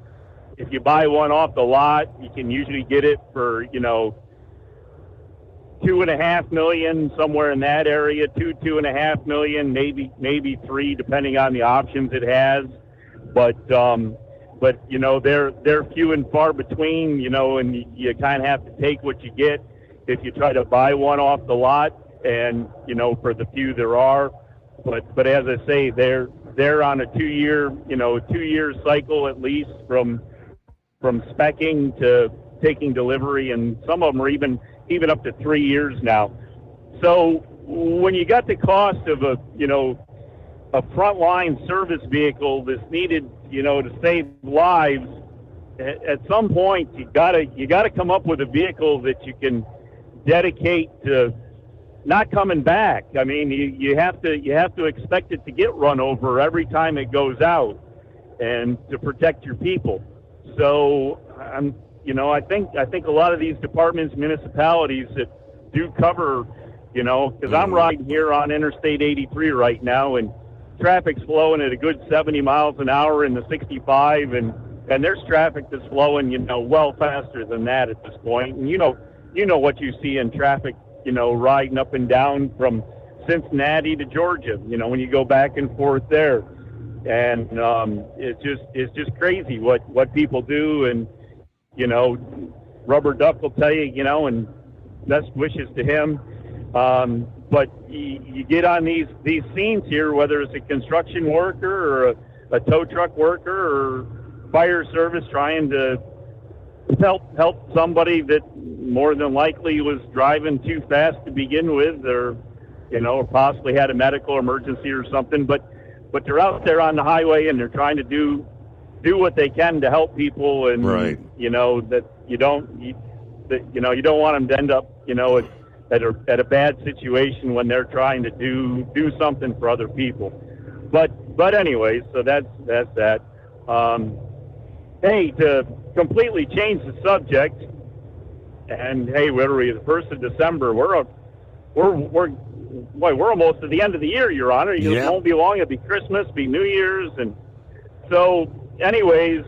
If you buy one off the lot, you can usually get it for, $2.5 million, somewhere in that area, $2.5 million, maybe $3, depending on the options it has. But they're few and far between, and you kind of have to take what you get if you try to buy one off the lot, and for the few there are. But as I say, they're on a 2 year cycle at least from speccing to taking delivery, and some of them are even up to 3 years now. So when you got the cost of a a frontline service vehicle that's needed, to save lives, at some point you gotta come up with a vehicle that you can dedicate to not coming back. I mean, you have to expect it to get run over every time it goes out, and to protect your people. So I think a lot of these departments, municipalities that do cover, because I'm riding here on Interstate 83 right now, and traffic's flowing at a good 70 miles an hour in the 65, and there's traffic that's flowing, well faster than that at this point. And you know what you see in traffic, riding up and down from Cincinnati to Georgia, when you go back and forth there. And it's just crazy what people do. And, Rubber Duck will tell you, and best wishes to him. But you get on these scenes here, whether it's a construction worker or a tow truck worker or fire service trying to help somebody that more than likely was driving too fast to begin with, or possibly had a medical emergency or something. But they're out there on the highway and they're trying to do what they can to help people, and right. You don't want them to end up at a bad situation when they're trying to do something for other people. But anyways, so that's that. Hey, to completely change the subject, and hey, what are we? The 1st of December. We're almost at the end of the year, Your Honor. It won't be long. It'll be Christmas, be New Year's, and so, anyways,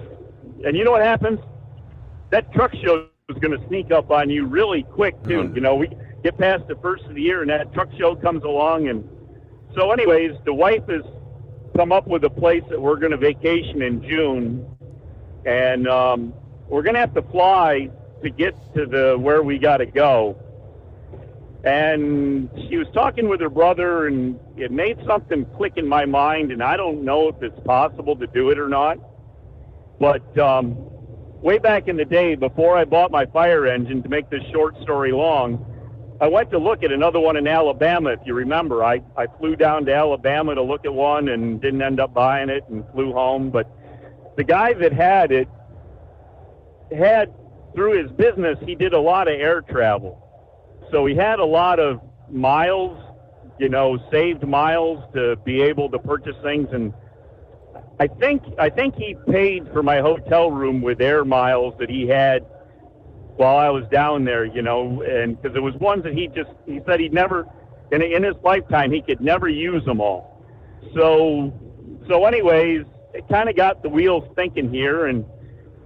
and you know what happens? That truck show is going to sneak up on you really quick too. We get past the first of the year, and that truck show comes along, and so, anyways, the wife has come up with a place that we're going to vacation in June, and we're going to have to fly to get to where we got to go. And she was talking with her brother, and it made something click in my mind, and I don't know if it's possible to do it or not. But way back in the day, before I bought my fire engine, to make this short story long, I went to look at another one in Alabama, if you remember. I flew down to Alabama to look at one and didn't end up buying it and flew home. But the guy that had it through his business, he did a lot of air travel. So he had a lot of miles, saved miles to be able to purchase things. And I think he paid for my hotel room with air miles that he had while I was down there, and because it was ones that he said he'd never, in his lifetime, he could never use them all. So anyways, it kind of got the wheels thinking here, and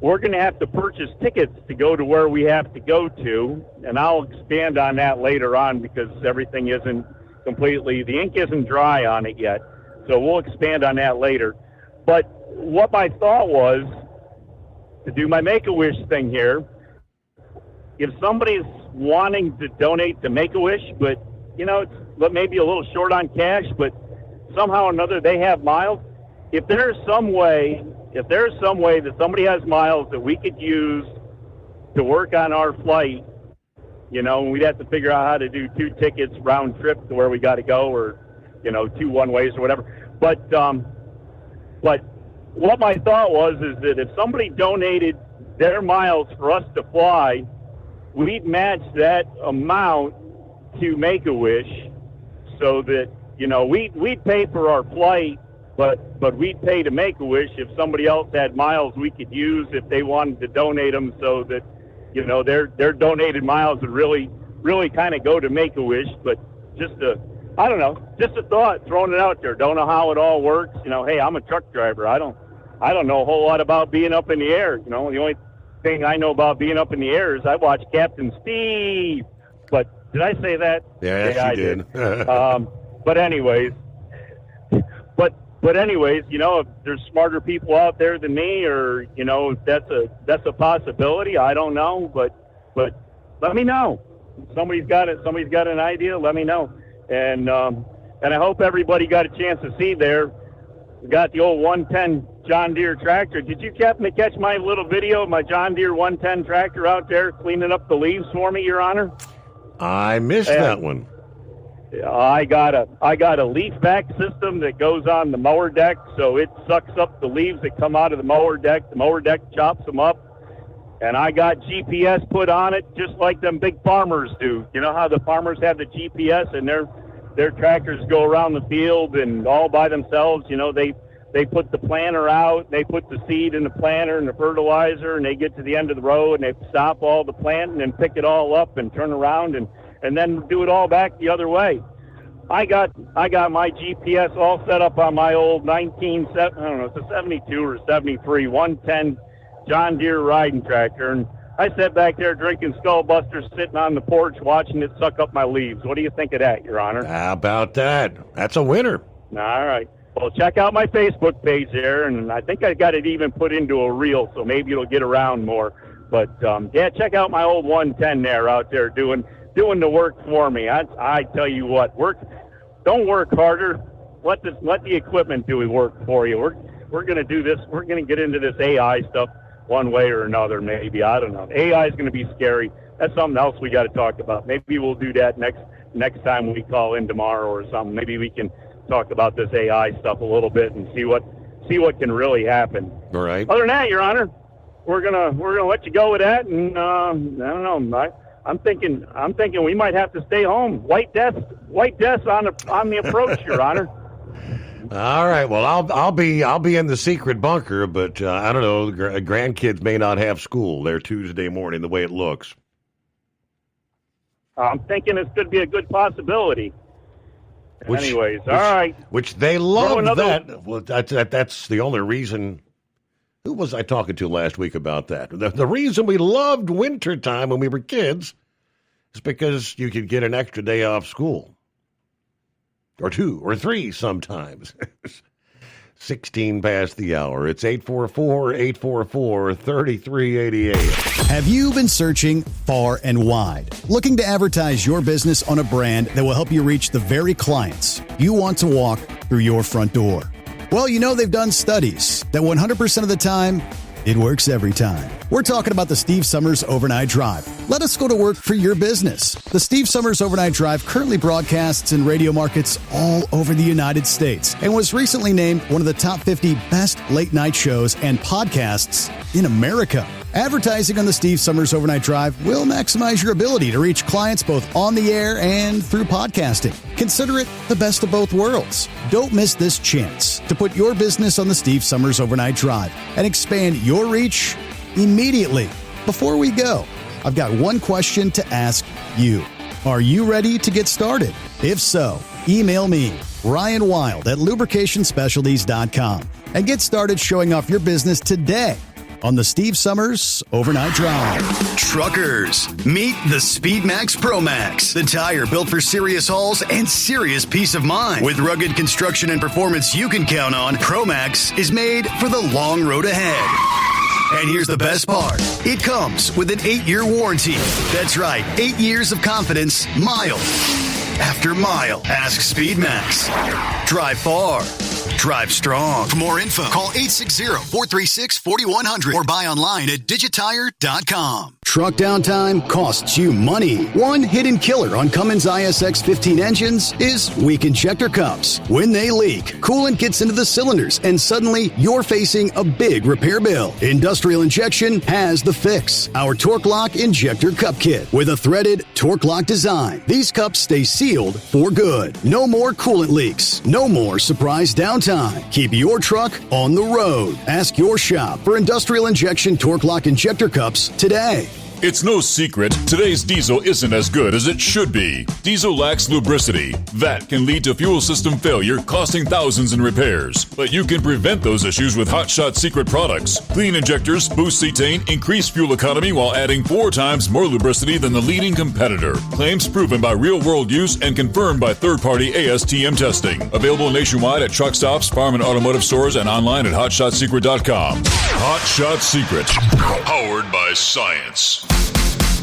we're going to have to purchase tickets to go to where we have to go to, and I'll expand on that later on because everything isn't completely, the ink isn't dry on it yet, so we'll expand on that later. But what my thought was, to do my Make-A-Wish thing here, if somebody's wanting to donate to Make-A-Wish, but, it's maybe a little short on cash, but somehow or another they have miles, if there's some way that somebody has miles that we could use to work on our flight, we'd have to figure out how to do 2 tickets round trip to where we got to go, or, 2 one-ways or whatever. But what my thought was is that if somebody donated their miles for us to fly, we'd match that amount to Make-A-Wish, so that, we'd pay for our flight, but we'd pay to Make-A-Wish if somebody else had miles we could use if they wanted to donate them, so that, their donated miles would really, really kind of go to Make-A-Wish. But just a thought, throwing it out there. Don't know how it all works. Hey, I'm a truck driver. I don't know a whole lot about being up in the air. The only thing I know about being up in the air is I watch Captain Steve. But did I say that? Yes, I you did. But anyways, if there's smarter people out there than me, or if that's a possibility, I don't know. But let me know. If somebody's got an idea, let me know. And I hope everybody got a chance to see there. We got the old 110 John Deere tractor. Did you happen to catch my little video of my John Deere 110 tractor out there cleaning up the leaves for me, Your Honor? I missed that one. I got a leaf vac system that goes on the mower deck, so it sucks up the leaves that come out of the mower deck. The mower deck chops them up. And I got GPS put on it just like them big farmers do. You know how the farmers have the GPS and their tractors go around the field and all by themselves? You know, they put the planter out, they put the seed in the planter and the fertilizer, and they get to the end of the row and they stop all the planting and pick it all up and turn around and then do it all back the other way. I got my GPS all set up on my old 72 or 73 110 John Deere riding tractor, and I sat back there drinking Skull Busters, sitting on the porch watching it suck up my leaves. What do you think of that, Your Honor? How about that? That's a winner. All right. Well, check out my Facebook page there, and I think I got it even put into a reel, so maybe it'll get around more. But, yeah, check out my old 110 there out there doing the work for me. I tell you what, don't work harder. Let the equipment do the work for you. We're going to do this. We're going to get into this AI stuff one way or another, maybe. I don't know. AI is going to be scary. That's something else we got to talk about. Maybe we'll do that next time we call in tomorrow or something. Maybe we can talk about this AI stuff a little bit and see what can really happen. All right. Other than that, Your Honor, we're gonna let you go with that. And I don't know. I'm thinking we might have to stay home. White death on the approach, Your Honor. All right. Well, I'll be in the secret bunker, but I don't know. Grandkids may not have school there Tuesday morning, the way it looks. I'm thinking this could be a good possibility. All right. Which they love that. Well, that's the only reason. Who was I talking to last week about that? The reason we loved wintertime when we were kids is because you could get an extra day off school. Or 2 or 3 sometimes. 16 past the hour. It's 844-844-3388. Have you been searching far and wide, looking to advertise your business on a brand that will help you reach the very clients you want to walk through your front door? Well, you know they've done studies that 100% of the time, it works every time. We're talking about the Steve Summers Overnight Drive. Let us go to work for your business. The Steve Summers Overnight Drive currently broadcasts in radio markets all over the United States and was recently named one of the top 50 best late-night shows and podcasts in America. Advertising on the Steve Summers Overnight Drive will maximize your ability to reach clients both on the air and through podcasting. Consider it the best of both worlds. Don't miss this chance to put your business on the Steve Summers Overnight Drive and expand your reach immediately. Before we go, I've got one question to ask you. Are you ready to get started? If so, email me, Ryan Wild at lubricationspecialties.com, and get started showing off your business today on the Steve Summers Overnight Drive. Truckers, meet the SpeedMax Pro Max, the tire built for serious hauls and serious peace of mind. With rugged construction and performance you can count on, Pro Max is made for the long road ahead. And here's the best part. It comes with an 8-year warranty. That's right, 8 years of confidence, mile after mile. Ask SpeedMax. Drive far. Drive strong. For more info, call 860-436-4100 or buy online at digitire.com. Truck downtime costs you money. One hidden killer on Cummins ISX 15 engines is weak injector cups. When they leak, coolant gets into the cylinders and suddenly you're facing a big repair bill. Industrial Injection has the fix. Our Torque Lock Injector Cup Kit with a threaded Torque Lock design. These cups stay sealed for good. No more coolant leaks. No more surprise downtime. Keep your truck on the road. Ask your shop for Industrial Injection Torque Lock Injector Cups today. It's no secret, today's diesel isn't as good as it should be. Diesel lacks lubricity. That can lead to fuel system failure, costing thousands in repairs. But you can prevent those issues with Hot Shot Secret products. Clean injectors, boost cetane, increase fuel economy while adding 4 times more lubricity than the leading competitor. Claims proven by real-world use and confirmed by third-party ASTM testing. Available nationwide at truck stops, farm and automotive stores, and online at hotshotsecret.com. Hot Shot Secret, powered by science.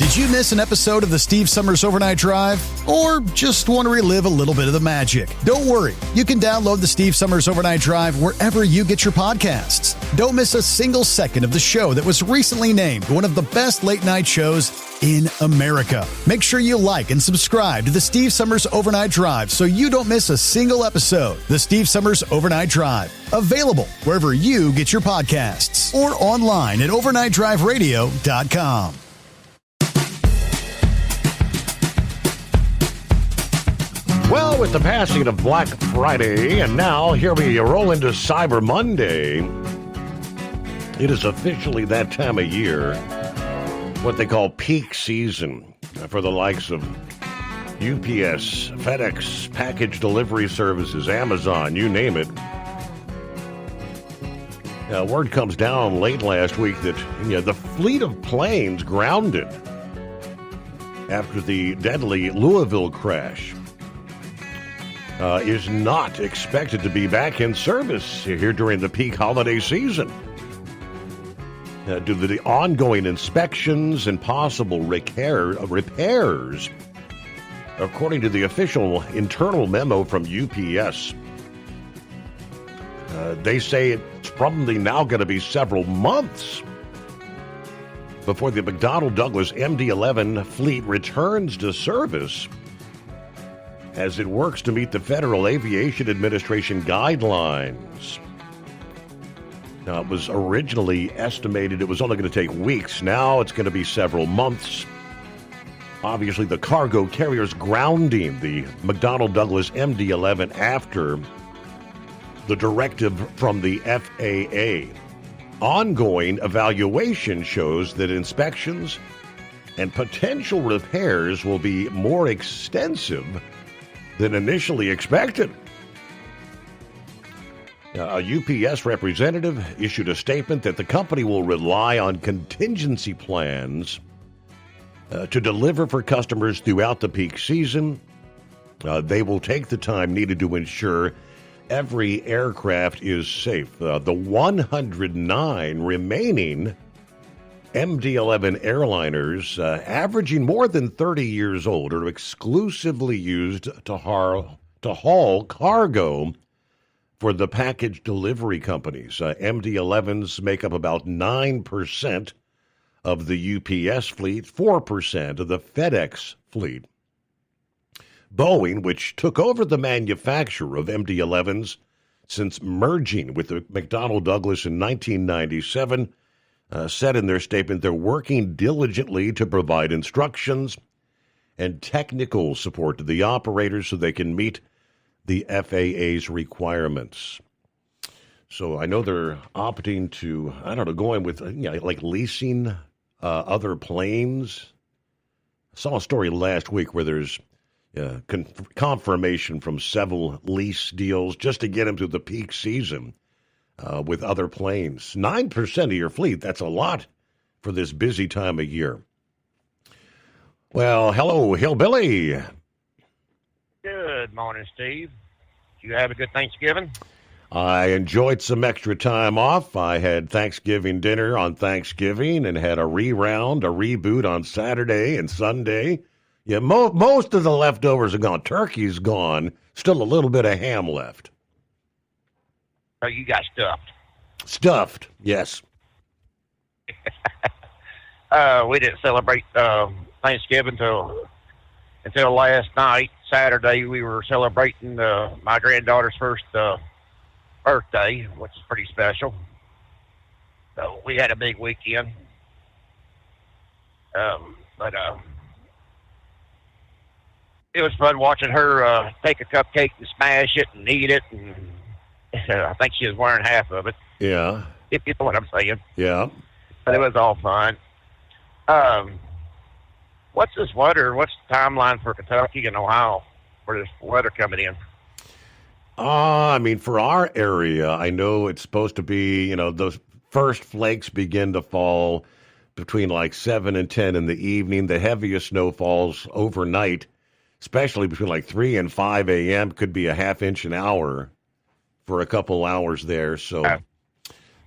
Did you miss an episode of the Steve Summers Overnight Drive? Or just want to relive a little bit of the magic? Don't worry. You can download the Steve Summers Overnight Drive wherever you get your podcasts. Don't miss a single second of the show that was recently named one of the best late night shows in America. Make sure you like and subscribe to the Steve Summers Overnight Drive so you don't miss a single episode. The Steve Summers Overnight Drive. Available wherever you get your podcasts or online at overnightdriveradio.com. Well, with the passing of Black Friday, and now here we roll into Cyber Monday, it is officially that time of year, what they call peak season for the likes of UPS, FedEx, package delivery services, Amazon, you name it. Word comes down late last week that the fleet of planes grounded after the deadly Louisville crash is not expected to be back in service here during the peak holiday season. Due to the ongoing inspections and possible repairs, according to the official internal memo from UPS, they say it's probably now going to be several months before the McDonnell Douglas MD-11 fleet returns to service as it works to meet the Federal Aviation Administration guidelines. Now, it was originally estimated it was only going to take weeks. Now it's going to be several months. Obviously, the cargo carrier's grounding the McDonnell Douglas MD-11 after the directive from the FAA. Ongoing evaluation shows that inspections and potential repairs will be more extensive than initially expected. A UPS representative issued a statement that the company will rely on contingency plans to deliver for customers throughout the peak season. They will take the time needed to ensure every aircraft is safe. The 109 remaining MD-11 airliners, averaging more than 30 years old, are exclusively used to haul cargo for the package delivery companies. MD-11s make up about 9% of the UPS fleet, 4% of the FedEx fleet. Boeing, which took over the manufacture of MD-11s since merging with the McDonnell Douglas in 1997, said in their statement they're working diligently to provide instructions and technical support to the operators so they can meet the FAA's requirements. So I know they're opting to, going with, like leasing other planes. I saw a story last week where there's confirmation from several lease deals just to get them through the peak season. With other planes. 9% of your fleet, that's a lot for this busy time of year. Well, hello, Hillbilly. Good morning, Steve. Did you have a good Thanksgiving? I enjoyed some extra time off. I had Thanksgiving dinner on Thanksgiving and had a reboot on Saturday and Sunday. Yeah, most of the leftovers are gone. Turkey's gone. Still a little bit of ham left. Oh, you got stuffed. Stuffed, yes. We didn't celebrate Thanksgiving until last night. Saturday, we were celebrating my granddaughter's first birthday, which is pretty special. So we had a big weekend. But it was fun watching her take a cupcake and smash it and eat it, and I think she was wearing half of it. Yeah. If you know what I'm saying. Yeah. But it was all fun. What's this weather? What's the timeline for Kentucky and Ohio for this weather coming in? For our area, I know it's supposed to be, those first flakes begin to fall between like 7 and 10 in the evening. The heaviest snow falls overnight, especially between like 3 and 5 a.m. Could be a half inch an hour for a couple hours there. So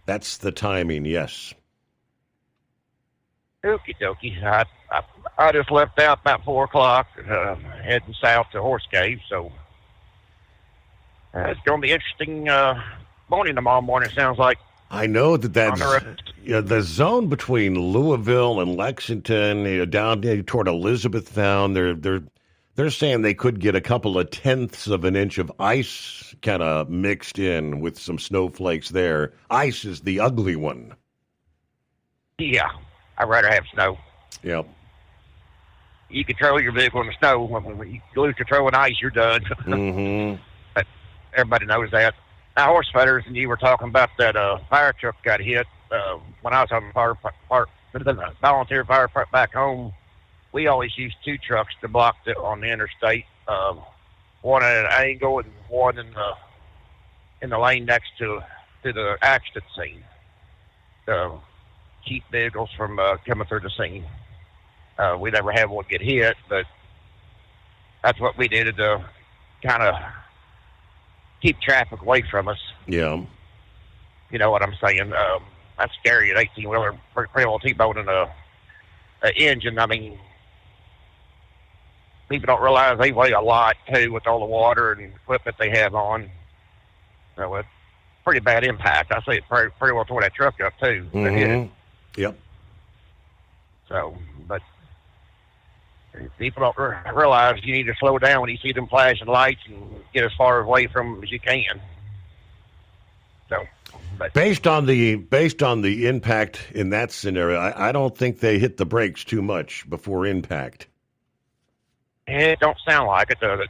that's the timing, yes. Okie dokie. I just left out about 4 o'clock, heading south to Horse Cave. So it's going to be interesting morning tomorrow morning. It sounds like. I know that's the zone between Louisville and Lexington, down toward Elizabethtown. They're saying they could get a couple of tenths of an inch of ice kind of mixed in with some snowflakes there. Ice is the ugly one. Yeah, I'd rather have snow. Yep. You control your vehicle in the snow. When you lose control in ice, you're done. Mm-hmm. But everybody knows that. Now, horse feathers, and you were talking about that fire truck got hit. When I was on the volunteer fire back home, we always used 2 trucks to block on the interstate. One at an angle and one in the lane next to the accident scene. To keep vehicles from coming through the scene. We never had one get hit, but that's what we did to kind of keep traffic away from us. Yeah. You know what I'm saying? That's scary, an 18-wheeler, pretty well T-boning an engine. I mean, people don't realize they weigh a lot, too, with all the water and equipment they have on. So it's pretty bad impact. I say it pretty well tore that truck up, too. Mm-hmm. Yep. So, but people don't realize you need to slow down when you see them flashing lights and get as far away from them as you can. So, but based on the impact in that scenario, I don't think they hit the brakes too much before impact. It don't sound like it, does it?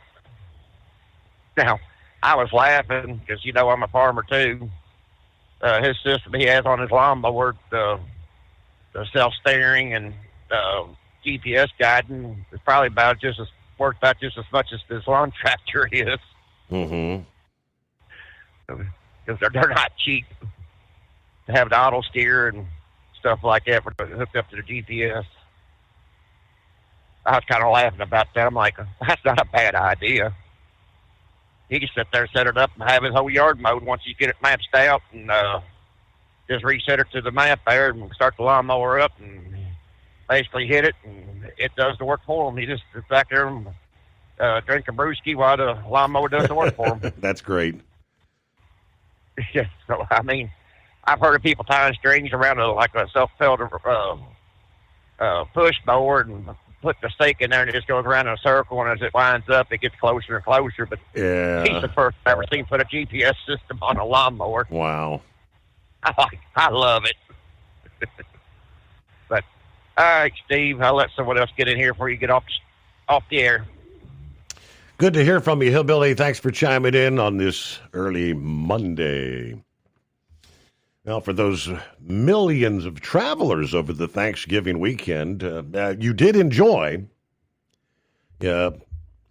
Now, I was laughing because I'm a farmer too. His system he has on his lawnmower, the self-steering and GPS guiding is probably worth about just as much as this lawn tractor is. Mm-hmm. Because they're not cheap to have the auto steer and stuff like that hooked up to the GPS. I was kind of laughing about that. I'm like, that's not a bad idea. He can sit there, set it up, and have his whole yard mowed once you get it mapped out, and just reset it to the map there and start the lawnmower up and basically hit it, and it does the work for him. He just sits back there and drink a brewski while the lawnmower does the work for him. That's great. Yeah, so, I mean, I've heard of people tying strings around like a self-propelled push mower and put the stake in there and it just goes around in a circle, and as it winds up, it gets closer and closer. But yeah, he's the first I've ever seen put a GPS system on a lawnmower. Wow. I love it. But, all right, Steve, I'll let someone else get in here before you get off the air. Good to hear from you, Hillbilly. Thanks for chiming in on this early Monday. Now, for those millions of travelers over the Thanksgiving weekend, you did enjoy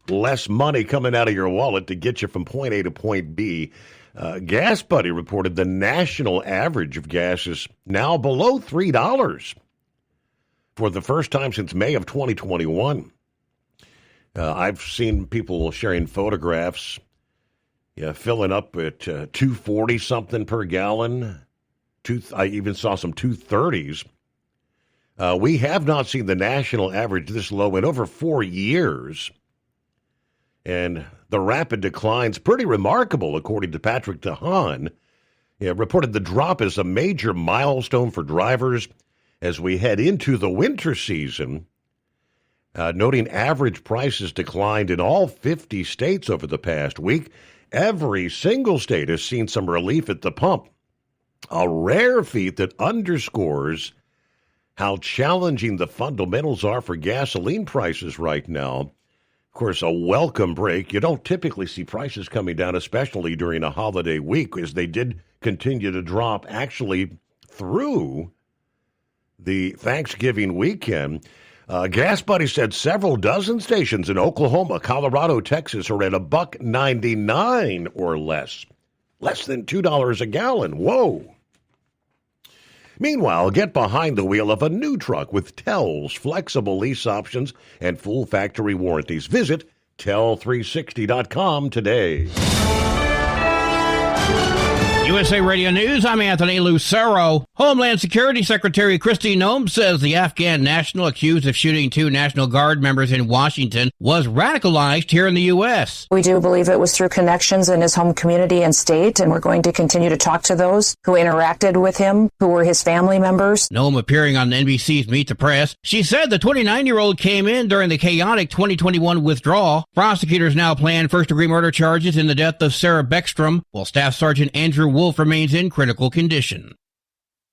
less money coming out of your wallet to get you from point A to point B. Gas Buddy reported the national average of gas is now below $3 for the first time since May of 2021. I've seen people sharing photographs, filling up at $2.40 something per gallon. I even saw some 230s. We have not seen the national average this low in over 4 years. And the rapid decline's pretty remarkable, according to Patrick DeHaan. Reported the drop is a major milestone for drivers as we head into the winter season. Noting average prices declined in all 50 states over the past week. Every single state has seen some relief at the pump. A rare feat that underscores how challenging the fundamentals are for gasoline prices right now. Of course, a welcome break. You don't typically see prices coming down, especially during a holiday week, as they did continue to drop actually through the Thanksgiving weekend. Gas Buddy said several dozen stations in Oklahoma, Colorado, Texas are at $1.99 or less. Less than $2 a gallon. Whoa. Meanwhile, get behind the wheel of a new truck with Tel's flexible lease options and full factory warranties. Visit Tel360.com today. USA Radio News, I'm Anthony Lucero. Homeland Security Secretary Kristi Noem says the Afghan national accused of shooting 2 National Guard members in Washington was radicalized here in the U.S. We do believe it was through connections in his home community and state, and we're going to continue to talk to those who interacted with him, who were his family members. Noem appearing on NBC's Meet the Press. She said the 29-year-old came in during the chaotic 2021 withdrawal. Prosecutors now plan first-degree murder charges in the death of Sarah Beckstrom, while Staff Sergeant Andrew Wolf remains in critical condition.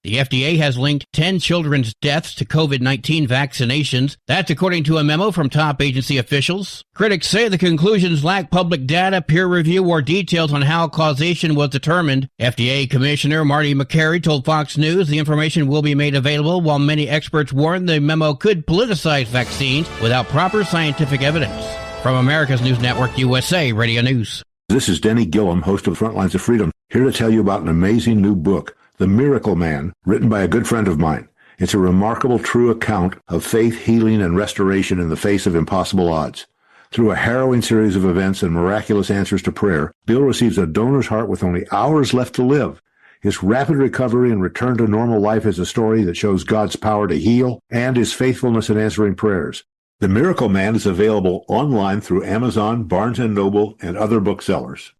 The FDA has linked 10 children's deaths to COVID-19 vaccinations. That's according to a memo from top agency officials. Critics say the conclusions lack public data, peer review, or details on how causation was determined. FDA Commissioner Marty Makary told Fox News the information will be made available, while many experts warn the memo could politicize vaccines without proper scientific evidence. From America's News Network, USA Radio News. This is Denny Gillum, host of Frontlines of Freedom, here to tell you about an amazing new book, The Miracle Man, written by a good friend of mine. It's a remarkable true account of faith, healing, and restoration in the face of impossible odds. Through a harrowing series of events and miraculous answers to prayer, Bill receives a donor's heart with only hours left to live. His rapid recovery and return to normal life is a story that shows God's power to heal and his faithfulness in answering prayers. The Miracle Man is available online through Amazon, Barnes & Noble, and other booksellers.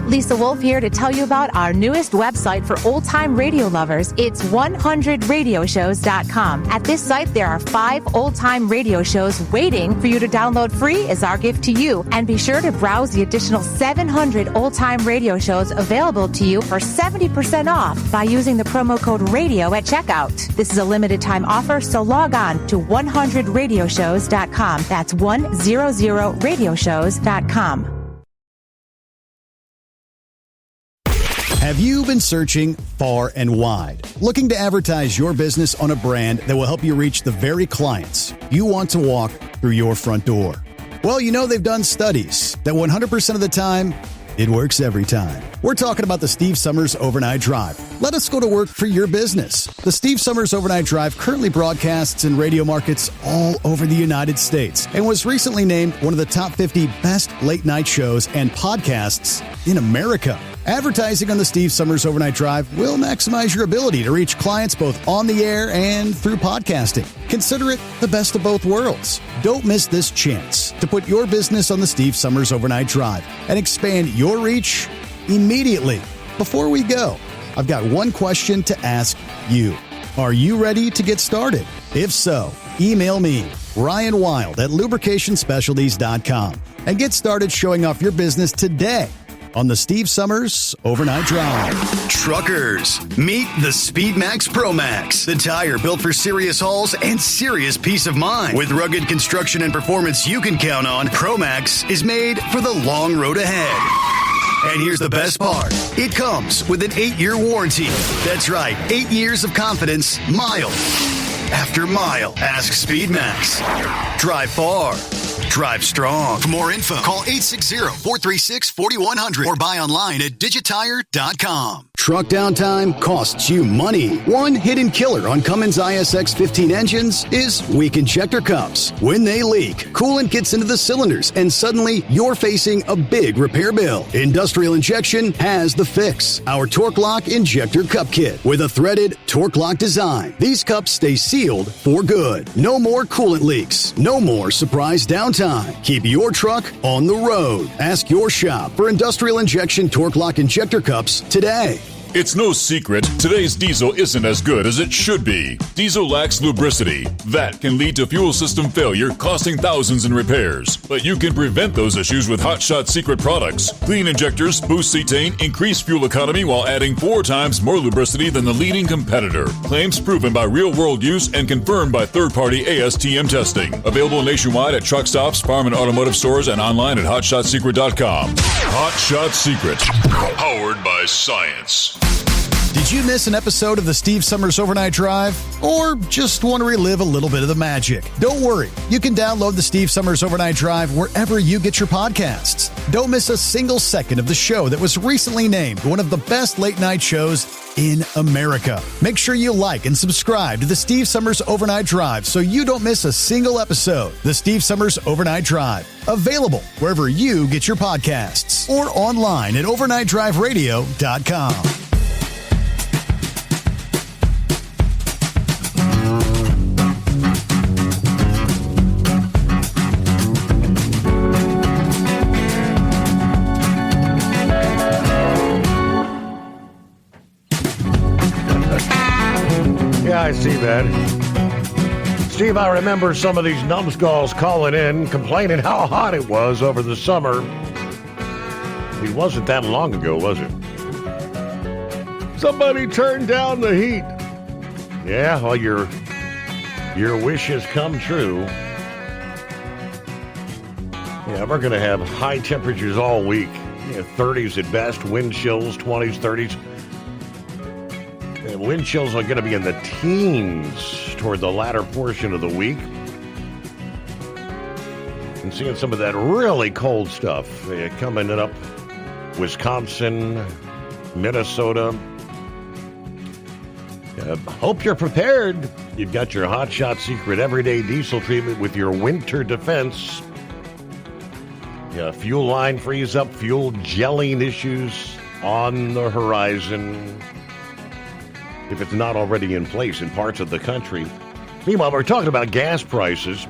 Lisa Wolf here to tell you about our newest website for old-time radio lovers. It's 100radioshows.com. At this site, there are 5 old-time radio shows waiting for you to download free as our gift to you. And be sure to browse the additional 700 old-time radio shows available to you for 70% off by using the promo code RADIO at checkout. This is a limited-time offer, so log on to 100radioshows.com. That's 100radioshows.com. Have you been searching far and wide, looking to advertise your business on a brand that will help you reach the very clients you want to walk through your front door? Well, you know they've done studies that 100% of the time, it works every time. We're talking about the Steve Summers Overnight Drive. Let us go to work for your business. The Steve Summers Overnight Drive currently broadcasts in radio markets all over the United States and was recently named one of the top 50 best late-night shows and podcasts in America. Advertising on the Steve Summers Overnight Drive will maximize your ability to reach clients both on the air and through podcasting. Consider it the best of both worlds. Don't miss this chance to put your business on the Steve Summers Overnight Drive and expand your reach immediately. Before we go, I've got one question to ask you. Are you ready to get started? If so, email me, Ryan Wild at lubricationspecialties.com, and get started showing off your business today on the Steve Summers Overnight Drive. Truckers, meet the SpeedMax Pro Max, the tire built for serious hauls and serious peace of mind. With rugged construction and performance you can count on, Pro Max is made for the long road ahead. And here's the best part. It comes with an 8-year warranty. That's right, 8 years of confidence, mile after mile. Ask SpeedMax. Drive far. Drive strong. For more info, call 860-436-4100 or buy online at digitire.com. Truck downtime costs you money. One hidden killer on Cummins ISX 15 engines is weak injector cups. When they leak, coolant gets into the cylinders and suddenly you're facing a big repair bill. Industrial Injection has the fix. Our Torque Lock Injector Cup Kit with a threaded Torque Lock design. These cups stay sealed for good. No more coolant leaks. No more surprise downtime. Keep your truck on the road. Ask your shop for Industrial Injection Torque Lock Injector Cups today. It's no secret, today's diesel isn't as good as it should be. Diesel lacks lubricity. That can lead to fuel system failure, costing thousands in repairs. But you can prevent those issues with Hot Shot Secret products. Clean injectors, boost cetane, increase fuel economy while adding 4 times more lubricity than the leading competitor. Claims proven by real-world use and confirmed by third-party ASTM testing. Available nationwide at truck stops, farm and automotive stores, and online at HotShotSecret.com. Hot Shot Secret. Powered by science. Did you miss an episode of the Steve Summers Overnight Drive? Or just want to relive a little bit of the magic? Don't worry. You can download the Steve Summers Overnight Drive wherever you get your podcasts. Don't miss a single second of the show that was recently named one of the best late-night shows in America. Make sure you like and subscribe to the Steve Summers Overnight Drive so you don't miss a single episode. The Steve Summers Overnight Drive. Available wherever you get your podcasts or online at overnightdriveradio.com. I see that. Steve, I remember some of these numbskulls calling in, complaining how hot it was over the summer. It wasn't that long ago, was it? Somebody turned down the heat. Yeah, well, your wishes come true. Yeah, we're going to have high temperatures all week. 30s at best, wind chills, 20s, 30s. And wind chills are going to be in the teens toward the latter portion of the week. And seeing some of that really cold stuff coming up. Wisconsin, Minnesota. Hope you're prepared. You've got your Hot Shot Secret Everyday Diesel treatment with your winter defense. Fuel line freeze up, fuel gelling issues on the horizon, if it's not already in place in parts of the country. Meanwhile, we're talking about gas prices.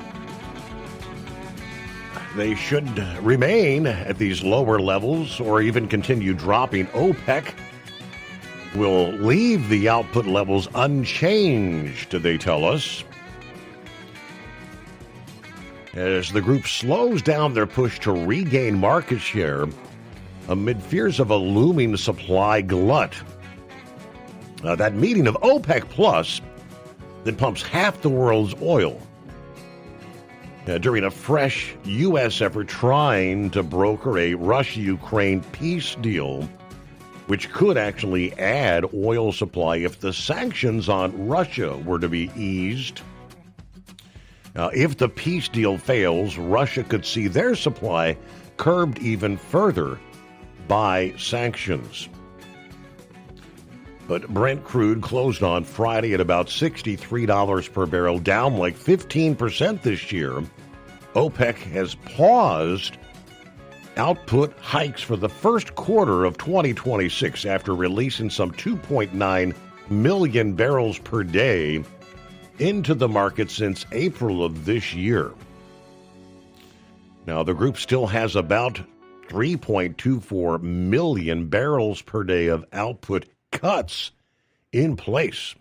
They should remain at these lower levels or even continue dropping. OPEC will leave the output levels unchanged, they tell us, as the group slows down their push to regain market share amid fears of a looming supply glut. That meeting of OPEC Plus that pumps half the world's oil during a fresh U.S. effort trying to broker a Russia-Ukraine peace deal, which could actually add oil supply if the sanctions on Russia were to be eased. If the peace deal fails, Russia could see their supply curbed even further by sanctions. But Brent crude closed on Friday at about $63 per barrel, down like 15% this year. OPEC has paused output hikes for the first quarter of 2026 after releasing some 2.9 million barrels per day into the market since April of this year. Now, the group still has about 3.24 million barrels per day of output cuts in place.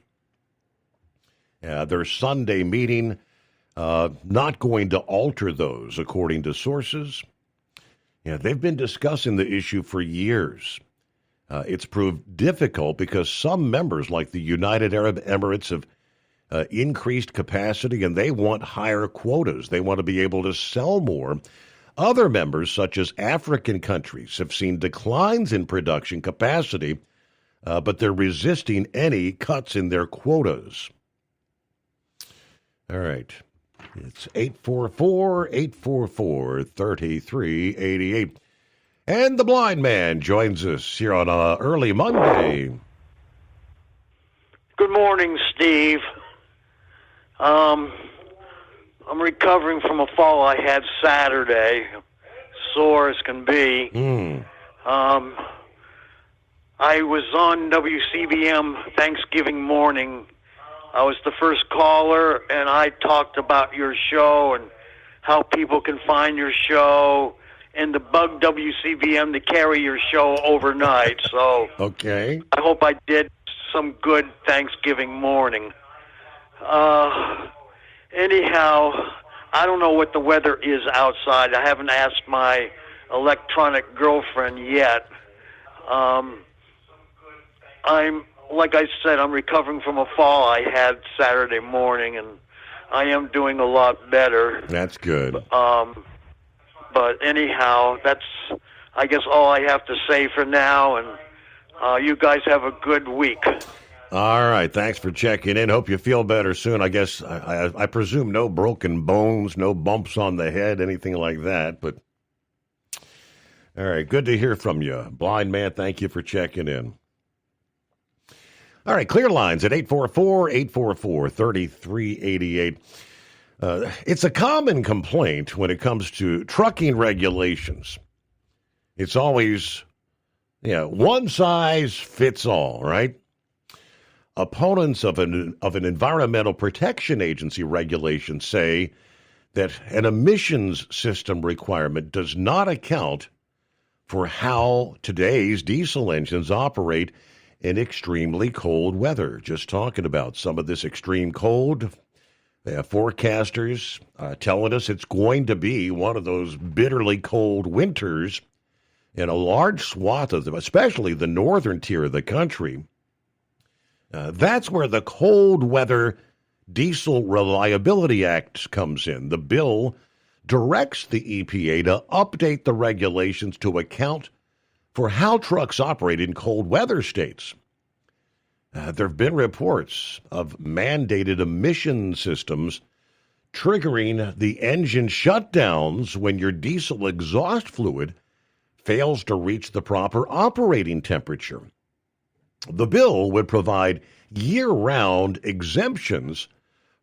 Their Sunday meeting not going to alter those, according to sources. They've been discussing the issue for years. It's proved difficult because some members, like the United Arab Emirates, have increased capacity and they want higher quotas. They want to be able to sell more. Other members, such as African countries, have seen declines in production capacity, but they're resisting any cuts in their quotas. All right. It's 844-844-3388. And the blind man joins us here on early Monday. Good morning, Steve. I'm recovering from a fall I had Saturday, sore as can be. I was on WCBM Thanksgiving morning. I was the first caller, and I talked about your show and how people can find your show and to bug WCBM to carry your show overnight. So okay, I hope I did some good Thanksgiving morning. Anyhow, I don't know what the weather is outside. I haven't asked my electronic girlfriend yet. Like I said, I'm recovering from a fall I had Saturday morning, and I am doing a lot better. That's good. But anyhow, that's, I guess, all I have to say for now, and you guys have a good week. All right, thanks for checking in. Hope you feel better soon. I guess, I presume no broken bones, no bumps on the head, anything like that, but all right, good to hear from you. Blind man, thank you for checking in. All right, clear lines at 844-844-3388. It's a common complaint when it comes to trucking regulations. It's always, one size fits all, right? Opponents of an Environmental Protection Agency regulation say that an emissions system requirement does not account for how today's diesel engines operate in extremely cold weather. Just talking about some of this extreme cold. They have forecasters telling us it's going to be one of those bitterly cold winters in a large swath of them, especially the northern tier of the country. That's where the Cold Weather Diesel Reliability Act comes in. The bill directs the EPA to update the regulations to account for how trucks operate in cold weather states. There have been reports of mandated emission systems triggering the engine shutdowns when your diesel exhaust fluid fails to reach the proper operating temperature. The bill would provide year-round exemptions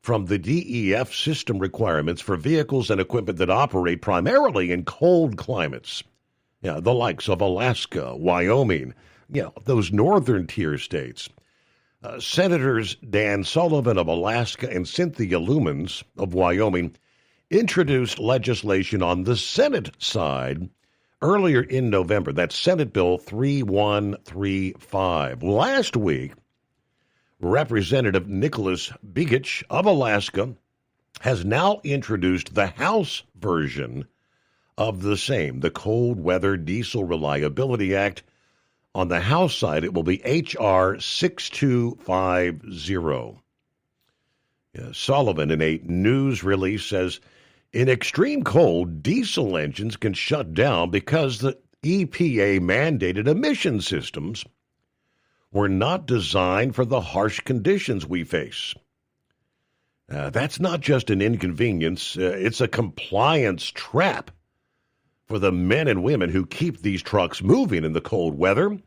from the DEF system requirements for vehicles and equipment that operate primarily in cold climates. The likes of Alaska, Wyoming, those northern tier states. Senators Dan Sullivan of Alaska and Cynthia Lumens of Wyoming introduced legislation on the Senate side earlier in November. That's Senate Bill 3135. Last week, Representative Nicholas Begich of Alaska has now introduced the House version of the same, the Cold Weather Diesel Reliability Act. On the House side, it will be H.R. 6250. Sullivan, in a news release, says, in extreme cold, diesel engines can shut down because the EPA mandated emission systems were not designed for the harsh conditions we face. That's not just an inconvenience, it's a compliance trap for the men and women who keep these trucks moving in the cold weather.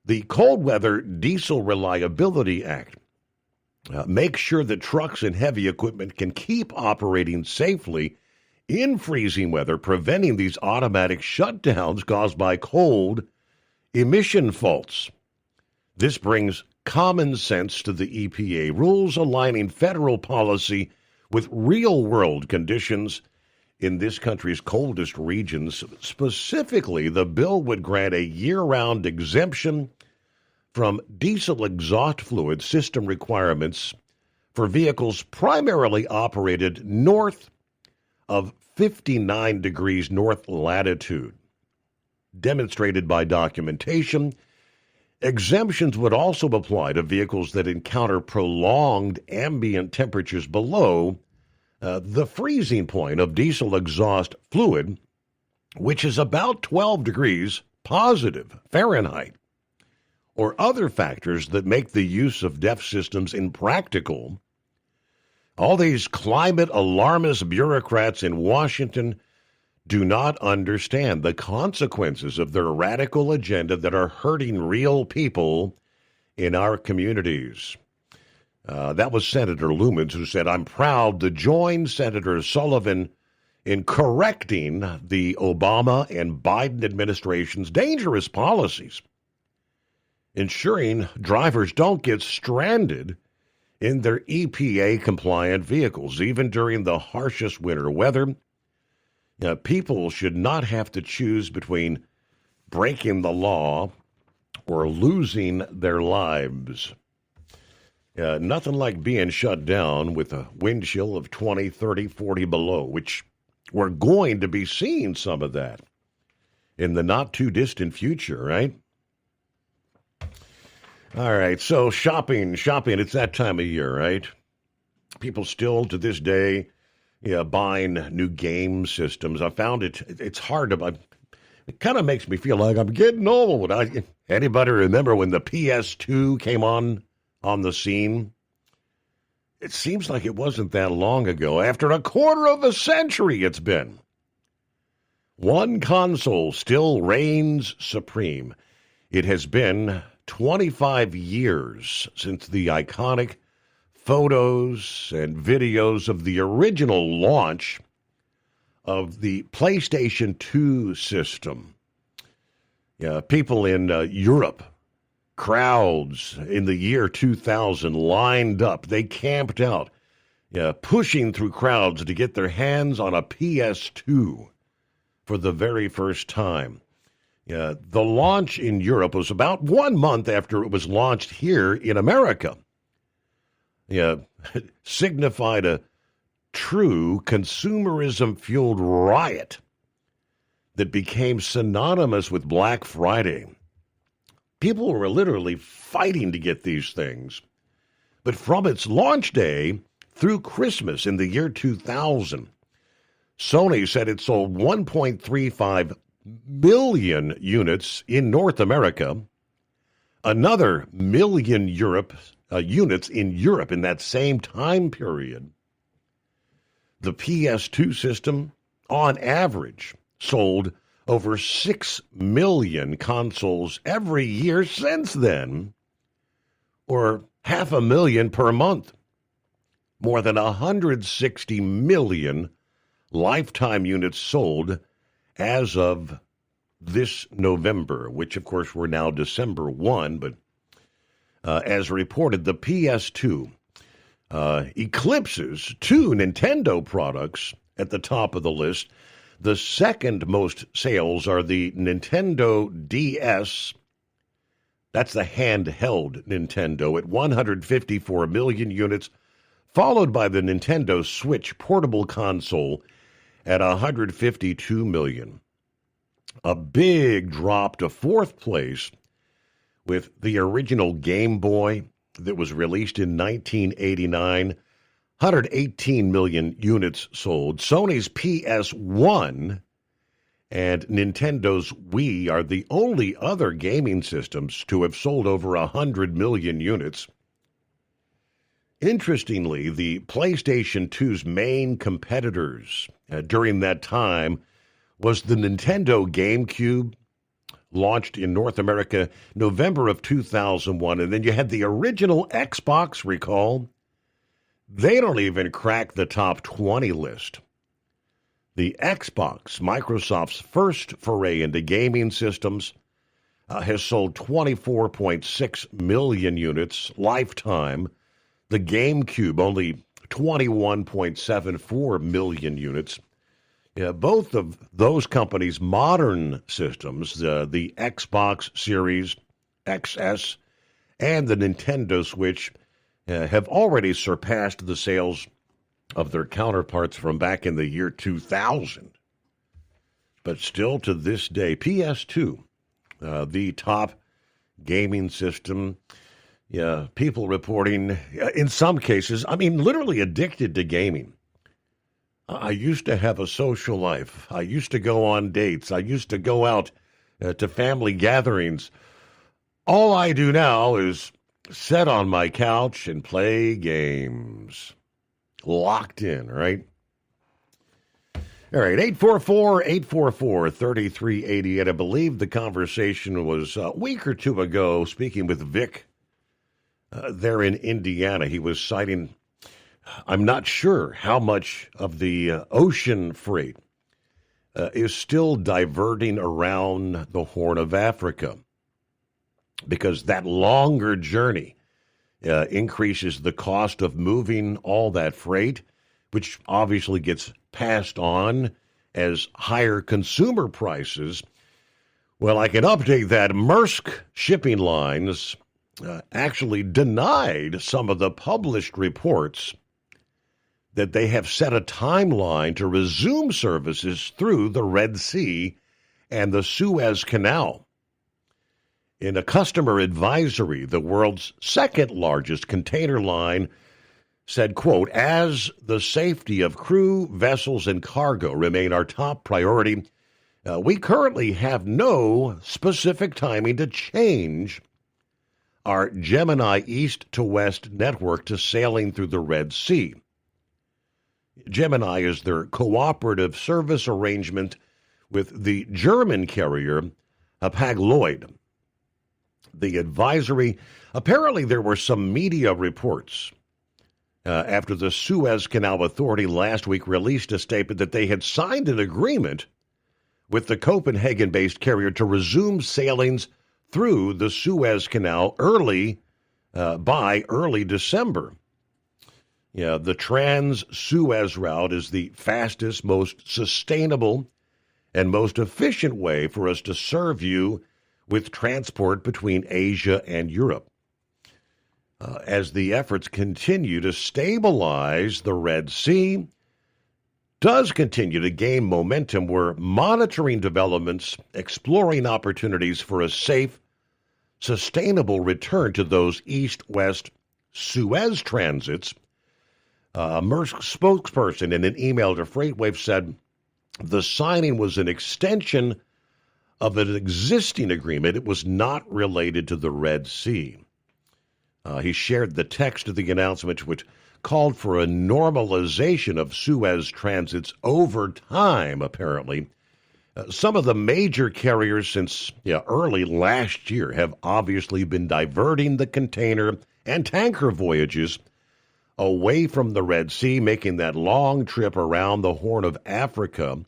The Cold Weather Diesel Reliability Act makes sure that trucks and heavy equipment can keep operating safely in freezing weather, preventing these automatic shutdowns caused by cold emission faults. This brings common sense to the EPA rules, aligning federal policy with real-world conditions in this country's coldest regions. Specifically, the bill would grant a year-round exemption from diesel exhaust fluid system requirements for vehicles primarily operated north of 59 degrees north latitude. Demonstrated by documentation, exemptions would also apply to vehicles that encounter prolonged ambient temperatures below the freezing point of diesel exhaust fluid, which is about 12 degrees positive Fahrenheit, or other factors that make the use of DEF systems impractical. All these climate alarmist bureaucrats in Washington do not understand the consequences of their radical agenda that are hurting real people in our communities. That was Senator Lumens, who said, I'm proud to join Senator Sullivan in correcting the Obama and Biden administration's dangerous policies, ensuring drivers don't get stranded in their EPA-compliant vehicles, even during the harshest winter weather. People should not have to choose between breaking the law or losing their lives. Nothing like being shut down with a wind chill of 20, 30, 40 below, which we're going to be seeing some of that in the not-too-distant future, right? All right, so shopping, it's that time of year, right? People still, to this day, buying new game systems. I found it's hard to... It kind of makes me feel like I'm getting old. Anybody remember when the PS2 came on the scene? It seems like it wasn't that long ago. After a quarter of a century it's been. One console still reigns supreme. It has been 25 years since the iconic photos and videos of the original launch of the PlayStation 2 system. People in Europe, crowds in the year 2000 lined up. They camped out, pushing through crowds to get their hands on a PS2 for the very first time. The launch in Europe was about 1 month after it was launched here in America. Signified a true consumerism-fueled riot that became synonymous with Black Friday. People were literally fighting to get these things. But from its launch day through Christmas in the year 2000, Sony said it sold 1.35 million units in North America, another million units in Europe in that same time period. The PS2 system, on average, sold over 6 million consoles every year since then, or 500,000 per month. More than 160 million lifetime units sold as of this November, which, of course, we're now December 1, but as reported, the PS2 eclipses two Nintendo products at the top of the list. The second most sales are the Nintendo DS. That's the handheld Nintendo at 154 million units, followed by the Nintendo Switch portable console at 152 million. A big drop to fourth place with the original Game Boy that was released in 1989. 118 million units sold. Sony's PS1 and Nintendo's Wii are the only other gaming systems to have sold over 100 million units. Interestingly, the PlayStation 2's main competitors during that time was the Nintendo GameCube, launched in North America November of 2001, and then you had the original Xbox, recall? They don't even crack the top 20 list. The Xbox, Microsoft's first foray into gaming systems, has sold 24.6 million units lifetime. The GameCube, only 21.74 million units. Both of those companies' modern systems, the Xbox Series XS and the Nintendo Switch, have already surpassed the sales of their counterparts from back in the year 2000. But still to this day, PS2, the top gaming system, people reporting, in some cases, literally addicted to gaming. I used to have a social life. I used to go on dates. I used to go out to family gatherings. All I do now is sit on my couch and play games. Locked in, right? All right, 844-844-3388. I believe the conversation was a week or two ago, speaking with Vic there in Indiana. He was citing, I'm not sure how much of the ocean freight is still diverting around the Horn of Africa, because that longer journey increases the cost of moving all that freight, which obviously gets passed on as higher consumer prices. Well, I can update that. Maersk Shipping Lines actually denied some of the published reports that they have set a timeline to resume services through the Red Sea and the Suez Canal. In a customer advisory, the world's second largest container line said, quote, as the safety of crew, vessels, and cargo remain our top priority, we currently have no specific timing to change our Gemini east to west network to sailing through the Red Sea. Gemini is their cooperative service arrangement with the German carrier Hapag-Lloyd. The advisory, apparently there were some media reports after the Suez Canal Authority last week released a statement that they had signed an agreement with the Copenhagen-based carrier to resume sailings through the Suez Canal by early December. The Trans-Suez route is the fastest, most sustainable, and most efficient way for us to serve you with transport between Asia and Europe. As the efforts continue to stabilize the Red Sea, does continue to gain momentum, we're monitoring developments, exploring opportunities for a safe, sustainable return to those east-west Suez transits. A Maersk spokesperson in an email to FreightWave said the signing was an extension of an existing agreement. It was not related to the Red Sea. He shared the text of the announcement, which called for a normalization of Suez transits over time, apparently. Some of the major carriers since early last year have obviously been diverting the container and tanker voyages away from the Red Sea, making that long trip around the Horn of Africa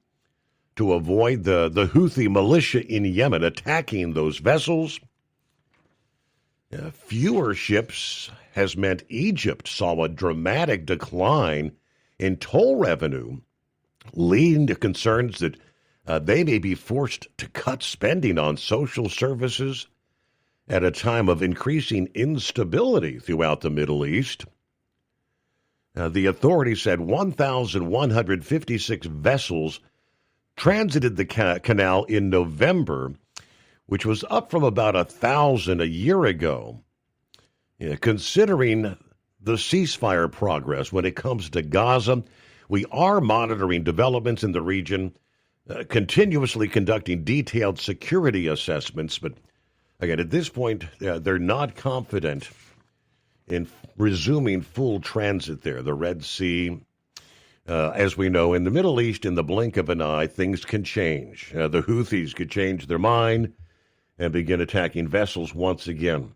to avoid the Houthi militia in Yemen attacking those vessels. Fewer ships has meant Egypt saw a dramatic decline in toll revenue, leading to concerns that they may be forced to cut spending on social services at a time of increasing instability throughout the Middle East. The authorities said 1,156 vessels transited the canal in November, which was up from about 1,000 a year ago. Considering the ceasefire progress when it comes to Gaza, we are monitoring developments in the region, continuously conducting detailed security assessments. But again, at this point, they're not confident in resuming full transit there. The Red Sea, as we know, in the Middle East, in the blink of an eye, things can change. The Houthis could change their mind and begin attacking vessels once again.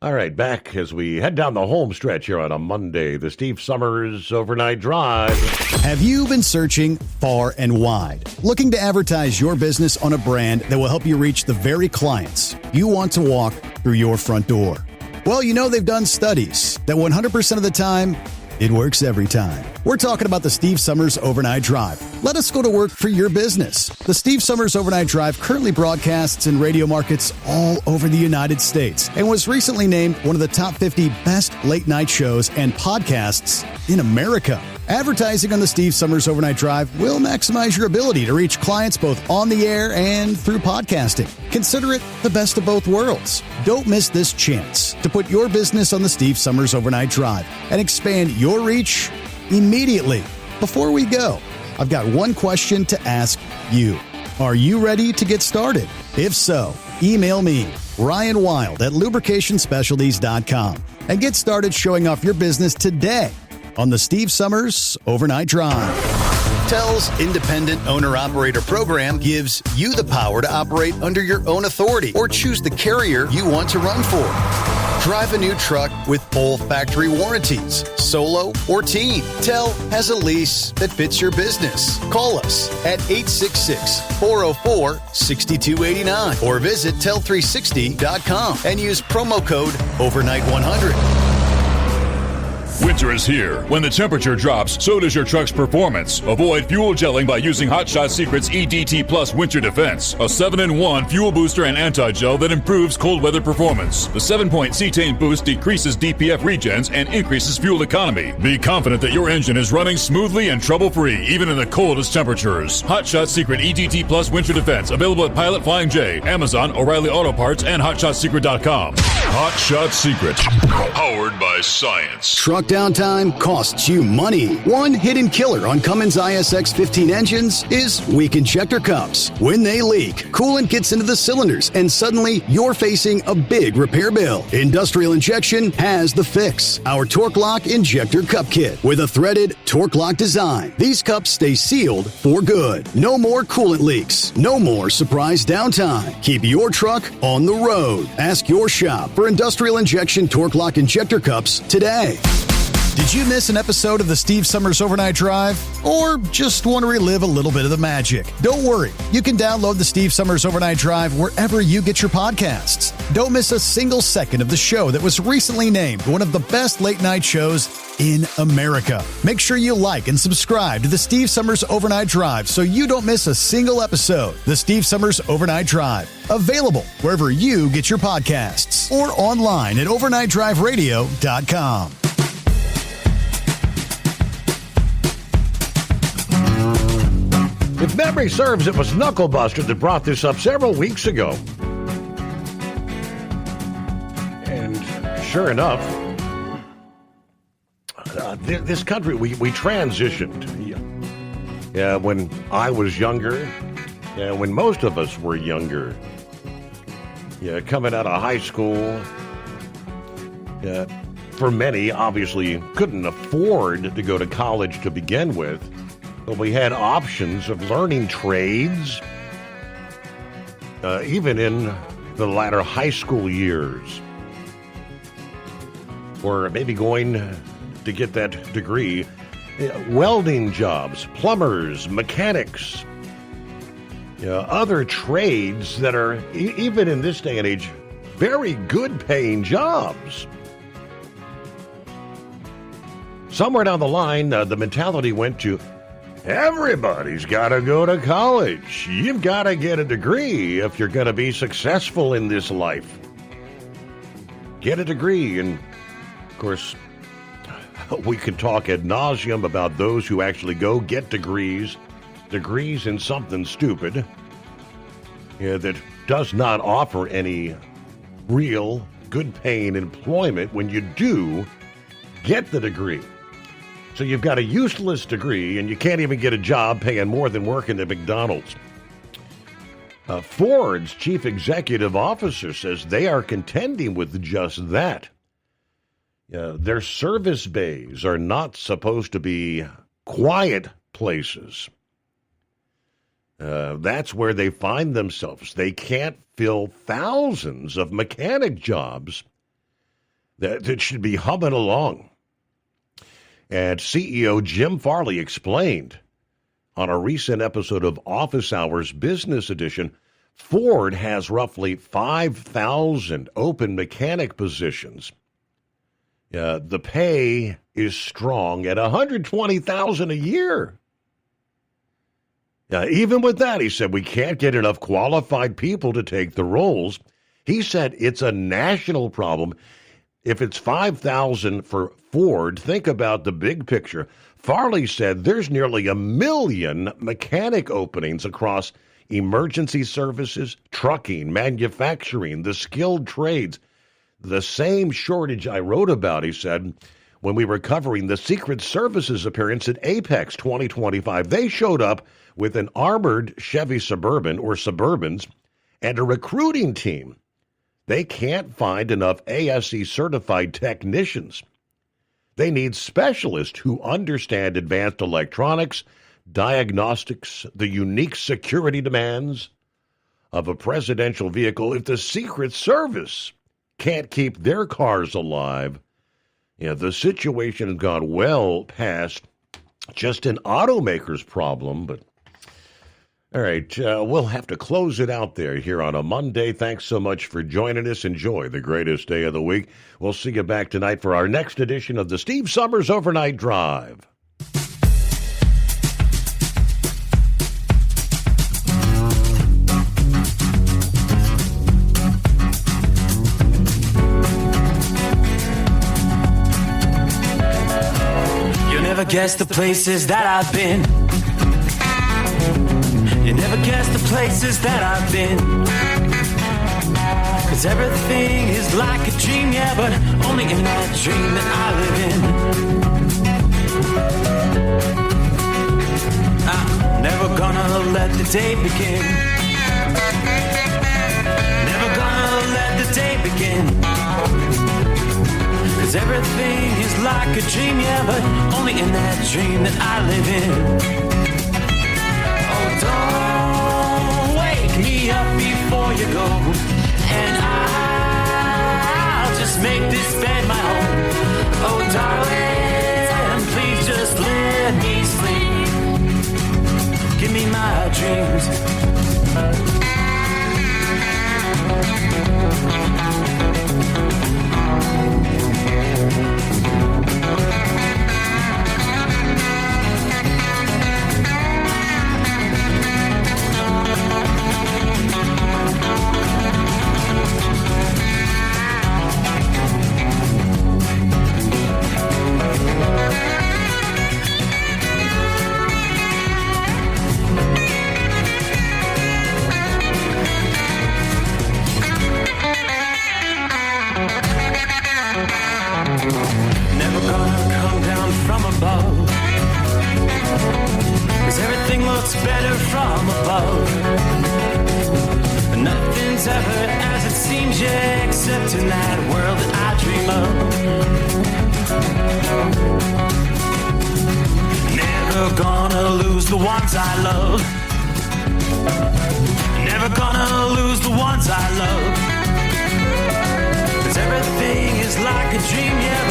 All right, back as we head down the home stretch here on a Monday, the Steve Summers Overnight Drive. Have you been searching far and wide, looking to advertise your business on a brand that will help you reach the very clients you want to walk through your front door? Well, you know they've done studies that 100% of the time, it works every time. We're talking about the Steve Summers Overnight Drive. Let us go to work for your business. The Steve Summers Overnight Drive currently broadcasts in radio markets all over the United States and was recently named one of the top 50 best late-night shows and podcasts in America. Advertising on the Steve Summers Overnight Drive will maximize your ability to reach clients both on the air and through podcasting. Consider it the best of both worlds. Don't miss this chance to put your business on the Steve Summers Overnight Drive and expand your reach immediately. Before we go, I've got one question to ask you. Are you ready to get started? If so, email me, Ryan Wild at lubricationspecialties.com, and get started showing off your business today on the Steve Summers Overnight Drive. TEL's Independent Owner-Operator Program gives you the power to operate under your own authority or choose the carrier you want to run for. Drive a new truck with full factory warranties, solo or team. TEL has a lease that fits your business. Call us at 866-404-6289 or visit tel360.com and use promo code OVERNIGHT100. Winter is here. When the temperature drops, so does your truck's performance. Avoid fuel gelling by using Hot Shot Secret's EDT Plus Winter Defense, a 7-in-1 fuel booster and anti-gel that improves cold weather performance. The 7-point cetane boost decreases DPF regens and increases fuel economy. Be confident that your engine is running smoothly and trouble-free, even in the coldest temperatures. Hot Shot Secret EDT Plus Winter Defense, available at Pilot Flying J, Amazon, O'Reilly Auto Parts, and HotShotSecret.com. Hot Shot Secret, powered by science. Truck downtime costs you money. One hidden killer on Cummins ISX 15 engines is weak injector cups. When they leak, coolant gets into the cylinders and suddenly you're facing a big repair bill. Industrial Injection has the fix. Our Torque Lock Injector Cup Kit with a threaded Torque Lock design. These cups stay sealed for good. No more coolant leaks. No more surprise downtime. Keep your truck on the road. Ask your shop for Industrial Injection Torque Lock Injector Cups today. Did you miss an episode of the Steve Summers Overnight Drive? Or just want to relive a little bit of the magic? Don't worry. You can download the Steve Summers Overnight Drive wherever you get your podcasts. Don't miss a single second of the show that was recently named one of the best late night shows in America. Make sure you like and subscribe to the Steve Summers Overnight Drive so you don't miss a single episode. The Steve Summers Overnight Drive, available wherever you get your podcasts or online at overnightdriveradio.com. If memory serves, it was Knucklebuster that brought this up several weeks ago. And sure enough, this country, we transitioned. Yeah, when I was younger, when most of us were younger, coming out of high school, for many, obviously, couldn't afford to go to college to begin with. But we had options of learning trades, even in the latter high school years, or maybe going to get that degree. Welding jobs, plumbers, mechanics, other trades that are, even in this day and age, very good paying jobs. Somewhere down the line, the mentality went to, everybody's got to go to college. You've got to get a degree if you're going to be successful in this life. Get a degree. And, of course, we could talk ad nauseum about those who actually go get degrees in something stupid that does not offer any real good-paying employment when you do get the degree. So you've got a useless degree, and you can't even get a job paying more than working at McDonald's. Ford's chief executive officer says they are contending with just that. Their service bays are not supposed to be quiet places. That's where they find themselves. They can't fill thousands of mechanic jobs that should be humming along. And CEO Jim Farley explained on a recent episode of Office Hours Business Edition, Ford has roughly 5,000 open mechanic positions. The pay is strong at $120,000 a year. Even with that, he said, we can't get enough qualified people to take the roles. He said it's a national problem. If it's 5,000 for Ford, think about the big picture. Farley said there's nearly 1 million mechanic openings across emergency services, trucking, manufacturing, the skilled trades. The same shortage I wrote about, he said, when we were covering the Secret Services appearance at Apex 2025. They showed up with an armored Chevy Suburban or Suburbans and a recruiting team. They can't find enough ASE certified technicians. They need specialists who understand advanced electronics, diagnostics, the unique security demands of a presidential vehicle. If the Secret Service can't keep their cars alive, the situation has gone well past just an automaker's problem. But all right, we'll have to close it out there here on a Monday. Thanks so much for joining us. Enjoy the greatest day of the week. We'll see you back tonight for our next edition of the Steve Summers Overnight Drive. You never guess the places that I've been. You never guess the places that I've been. 'Cause everything is like a dream, yeah, but only in that dream that I live in. I'm never gonna let the day begin. Never gonna let the day begin. 'Cause everything is like a dream, yeah, but only in that dream that I live in. Don't wake me up before you go, and I'll just make this bed my home. Oh, darling, please just let me sleep. Give me my dreams. it's better from above. Nothing's ever as it seems, yeah, except in that world that I dream of. Never gonna lose the ones I love. Never gonna lose the ones I love. 'Cause everything is like a dream, yeah,